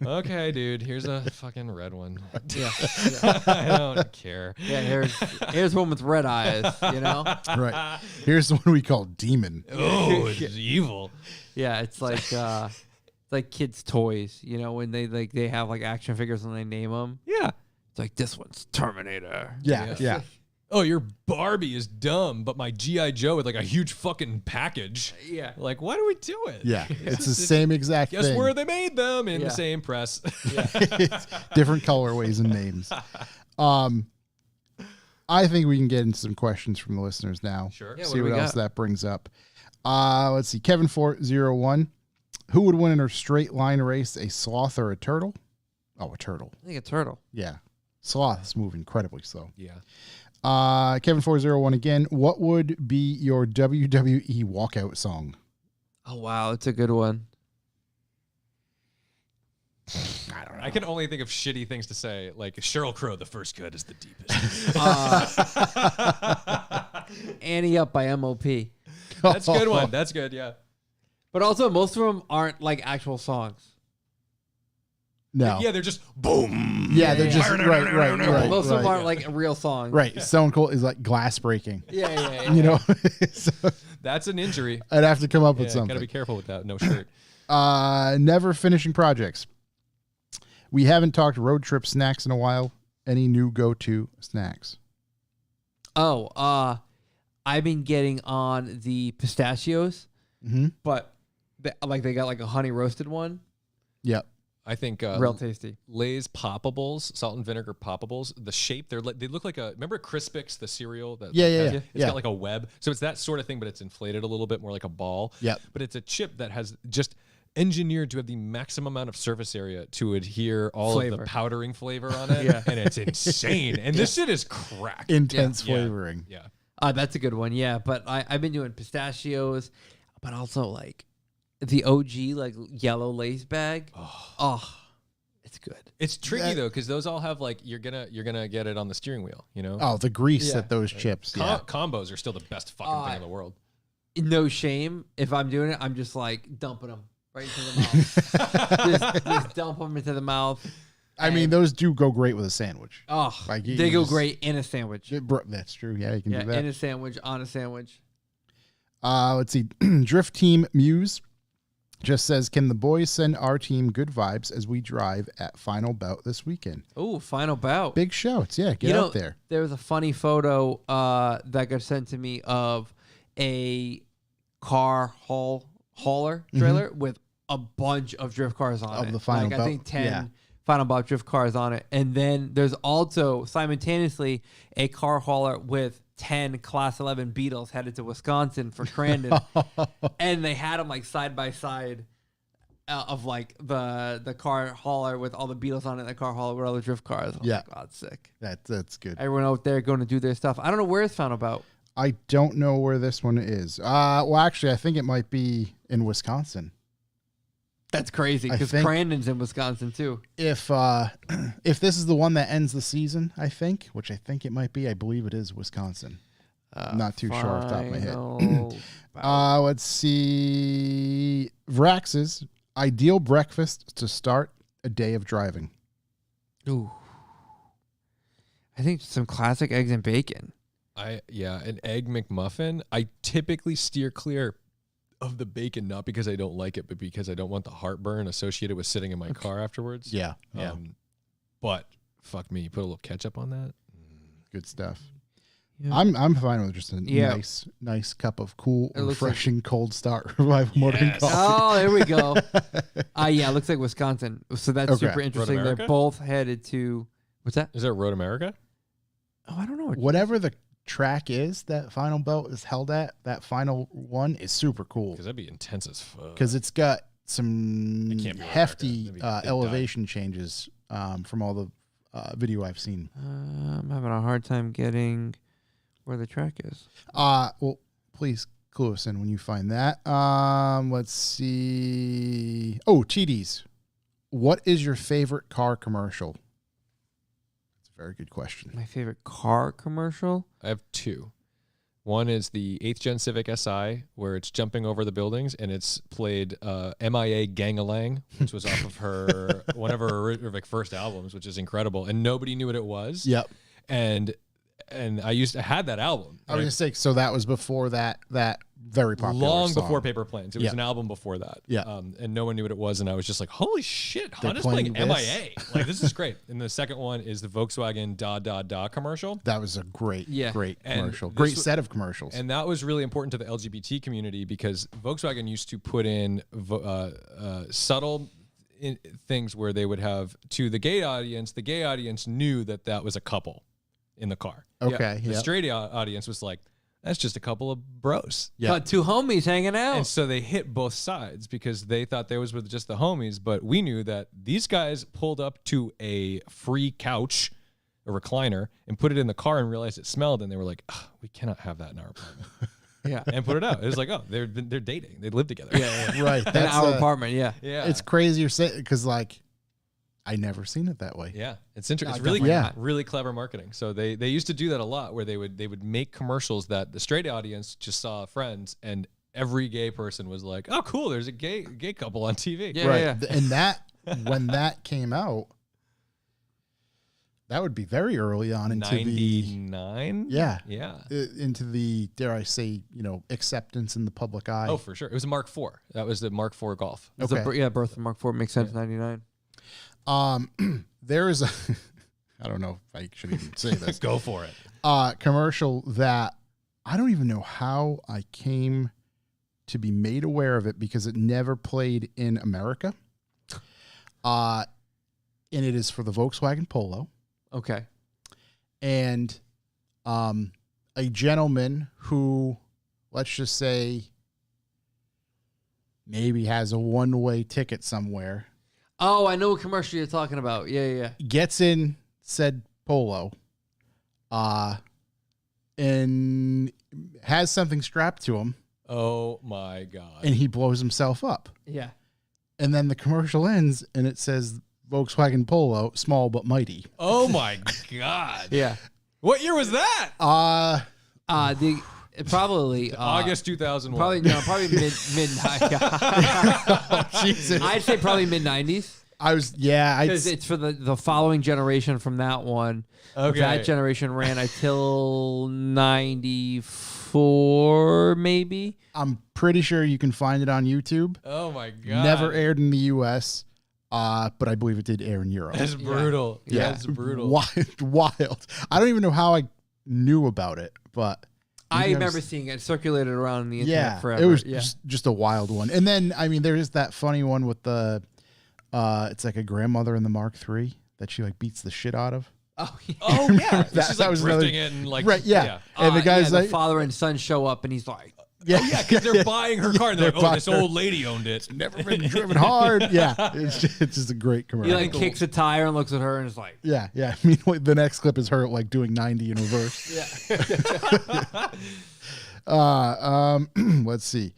Okay, dude. Here's a fucking red one. Yeah. I don't care. Yeah. Here's one with red eyes. You know. Right. Here's the one we call Demon. Oh, it's evil. Yeah. It's like kids' toys. You know, when they have like action figures and they name them. Yeah. It's like this one's Terminator. Yeah. Oh, your Barbie is dumb, but my G.I. Joe with like a huge fucking package. Yeah. Like, why do we do it? Yeah. It's the same exact Guess thing. where they made them in the same press. It's different colorways and names. I think we can get into some questions from the listeners now. Sure. Yeah, See what else that brings up. Let's see. Kevin401. Who would win in a straight line race, a sloth or a turtle? Oh, a turtle. I think a turtle. Yeah. Sloths move incredibly slow. Yeah. Kevin401 again. What would be your WWE walkout song? Oh wow, it's a good one. I don't know. I can only think of shitty things to say, like Sheryl Crow, the first cut is the deepest. Annie Up by MOP. That's a good one. That's good, yeah. But also, most of them aren't like actual songs. No. Yeah, they're just boom. Yeah, they're just right. Most of them aren't like real songs. Right. Stone Cold is like glass breaking. Yeah. You know, so That's an injury. I'd have to come up with Yeah, something. gotta be careful with that. No shirt. Never finishing projects. We haven't talked road trip snacks in a while. Any new go-to snacks? Oh, I've been getting on the pistachios, but they got like a honey roasted one. Yep. I think Real tasty. Lay's Poppables, salt and vinegar Poppables. The shape, they look like remember Crispix, the cereal? Yeah. It's Yeah. got like a web. So it's that sort of thing, but it's inflated a little bit more like a ball. Yep. But it's a chip that has just engineered to have the maximum amount of surface area to adhere all of the powdering flavor on it. And it's insane. And this shit is crack. Intense flavoring. Yeah. That's a good one. Yeah, but I've been doing pistachios, but also like the OG like yellow Lay's bag. Oh, it's good. It's tricky though, because those all have like you're gonna get it on the steering wheel, you know? Oh, the grease that those chips. Combos are still the best fucking thing in the world. No shame. If I'm doing it, I'm just like dumping them right into the mouth. just dump them into the mouth. I mean, those do go great with a sandwich. Oh, Like, they go great in a sandwich. That's true. Yeah, you can do that. In a sandwich, on a sandwich. Let's see. Drift Team Muse just says, can the boys send our team good vibes as we drive at Final Bout this weekend? Oh, final bout. Big shouts. Yeah, get out there. There was a funny photo that got sent to me of a car hauler trailer with a bunch of drift cars on it. Of the Final Bout. I think 10 Final Bout drift cars on it. And then there's also simultaneously a car hauler with 10 Class 11 Beetles headed to Wisconsin for Crandon. And they had them like side by side. of like the car hauler with all the Beatles on it, the car hauler with all the drift cars. Oh, Yeah. God, sick. That's good. Everyone out there going to do their stuff. I don't know where it's found about. I don't know where this one is. Well, actually, I think it might be in Wisconsin. That's crazy because Crandon's in Wisconsin too. If this is the one that ends the season, I think, which I think it might be, I believe it is Wisconsin. I'm not too sure off the top of my head. Let's see. Vrax's ideal breakfast to start a day of driving. Ooh. I think some classic eggs and bacon. An egg McMuffin. I typically steer clear of the bacon, not because I don't like it, but because I don't want the heartburn associated with sitting in my car afterwards. Yeah. But fuck me, put a little ketchup on that. Good stuff. Yeah. I'm fine with just a nice cup of cool, refreshing cold start Revival Motoring coffee. Oh, there we go. Yeah, it looks like Wisconsin. So that's super interesting. They're both headed to what's that? Is that Road America? Oh, I don't know. Whatever the track is that Final Belt is held at, that final one is super cool. Because that'd be intense as fuck. Because it's got some hefty elevation dive. Changes from all the video I've seen. I'm having a hard time getting where the track is. Well, please clue us in when you find that. Let's see. Oh, TDs. What is your favorite car commercial? Very good question. My favorite car commercial? I have two. One is the 8th Gen Civic SI, where it's jumping over the buildings, and it's played MIA Gang-a-Lang, which was off of her one of her like first albums, which is incredible, and nobody knew what it was. Yep. And I had that album. I was gonna say, so that was before that very popular long song. before Paper Planes. It was an album before that. Yeah. And no one knew what it was, and I was just like, holy shit, Honda's playing playing this? MIA. Like, this is great. And the second one is the Volkswagen Da commercial. That was a great commercial. And Great set of commercials. And that was really important to the LGBT community because Volkswagen used to put in subtle things where they would have, to the gay audience knew that was a couple in the car. Okay. The straight audience was like, that's just a couple of bros. Yeah. Two homies hanging out. And so they hit both sides because they thought they was with just the homies, but we knew that these guys pulled up to a free couch, a recliner, and put it in the car and realized it smelled, and they were like, we cannot have that in our apartment. Yeah. And put it out. It was like, they're dating. They live together. Yeah. Right. In our apartment, yeah. It's crazy because like I never seen it that way. Yeah, it's interesting. It's really clever marketing. So they used to do that a lot, where they would make commercials that the straight audience just saw friends, and every gay person was like, "Oh, cool! There's a gay couple on TV." Yeah, right. Yeah. And that when that came out, that would be very early on into 99. Into the, dare I say, acceptance in the public eye. Oh, for sure. It was a Mark IV. That was the Mark IV Golf. Okay. Birth of Mark IV makes sense. 99. There is I don't know if I should even say this. Go for it. Commercial that I don't even know how I came to be made aware of it because it never played in America. And it is for the Volkswagen Polo. Okay. And a gentleman who, let's just say, maybe has a one-way ticket somewhere. Oh, I know what commercial you're talking about. Yeah. Gets in said Polo, and has something strapped to him. Oh my God. And he blows himself up. Yeah. And then the commercial ends and it says Volkswagen Polo, small but mighty. Oh my God. Yeah. What year was that? Probably August 2001. Probably mid. Oh, Jesus. I'd say probably mid 90s. Because it's for the following generation from that one. Okay. That generation ran until 94, maybe. I'm pretty sure you can find it on YouTube. Oh my God. Never aired in the U.S., but I believe it did air in Europe. That's brutal. Yeah. That's brutal. Wild. I don't even know how I knew about it, but I remember seeing it circulated around the internet forever. It was just a wild one. And then, I mean, there is that funny one with the, it's like a grandmother in the Mark III that she like beats the shit out of. Oh, yeah. Oh, yeah. That She's like was drifting it and like, right, yeah. And the guy's the like, father and son show up and he's like, Yeah, because they're buying her car and they're like, buying this old lady owned it. Never been driven hard. Yeah, it's just a great He commercial. like kicks a tire and looks at her and is like, Yeah. I mean, the next clip is her like doing 90 in reverse. yeah. Let's see.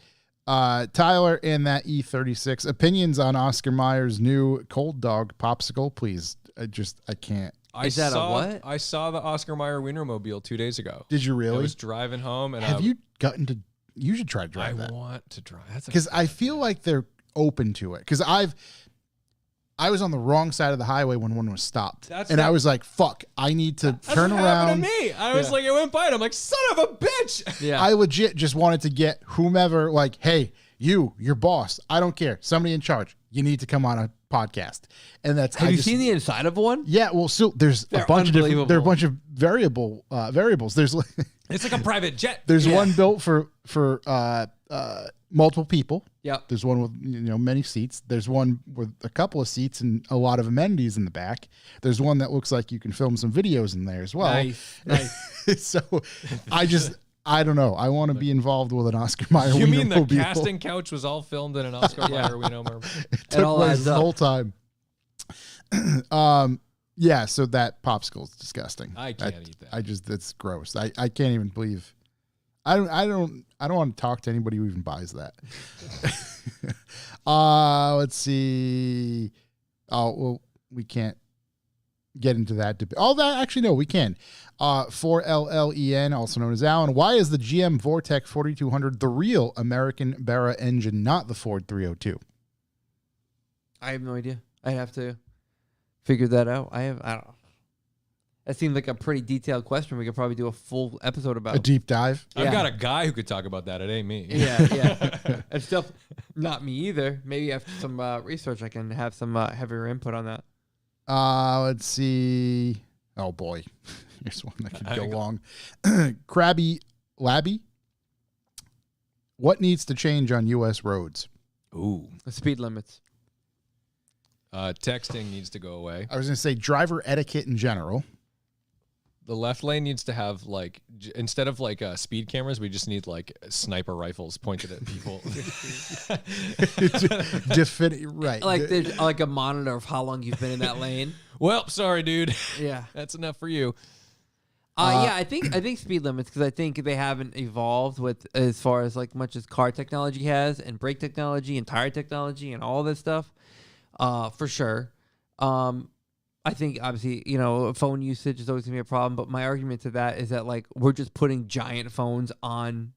Tyler and that E36. Opinions on Oscar Mayer's new cold dog popsicle, please. I can't. Is that a what? I saw the Oscar Mayer Wienermobile 2 days ago. Did you really? I was driving home and Have you gotten to? You should try to drive that. I want to drive. Because I feel like they're open to it. Because I was on the wrong side of the highway when one was stopped, I was like, "Fuck! I need to turn around." That's what happened to me. I was like, I went by and I'm like, "Son of a bitch!" Yeah. I legit just wanted to get whomever, like, "Hey, your boss. I don't care. Somebody in charge. You need to come on a podcast." And that's. Have you seen the inside of one? Yeah. Well, so there's a bunch of different. There are a bunch of variables. There's It's like a private jet. There's one built for multiple people. Yeah. There's one with many seats. There's one with a couple of seats and a lot of amenities in the back. There's one that looks like you can film some videos in there as well. Nice. So I don't know. I want to be involved with an Oscar Mayer. You mean the Wienermobile. casting couch was all filmed in an Oscar Mayer Wienermobile? It took all place adds the up. whole time. Yeah, so that popsicle is disgusting. I can't eat that. That's gross. I can't even believe. I don't want to talk to anybody who even buys that. Let's see. Oh, well, we can't get into that debate. Oh, that actually no, we can. 4LLEN, also known as Alan. Why is the GM Vortec 4200 the real American Barra engine, not the Ford 302? I have no idea. I have to figure that out. I don't know. That seems like a pretty detailed question. We could probably do a full episode about. A deep dive. I've got a guy who could talk about that. It ain't me. Yeah. It's still not me either. Maybe after some research, I can have some heavier input on that. Let's see. Oh boy, here's one that could go long. Krabby Labby. What needs to change on U.S. roads? Ooh. The speed limits. Texting needs to go away. I was going to say driver etiquette in general. The left lane needs to have instead of speed cameras, we just need sniper rifles pointed at people. Right. Like there's like a monitor of how long you've been in that lane. Well, sorry, dude. Yeah. That's enough for you. Yeah, I think speed limits, because I think they haven't evolved with as far as much as car technology has, and brake technology and tire technology and all this stuff. For sure. I think obviously, phone usage is always gonna be a problem, but my argument to that is that we're just putting giant phones on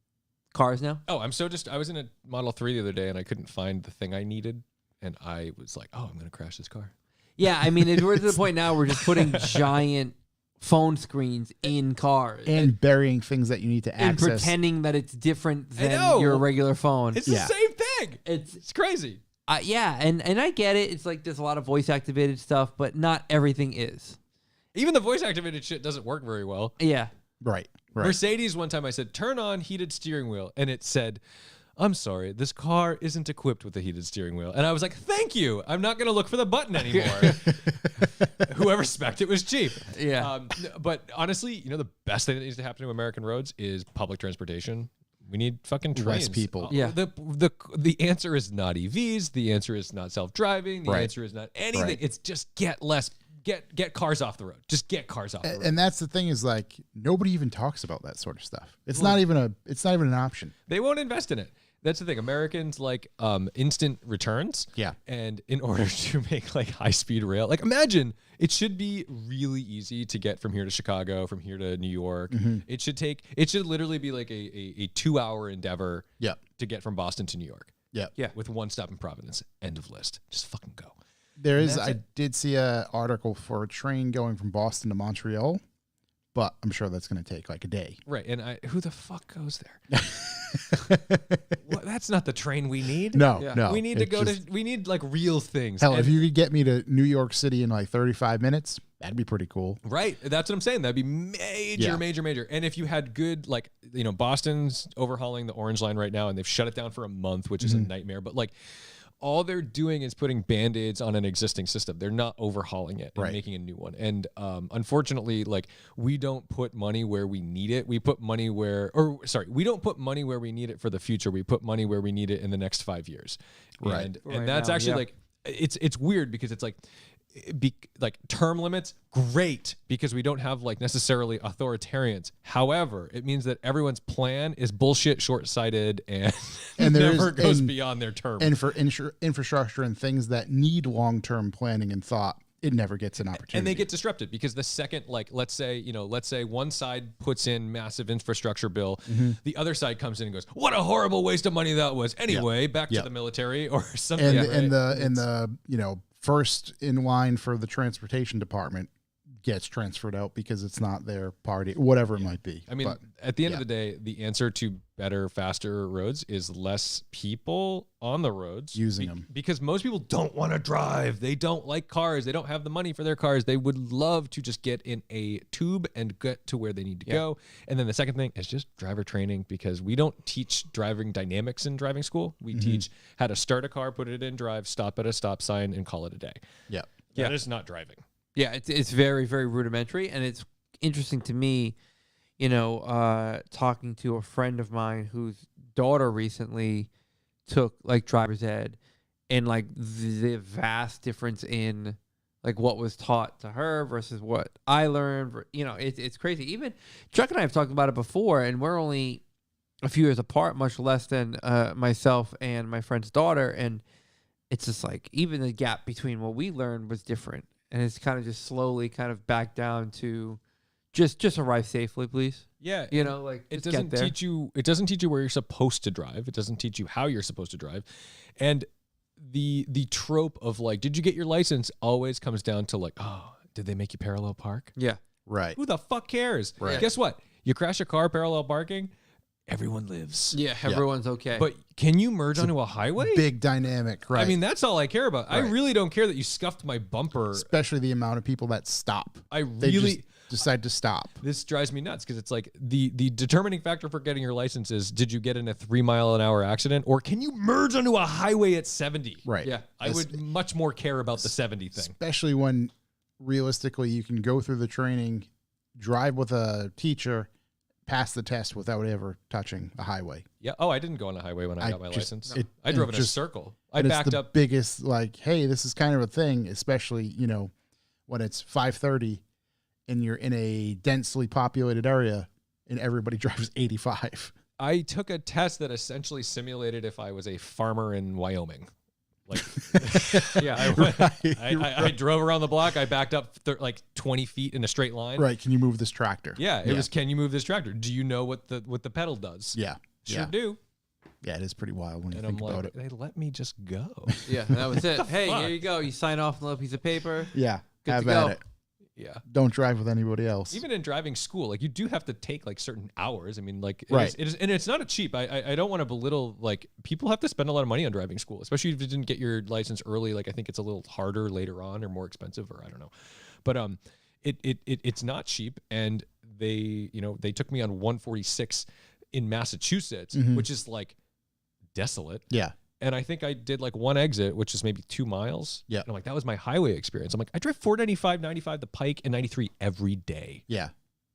cars now. Oh, I was in a Model 3 the other day and I couldn't find the thing I needed, and I was like, "Oh, I'm gonna crash this car." Yeah, I mean, we're to the point now we're just putting giant phone screens in cars and burying things that you need to access and pretending that it's different than your regular phone. It's the same thing. It's crazy. Yeah, and I get it. It's there's a lot of voice activated stuff, but not everything is. Even the voice activated shit doesn't work very well. Yeah. Right. Mercedes, one time I said, "Turn on heated steering wheel," and it said, "I'm sorry, this car isn't equipped with a heated steering wheel." And I was like, "Thank you. I'm not going to look for the button anymore." Whoever spec'd it was cheap. Yeah. But honestly, the best thing that needs to happen to American roads is public transportation. We need fucking trains. Less people. Yeah. The answer is not EVs. The answer is not self-driving. The answer is not anything. Right. It's just get cars off the road. Just get cars off the road. And that's the thing is nobody even talks about that sort of stuff. It's not even an option. They won't invest in it. That's the thing. Americans like instant returns. Yeah. And in order to make high-speed rail, imagine it should be really easy to get from here to Chicago, from here to New York. Mm-hmm. It should literally be a 2-hour endeavor to get from Boston to New York. Yeah. Yeah. With one stop in Providence. End of list. Just fucking go. I did see an article for a train going from Boston to Montreal, but I'm sure that's going to take a day. Right. And who the fuck goes there? Well, that's not the train we need. No. We need to go we need real things. Hell, if you could get me to New York City in 35 minutes, that'd be pretty cool. Right. That's what I'm saying. That'd be major. And if you had good, Boston's overhauling the Orange Line right now, and they've shut it down for a month, which is a nightmare. But all they're doing is putting Band-Aids on an existing system. They're not overhauling it and making a new one. And unfortunately, like, we don't put money where we need it. We put money we don't put money where we need it for the future. We put money where we need it in the next 5 years. Right. And that's actually like, it's weird because it's like term limits, great, because we don't have like necessarily authoritarians. However, it means that everyone's plan is bullshit, short-sighted, and never goes beyond their term. And for infrastructure and things that need long-term planning and thought, it never gets an opportunity. And they get disrupted because the second, like, let's say one side puts in massive infrastructure bill, the other side comes in and goes, "What a horrible waste of money that was." Anyway, back to the military or something. And the first in line for the transportation department gets transferred out because it's not their party, whatever it might be. I mean, at the end of the day, the answer to better, faster roads is less people on the roads using them, because most people don't want to drive. They don't like cars. They don't have the money for their cars. They would love to just get in a tube and get to where they need to go. And then the second thing is just driver training, because we don't teach driving dynamics in driving school. We teach how to start a car, put it in drive, stop at a stop sign, and call it a day. That is not driving. Yeah, it's very, very rudimentary, and it's interesting to me, talking to a friend of mine whose daughter recently took like driver's ed, and like the vast difference in like what was taught to her versus what I learned. It's crazy. Even Chuck and I have talked about it before, and we're only a few years apart, much less than myself and my friend's daughter, and it's just like even the gap between what we learned was different. And it's kind of just slowly kind of back down to just arrive safely, please. Yeah. Like it doesn't teach you where you're supposed to drive. It doesn't teach you how you're supposed to drive. And the trope of like, did you get your license, always comes down to like, oh, did they make you parallel park? Yeah. Right. Who the fuck cares? Right. Guess what? You crash a car parallel parking, everyone lives. Yeah, everyone's okay. But can you merge onto a highway? Big dynamic, right? I mean, that's all I care about. Right. I really don't care that you scuffed my bumper. Especially the amount of people that stop. They just decide to stop. This drives me nuts because it's like the determining factor for getting your license is, did you get in a 3-mile-an-hour accident, or can you merge onto a highway at 70? Right. Yeah. I would much more care about the 70 thing. Especially when realistically you can go through the training, drive with a teacher, pass the test without ever touching a highway. Yeah. Oh, I didn't go on a highway when I got my license. I drove in a circle. I it's backed the up. Biggest, like, hey, this is kind of a thing, especially, when it's 5:30 and you're in a densely populated area and everybody drives 85. I took a test that essentially simulated if I was a farmer in Wyoming. Like, I drove around the block. I backed up like 20 feet in a straight line. Right. Can you move this tractor? Yeah. It was, can you move this tractor? Do you know what the pedal does? Yeah. Sure do. Yeah, it is pretty wild when you And think I'm about like, it. they let me just go. Yeah, that was it. Hey, fuck? here you go. You sign off on a little piece of paper. Yeah. Good Have to at go. it. Yeah. Don't drive with anybody else. Even in driving school, like, you do have to take like certain hours. I mean, like, Right. it is, and it's not a cheap. I don't want to belittle, like, people have to spend a lot of money on driving school, especially if you didn't get your license early. Like, I think it's a little harder later on, or more expensive, or I don't know. But it's not cheap. And they took me on 146 in Massachusetts, which is like desolate. Yeah. And I think I did like one exit, which is maybe 2 miles. Yeah. And I'm like, that was my highway experience. I'm like, I drive 495, 95, the Pike, and 93 every day. Yeah.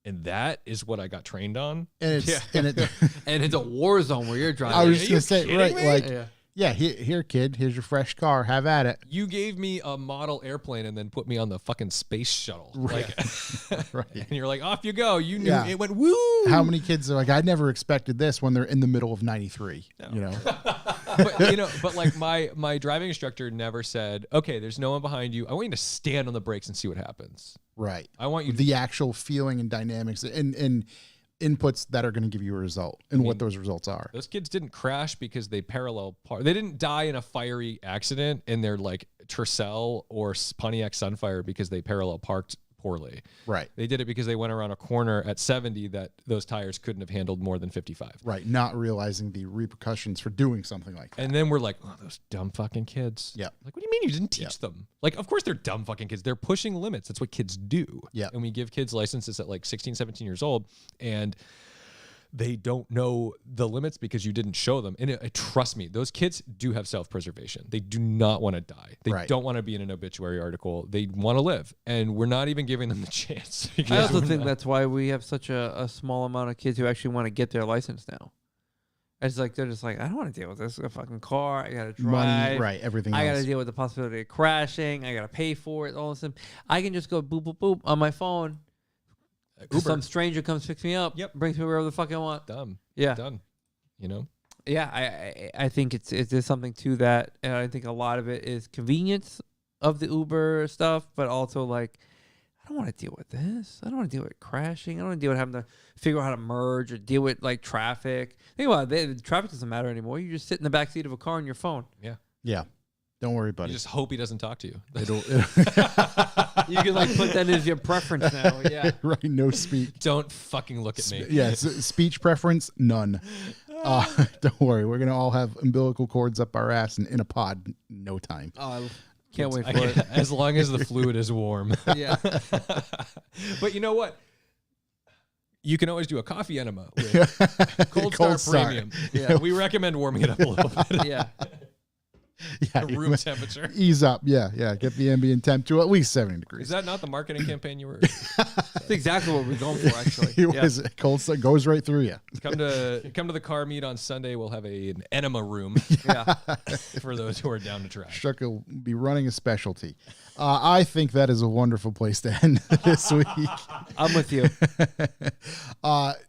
And that is what I got trained on. And it's and it's a war zone where you're driving. I was Are just you gonna say, kidding right, me? like, yeah, here, kid, here's your fresh car. Have at it. You gave me a model airplane and then put me on the fucking space shuttle. Right. Like, Right. And you're like, off you go. You knew Yeah. it went woo. How many kids are like, I never expected this when they're in the middle of 93, But like my driving instructor never said, okay, there's no one behind you. I want you to stand on the brakes and see what happens. Right. I want you the actual feeling and dynamics and inputs that are going to give you a result and what those results are. Those kids didn't crash because they parallel park. They didn't die in a fiery accident in their like Tercel or Pontiac Sunfire because they parallel parked poorly. Right. They did it because they went around a corner at 70 that those tires couldn't have handled more than 55. Right. Not realizing the repercussions for doing something like that. And then we're like, oh, those dumb fucking kids. Yeah. Like, what do you mean you didn't teach them? Like, of course they're dumb fucking kids. They're pushing limits. That's what kids do. Yeah. And we give kids licenses at like 16, 17 years old. And they don't know the limits because you didn't show them. And trust me, those kids do have self-preservation. They do not want to die. They don't want to be in an obituary article. They want to live. And we're not even giving them the chance. I also think that's why we have such a small amount of kids who actually want to get their license now. It's like they're just like, I don't want to deal with this. A fucking car. I got to drive. Money, right, everything I got else. to deal with the possibility of crashing. I got to pay for it. All this stuff. I can just go boop, boop, boop on my phone. Uber. Some stranger comes picks me up. Yep. Brings me wherever the fuck I want. Done. Yeah. Done. You know? Yeah. I think there's something to that. And I think a lot of it is convenience of the Uber stuff, but also like, I don't want to deal with this. I don't want to deal with crashing. I don't want to deal with having to figure out how to merge or deal with like traffic. Think about it. The traffic doesn't matter anymore. You just sit in the backseat of a car on your phone. Yeah. Yeah. Don't worry, buddy. You just hope he doesn't talk to you. You can like put that as your preference now. Yeah. Right. No speech. Don't fucking look at me. Yes. Speech preference, none. Don't worry. We're going to all have umbilical cords up our ass and in a pod in no time. Oh, can't wait for it. As long as the fluid is warm. Yeah. But you know what? You can always do a coffee enema with Cold Star Premium. Yeah. We recommend warming it up a little bit. Yeah. Yeah. Room temperature. Ease up. Yeah. Yeah. Get the ambient temp to at least 70 degrees. Is that not the marketing campaign you were? That's exactly what we're going for, actually. It was Cold Star goes right through you. Come to the car meet on Sunday. We'll have an enema room Yeah. for those who are down to try. Shuck will be running a specialty. I think that is a wonderful place to end this week. I'm with you.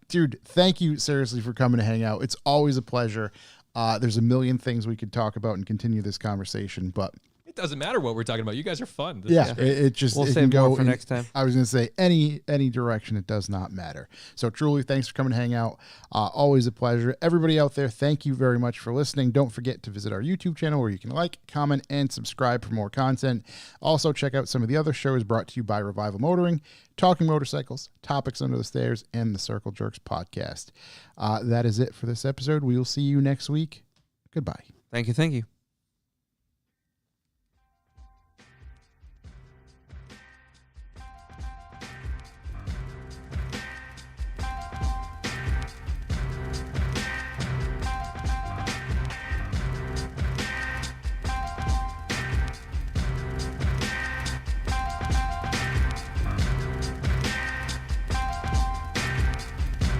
Dude, thank you seriously for coming to hang out. It's always a pleasure. There's a million things we could talk about and continue this conversation, but It doesn't matter what we're talking about. You guys are fun. This yeah, is great. it just We'll it save can more go for in- next time. I was going to say any direction. It does not matter. So truly, thanks for coming to hang out. Always a pleasure. Everybody out there, thank you very much for listening. Don't forget to visit our YouTube channel where you can like, comment, and subscribe for more content. Also, check out some of the other shows brought to you by Revival Motoring, Talking Motorcycles, Topics Under the Stairs, and the Circle Jerks podcast. That is it for this episode. We will see you next week. Goodbye. Thank you. Thank you.